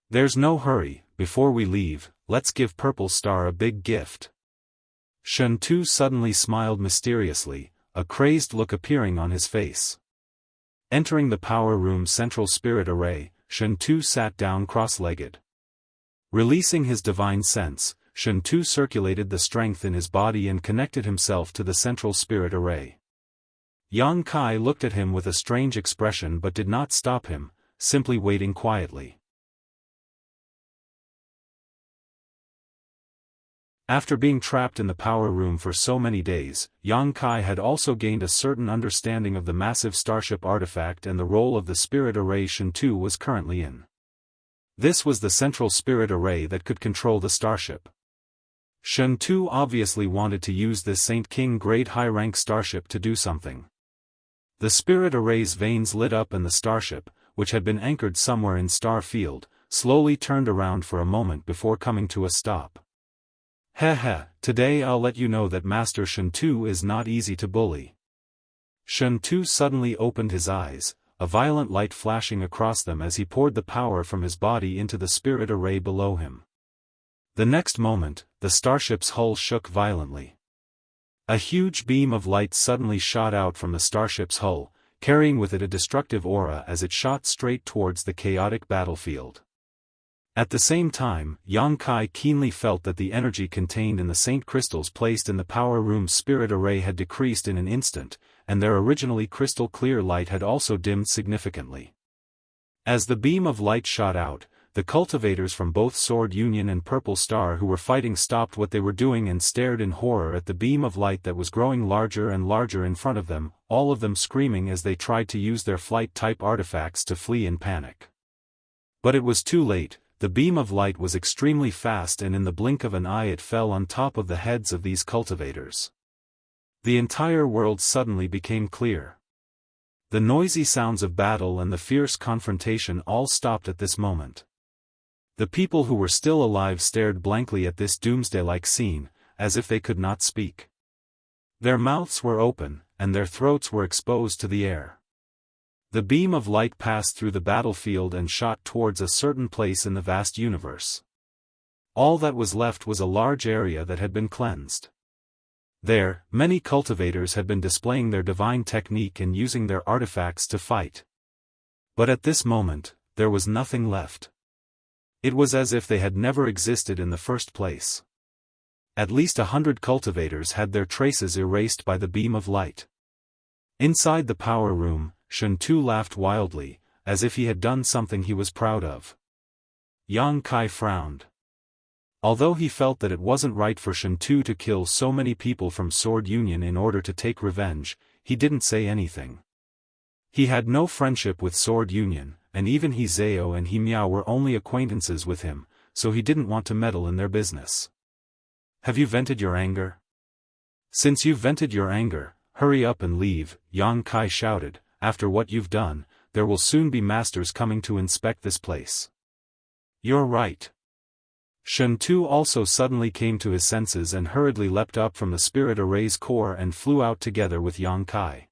"There's no hurry, before we leave, let's give Purple Star a big gift." Shentu suddenly smiled mysteriously, a crazed look appearing on his face. Entering the power room's central spirit array, Shentu sat down cross-legged. Releasing his divine sense, Shentu circulated the strength in his body and connected himself to the central spirit array. Yang Kai looked at him with a strange expression but did not stop him, simply waiting quietly. After being trapped in the power room for so many days, Yang Kai had also gained a certain understanding of the massive starship artifact and the role of the spirit array Shentu was currently in. This was the central spirit array that could control the starship. Shentu obviously wanted to use this Saint King grade high-rank starship to do something. The spirit array's veins lit up and the starship, which had been anchored somewhere in Star Field, slowly turned around for a moment before coming to a stop. "Heh, today I'll let you know that Master Shentu is not easy to bully." Shentu suddenly opened his eyes, a violent light flashing across them as he poured the power from his body into the spirit array below him. The next moment, the starship's hull shook violently. A huge beam of light suddenly shot out from the starship's hull, carrying with it a destructive aura as it shot straight towards the chaotic battlefield. At the same time, Yang Kai keenly felt that the energy contained in the Saint crystals placed in the power room's spirit array had decreased in an instant, and their originally crystal clear light had also dimmed significantly. As the beam of light shot out, the cultivators from both Sword Union and Purple Star who were fighting stopped what they were doing and stared in horror at the beam of light that was growing larger and larger in front of them, all of them screaming as they tried to use their flight-type artifacts to flee in panic. But it was too late. The beam of light was extremely fast and in the blink of an eye it fell on top of the heads of these cultivators. The entire world suddenly became clear. The noisy sounds of battle and the fierce confrontation all stopped at this moment. The people who were still alive stared blankly at this doomsday-like scene, as if they could not speak. Their mouths were open, and their throats were exposed to the air. The beam of light passed through the battlefield and shot towards a certain place in the vast universe. All that was left was a large area that had been cleansed. There, many cultivators had been displaying their divine technique and using their artifacts to fight. But at this moment, there was nothing left. It was as if they had never existed in the first place. At least 100 cultivators had their traces erased by the beam of light. Inside the power room, Shentu laughed wildly, as if he had done something he was proud of. Yang Kai frowned. Although he felt that it wasn't right for Shentu to kill so many people from Sword Union in order to take revenge, he didn't say anything. He had no friendship with Sword Union, and even He Zhao and He Miao were only acquaintances with him, so he didn't want to meddle in their business. Have you vented your anger? Since you've vented your anger, hurry up and leave, Yang Kai shouted. After what you've done, there will soon be masters coming to inspect this place. You're right. Shentu also suddenly came to his senses and hurriedly leapt up from the spirit array's core and flew out together with Yang Kai.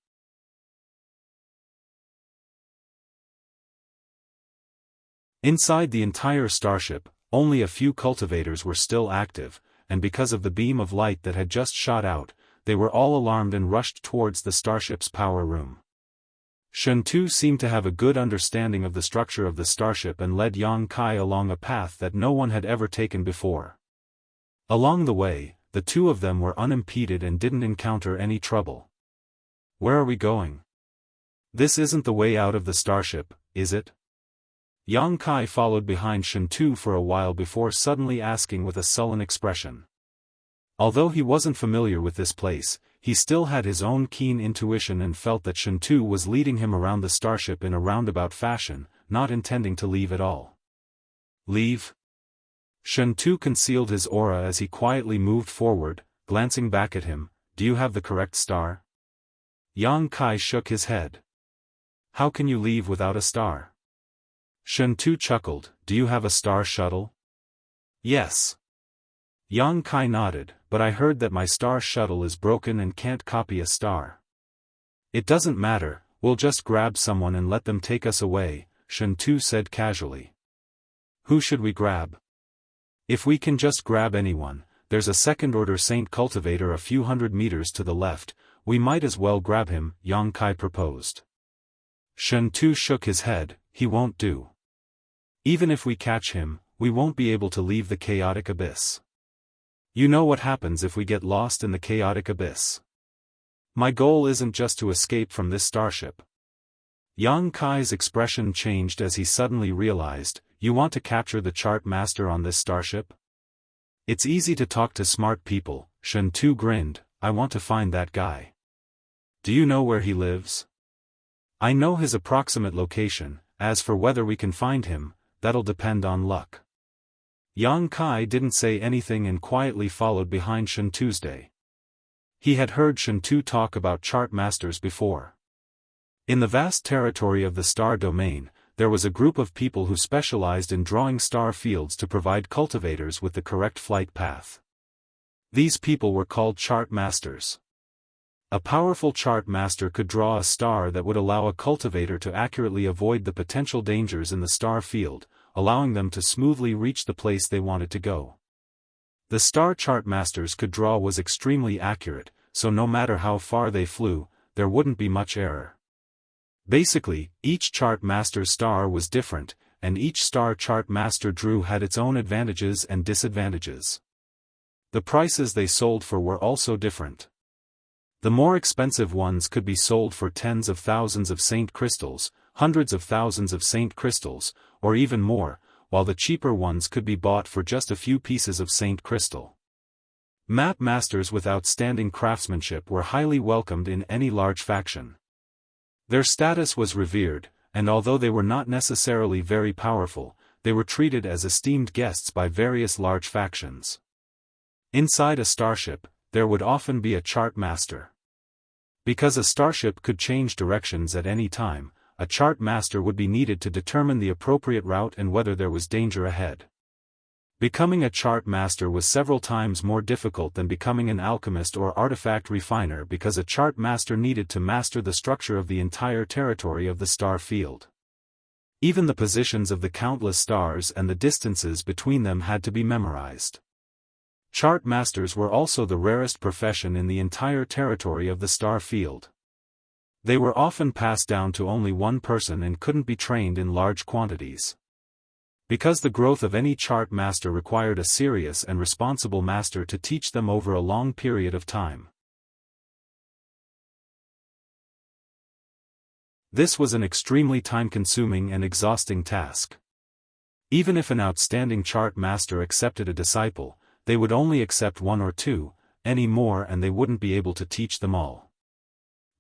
Inside the entire starship, only a few cultivators were still active, and because of the beam of light that had just shot out, they were all alarmed and rushed towards the starship's power room. Shentu seemed to have a good understanding of the structure of the starship and led Yang Kai along a path that no one had ever taken before. Along the way, the two of them were unimpeded and didn't encounter any trouble. Where are we going? This isn't the way out of the starship, is it? Yang Kai followed behind Shentu for a while before suddenly asking with a sullen expression. Although he wasn't familiar with this place, he still had his own keen intuition and felt that Shentu was leading him around the starship in a roundabout fashion, not intending to leave at all. Leave? Shentu concealed his aura as he quietly moved forward, glancing back at him. Do you have the correct star? Yang Kai shook his head. How can you leave without a star? Shentu chuckled. Do you have a star shuttle? Yes. Yang Kai nodded, but I heard that my star shuttle is broken and can't copy a star. It doesn't matter, we'll just grab someone and let them take us away, Shentu said casually. Who should we grab? If we can just grab anyone, there's a second-order saint cultivator a few hundred meters to the left, we might as well grab him, Yang Kai proposed. Shentu shook his head. He won't do. Even if we catch him, we won't be able to leave the chaotic abyss. You know what happens if we get lost in the chaotic abyss. My goal isn't just to escape from this starship. Yang Kai's expression changed as he suddenly realized, you want to capture the chart master on this starship? It's easy to talk to smart people, Shentu grinned. I want to find that guy. Do you know where he lives? I know his approximate location. As for whether we can find him, that'll depend on luck. Yang Kai didn't say anything and quietly followed behind Shentu's day. He had heard Shentu talk about chart masters before. In the vast territory of the star domain, there was a group of people who specialized in drawing star fields to provide cultivators with the correct flight path. These people were called chart masters. A powerful chart master could draw a star that would allow a cultivator to accurately avoid the potential dangers in the star field, allowing them to smoothly reach the place they wanted to go. The star chart masters could draw was extremely accurate, so no matter how far they flew, there wouldn't be much error. Basically, each chart master's star was different, and each star chart master drew had its own advantages and disadvantages. The prices they sold for were also different. The more expensive ones could be sold for tens of thousands of saint crystals, hundreds of thousands of saint crystals, or even more, while the cheaper ones could be bought for just a few pieces of saint crystal. Map masters with outstanding craftsmanship were highly welcomed in any large faction. Their status was revered, and although they were not necessarily very powerful, they were treated as esteemed guests by various large factions. Inside a starship, there would often be a chart master. Because a starship could change directions at any time, a chart master would be needed to determine the appropriate route and whether there was danger ahead. Becoming a chart master was several times more difficult than becoming an alchemist or artifact refiner because a chart master needed to master the structure of the entire territory of the star field. Even the positions of the countless stars and the distances between them had to be memorized. Chart masters were also the rarest profession in the entire territory of the star field. They were often passed down to only one person and couldn't be trained in large quantities. Because the growth of any chart master required a serious and responsible master to teach them over a long period of time. This was an extremely time-consuming and exhausting task. Even if an outstanding chart master accepted a disciple, they would only accept one or two, any more, and they wouldn't be able to teach them all.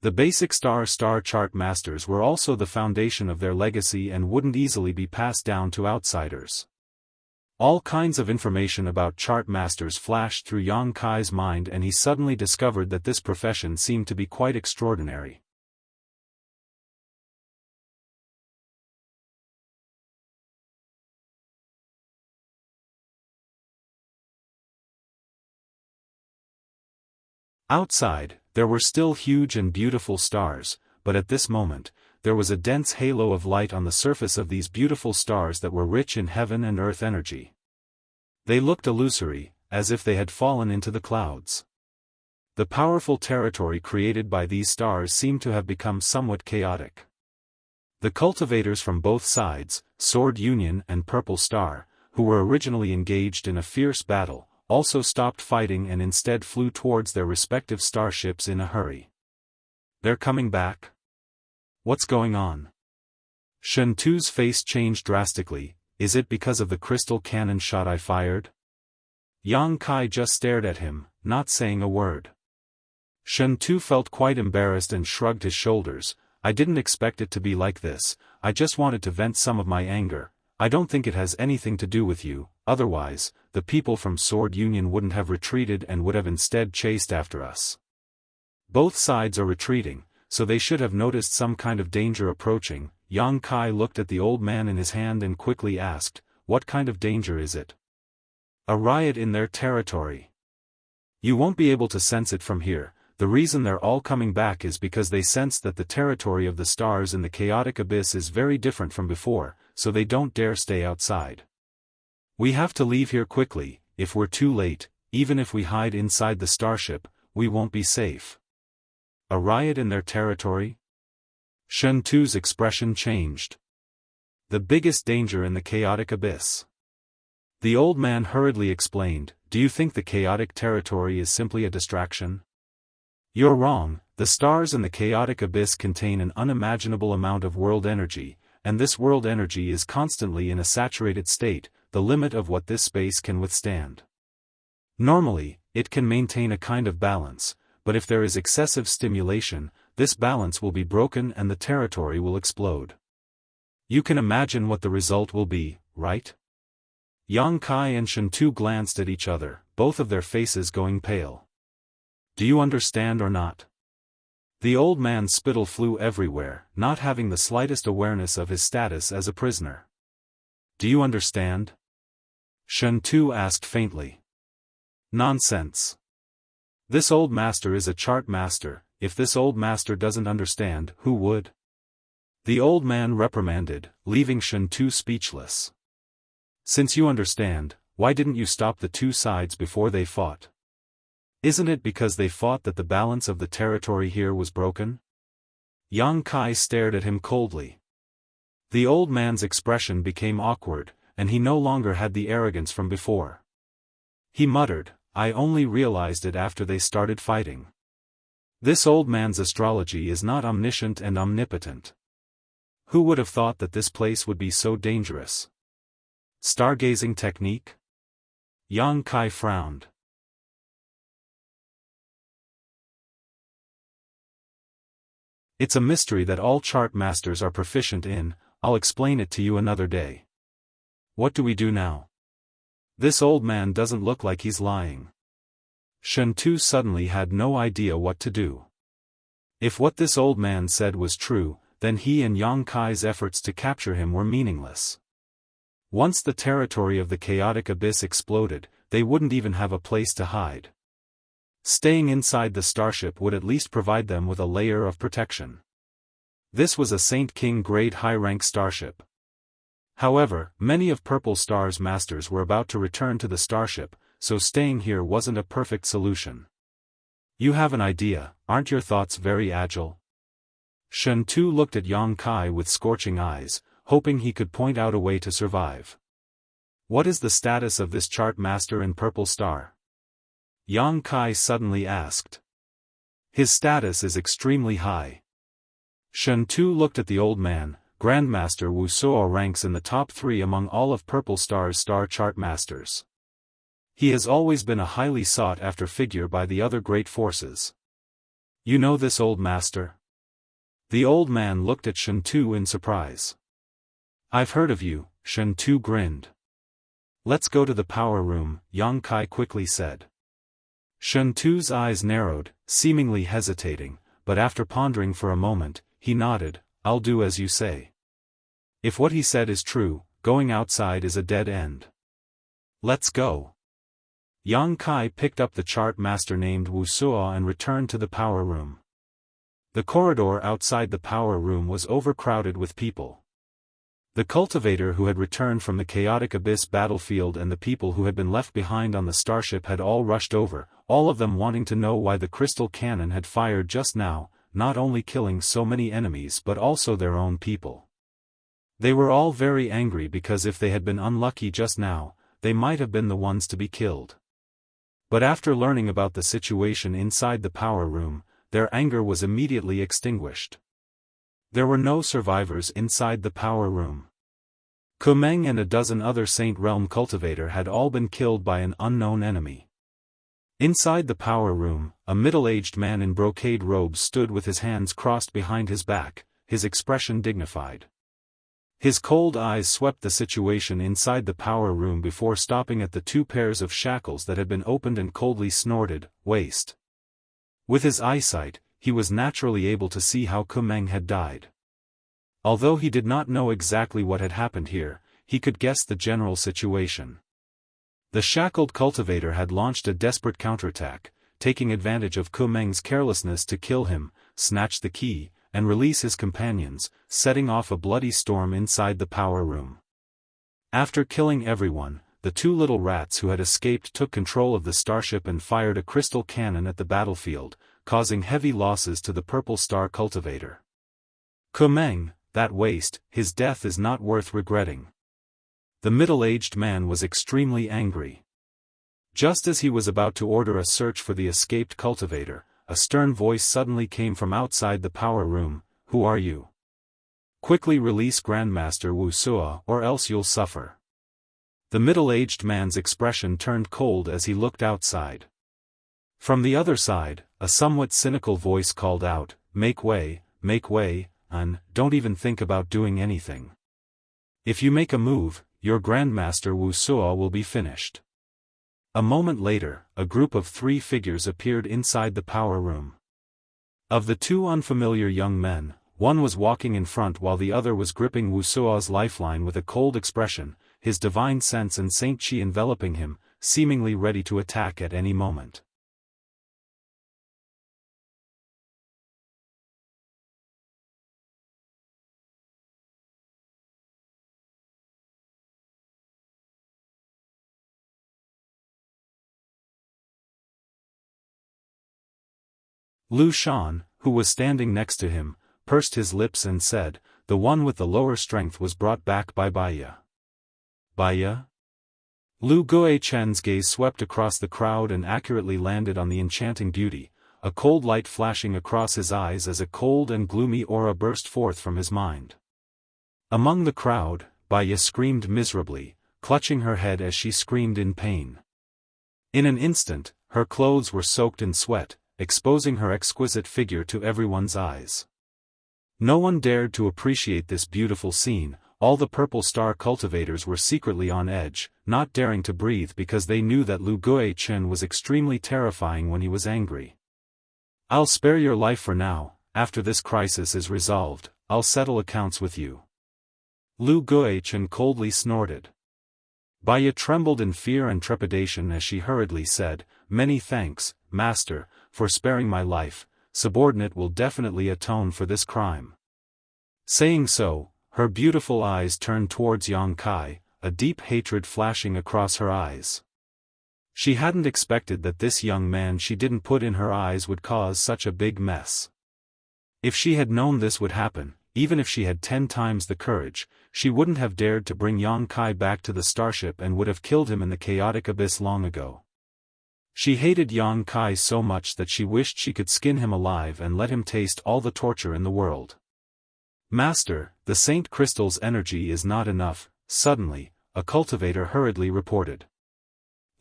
The basic star chart masters were also the foundation of their legacy and wouldn't easily be passed down to outsiders. All kinds of information about chart masters flashed through Yang Kai's mind, and he suddenly discovered that this profession seemed to be quite extraordinary. Outside, there were still huge and beautiful stars, but at this moment, there was a dense halo of light on the surface of these beautiful stars that were rich in heaven and earth energy. They looked illusory, as if they had fallen into the clouds. The powerful territory created by these stars seemed to have become somewhat chaotic. The cultivators from both sides, Sword Union and Purple Star, who were originally engaged in a fierce battle, also stopped fighting and instead flew towards their respective starships in a hurry. They're coming back? What's going on? Shen Tu's face changed drastically. Is it because of the crystal cannon shot I fired? Yang Kai just stared at him, not saying a word. Shen Tu felt quite embarrassed and shrugged his shoulders. I didn't expect it to be like this. I just wanted to vent some of my anger. I don't think it has anything to do with you, otherwise, the people from Sword Union wouldn't have retreated and would have instead chased after us. Both sides are retreating, so they should have noticed some kind of danger approaching. Yang Kai looked at the old man in his hand and quickly asked, what kind of danger is it? A riot in their territory. You won't be able to sense it from here. The reason they're all coming back is because they sense that the territory of the stars in the chaotic abyss is very different from before, so they don't dare stay outside. We have to leave here quickly. If we're too late, even if we hide inside the starship, we won't be safe. A riot in their territory? Shen Tu's expression changed. The biggest danger in the chaotic abyss. The old man hurriedly explained, do you think the chaotic territory is simply a distraction? You're wrong. The stars in the chaotic abyss contain an unimaginable amount of world energy, and this world energy is constantly in a saturated state, the limit of what this space can withstand. Normally, it can maintain a kind of balance, but if there is excessive stimulation, this balance will be broken and the territory will explode. You can imagine what the result will be, right? Yang Kai and Shen Tu glanced at each other, both of their faces going pale. Do you understand or not? The old man's spittle flew everywhere, not having the slightest awareness of his status as a prisoner. Do you understand? Shen Tu asked faintly. Nonsense. This old master is a chart master. If this old master doesn't understand, who would? The old man reprimanded, leaving Shen Tu speechless. Since you understand, why didn't you stop the two sides before they fought? Isn't it because they fought that the balance of the territory here was broken? Yang Kai stared at him coldly. The old man's expression became awkward, and he no longer had the arrogance from before. He muttered, I only realized it after they started fighting. This old man's astrology is not omniscient and omnipotent. Who would have thought that this place would be so dangerous? Stargazing technique? Yang Kai frowned. It's a mystery that all chart masters are proficient in. I'll explain it to you another day. What do we do now? This old man doesn't look like he's lying. Shen Tu suddenly had no idea what to do. If what this old man said was true, then he and Yang Kai's efforts to capture him were meaningless. Once the territory of the chaotic abyss exploded, they wouldn't even have a place to hide. Staying inside the starship would at least provide them with a layer of protection. This was a Saint King grade high-rank starship. However, many of Purple Star's masters were about to return to the starship, so staying here wasn't a perfect solution. You have an idea, aren't your thoughts very agile? Shen Tu looked at Yang Kai with scorching eyes, hoping he could point out a way to survive. What is the status of this chart master in Purple Star? Yang Kai suddenly asked. His status is extremely high. Shen Tu looked at the old man. Grandmaster Wuxia ranks in the top 3 among all of Purple Star's star chart masters. He has always been a highly sought-after figure by the other great forces. You know this old master? The old man looked at Shen Tu in surprise. I've heard of you, Shen Tu grinned. Let's go to the power room, Yang Kai quickly said. Shen Tu's eyes narrowed, seemingly hesitating, but after pondering for a moment, he nodded. I'll do as you say. If what he said is true, going outside is a dead end. Let's go. Yang Kai picked up the chart master named Wuxia and returned to the power room. The corridor outside the power room was overcrowded with people. The cultivator who had returned from the chaotic abyss battlefield and the people who had been left behind on the starship had all rushed over, all of them wanting to know why the crystal cannon had fired just now, not only killing so many enemies but also their own people. They were all very angry because if they had been unlucky just now, they might have been the ones to be killed. But after learning about the situation inside the power room, their anger was immediately extinguished. There were no survivors inside the power room. Kumeng and a dozen other Saint Realm cultivator had all been killed by an unknown enemy. Inside the power room, a middle-aged man in brocade robes stood with his hands crossed behind his back, his expression dignified. His cold eyes swept the situation inside the power room before stopping at the 2 pairs of shackles that had been opened and coldly snorted, "Waste." With his eyesight, he was naturally able to see how Kumeng had died. Although he did not know exactly what had happened here, he could guess the general situation. The shackled cultivator had launched a desperate counterattack, taking advantage of Kumeng's carelessness to kill him, snatch the key, and release his companions, setting off a bloody storm inside the power room. After killing everyone, the 2 little rats who had escaped took control of the starship and fired a crystal cannon at the battlefield, causing heavy losses to the Purple Star cultivator. Kumeng, that waste, his death is not worth regretting. The middle-aged man was extremely angry. Just as he was about to order a search for the escaped cultivator, a stern voice suddenly came from outside the power room. Who are you? Quickly release Grandmaster Wuxia or else you'll suffer. The middle-aged man's expression turned cold as he looked outside. From the other side, a somewhat cynical voice called out, make way, and don't even think about doing anything. If you make a move, your Grandmaster Wuxia will be finished. A moment later, a group of 3 figures appeared inside the power room. Of the 2 unfamiliar young men, one was walking in front while the other was gripping Wuxia's lifeline with a cold expression, his divine sense and Saint Chi enveloping him, seemingly ready to attack at any moment. Lu Shan, who was standing next to him, pursed his lips and said, the one with the lower strength was brought back by Baya. Baya? Lu Guichen's gaze swept across the crowd and accurately landed on the enchanting beauty, a cold light flashing across his eyes as a cold and gloomy aura burst forth from his mind. Among the crowd, Baya screamed miserably, clutching her head as she screamed in pain. In an instant, her clothes were soaked in sweat, exposing her exquisite figure to everyone's eyes. No one dared to appreciate this beautiful scene. All the Purple Star cultivators were secretly on edge, not daring to breathe because they knew that Lu Guichen was extremely terrifying when he was angry. I'll spare your life for now. After this crisis is resolved, I'll settle accounts with you. Lu Guichen coldly snorted. Baya trembled in fear and trepidation as she hurriedly said, "Many thanks, Master, for sparing my life. Subordinate will definitely atone for this crime." Saying so, her beautiful eyes turned towards Yang Kai, a deep hatred flashing across her eyes. She hadn't expected that this young man she didn't put in her eyes would cause such a big mess. If she had known this would happen, even if she had 10 times the courage, she wouldn't have dared to bring Yang Kai back to the starship and would have killed him in the chaotic abyss long ago. She hated Yang Kai so much that she wished she could skin him alive and let him taste all the torture in the world. "Master, the Saint Crystal's energy is not enough," suddenly, a cultivator hurriedly reported.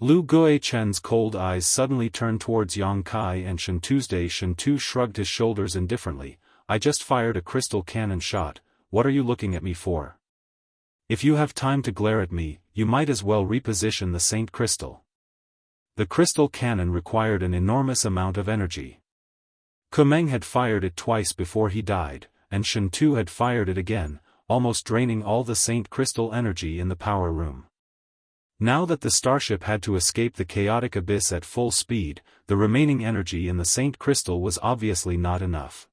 Lu Guichen's cold eyes suddenly turned towards Yang Kai and Shen Tuesday. Shen Tu shrugged his shoulders indifferently. "I just fired a crystal cannon shot, what are you looking at me for? If you have time to glare at me, you might as well reposition the Saint Crystal." The crystal cannon required an enormous amount of energy. Kumeng had fired it twice before he died, and Shen Tu had fired it again, almost draining all the Saint Crystal energy in the power room. Now that the starship had to escape the chaotic abyss at full speed, the remaining energy in the Saint Crystal was obviously not enough.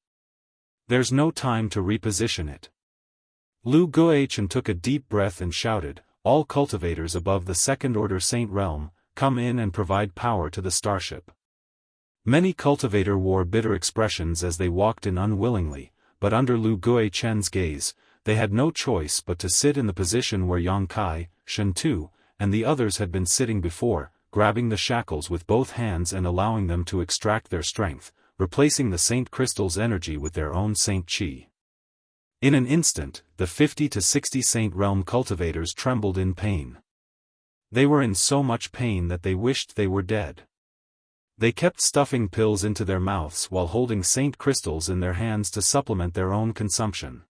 "There's no time to reposition it." Lu Guichen took a deep breath and shouted, "All cultivators above the second-order Saint Realm, come in and provide power to the starship." Many cultivators wore bitter expressions as they walked in unwillingly, but under Lu Guichen's gaze, they had no choice but to sit in the position where Yang Kai, Shen Tu, and the others had been sitting before, grabbing the shackles with both hands and allowing them to extract their strength, replacing the Saint Crystal's energy with their own Saint Qi. In an instant, the 50 to 60 Saint Realm cultivators trembled in pain. They were in so much pain that they wished they were dead. They kept stuffing pills into their mouths while holding Saint Crystals in their hands to supplement their own consumption.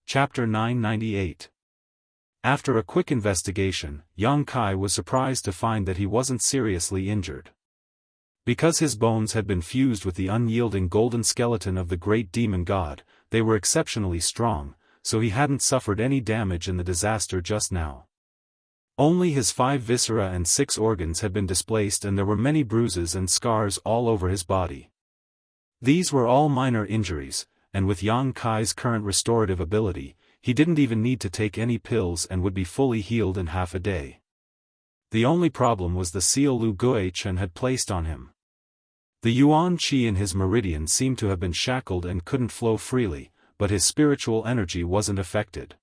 Chapter 998. After a quick investigation, Yang Kai was surprised to find that he wasn't seriously injured. Because his bones had been fused with the unyielding golden skeleton of the great demon god, they were exceptionally strong, so he hadn't suffered any damage in the disaster just now. Only his 5 viscera and 6 organs had been displaced and there were many bruises and scars all over his body. These were all minor injuries, and with Yang Kai's current restorative ability, he didn't even need to take any pills and would be fully healed in half a day. The only problem was the seal Lu Guichen had placed on him. The Yuan Qi in his meridian seemed to have been shackled and couldn't flow freely, but his spiritual energy wasn't affected.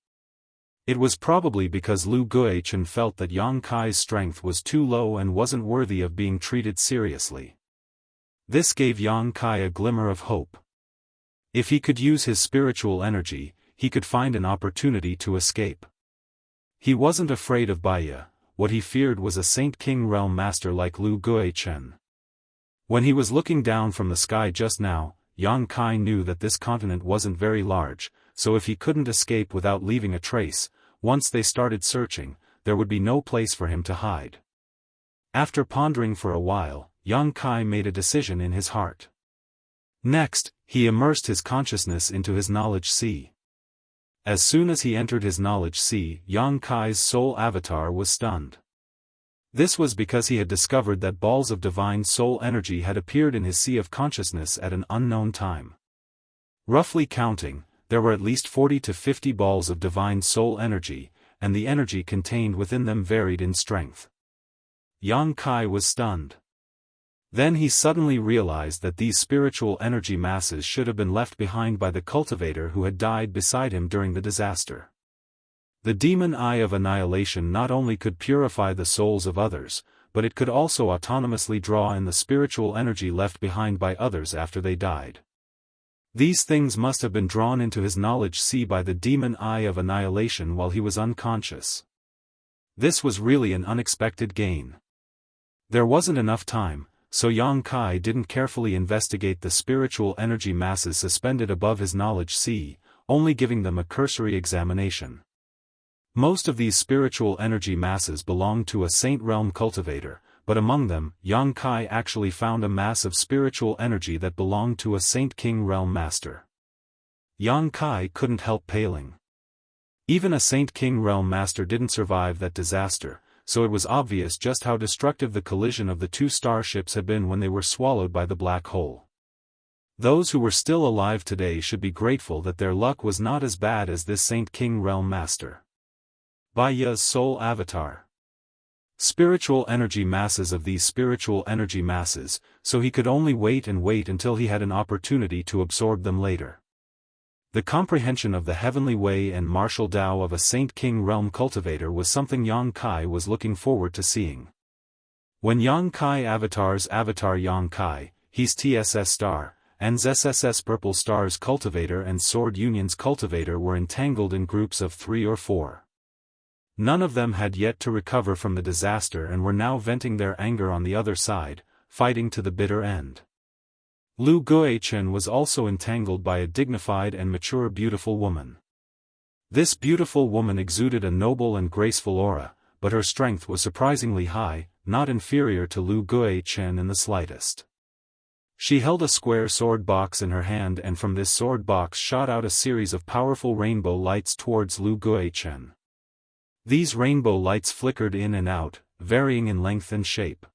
It was probably because Lu Guichen felt that Yang Kai's strength was too low and wasn't worthy of being treated seriously. This gave Yang Kai a glimmer of hope. If he could use his spiritual energy, he could find an opportunity to escape. He wasn't afraid of Baya, what he feared was a Saint King Realm master like Lu Guichen. When he was looking down from the sky just now, Yang Kai knew that this continent wasn't very large, so if he couldn't escape without leaving a trace, once they started searching, there would be no place for him to hide. After pondering for a while, Yang Kai made a decision in his heart. Next, he immersed his consciousness into his knowledge sea. As soon as he entered his knowledge sea, Yang Kai's soul avatar was stunned. This was because he had discovered that balls of divine soul energy had appeared in his sea of consciousness at an unknown time. Roughly counting, there were at least 40 to 50 balls of divine soul energy, and the energy contained within them varied in strength. Yang Kai was stunned. Then he suddenly realized that these spiritual energy masses should have been left behind by the cultivator who had died beside him during the disaster. The demon eye of annihilation not only could purify the souls of others, but it could also autonomously draw in the spiritual energy left behind by others after they died. These things must have been drawn into his knowledge sea by the demon eye of annihilation while he was unconscious. This was really an unexpected gain. There wasn't enough time, so Yang Kai didn't carefully investigate the spiritual energy masses suspended above his knowledge sea, only giving them a cursory examination. Most of these spiritual energy masses belonged to a Saint Realm cultivator, but among them, Yang Kai actually found a mass of spiritual energy that belonged to a Saint King Realm master. Yang Kai couldn't help paling. Even a Saint King Realm master didn't survive that disaster, so it was obvious just how destructive the collision of the two starships had been when they were swallowed by the black hole. Those who were still alive today should be grateful that their luck was not as bad as this Saint King Realm master. Baiya's soul avatar. Spiritual energy masses of these spiritual energy masses, so he could only wait and wait until he had an opportunity to absorb them later. The comprehension of the heavenly way and martial Tao of a Saint King Realm cultivator was something Yang Kai was looking forward to seeing. When Yang Kai avatar's avatar Yang Kai, he's TSS Star, and ZSSS Purple Star's cultivator and Sword Union's cultivator were entangled in groups of 3 or 4. None of them had yet to recover from the disaster and were now venting their anger on the other side, fighting to the bitter end. Lu Guichen was also entangled by a dignified and mature beautiful woman. This beautiful woman exuded a noble and graceful aura, but her strength was surprisingly high, not inferior to Lu Guichen in the slightest. She held a square sword box in her hand, and from this sword box shot out a series of powerful rainbow lights towards Lu Guichen. These rainbow lights flickered in and out, varying in length and shape.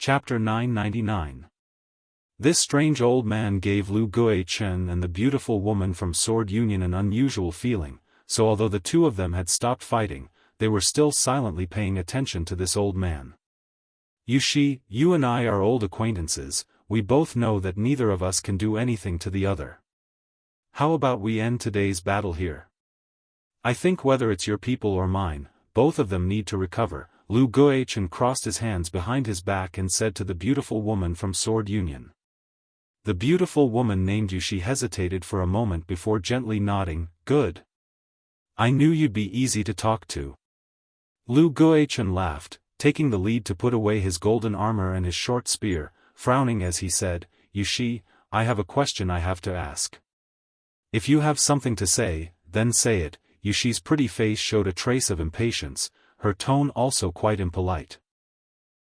Chapter 999. This strange old man gave Lu Guichen and the beautiful woman from Sword Union an unusual feeling, so although the two of them had stopped fighting, they were still silently paying attention to this old man. Yushi, you and I are old acquaintances, we both know that neither of us can do anything to the other. How about we end today's battle here? I think whether it's your people or mine, both of them need to recover. Lu Guichen crossed his hands behind his back and said to the beautiful woman from Sword Union. The beautiful woman named Yushi hesitated for a moment before gently nodding. Good. I knew you'd be easy to talk to. Lu Guichen laughed, taking the lead to put away his golden armor and his short spear, frowning as he said, Yushi, I have a question I have to ask. If you have something to say, then say it. Yushi's pretty face showed a trace of impatience, her tone also quite impolite.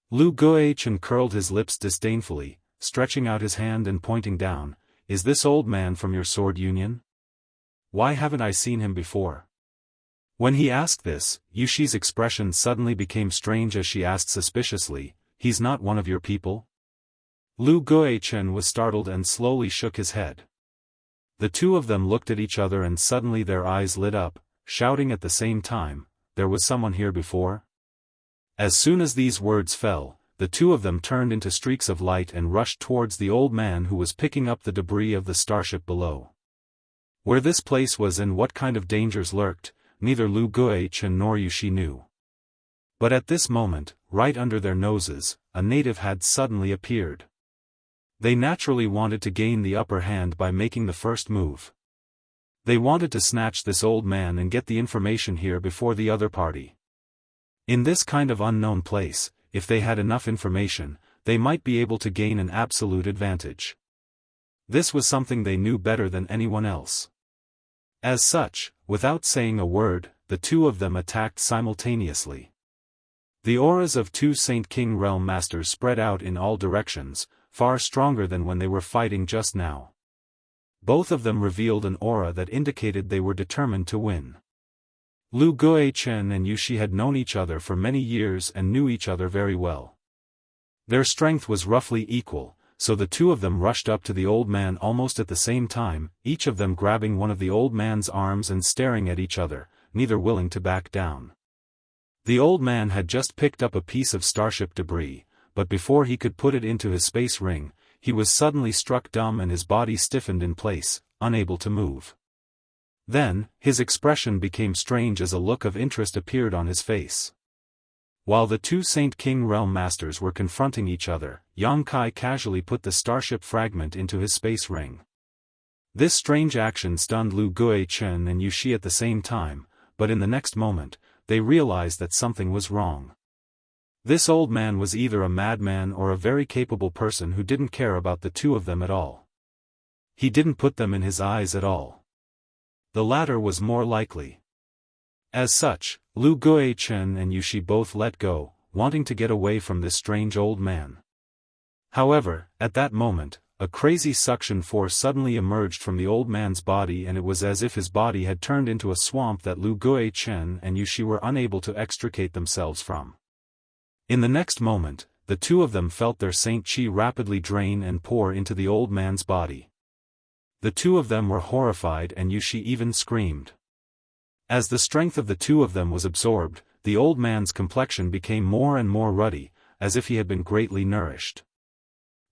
Lu Guichen curled his lips disdainfully, stretching out his hand and pointing down. Is this old man from your Sword Union? Why haven't I seen him before? When he asked this, Yushi's expression suddenly became strange as she asked suspiciously, he's not one of your people? Lu Guichen was startled and slowly shook his head. The two of them looked at each other and suddenly their eyes lit up, shouting at the same time, there was someone here before? As soon as these words fell, the two of them turned into streaks of light and rushed towards the old man who was picking up the debris of the starship below. Where this place was and what kind of dangers lurked, neither Lu Guichen nor Yushi knew. But at this moment, right under their noses, a native had suddenly appeared. They naturally wanted to gain the upper hand by making the first move. They wanted to snatch this old man and get the information here before the other party. In this kind of unknown place, if they had enough information, they might be able to gain an absolute advantage. This was something they knew better than anyone else. As such, without saying a word, the two of them attacked simultaneously. The auras of two Saint King Realm Masters spread out in all directions, far stronger than when they were fighting just now. Both of them revealed an aura that indicated they were determined to win. Lu Guichen and Yushi had known each other for many years and knew each other very well. Their strength was roughly equal, so the two of them rushed up to the old man almost at the same time, each of them grabbing one of the old man's arms and staring at each other, neither willing to back down. The old man had just picked up a piece of starship debris, but before he could put it into his space ring, he was suddenly struck dumb and his body stiffened in place, unable to move. Then, his expression became strange as a look of interest appeared on his face. While the two Saint King Realm Masters were confronting each other, Yang Kai casually put the starship fragment into his space ring. This strange action stunned Lu Guichen and Yushi at the same time, but in the next moment, they realized that something was wrong. This old man was either a madman or a very capable person who didn't care about the two of them at all. He didn't put them in his eyes at all. The latter was more likely. As such, Lu Guichen and Yushi both let go, wanting to get away from this strange old man. However, at that moment, a crazy suction force suddenly emerged from the old man's body and it was as if his body had turned into a swamp that Lu Guichen and Yushi were unable to extricate themselves from. In the next moment, the two of them felt their Saint Chi rapidly drain and pour into the old man's body. The two of them were horrified and Yushi even screamed. As the strength of the two of them was absorbed, the old man's complexion became more and more ruddy, as if he had been greatly nourished.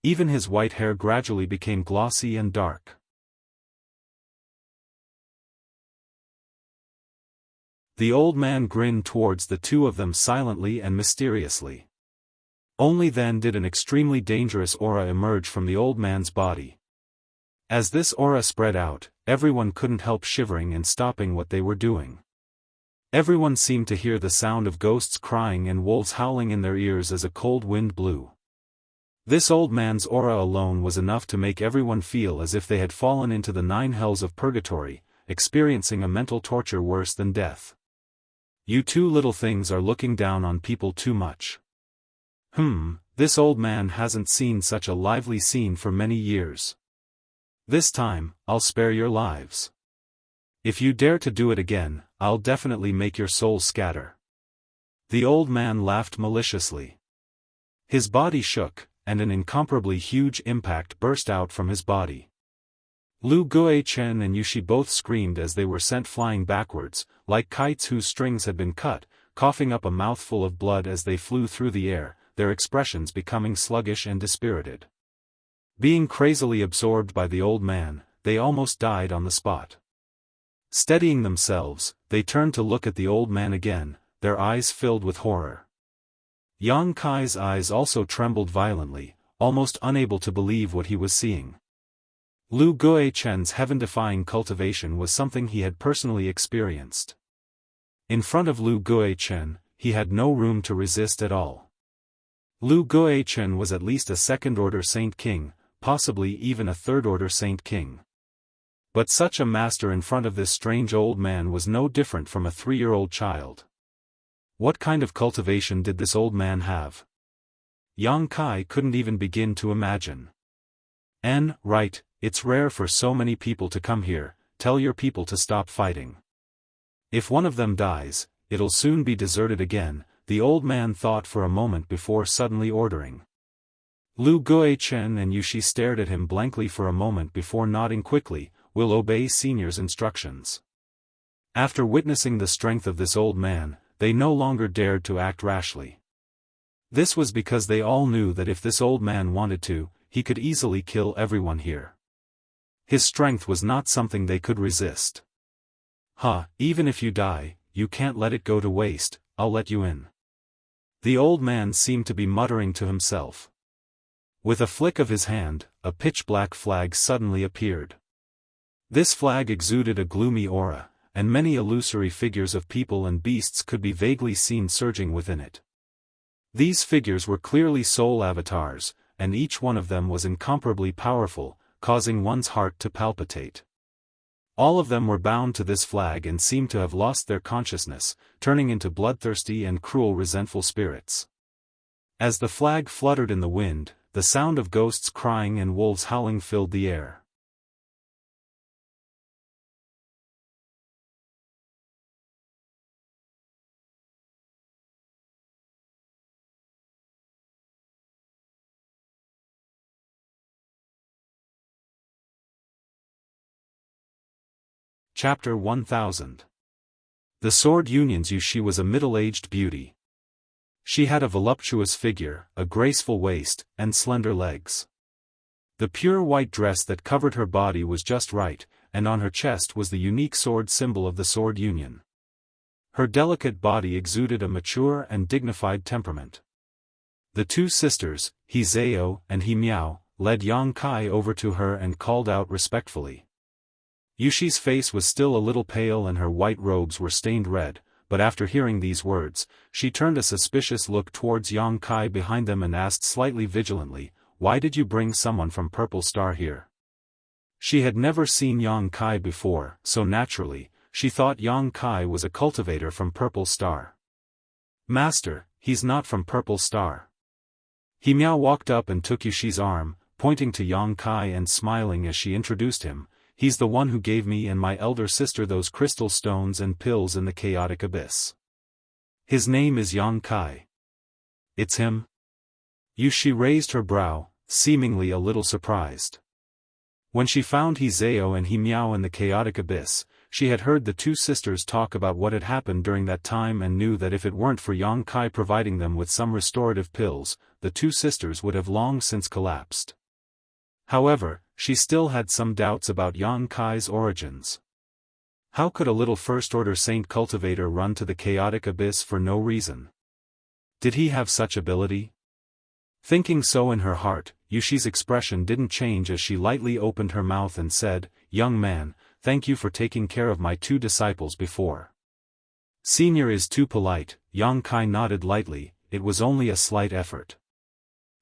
Even his white hair gradually became glossy and dark. The old man grinned towards the two of them silently and mysteriously. Only then did an extremely dangerous aura emerge from the old man's body. As this aura spread out, everyone couldn't help shivering and stopping what they were doing. Everyone seemed to hear the sound of ghosts crying and wolves howling in their ears as a cold wind blew. This old man's aura alone was enough to make everyone feel as if they had fallen into the 9 hells of purgatory, experiencing a mental torture worse than death. You two little things are looking down on people too much. This old man hasn't seen such a lively scene for many years. This time, I'll spare your lives. If you dare to do it again, I'll definitely make your souls scatter. The old man laughed maliciously. His body shook, and an incomparably huge impact burst out from his body. Lu Guichen and Yushi both screamed as they were sent flying backwards, like kites whose strings had been cut, coughing up a mouthful of blood as they flew through the air, their expressions becoming sluggish and dispirited. Being crazily absorbed by the old man, they almost died on the spot. Steadying themselves, they turned to look at the old man again, their eyes filled with horror. Yang Kai's eyes also trembled violently, almost unable to believe what he was seeing. Lu Guichen's heaven-defying cultivation was something he had personally experienced. In front of Lu Guichen, he had no room to resist at all. Lu Guichen was at least a second-order Saint King, possibly even a third-order Saint King. But such a master in front of this strange old man was no different from a 3-year-old child. What kind of cultivation did this old man have? Yang Kai couldn't even begin to imagine. Right, it's rare for so many people to come here, tell your people to stop fighting. If one of them dies, it'll soon be deserted again, the old man thought for a moment before suddenly ordering. Lu Guichen and Yushi stared at him blankly for a moment before nodding quickly, "We'll obey senior's instructions." After witnessing the strength of this old man, they no longer dared to act rashly. This was because they all knew that if this old man wanted to, he could easily kill everyone here. His strength was not something they could resist. Even if you die, you can't let it go to waste, I'll let you in. The old man seemed to be muttering to himself. With a flick of his hand, a pitch-black flag suddenly appeared. This flag exuded a gloomy aura, and many illusory figures of people and beasts could be vaguely seen surging within it. These figures were clearly soul avatars, and each one of them was incomparably powerful, causing one's heart to palpitate. All of them were bound to this flag and seemed to have lost their consciousness, turning into bloodthirsty and cruel resentful spirits. As the flag fluttered in the wind, the sound of ghosts crying and wolves howling filled the air. Chapter 1000. The Sword Union's She was a middle-aged beauty. She had a voluptuous figure, a graceful waist, and slender legs. The pure white dress that covered her body was just right, and on her chest was the unique sword symbol of the Sword Union. Her delicate body exuded a mature and dignified temperament. The two sisters, He Zhao and He Miao, led Yang Kai over to her and called out respectfully. Yushi's face was still a little pale and her white robes were stained red, but after hearing these words, she turned a suspicious look towards Yang Kai behind them and asked slightly vigilantly, "Why did you bring someone from Purple Star here?" She had never seen Yang Kai before, so naturally, she thought Yang Kai was a cultivator from Purple Star. "Master, he's not from Purple Star." He Miao walked up and took Yushi's arm, pointing to Yang Kai and smiling as she introduced him. "He's the one who gave me and my elder sister those crystal stones and pills in the chaotic abyss. His name is Yang Kai." "It's him?" Yushi raised her brow, seemingly a little surprised. When she found He Zhao and He Miao in the chaotic abyss, she had heard the two sisters talk about what had happened during that time and knew that if it weren't for Yang Kai providing them with some restorative pills, the two sisters would have long since collapsed. However, she still had some doubts about Yang Kai's origins. How could a little first-order saint cultivator run to the chaotic abyss for no reason? Did he have such ability? Thinking so in her heart, Yushi's expression didn't change as she lightly opened her mouth and said, "Young man, thank you for taking care of my two disciples before." "Senior is too polite," Yang Kai nodded lightly, "it was only a slight effort."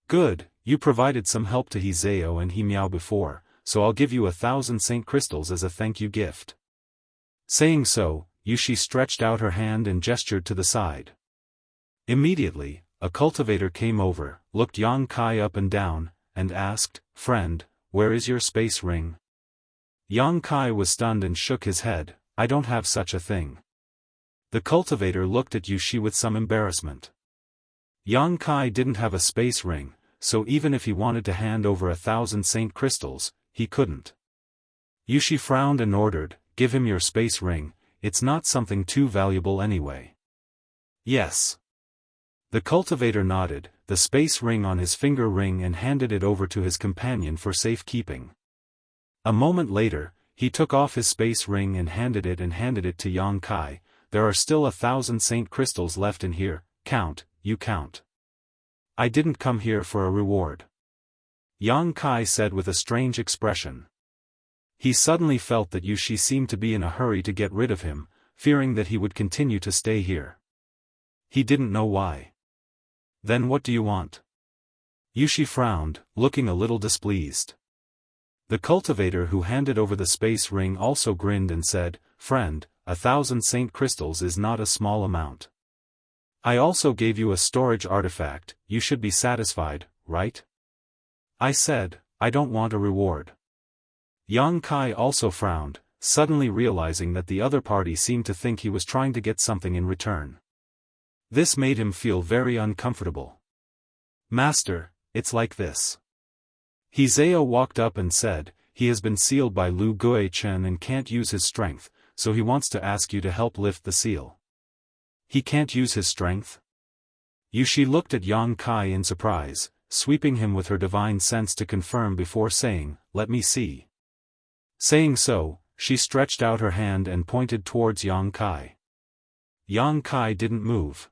"Good, you provided some help to He Zhao and He Miao before, so I'll give you 1,000 saint crystals as a thank you gift." Saying so, Yushi stretched out her hand and gestured to the side. Immediately, a cultivator came over, looked Yang Kai up and down, and asked, "Friend, where is your space ring?" Yang Kai was stunned and shook his head, "I don't have such a thing." The cultivator looked at Yushi with some embarrassment. Yang Kai didn't have a space ring, so even if he wanted to hand over 1,000 saint crystals, he couldn't. Yushi frowned and ordered, "Give him your space ring, it's not something too valuable anyway." "Yes." The cultivator nodded, the space ring on his finger ring and handed it over to his companion for safekeeping. A moment later, he took off his space ring and handed it to Yang Kai. "There are still 1,000 saint crystals left in here, count, you count. I didn't come here for a reward," Yang Kai said with a strange expression. He suddenly felt that Yushi seemed to be in a hurry to get rid of him, fearing that he would continue to stay here. He didn't know why. "Then what do you want?" Yushi frowned, looking a little displeased. The cultivator who handed over the space ring also grinned and said, "Friend, 1,000 saint crystals is not a small amount. I also gave you a storage artifact, you should be satisfied, right?" I said, "I don't want a reward." Yang Kai also frowned, suddenly realizing that the other party seemed to think he was trying to get something in return. This made him feel very uncomfortable. "Master, it's like this." He Zhao walked up and said, "He has been sealed by Lu Guichen and can't use his strength, so he wants to ask you to help lift the seal." "He can't use his strength?" Yushi looked at Yang Kai in surprise, sweeping him with her divine sense to confirm before saying, "Let me see." Saying so, she stretched out her hand and pointed towards Yang Kai. Yang Kai didn't move.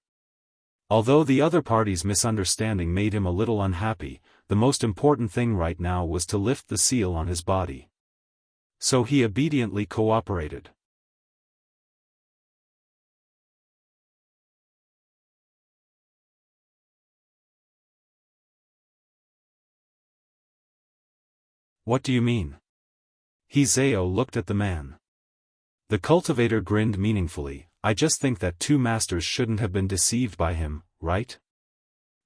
Although the other party's misunderstanding made him a little unhappy, the most important thing right now was to lift the seal on his body. So he obediently cooperated. "What do you mean?" He Zhao looked at the man. The cultivator grinned meaningfully, "I just think that two masters shouldn't have been deceived by him, right?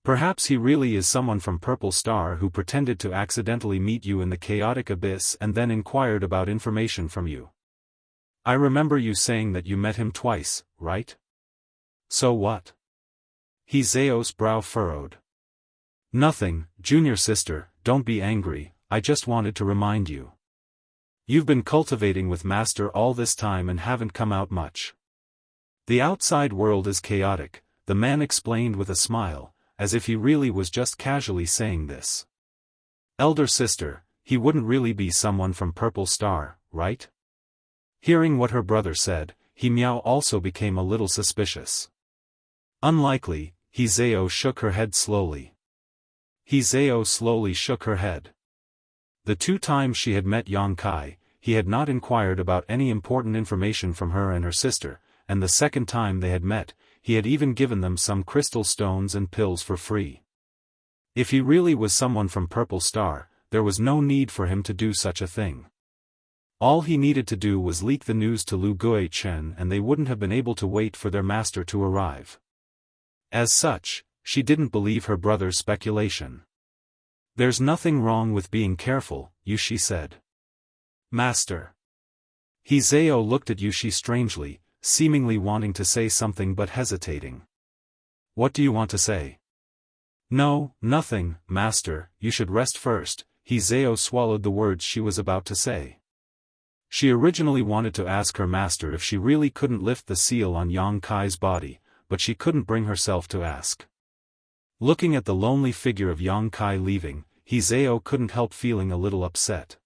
Perhaps he really is someone from Purple Star who pretended to accidentally meet you in the chaotic abyss and then inquired about information from you. I remember you saying that you met him twice, right? So what?" He Zhao's brow furrowed. "Nothing, junior sister, don't be angry, I just wanted to remind you." You've been cultivating with Master all this time and haven't come out much. The outside world is chaotic, the man explained with a smile, as if he really was just casually saying this. Elder sister, he wouldn't really be someone from Purple Star, right? Hearing what her brother said, He Miao also became a little suspicious. Unlikely, He Zhao shook her head slowly. He Zhao slowly shook her head. The 2 times she had met Yang Kai, he had not inquired about any important information from her and her sister, and the second time they had met, he had even given them some crystal stones and pills for free. If he really was someone from Purple Star, there was no need for him to do such a thing. All he needed to do was leak the news to Lu Guichen and they wouldn't have been able to wait for their master to arrive. As such, she didn't believe her brother's speculation. There's nothing wrong with being careful, Yushi said. Master. He Zhao looked at Yushi strangely, seemingly wanting to say something but hesitating. What do you want to say? No, nothing, Master, you should rest first. He Zhao swallowed the words she was about to say. She originally wanted to ask her master if she really couldn't lift the seal on Yang Kai's body, but she couldn't bring herself to ask. Looking at the lonely figure of Yang Kai leaving, He Zhao couldn't help feeling a little upset.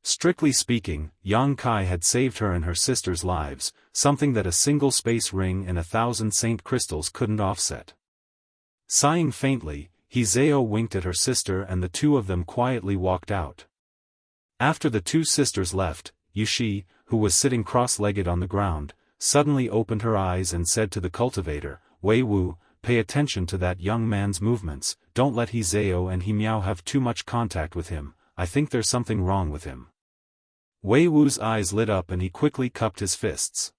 Strictly speaking, Yang Kai had saved her and her sister's lives, something that a single space ring and 1,000 saint crystals couldn't offset. Sighing faintly, He Zhao winked at her sister and the 2 of them quietly walked out. After the 2 sisters left, Yushi, who was sitting cross-legged on the ground, suddenly opened her eyes and said to the cultivator, Wei Wu, pay attention to that young man's movements, don't let He Zhao and He Miao have too much contact with him, I think there's something wrong with him. Wei Wu's eyes lit up and he quickly cupped his fists.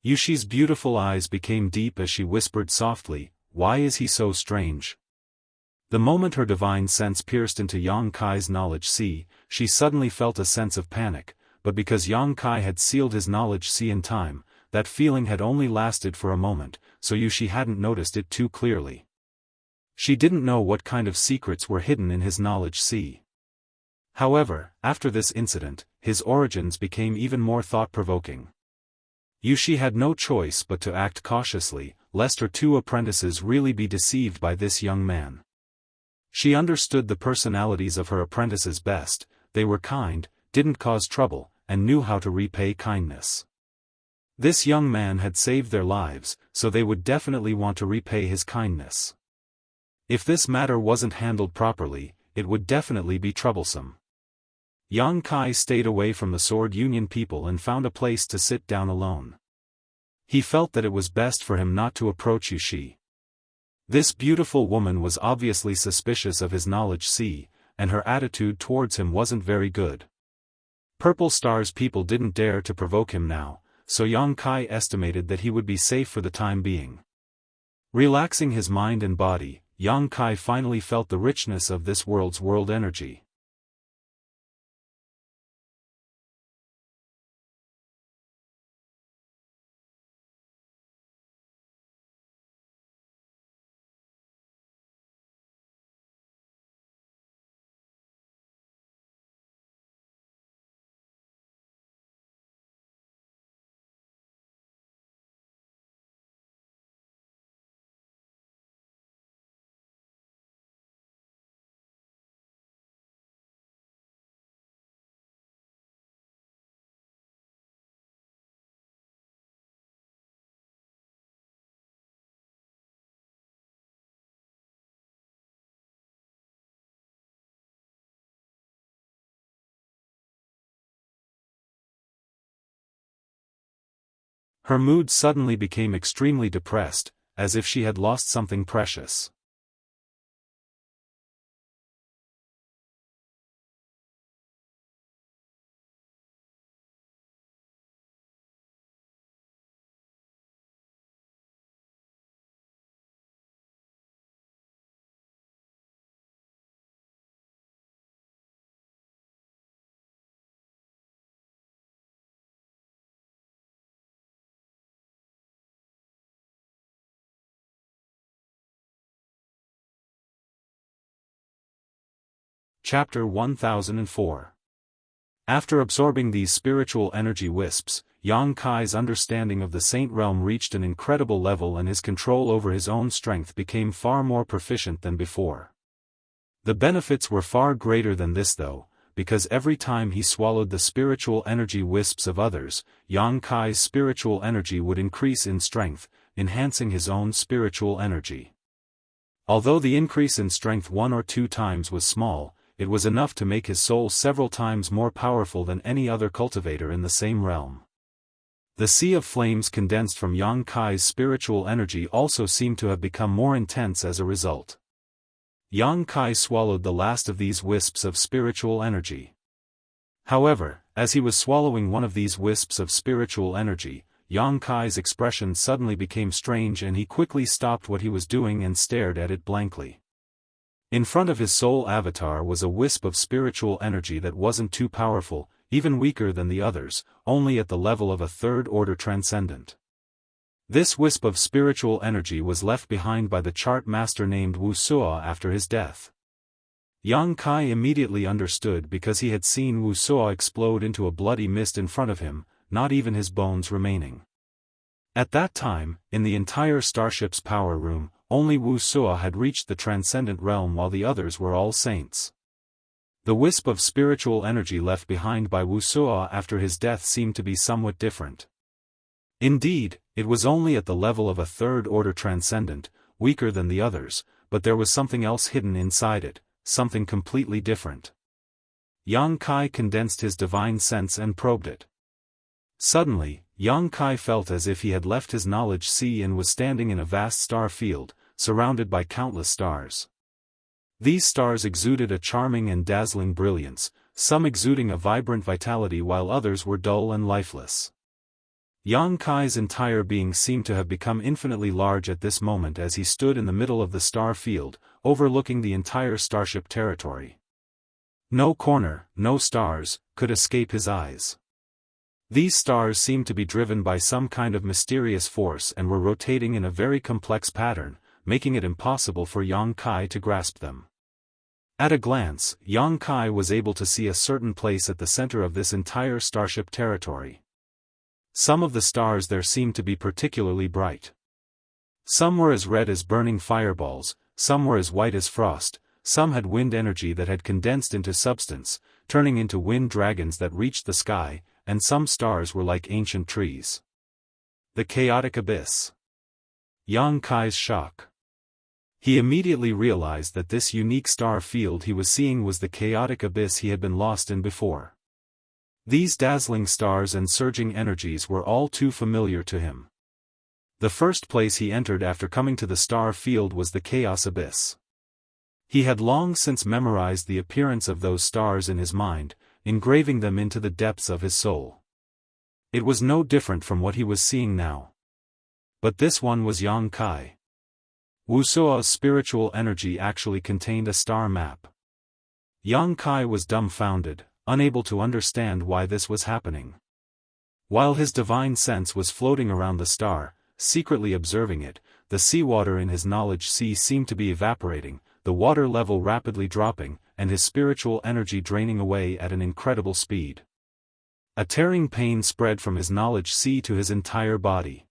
Yushi's beautiful eyes became deep as she whispered softly, why is he so strange? The moment her divine sense pierced into Yang Kai's knowledge sea, she suddenly felt a sense of panic, but because Yang Kai had sealed his knowledge sea in time, that feeling had only lasted for a moment, so Yushi hadn't noticed it too clearly. She didn't know what kind of secrets were hidden in his knowledge sea. However, after this incident, his origins became even more thought-provoking. Yushi had no choice but to act cautiously, lest her 2 apprentices really be deceived by this young man. She understood the personalities of her apprentices best, they were kind, didn't cause trouble, and knew how to repay kindness. This young man had saved their lives, so they would definitely want to repay his kindness. If this matter wasn't handled properly, it would definitely be troublesome. Yang Kai stayed away from the Sword Union people and found a place to sit down alone. He felt that it was best for him not to approach Yushi. This beautiful woman was obviously suspicious of his knowledge sea, and her attitude towards him wasn't very good. Purple Star's people didn't dare to provoke him now, so Yang Kai estimated that he would be safe for the time being. Relaxing his mind and body, Yang Kai finally felt the richness of this world's world energy. Her mood suddenly became extremely depressed, as if she had lost something precious. Chapter 1004. After absorbing these spiritual energy wisps, Yang Kai's understanding of the Saint Realm reached an incredible level and his control over his own strength became far more proficient than before. The benefits were far greater than this though, because every time he swallowed the spiritual energy wisps of others, Yang Kai's spiritual energy would increase in strength, enhancing his own spiritual energy. Although the increase in strength 1 or 2 times was small, it was enough to make his soul several times more powerful than any other cultivator in the same realm. The sea of flames condensed from Yang Kai's spiritual energy also seemed to have become more intense as a result. Yang Kai swallowed the last of these wisps of spiritual energy. However, as he was swallowing one of these wisps of spiritual energy, Yang Kai's expression suddenly became strange and he quickly stopped what he was doing and stared at it blankly. In front of his soul avatar was a wisp of spiritual energy that wasn't too powerful, even weaker than the others, only at the level of a third-order transcendent. This wisp of spiritual energy was left behind by the chart master named Wuxia after his death. Yang Kai immediately understood because he had seen Wuxia explode into a bloody mist in front of him, not even his bones remaining. At that time, in the entire starship's power room, only Wuxia had reached the transcendent realm while the others were all saints. The wisp of spiritual energy left behind by Wuxia after his death seemed to be somewhat different. Indeed, it was only at the level of a third-order transcendent, weaker than the others, but there was something else hidden inside it, something completely different. Yang Kai condensed his divine sense and probed it. Suddenly, Yang Kai felt as if he had left his knowledge sea and was standing in a vast star field, surrounded by countless stars. These stars exuded a charming and dazzling brilliance, some exuding a vibrant vitality while others were dull and lifeless. Yang Kai's entire being seemed to have become infinitely large at this moment as he stood in the middle of the star field, overlooking the entire starship territory. No corner, no stars, could escape his eyes. These stars seemed to be driven by some kind of mysterious force and were rotating in a very complex pattern, making it impossible for Yang Kai to grasp them. At a glance, Yang Kai was able to see a certain place at the center of this entire starship territory. Some of the stars there seemed to be particularly bright. Some were as red as burning fireballs, some were as white as frost, some had wind energy that had condensed into substance, turning into wind dragons that reached the sky, and some stars were like ancient trees. The chaotic abyss. Yang Kai's shock. He immediately realized that this unique star field he was seeing was the chaotic abyss he had been lost in before. These dazzling stars and surging energies were all too familiar to him. The first place he entered after coming to the star field was the chaos abyss. He had long since memorized the appearance of those stars in his mind, engraving them into the depths of his soul. It was no different from what he was seeing now. But this one was Yang Kai. Wuxia's spiritual energy actually contained a star map. Yang Kai was dumbfounded, unable to understand why this was happening. While his divine sense was floating around the star, secretly observing it, the seawater in his knowledge sea seemed to be evaporating, the water level rapidly dropping, and his spiritual energy draining away at an incredible speed. A tearing pain spread from his knowledge sea to his entire body.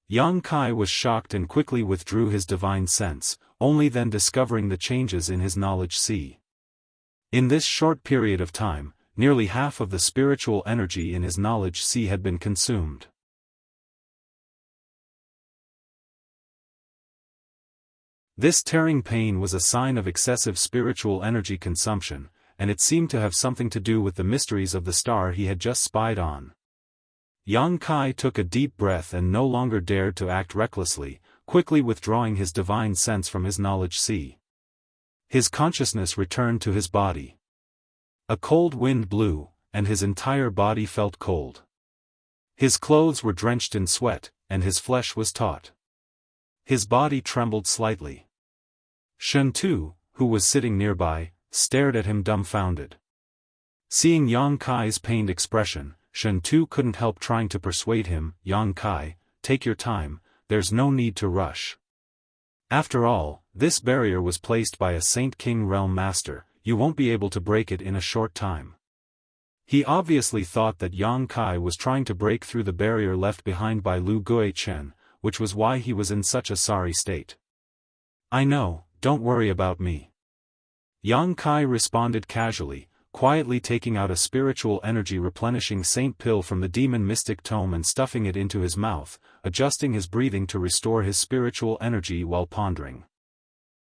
Yang Kai was shocked and quickly withdrew his divine sense, only then discovering the changes in his knowledge sea. In this short period of time, nearly half of the spiritual energy in his knowledge sea had been consumed. This tearing pain was a sign of excessive spiritual energy consumption, and it seemed to have something to do with the mysteries of the star he had just spied on. Yang Kai took a deep breath and no longer dared to act recklessly, quickly withdrawing his divine sense from his knowledge sea. His consciousness returned to his body. A cold wind blew, and his entire body felt cold. His clothes were drenched in sweat, and his flesh was taut. His body trembled slightly. Shen Tu, who was sitting nearby, stared at him dumbfounded. Seeing Yang Kai's pained expression, Shen Tu couldn't help trying to persuade him, "Yang Kai, take your time, there's no need to rush. After all, this barrier was placed by a Saint King Realm Master, you won't be able to break it in a short time." He obviously thought that Yang Kai was trying to break through the barrier left behind by Lu Guichen, which was why he was in such a sorry state. "I know, don't worry about me." Yang Kai responded casually, quietly taking out a spiritual energy replenishing saint pill from the demon mystic tome and stuffing it into his mouth, adjusting his breathing to restore his spiritual energy while pondering.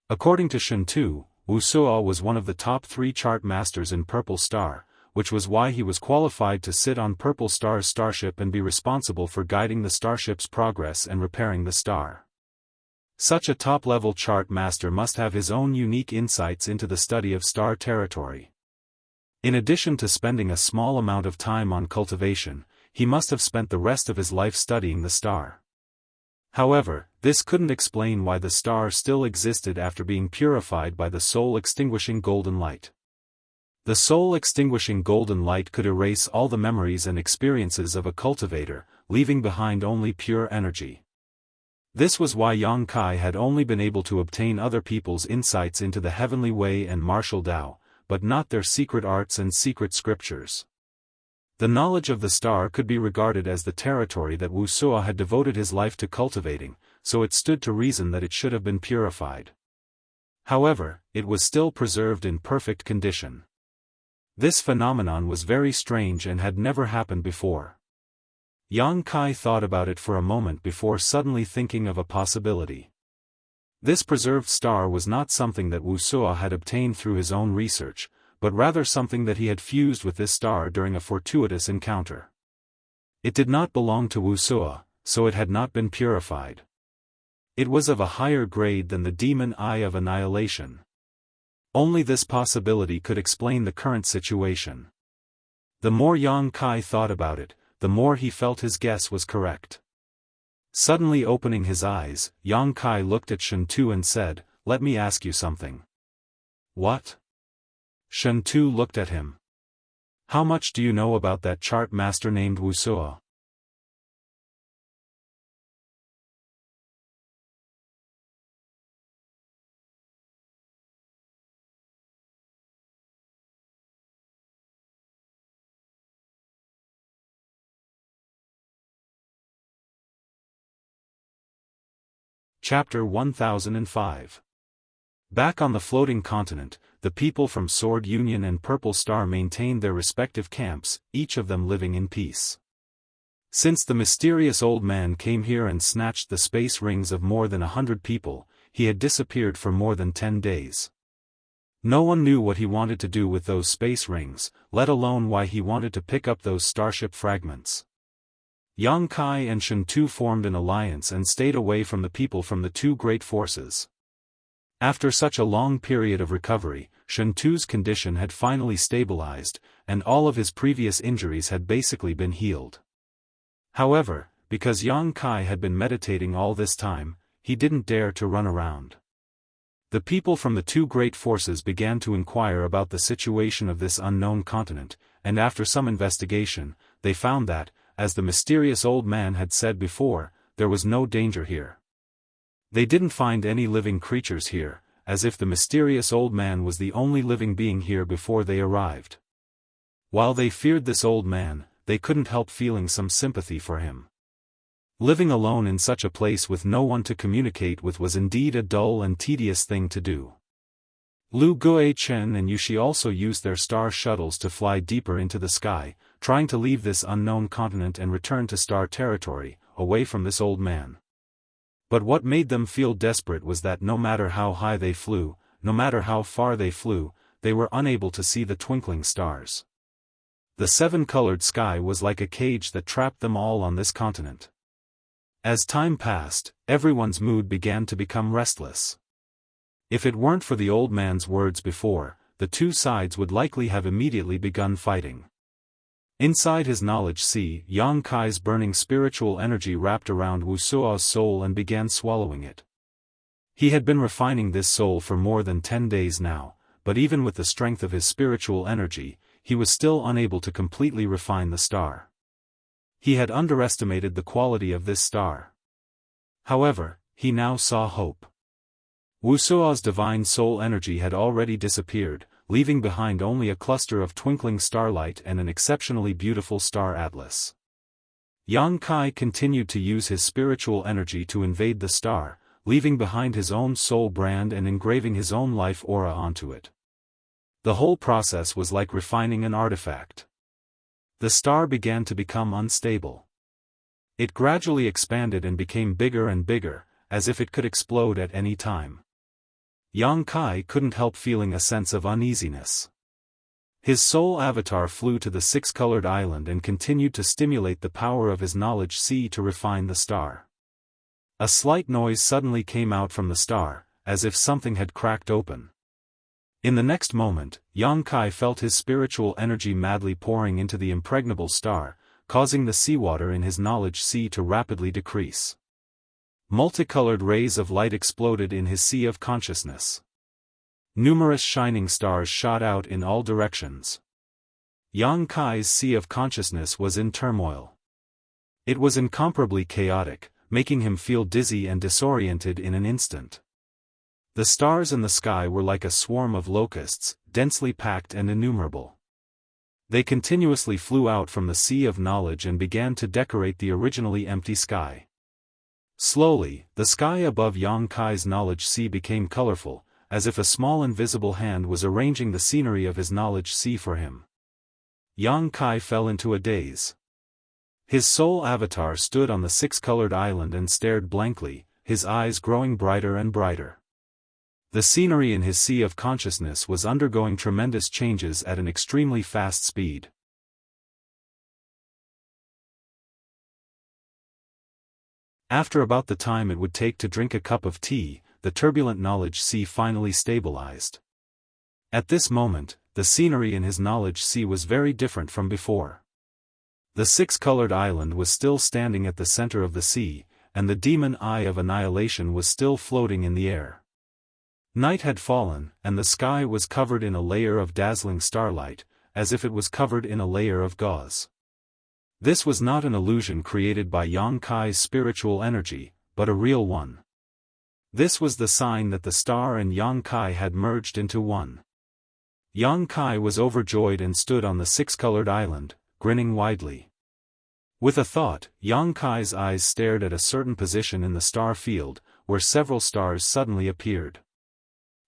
According to Shuntu, Wuxia was one of the top 3 chart masters in Purple Star, which was why he was qualified to sit on Purple Star's starship and be responsible for guiding the starship's progress and repairing the star. Such a top-level chart master must have his own unique insights into the study of star territory. In addition to spending a small amount of time on cultivation, he must have spent the rest of his life studying the star. However, this couldn't explain why the star still existed after being purified by the soul-extinguishing golden light. The soul-extinguishing golden light could erase all the memories and experiences of a cultivator, leaving behind only pure energy. This was why Yang Kai had only been able to obtain other people's insights into the heavenly way and martial Tao, but not their secret arts and secret scriptures. The knowledge of the star could be regarded as the territory that Wuxia had devoted his life to cultivating, so it stood to reason that it should have been purified. However, it was still preserved in perfect condition. This phenomenon was very strange and had never happened before. Yang Kai thought about it for a moment before suddenly thinking of a possibility. This preserved star was not something that Wuxia had obtained through his own research, but rather something that he had fused with this star during a fortuitous encounter. It did not belong to Wuxia, so it had not been purified. It was of a higher grade than the demon eye of annihilation. Only this possibility could explain the current situation. The more Yang Kai thought about it, the more he felt his guess was correct. Suddenly opening his eyes, Yang Kai looked at Shuntu and said, "Let me ask you something." "What?" Shuntu looked at him. "How much do you know about that chart master named Wuxia?" Chapter 1005. Back on the floating continent, the people from Sword Union and Purple Star maintained their respective camps, each of them living in peace. Since the mysterious old man came here and snatched the space rings of more than 100 people, he had disappeared for more than 10 days. No one knew what he wanted to do with those space rings, let alone why he wanted to pick up those starship fragments. Yang Kai and Shuntu formed an alliance and stayed away from the people from the 2 great forces. After such a long period of recovery, Shuntu's condition had finally stabilized, and all of his previous injuries had basically been healed. However, because Yang Kai had been meditating all this time, he didn't dare to run around. The people from the 2 great forces began to inquire about the situation of this unknown continent, and after some investigation, they found that, as the mysterious old man had said before, there was no danger here. They didn't find any living creatures here, as if the mysterious old man was the only living being here before they arrived. While they feared this old man, they couldn't help feeling some sympathy for him. Living alone in such a place with no one to communicate with was indeed a dull and tedious thing to do. Lu Guichen and Yushi also used their star shuttles to fly deeper into the sky, trying to leave this unknown continent and return to star territory, away from this old man. But what made them feel desperate was that no matter how high they flew, no matter how far they flew, they were unable to see the twinkling stars. The 7-colored sky was like a cage that trapped them all on this continent. As time passed, everyone's mood began to become restless. If it weren't for the old man's words before, the 2 sides would likely have immediately begun fighting. Inside his knowledge sea, Yang Kai's burning spiritual energy wrapped around Wuxia's soul and began swallowing it. He had been refining this soul for more than 10 days now, but even with the strength of his spiritual energy, he was still unable to completely refine the star. He had underestimated the quality of this star. However, he now saw hope. Wuxia's divine soul energy had already disappeared, leaving behind only a cluster of twinkling starlight and an exceptionally beautiful star atlas. Yang Kai continued to use his spiritual energy to invade the star, leaving behind his own soul brand and engraving his own life aura onto it. The whole process was like refining an artifact. The star began to become unstable. It gradually expanded and became bigger and bigger, as if it could explode at any time. Yang Kai couldn't help feeling a sense of uneasiness. His soul avatar flew to the six-colored island and continued to stimulate the power of his knowledge sea to refine the star. A slight noise suddenly came out from the star, as if something had cracked open. In the next moment, Yang Kai felt his spiritual energy madly pouring into the impregnable star, causing the seawater in his knowledge sea to rapidly decrease. Multicolored rays of light exploded in his sea of consciousness. Numerous shining stars shot out in all directions. Yang Kai's sea of consciousness was in turmoil. It was incomparably chaotic, making him feel dizzy and disoriented in an instant. The stars in the sky were like a swarm of locusts, densely packed and innumerable. They continuously flew out from the sea of knowledge and began to decorate the originally empty sky. Slowly, the sky above Yang Kai's knowledge sea became colorful, as if a small invisible hand was arranging the scenery of his knowledge sea for him. Yang Kai fell into a daze. His soul avatar stood on the six-colored island and stared blankly, his eyes growing brighter and brighter. The scenery in his sea of consciousness was undergoing tremendous changes at an extremely fast speed. After about the time it would take to drink a cup of tea, the turbulent knowledge sea finally stabilized. At this moment, the scenery in his knowledge sea was very different from before. The six-colored island was still standing at the center of the sea, and the demon eye of annihilation was still floating in the air. Night had fallen, and the sky was covered in a layer of dazzling starlight, as if it was covered in a layer of gauze. This was not an illusion created by Yang Kai's spiritual energy, but a real one. This was the sign that the star and Yang Kai had merged into one. Yang Kai was overjoyed and stood on the six-colored island, grinning widely. With a thought, Yang Kai's eyes stared at a certain position in the star field, where several stars suddenly appeared.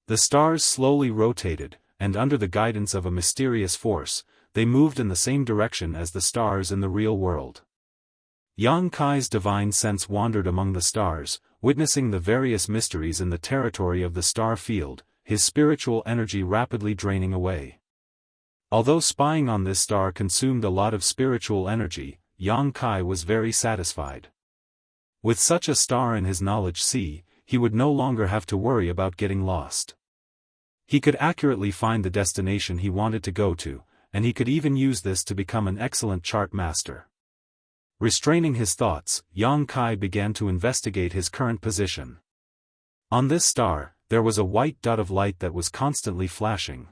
The stars slowly rotated, and under the guidance of a mysterious force, they moved in the same direction as the stars in the real world. Yang Kai's divine sense wandered among the stars, witnessing the various mysteries in the territory of the star field, his spiritual energy rapidly draining away. Although spying on this star consumed a lot of spiritual energy, Yang Kai was very satisfied. With such a star in his knowledge sea, he would no longer have to worry about getting lost. He could accurately find the destination he wanted to go to, and he could even use this to become an excellent chart master. Restraining his thoughts, Yang Kai began to investigate his current position. On this star, there was a white dot of light that was constantly flashing.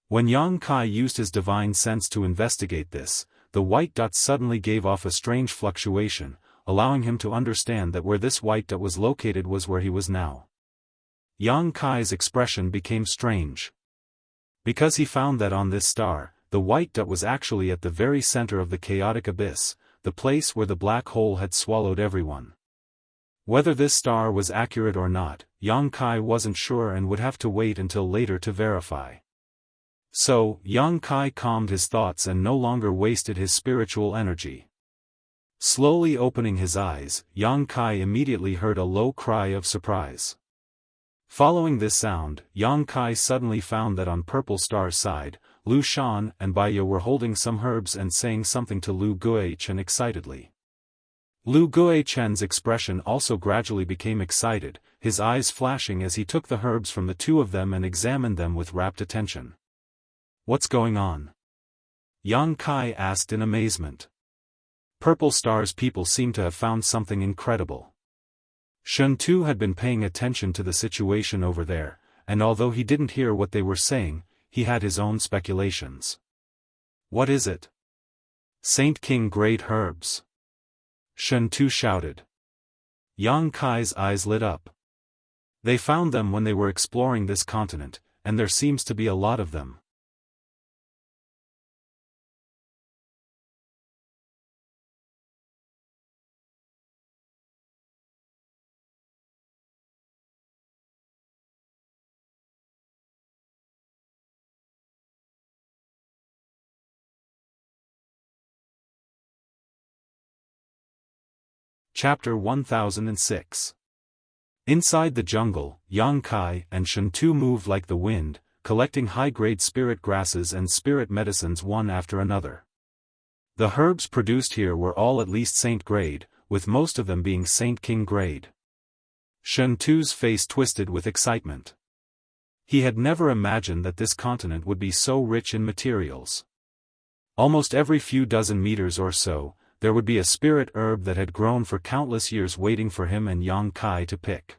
When Yang Kai used his divine sense to investigate this, the white dot suddenly gave off a strange fluctuation, allowing him to understand that where this white dot was located was where he was now. Yang Kai's expression became strange. Because he found that on this star, the white dot was actually at the very center of the chaotic abyss, the place where the black hole had swallowed everyone. Whether this star was accurate or not, Yang Kai wasn't sure and would have to wait until later to verify. So, Yang Kai calmed his thoughts and no longer wasted his spiritual energy. Slowly opening his eyes, Yang Kai immediately heard a low cry of surprise. Following this sound, Yang Kai suddenly found that on Purple Star's side, Lu Shan and Baiya were holding some herbs and saying something to Lu Guichen excitedly. Lu Guichen's expression also gradually became excited, his eyes flashing as he took the herbs from the two of them and examined them with rapt attention. "What's going on?" Yang Kai asked in amazement. Purple Star's people seemed to have found something incredible. Shen Tu had been paying attention to the situation over there, and although he didn't hear what they were saying, he had his own speculations. "What is it?" "Saint King Great Herbs," Shen Tu shouted. Yang Kai's eyes lit up. They found them when they were exploring this continent, and there seems to be a lot of them. Chapter 1006. Inside the jungle, Yang Kai and Shen Tu moved like the wind, collecting high-grade spirit grasses and spirit medicines one after another. The herbs produced here were all at least Saint grade, with most of them being Saint King grade. Shen Tu's face twisted with excitement. He had never imagined that this continent would be so rich in materials. Almost every few dozen meters or so, there would be a spirit herb that had grown for countless years waiting for him and Yang Kai to pick.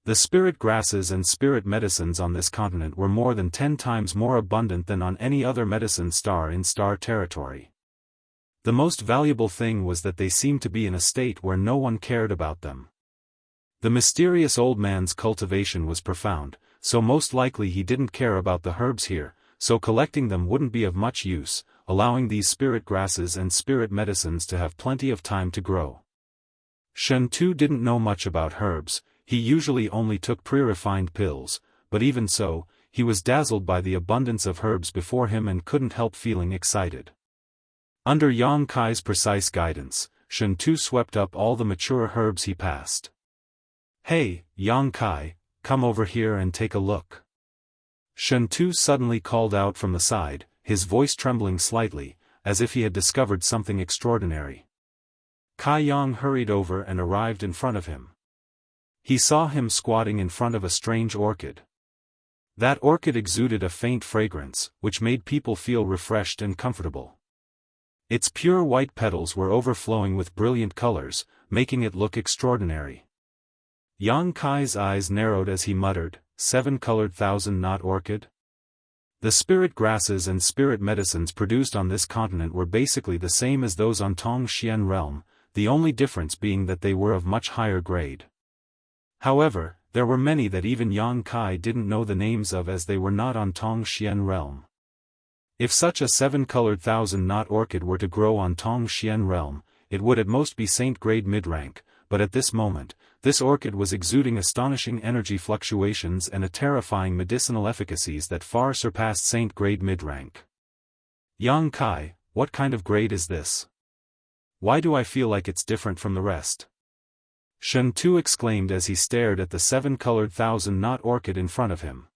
The spirit grasses and spirit medicines on this continent were more than 10 times more abundant than on any other medicine star in star territory. The most valuable thing was that they seemed to be in a state where no one cared about them. The mysterious old man's cultivation was profound, so most likely he didn't care about the herbs here, so collecting them wouldn't be of much use, allowing these spirit grasses and spirit medicines to have plenty of time to grow. Shen Tu didn't know much about herbs, he usually only took pre-refined pills, but even so, he was dazzled by the abundance of herbs before him and couldn't help feeling excited. Under Yang Kai's precise guidance, Shen Tu swept up all the mature herbs he passed. "Hey, Yang Kai, come over here and take a look." Shen Tu suddenly called out from the side, his voice trembling slightly, as if he had discovered something extraordinary. Kai Yang hurried over and arrived in front of him. He saw him squatting in front of a strange orchid. That orchid exuded a faint fragrance, which made people feel refreshed and comfortable. Its pure white petals were overflowing with brilliant colors, making it look extraordinary. Yang Kai's eyes narrowed as he muttered, "7-colored thousand-knot orchid?" The spirit grasses and spirit medicines produced on this continent were basically the same as those on Tongxian realm, the only difference being that they were of much higher grade. However, there were many that even Yang Kai didn't know the names of as they were not on Tongxian realm. If such a 7-colored thousand-knot orchid were to grow on Tongxian realm, it would at most be Saint grade mid-rank, but at this moment, this orchid was exuding astonishing energy fluctuations and a terrifying medicinal efficacies that far surpassed Saint grade mid-rank. "Yang Kai, what kind of grade is this? Why do I feel like it's different from the rest?" Shen Tu exclaimed as he stared at the 7-colored thousand-knot orchid in front of him.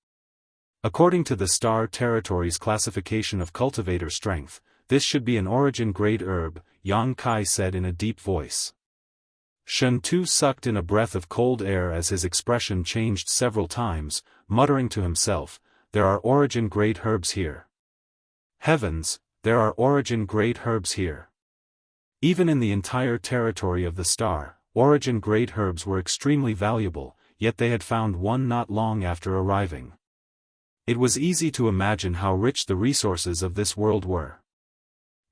According to the Star Territory's classification of cultivator strength, this should be an origin grade herb, Yang Kai said in a deep voice. Shen Tu sucked in a breath of cold air as his expression changed several times, muttering to himself, "There are origin grade herbs here. Heavens, there are origin grade herbs here." Even in the entire territory of the star, origin grade herbs were extremely valuable, yet they had found one not long after arriving. It was easy to imagine how rich the resources of this world were.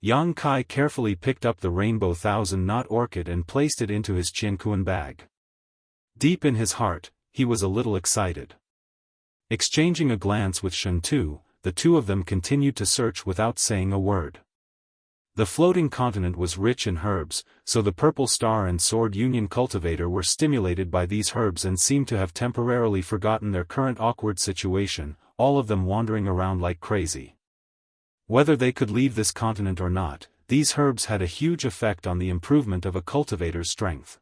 Yang Kai carefully picked up the rainbow thousand-knot orchid and placed it into his Qianquan bag. Deep in his heart, he was a little excited. Exchanging a glance with Shen Tu, the two of them continued to search without saying a word. The floating continent was rich in herbs, so the Purple Star and Sword Union cultivator were stimulated by these herbs and seemed to have temporarily forgotten their current awkward situation, all of them wandering around like crazy. Whether they could leave this continent or not, these herbs had a huge effect on the improvement of a cultivator's strength.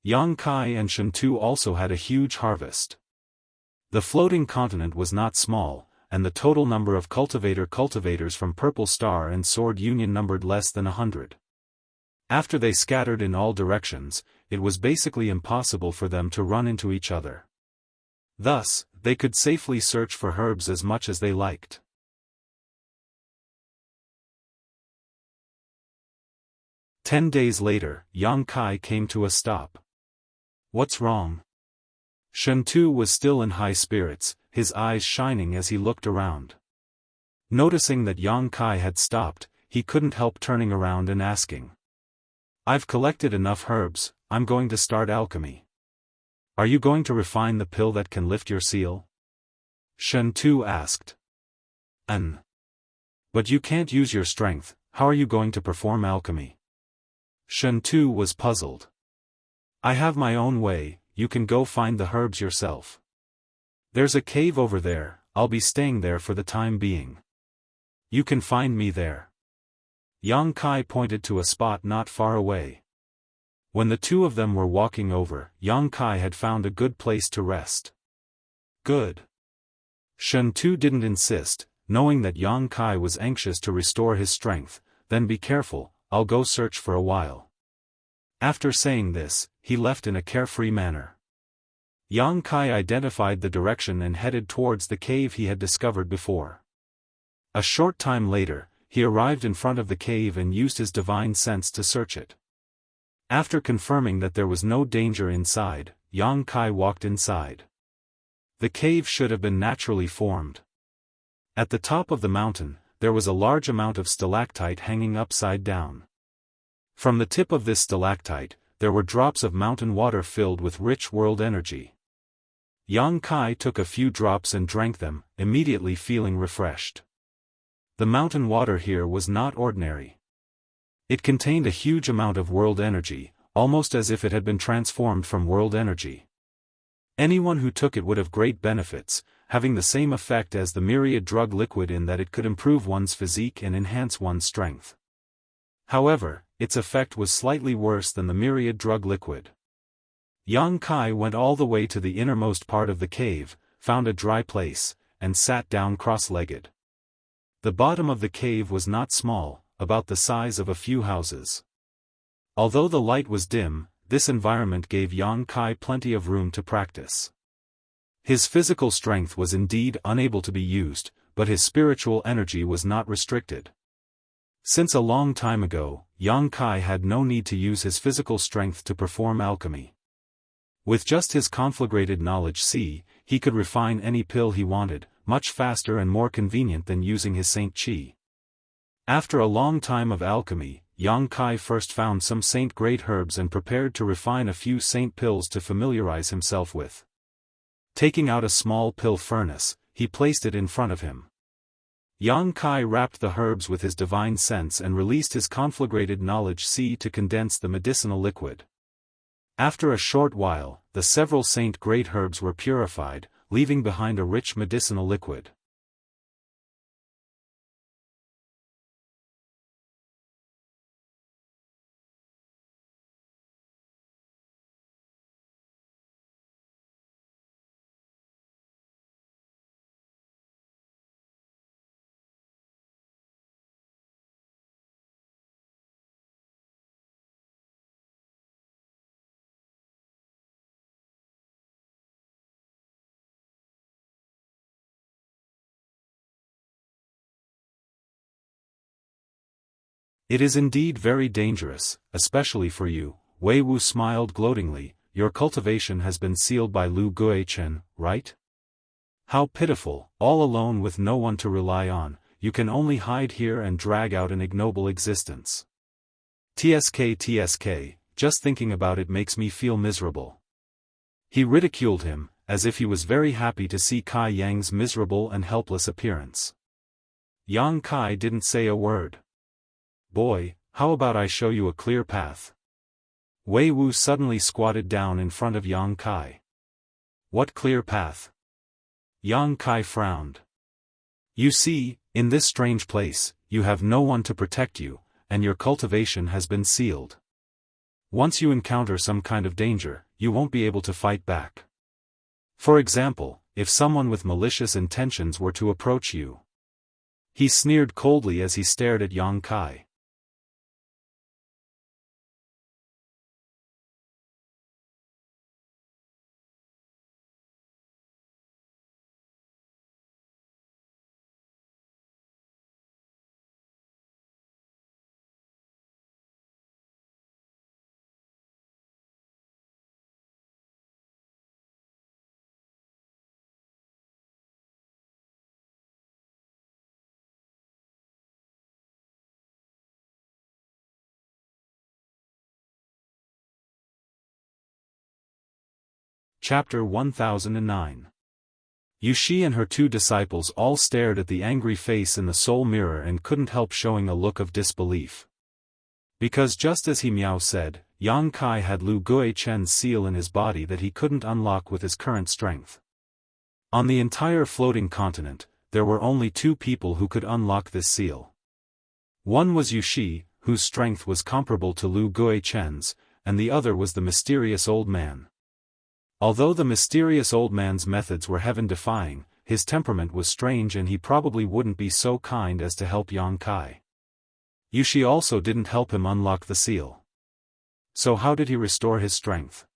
Yang Kai and Shen Tu also had a huge harvest. The floating continent was not small, and the total number of cultivators from Purple Star and Sword Union numbered less than 100. After they scattered in all directions, it was basically impossible for them to run into each other. Thus, they could safely search for herbs as much as they liked. 10 days later, Yang Kai came to a stop. "What's wrong?" Shen Tu was still in high spirits, his eyes shining as he looked around. Noticing that Yang Kai had stopped, he couldn't help turning around and asking. "I've collected enough herbs, I'm going to start alchemy. Are you going to refine the pill that can lift your seal?" Shen Tu asked. But you can't use your strength, how are you going to perform alchemy? Shen Tu was puzzled. I have my own way, you can go find the herbs yourself. There's a cave over there, I'll be staying there for the time being. You can find me there. Yang Kai pointed to a spot not far away. When the two of them were walking over, Yang Kai had found a good place to rest. Good. Shen Tu didn't insist, knowing that Yang Kai was anxious to restore his strength. Then be careful, I'll go search for a while. After saying this, he left in a carefree manner. Yang Kai identified the direction and headed towards the cave he had discovered before. A short time later, he arrived in front of the cave and used his divine sense to search it. After confirming that there was no danger inside, Yang Kai walked inside. The cave should have been naturally formed. At the top of the mountain, there was a large amount of stalactite hanging upside down. From the tip of this stalactite, there were drops of mountain water filled with rich world energy. Yang Kai took a few drops and drank them, immediately feeling refreshed. The mountain water here was not ordinary. It contained a huge amount of world energy, almost as if it had been transformed from world energy. Anyone who took it would have great benefits, having the same effect as the myriad drug liquid in that it could improve one's physique and enhance one's strength. However, its effect was slightly worse than the myriad drug liquid. Yang Kai went all the way to the innermost part of the cave, found a dry place, and sat down cross-legged. The bottom of the cave was not small, about the size of a few houses. Although the light was dim, this environment gave Yang Kai plenty of room to practice. His physical strength was indeed unable to be used, but his spiritual energy was not restricted. Since a long time ago, Yang Kai had no need to use his physical strength to perform alchemy. With just his conflagrated knowledge he could refine any pill he wanted, much faster and more convenient than using his Saint Qi. After a long time of alchemy, Yang Kai first found some Saint Great herbs and prepared to refine a few Saint pills to familiarize himself with. Taking out a small pill furnace, he placed it in front of him. Yang Kai wrapped the herbs with his divine sense and released his conflagrated knowledge to condense the medicinal liquid. After a short while, the several Saint Great herbs were purified, leaving behind a rich medicinal liquid. It is indeed very dangerous, especially for you. Wei Wu smiled gloatingly. Your cultivation has been sealed by Lu Guichen, right? How pitiful, all alone with no one to rely on, you can only hide here and drag out an ignoble existence. TSK, just thinking about it makes me feel miserable. He ridiculed him, as if he was very happy to see Kai Yang's miserable and helpless appearance. Yang Kai didn't say a word. Boy, how about I show you a clear path? Wei Wu suddenly squatted down in front of Yang Kai. What clear path? Yang Kai frowned. You see, in this strange place, you have no one to protect you, and your cultivation has been sealed. Once you encounter some kind of danger, you won't be able to fight back. For example, if someone with malicious intentions were to approach you. He sneered coldly as he stared at Yang Kai. Chapter 1009. Yushi and her two disciples all stared at the angry face in the soul mirror and couldn't help showing a look of disbelief. Because just as he Miao said, Yang Kai had Lu Guichen's seal in his body that he couldn't unlock with his current strength. On the entire floating continent, there were only two people who could unlock this seal. One was Yushi, whose strength was comparable to Lu Guichen's, and the other was the mysterious old man. Although the mysterious old man's methods were heaven-defying, his temperament was strange and he probably wouldn't be so kind as to help Yang Kai. Yushi also didn't help him unlock the seal. So how did he restore his strength?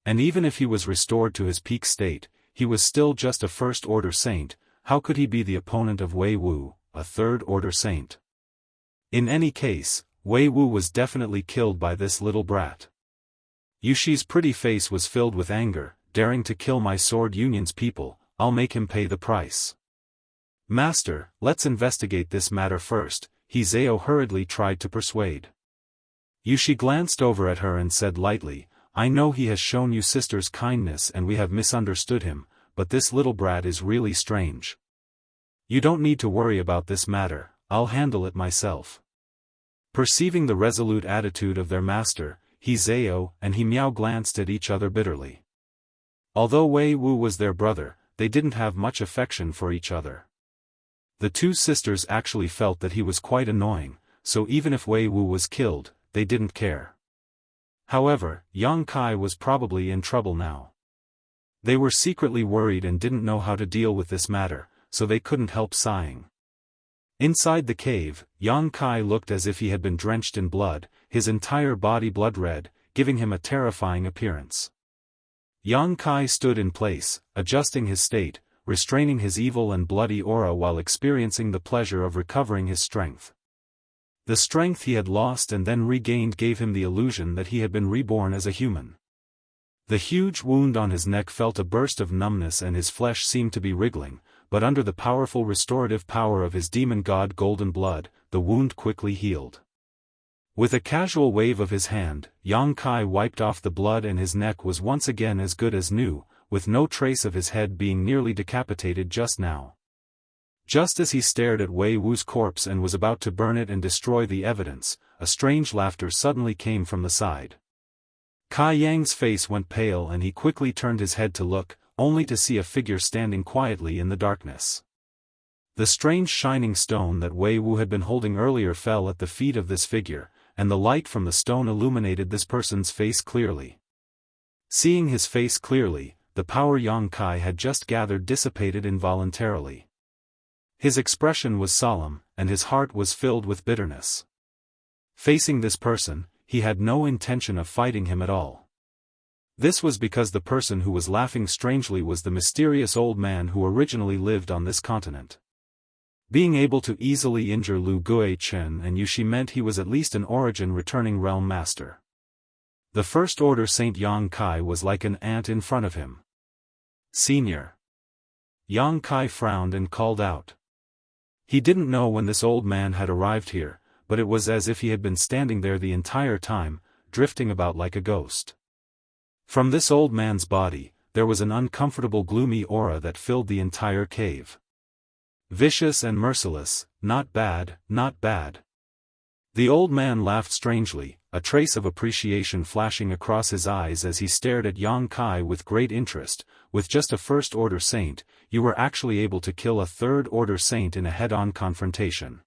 And even if he was restored to his peak state, he was still just a first-order saint. How could he be the opponent of Wei Wu, a third-order saint? In any case, Wei Wu was definitely killed by this little brat. Yushi's pretty face was filled with anger, daring to kill my sword union's people, I'll make him pay the price. Master, let's investigate this matter first, He Zhao hurriedly tried to persuade. Yushi glanced over at her and said lightly, I know he has shown you sister's kindness and we have misunderstood him, but this little brat is really strange. You don't need to worry about this matter, I'll handle it myself. Perceiving the resolute attitude of their master, He Zhao and He Miao glanced at each other bitterly. Although Wei Wu was their brother, they didn't have much affection for each other. The two sisters actually felt that he was quite annoying, so even if Wei Wu was killed, they didn't care. However, Yang Kai was probably in trouble now. They were secretly worried and didn't know how to deal with this matter, so they couldn't help sighing. Inside the cave, Yang Kai looked as if he had been drenched in blood, his entire body blood red, giving him a terrifying appearance. Yang Kai stood in place, adjusting his state, restraining his evil and bloody aura while experiencing the pleasure of recovering his strength. The strength he had lost and then regained gave him the illusion that he had been reborn as a human. The huge wound on his neck felt a burst of numbness and his flesh seemed to be wriggling, but under the powerful restorative power of his demon god Golden Blood, the wound quickly healed. With a casual wave of his hand, Yang Kai wiped off the blood and his neck was once again as good as new, with no trace of his head being nearly decapitated just now. Just as he stared at Wei Wu's corpse and was about to burn it and destroy the evidence, a strange laughter suddenly came from the side. Kai Yang's face went pale and he quickly turned his head to look, only to see a figure standing quietly in the darkness. The strange shining stone that Wei Wu had been holding earlier fell at the feet of this figure, and the light from the stone illuminated this person's face clearly. Seeing his face clearly, the power Yang Kai had just gathered dissipated involuntarily. His expression was solemn, and his heart was filled with bitterness. Facing this person, he had no intention of fighting him at all. This was because the person who was laughing strangely was the mysterious old man who originally lived on this continent. Being able to easily injure Lu Guichen and Yushi meant he was at least an origin-returning realm master. The First Order Saint Yang Kai was like an ant in front of him. Senior. Yang Kai frowned and called out. He didn't know when this old man had arrived here, but it was as if he had been standing there the entire time, drifting about like a ghost. From this old man's body, there was an uncomfortable gloomy aura that filled the entire cave. Vicious and merciless, not bad, not bad. The old man laughed strangely, a trace of appreciation flashing across his eyes as he stared at Yang Kai with great interest. With just a first-order saint, you were actually able to kill a third-order saint in a head-on confrontation.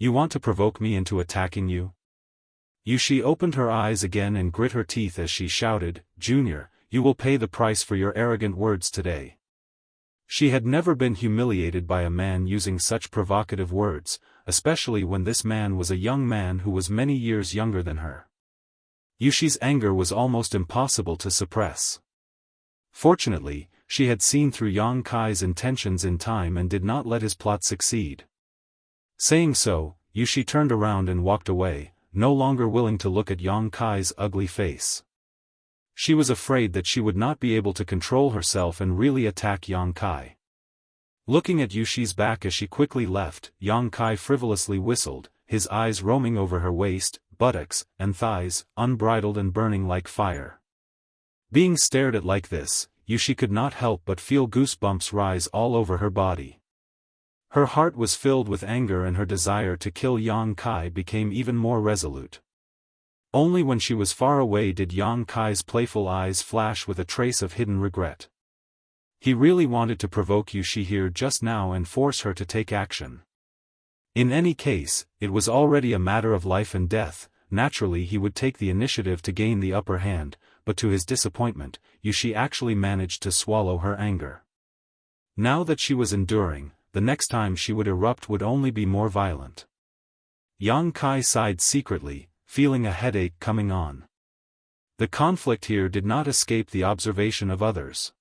You want to provoke me into attacking you? Yushi opened her eyes again and grit her teeth as she shouted, Junior, you will pay the price for your arrogant words today. She had never been humiliated by a man using such provocative words, especially when this man was a young man who was many years younger than her. Yushi's anger was almost impossible to suppress. Fortunately, she had seen through Yang Kai's intentions in time and did not let his plot succeed. Saying so, Yushi turned around and walked away, no longer willing to look at Yang Kai's ugly face. She was afraid that she would not be able to control herself and really attack Yang Kai. Looking at Yushi's back as she quickly left, Yang Kai frivolously whistled, his eyes roaming over her waist, buttocks, and thighs, unbridled and burning like fire. Being stared at like this, Yushi could not help but feel goosebumps rise all over her body. Her heart was filled with anger and her desire to kill Yang Kai became even more resolute. Only when she was far away did Yang Kai's playful eyes flash with a trace of hidden regret. He really wanted to provoke Yushi here just now and force her to take action. In any case, it was already a matter of life and death. Naturally he would take the initiative to gain the upper hand, but to his disappointment, Yushi actually managed to swallow her anger. Now that she was enduring, the next time she would erupt would only be more violent. Yang Kai sighed secretly, feeling a headache coming on. The conflict here did not escape the observation of others.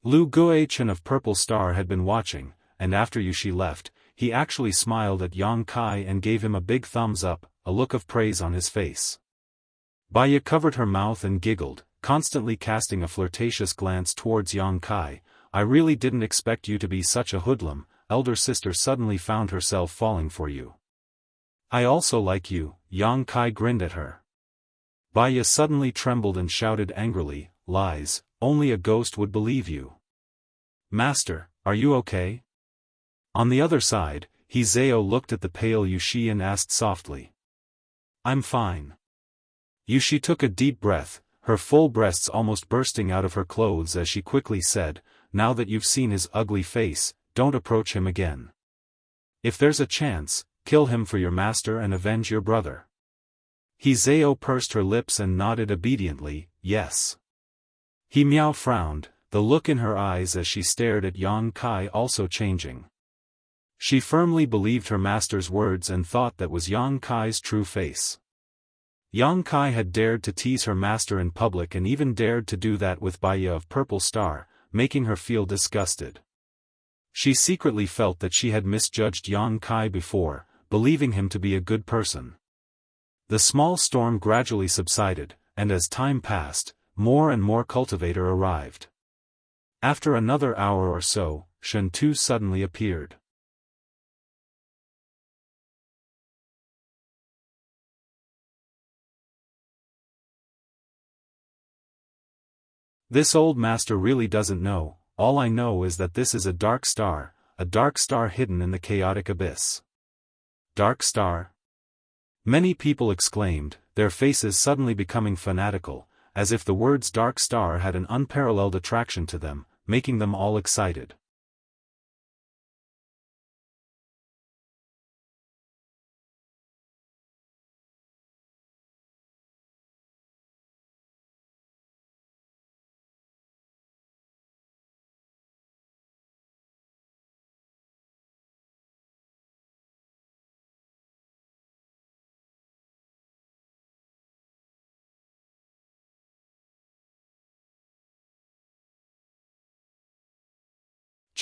Lu Guichen of Purple Star had been watching, and after Yushi left, he actually smiled at Yang Kai and gave him a big thumbs up, a look of praise on his face. Baya covered her mouth and giggled, constantly casting a flirtatious glance towards Yang Kai. I really didn't expect you to be such a hoodlum. Elder sister suddenly found herself falling for you. I also like you, Yang Kai grinned at her. Baya suddenly trembled and shouted angrily, lies, only a ghost would believe you. Master, are you okay? On the other side, Hizeo looked at the pale Yushi and asked softly. I'm fine. Yushi took a deep breath, her full breasts almost bursting out of her clothes as she quickly said, now that you've seen his ugly face, don't approach him again. If there's a chance, kill him for your master and avenge your brother. Hizeo pursed her lips and nodded obediently, yes. Miao frowned, the look in her eyes as she stared at Yang Kai also changing. She firmly believed her master's words and thought that was Yang Kai's true face. Yang Kai had dared to tease her master in public and even dared to do that with Baya of Purple Star, making her feel disgusted. She secretly felt that she had misjudged Yang Kai before, believing him to be a good person. The small storm gradually subsided, and as time passed, more and more cultivator arrived. After another hour or so, Shen Tu suddenly appeared. This old master really doesn't know. All I know is that this is a dark star hidden in the chaotic abyss. Dark star? Many people exclaimed, their faces suddenly becoming fanatical, as if the words dark star had an unparalleled attraction to them, making them all excited.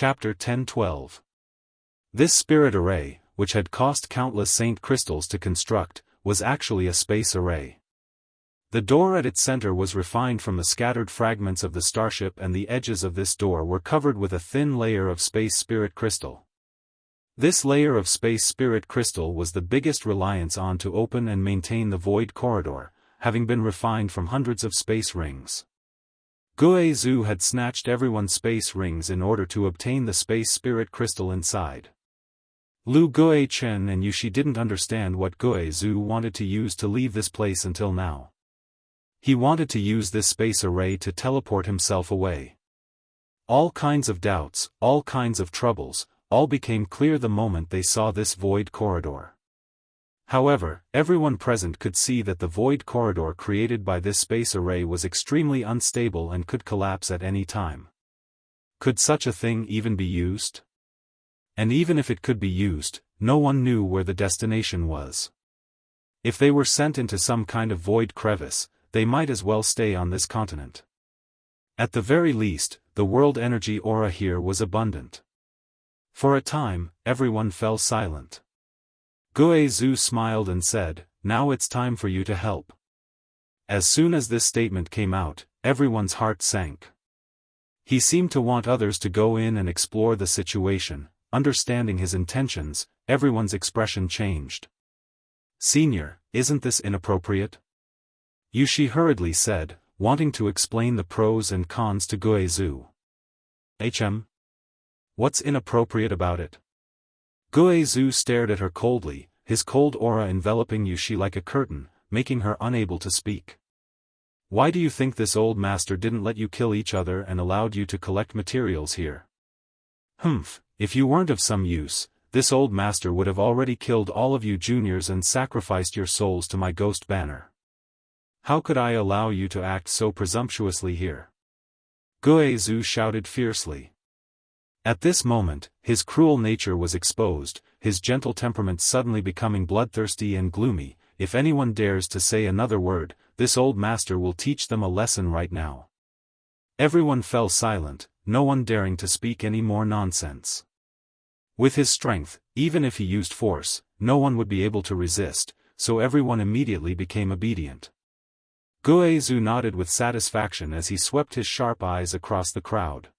Chapter 10-12. This spirit array, which had cost countless saint crystals to construct, was actually a space array. The door at its center was refined from the scattered fragments of the starship, and the edges of this door were covered with a thin layer of space spirit crystal. This layer of space spirit crystal was the biggest reliance on to open and maintain the void corridor, having been refined from hundreds of space rings. Gue Zhu had snatched everyone's space rings in order to obtain the space spirit crystal inside. Lu Guichen and Yushi didn't understand what Gue Zhu wanted to use to leave this place until now. He wanted to use this space array to teleport himself away. All kinds of doubts, all kinds of troubles, all became clear the moment they saw this void corridor. However, everyone present could see that the void corridor created by this space array was extremely unstable and could collapse at any time. Could such a thing even be used? And even if it could be used, no one knew where the destination was. If they were sent into some kind of void crevice, they might as well stay on this continent. At the very least, the world energy aura here was abundant. For a time, everyone fell silent. Guizhu smiled and said, "Now it's time for you to help." As soon as this statement came out, everyone's heart sank. He seemed to want others to go in and explore the situation. Understanding his intentions, everyone's expression changed. "Senior, isn't this inappropriate?" Yushi hurriedly said, wanting to explain the pros and cons to Guizhu. What's inappropriate about it?" Guizhu stared at her coldly, his cold aura enveloping Yushi like a curtain, making her unable to speak. "Why do you think this old master didn't let you kill each other and allowed you to collect materials here?" "Humph, if you weren't of some use, this old master would have already killed all of you juniors and sacrificed your souls to my ghost banner. How could I allow you to act so presumptuously here?" Guizhu shouted fiercely. At this moment, his cruel nature was exposed, his gentle temperament suddenly becoming bloodthirsty and gloomy. "If anyone dares to say another word, this old master will teach them a lesson right now." Everyone fell silent, no one daring to speak any more nonsense. With his strength, even if he used force, no one would be able to resist, so everyone immediately became obedient. Guizhu nodded with satisfaction as he swept his sharp eyes across the crowd.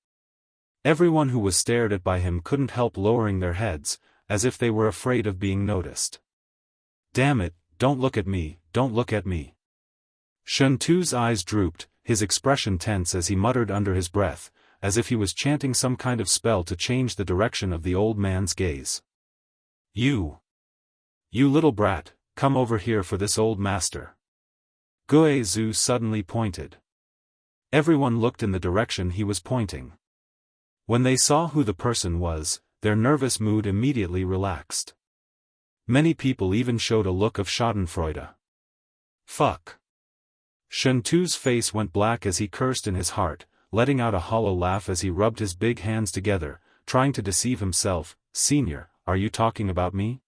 Everyone who was stared at by him couldn't help lowering their heads, as if they were afraid of being noticed. "Damn it, don't look at me, don't look at me." Shuntu's eyes drooped, his expression tense as he muttered under his breath, as if he was chanting some kind of spell to change the direction of the old man's gaze. You little brat, come over here for this old master." Guizhu suddenly pointed. Everyone looked in the direction he was pointing. When they saw who the person was, their nervous mood immediately relaxed. Many people even showed a look of schadenfreude. "Fuck." Shuntu's face went black as he cursed in his heart, letting out a hollow laugh as he rubbed his big hands together, trying to deceive himself. "Senior, are you talking about me?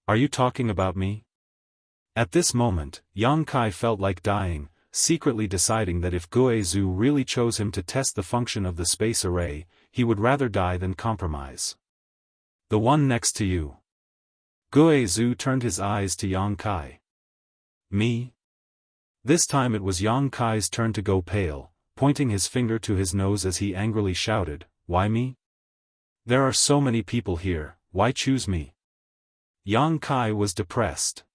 Are you talking about me?" At this moment, Yang Kai felt like dying, secretly deciding that if Guizhu really chose him to test the function of the space array, he would rather die than compromise. "The one next to you." Guizhu turned his eyes to Yang Kai. "Me?" This time it was Yang Kai's turn to go pale, pointing his finger to his nose as he angrily shouted, "Why me? There are so many people here, why choose me?" Yang Kai was depressed.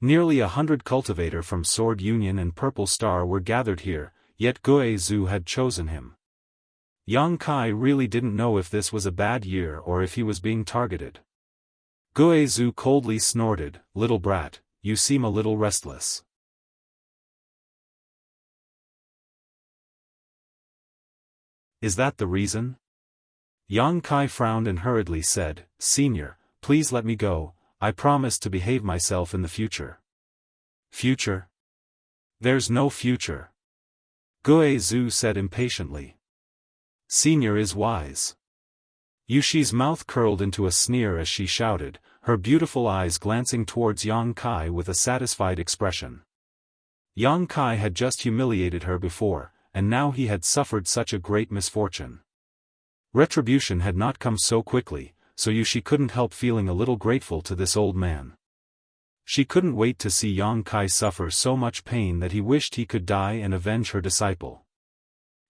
Nearly 100 cultivator from Sword Union and Purple Star were gathered here, yet Guizhu had chosen him. Yang Kai really didn't know if this was a bad year or if he was being targeted. Guizhu coldly snorted, "Little brat, you seem a little restless." "Is that the reason?" Yang Kai frowned and hurriedly said, "Senior, please let me go, I promise to behave myself in the future." "Future? There's no future," Guizhu said impatiently. "Senior is wise." Yushi's mouth curled into a sneer as she shouted, her beautiful eyes glancing towards Yang Kai with a satisfied expression. Yang Kai had just humiliated her before, and now he had suffered such a great misfortune. Retribution had not come so quickly, so Yushi couldn't help feeling a little grateful to this old man. She couldn't wait to see Yang Kai suffer so much pain that he wished he could die and avenge her disciple.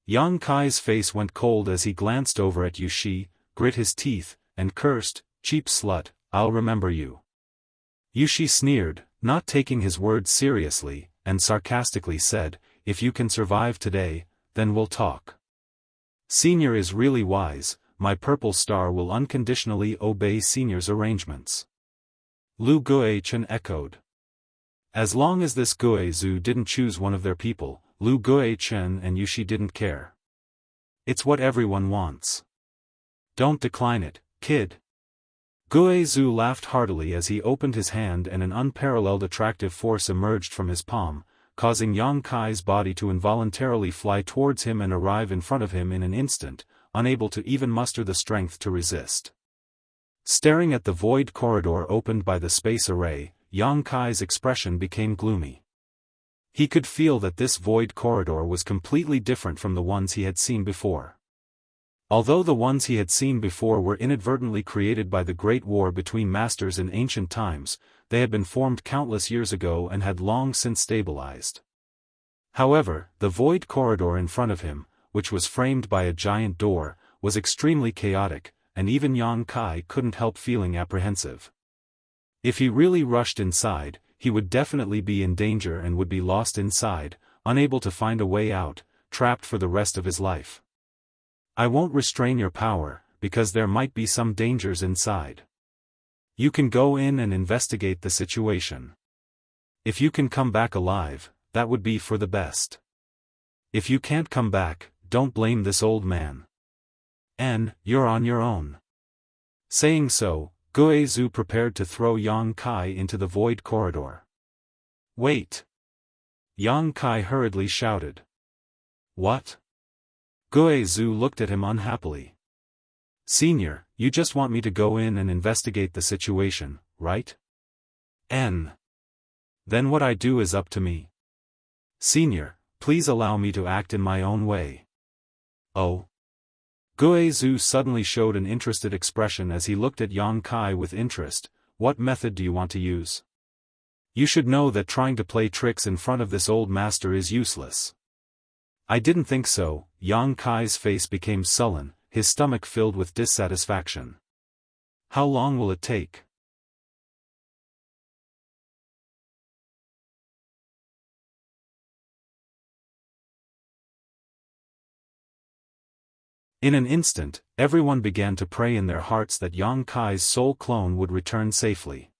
Yang Kai's face went cold as he glanced over at Yushi, grit his teeth, and cursed, "Cheap slut, I'll remember you." Yushi sneered, not taking his words seriously, and sarcastically said, "If you can survive today, then we'll talk." "Senior is really wise, my Purple Star will unconditionally obey Senior's arrangements." Lu Guichen echoed. As long as this Guizhu didn't choose one of their people, Lu Guichen and Yushi didn't care. It's what everyone wants. Don't decline it, kid. Guizhu laughed heartily as he opened his hand and an unparalleled attractive force emerged from his palm, causing Yang Kai's body to involuntarily fly towards him and arrive in front of him in an instant, unable to even muster the strength to resist. Staring at the void corridor opened by the space array, Yang Kai's expression became gloomy. He could feel that this void corridor was completely different from the ones he had seen before. Although the ones he had seen before were inadvertently created by the Great War between masters in ancient times, they had been formed countless years ago and had long since stabilized. However, the void corridor in front of him, which was framed by a giant door, was extremely chaotic, and even Yang Kai couldn't help feeling apprehensive. If he really rushed inside, he would definitely be in danger and would be lost inside, unable to find a way out, trapped for the rest of his life. I won't restrain your power, because there might be some dangers inside. You can go in and investigate the situation. If you can come back alive, that would be for the best. If you can't come back, don't blame this old man. And, you're on your own. Saying so, Guizhu prepared to throw Yang Kai into the void corridor. Wait! Yang Kai hurriedly shouted. What? Guizhu looked at him unhappily. Senior, you just want me to go in and investigate the situation, right? Then what I do is up to me. Senior, please allow me to act in my own way. Oh? Guizhu suddenly showed an interested expression as he looked at Yang Kai with interest. What method do you want to use? You should know that trying to play tricks in front of this old master is useless. I didn't think so. Yang Kai's face became sullen, his stomach filled with dissatisfaction. How long will it take? In an instant, everyone began to pray in their hearts that Yang Kai's soul clone would return safely.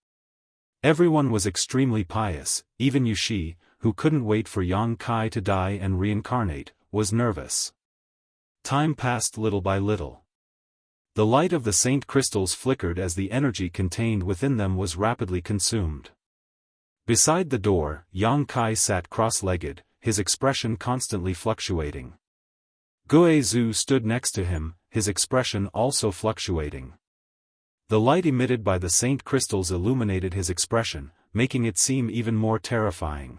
Everyone was extremely pious, even Yushi, who couldn't wait for Yang Kai to die and reincarnate, was nervous. Time passed little by little. The light of the saint crystals flickered as the energy contained within them was rapidly consumed. Beside the door, Yang Kai sat cross-legged, his expression constantly fluctuating. Guizhu stood next to him, his expression also fluctuating. The light emitted by the saint crystals illuminated his expression, making it seem even more terrifying.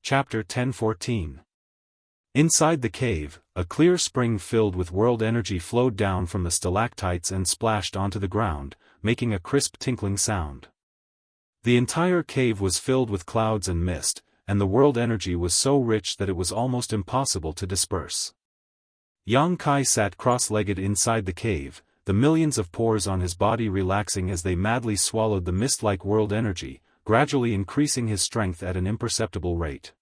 Chapter 10:14. Inside the cave, a clear spring filled with world energy flowed down from the stalactites and splashed onto the ground, making a crisp tinkling sound. The entire cave was filled with clouds and mist, and the world energy was so rich that it was almost impossible to disperse. Yang Kai sat cross-legged inside the cave, the millions of pores on his body relaxing as they madly swallowed the mist-like world energy, gradually increasing his strength at an imperceptible rate.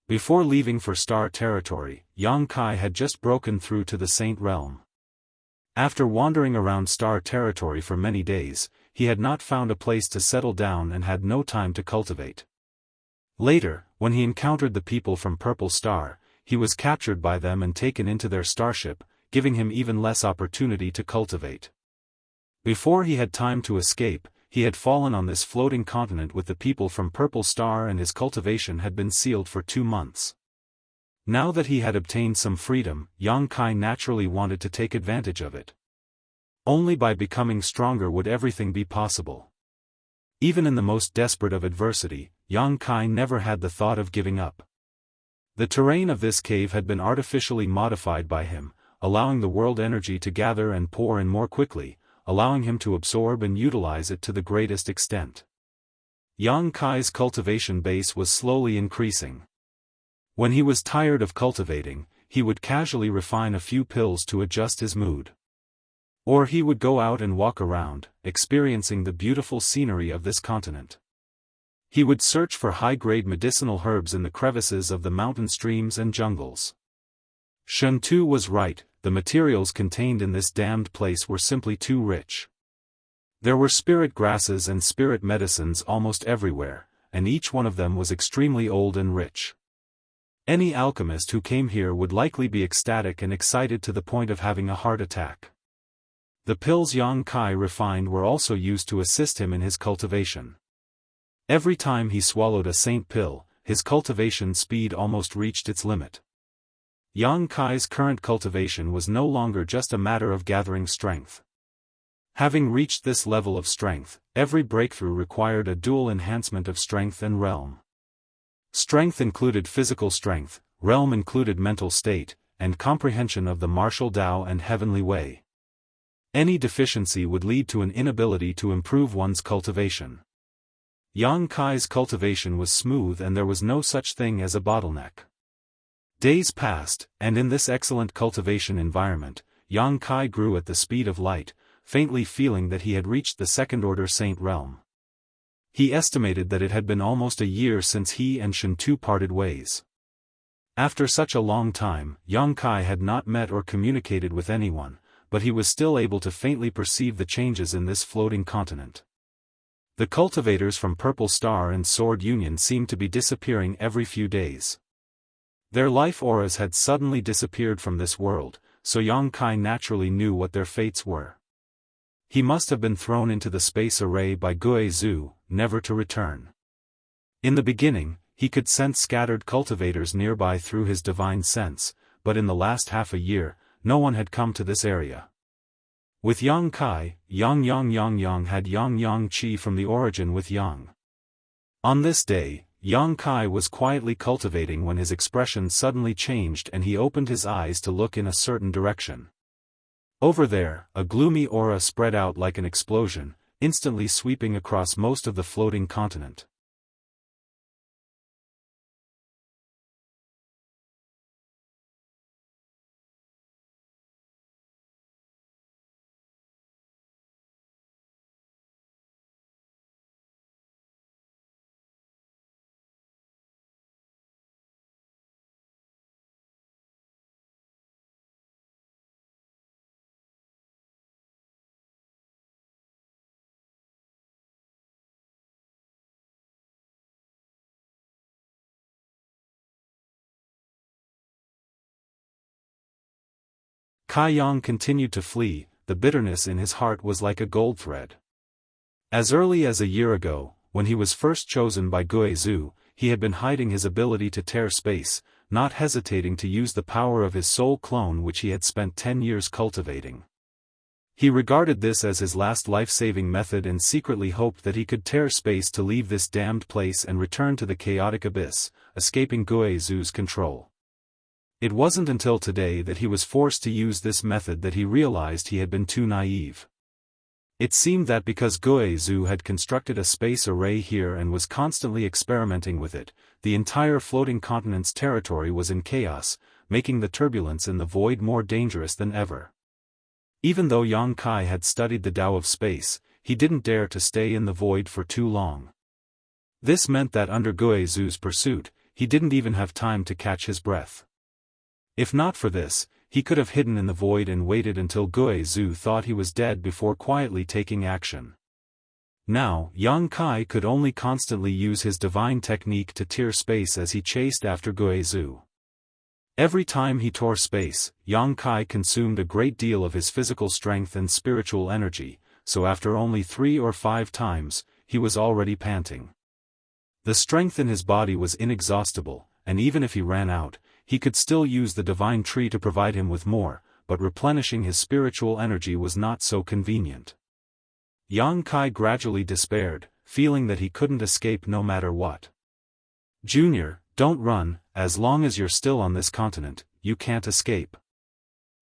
Before leaving for Star Territory, Yang Kai had just broken through to the Saint Realm. After wandering around Star Territory for many days, he had not found a place to settle down and had no time to cultivate. Later, when he encountered the people from Purple Star, he was captured by them and taken into their starship, giving him even less opportunity to cultivate. Before he had time to escape, he had fallen on this floating continent with the people from Purple Star and his cultivation had been sealed for 2 months. Now that he had obtained some freedom, Yang Kai naturally wanted to take advantage of it. Only by becoming stronger would everything be possible. Even in the most desperate of adversity, Yang Kai never had the thought of giving up. The terrain of this cave had been artificially modified by him, allowing the world energy to gather and pour in more quickly, allowing him to absorb and utilize it to the greatest extent. Yang Kai's cultivation base was slowly increasing. When he was tired of cultivating, he would casually refine a few pills to adjust his mood. Or he would go out and walk around, experiencing the beautiful scenery of this continent. He would search for high-grade medicinal herbs in the crevices of the mountain streams and jungles. Shuntu was right, the materials contained in this damned place were simply too rich. There were spirit grasses and spirit medicines almost everywhere, and each one of them was extremely old and rich. Any alchemist who came here would likely be ecstatic and excited to the point of having a heart attack. The pills Yang Kai refined were also used to assist him in his cultivation. Every time he swallowed a saint pill, his cultivation speed almost reached its limit. Yang Kai's current cultivation was no longer just a matter of gathering strength. Having reached this level of strength, every breakthrough required a dual enhancement of strength and realm. Strength included physical strength, realm included mental state, and comprehension of the martial Tao and heavenly way. Any deficiency would lead to an inability to improve one's cultivation. Yang Kai's cultivation was smooth and there was no such thing as a bottleneck. Days passed, and in this excellent cultivation environment, Yang Kai grew at the speed of light, faintly feeling that he had reached the second-order saint realm. He estimated that it had been almost a year since he and Shintu parted ways. After such a long time, Yang Kai had not met or communicated with anyone, but he was still able to faintly perceive the changes in this floating continent. The cultivators from Purple Star and Sword Union seemed to be disappearing every few days. Their life auras had suddenly disappeared from this world, so Yang Kai naturally knew what their fates were. He must have been thrown into the space array by Gue Zhu, never to return. In the beginning, he could sense scattered cultivators nearby through his divine sense, but in the last half a year, no one had come to this area. With Yang Kai, Yang had Yang Qi from the origin with Yang. On this day, Yang Kai was quietly cultivating when his expression suddenly changed and he opened his eyes to look in a certain direction. Over there, a gloomy aura spread out like an explosion, instantly sweeping across most of the floating continent. Kai Yang continued to flee, the bitterness in his heart was like a gold thread. As early as a year ago, when he was first chosen by Gue Zhu, he had been hiding his ability to tear space, not hesitating to use the power of his soul clone which he had spent 10 years cultivating. He regarded this as his last life-saving method and secretly hoped that he could tear space to leave this damned place and return to the chaotic abyss, escaping Gue Zhu's control. It wasn't until today that he was forced to use this method that he realized he had been too naive. It seemed that because Gue Zhu had constructed a space array here and was constantly experimenting with it, the entire floating continent's territory was in chaos, making the turbulence in the void more dangerous than ever. Even though Yang Kai had studied the Tao of space, he didn't dare to stay in the void for too long. This meant that under Gue Zhu's pursuit, he didn't even have time to catch his breath. If not for this, he could have hidden in the void and waited until Gue Zhu thought he was dead before quietly taking action. Now, Yang Kai could only constantly use his divine technique to tear space as he chased after Gue Zhu. Every time he tore space, Yang Kai consumed a great deal of his physical strength and spiritual energy, so after only 3 or 5 times, he was already panting. The strength in his body was inexhaustible, and even if he ran out, he could still use the divine tree to provide him with more, but replenishing his spiritual energy was not so convenient. Yang Kai gradually despaired, feeling that he couldn't escape no matter what. "Junior, don't run, as long as you're still on this continent, you can't escape."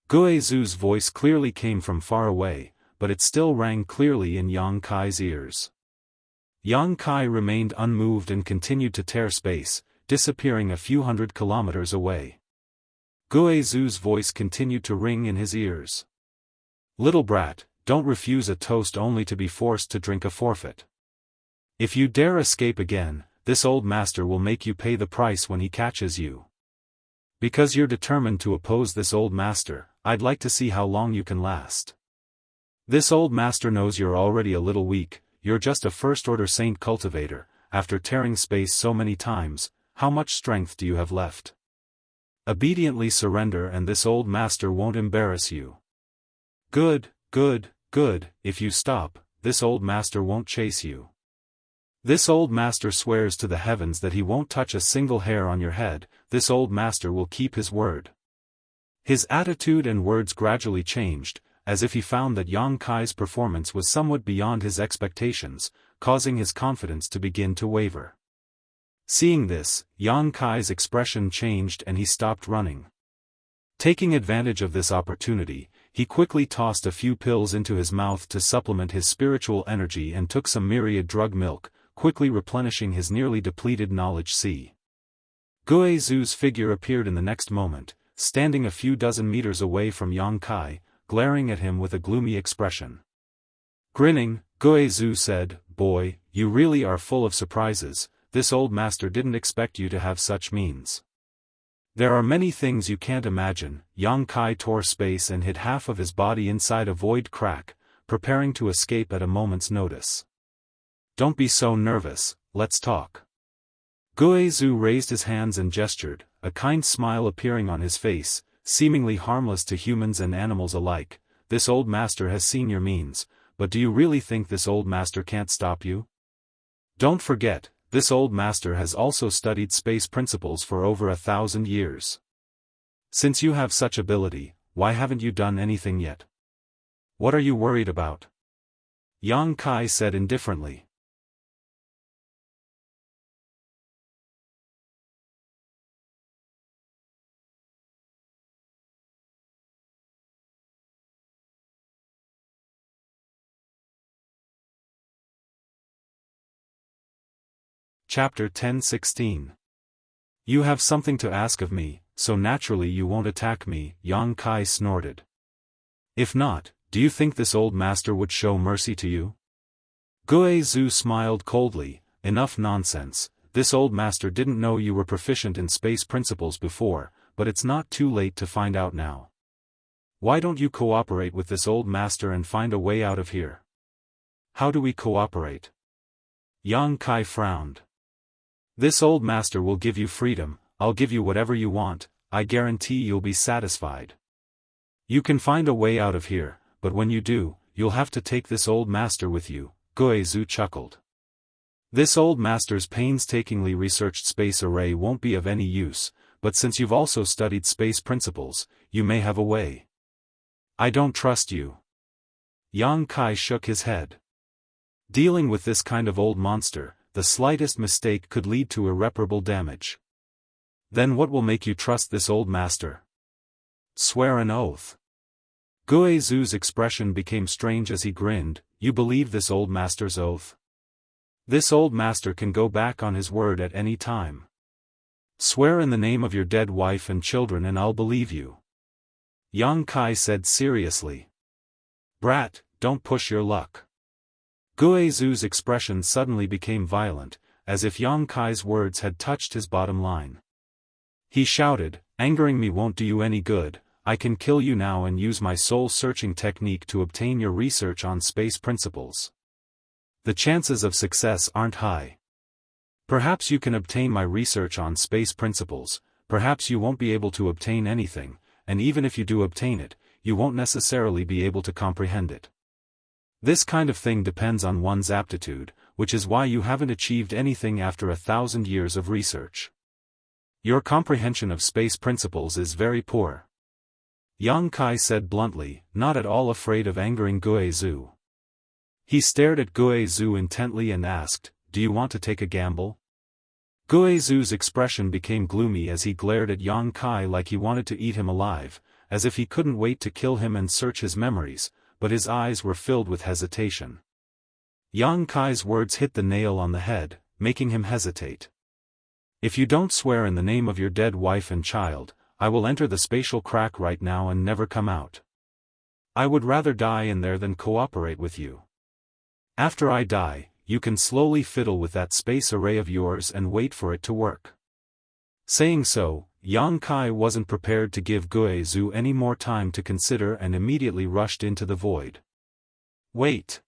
Gue Zhu's voice clearly came from far away, but it still rang clearly in Yang Kai's ears. Yang Kai remained unmoved and continued to tear space, disappearing a few hundred kilometers away. Gue Zhu's voice continued to ring in his ears. "Little brat, don't refuse a toast only to be forced to drink a forfeit. If you dare escape again, this old master will make you pay the price when he catches you. Because you're determined to oppose this old master, I'd like to see how long you can last." This old master knows you're already a little weak, you're just a first-order saint cultivator, after tearing space so many times, how much strength do you have left? Obediently surrender and this old master won't embarrass you. Good, good, good, if you stop, this old master won't chase you. This old master swears to the heavens that he won't touch a single hair on your head, this old master will keep his word. His attitude and words gradually changed, as if he found that Yang Kai's performance was somewhat beyond his expectations, causing his confidence to begin to waver. Seeing this, Yang Kai's expression changed and he stopped running. Taking advantage of this opportunity, he quickly tossed a few pills into his mouth to supplement his spiritual energy and took some myriad drug milk, quickly replenishing his nearly depleted knowledge sea. Gue Zhu's figure appeared in the next moment, standing a few dozen meters away from Yang Kai, glaring at him with a gloomy expression. Grinning, Gue Zhu said, "Boy, you really are full of surprises, this old master didn't expect you to have such means. There are many things you can't imagine." Yang Kai tore space and hid half of his body inside a void crack, preparing to escape at a moment's notice. "Don't be so nervous, let's talk." Gue Zhu raised his hands and gestured, a kind smile appearing on his face, seemingly harmless to humans and animals alike. "This old master has seen your means, but do you really think this old master can't stop you? Don't forget, this old master has also studied space principles for over 1,000 years. Since you have such ability, why haven't you done anything yet? What are you worried about?" Yang Kai said indifferently. Chapter 10:16. You have something to ask of me, so naturally you won't attack me, Yang Kai snorted. If not, do you think this old master would show mercy to you? Gue Zhu smiled coldly, enough nonsense, this old master didn't know you were proficient in space principles before, but it's not too late to find out now. Why don't you cooperate with this old master and find a way out of here? How do we cooperate? Yang Kai frowned. This old master will give you freedom, I'll give you whatever you want, I guarantee you'll be satisfied. You can find a way out of here, but when you do, you'll have to take this old master with you, Gue Zhu chuckled. This old master's painstakingly researched space array won't be of any use, but since you've also studied space principles, you may have a way. I don't trust you. Yang Kai shook his head. Dealing with this kind of old monster, the slightest mistake could lead to irreparable damage. Then what will make you trust this old master? Swear an oath. Gue Zhu's expression became strange as he grinned. You believe this old master's oath? This old master can go back on his word at any time. Swear in the name of your dead wife and children and I'll believe you. Yang Kai said seriously. Brat, don't push your luck. Gue Zhu's expression suddenly became violent, as if Yang Kai's words had touched his bottom line. He shouted, angering me won't do you any good, I can kill you now and use my soul-searching technique to obtain your research on space principles. The chances of success aren't high. Perhaps you can obtain my research on space principles, perhaps you won't be able to obtain anything, and even if you do obtain it, you won't necessarily be able to comprehend it. This kind of thing depends on one's aptitude, which is why you haven't achieved anything after 1,000 years of research. Your comprehension of space principles is very poor. Yang Kai said bluntly, not at all afraid of angering Gue Zhu. He stared at Gue Zhu intently and asked, do you want to take a gamble? Gue Zhu's expression became gloomy as he glared at Yang Kai like he wanted to eat him alive, as if he couldn't wait to kill him and search his memories, but his eyes were filled with hesitation. Yang Kai's words hit the nail on the head, making him hesitate. If you don't swear in the name of your dead wife and child, I will enter the spatial crack right now and never come out. I would rather die in there than cooperate with you. After I die, you can slowly fiddle with that space array of yours and wait for it to work. Saying so, Yang Kai wasn't prepared to give Gue Zhu any more time to consider and immediately rushed into the void. Wait!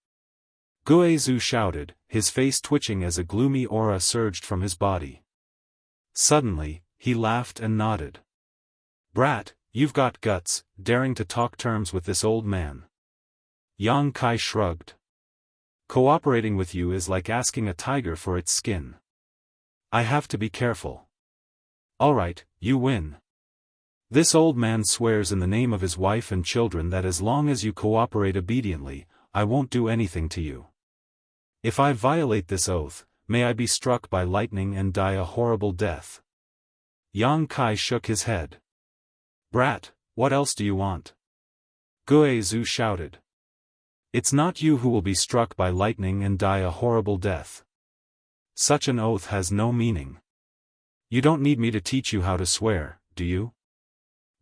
Guizhu shouted, his face twitching as a gloomy aura surged from his body. Suddenly, he laughed and nodded. Brat, you've got guts, daring to talk terms with this old man. Yang Kai shrugged. Cooperating with you is like asking a tiger for its skin. I have to be careful. Alright, you win. This old man swears in the name of his wife and children that as long as you cooperate obediently, I won't do anything to you. If I violate this oath, may I be struck by lightning and die a horrible death. Yang Kai shook his head. Brat, what else do you want? Guizhu shouted. It's not you who will be struck by lightning and die a horrible death. Such an oath has no meaning. You don't need me to teach you how to swear, do you?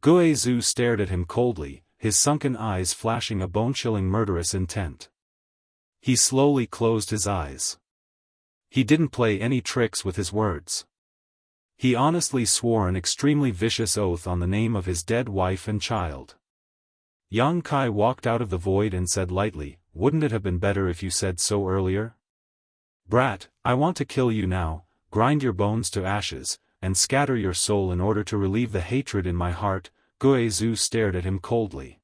Guizhu stared at him coldly, his sunken eyes flashing a bone-chilling murderous intent. He slowly closed his eyes. He didn't play any tricks with his words. He honestly swore an extremely vicious oath on the name of his dead wife and child. Yang Kai walked out of the void and said lightly, wouldn't it have been better if you said so earlier? Brat, I want to kill you now, grind your bones to ashes, and scatter your soul in order to relieve the hatred in my heart. Guizhu stared at him coldly.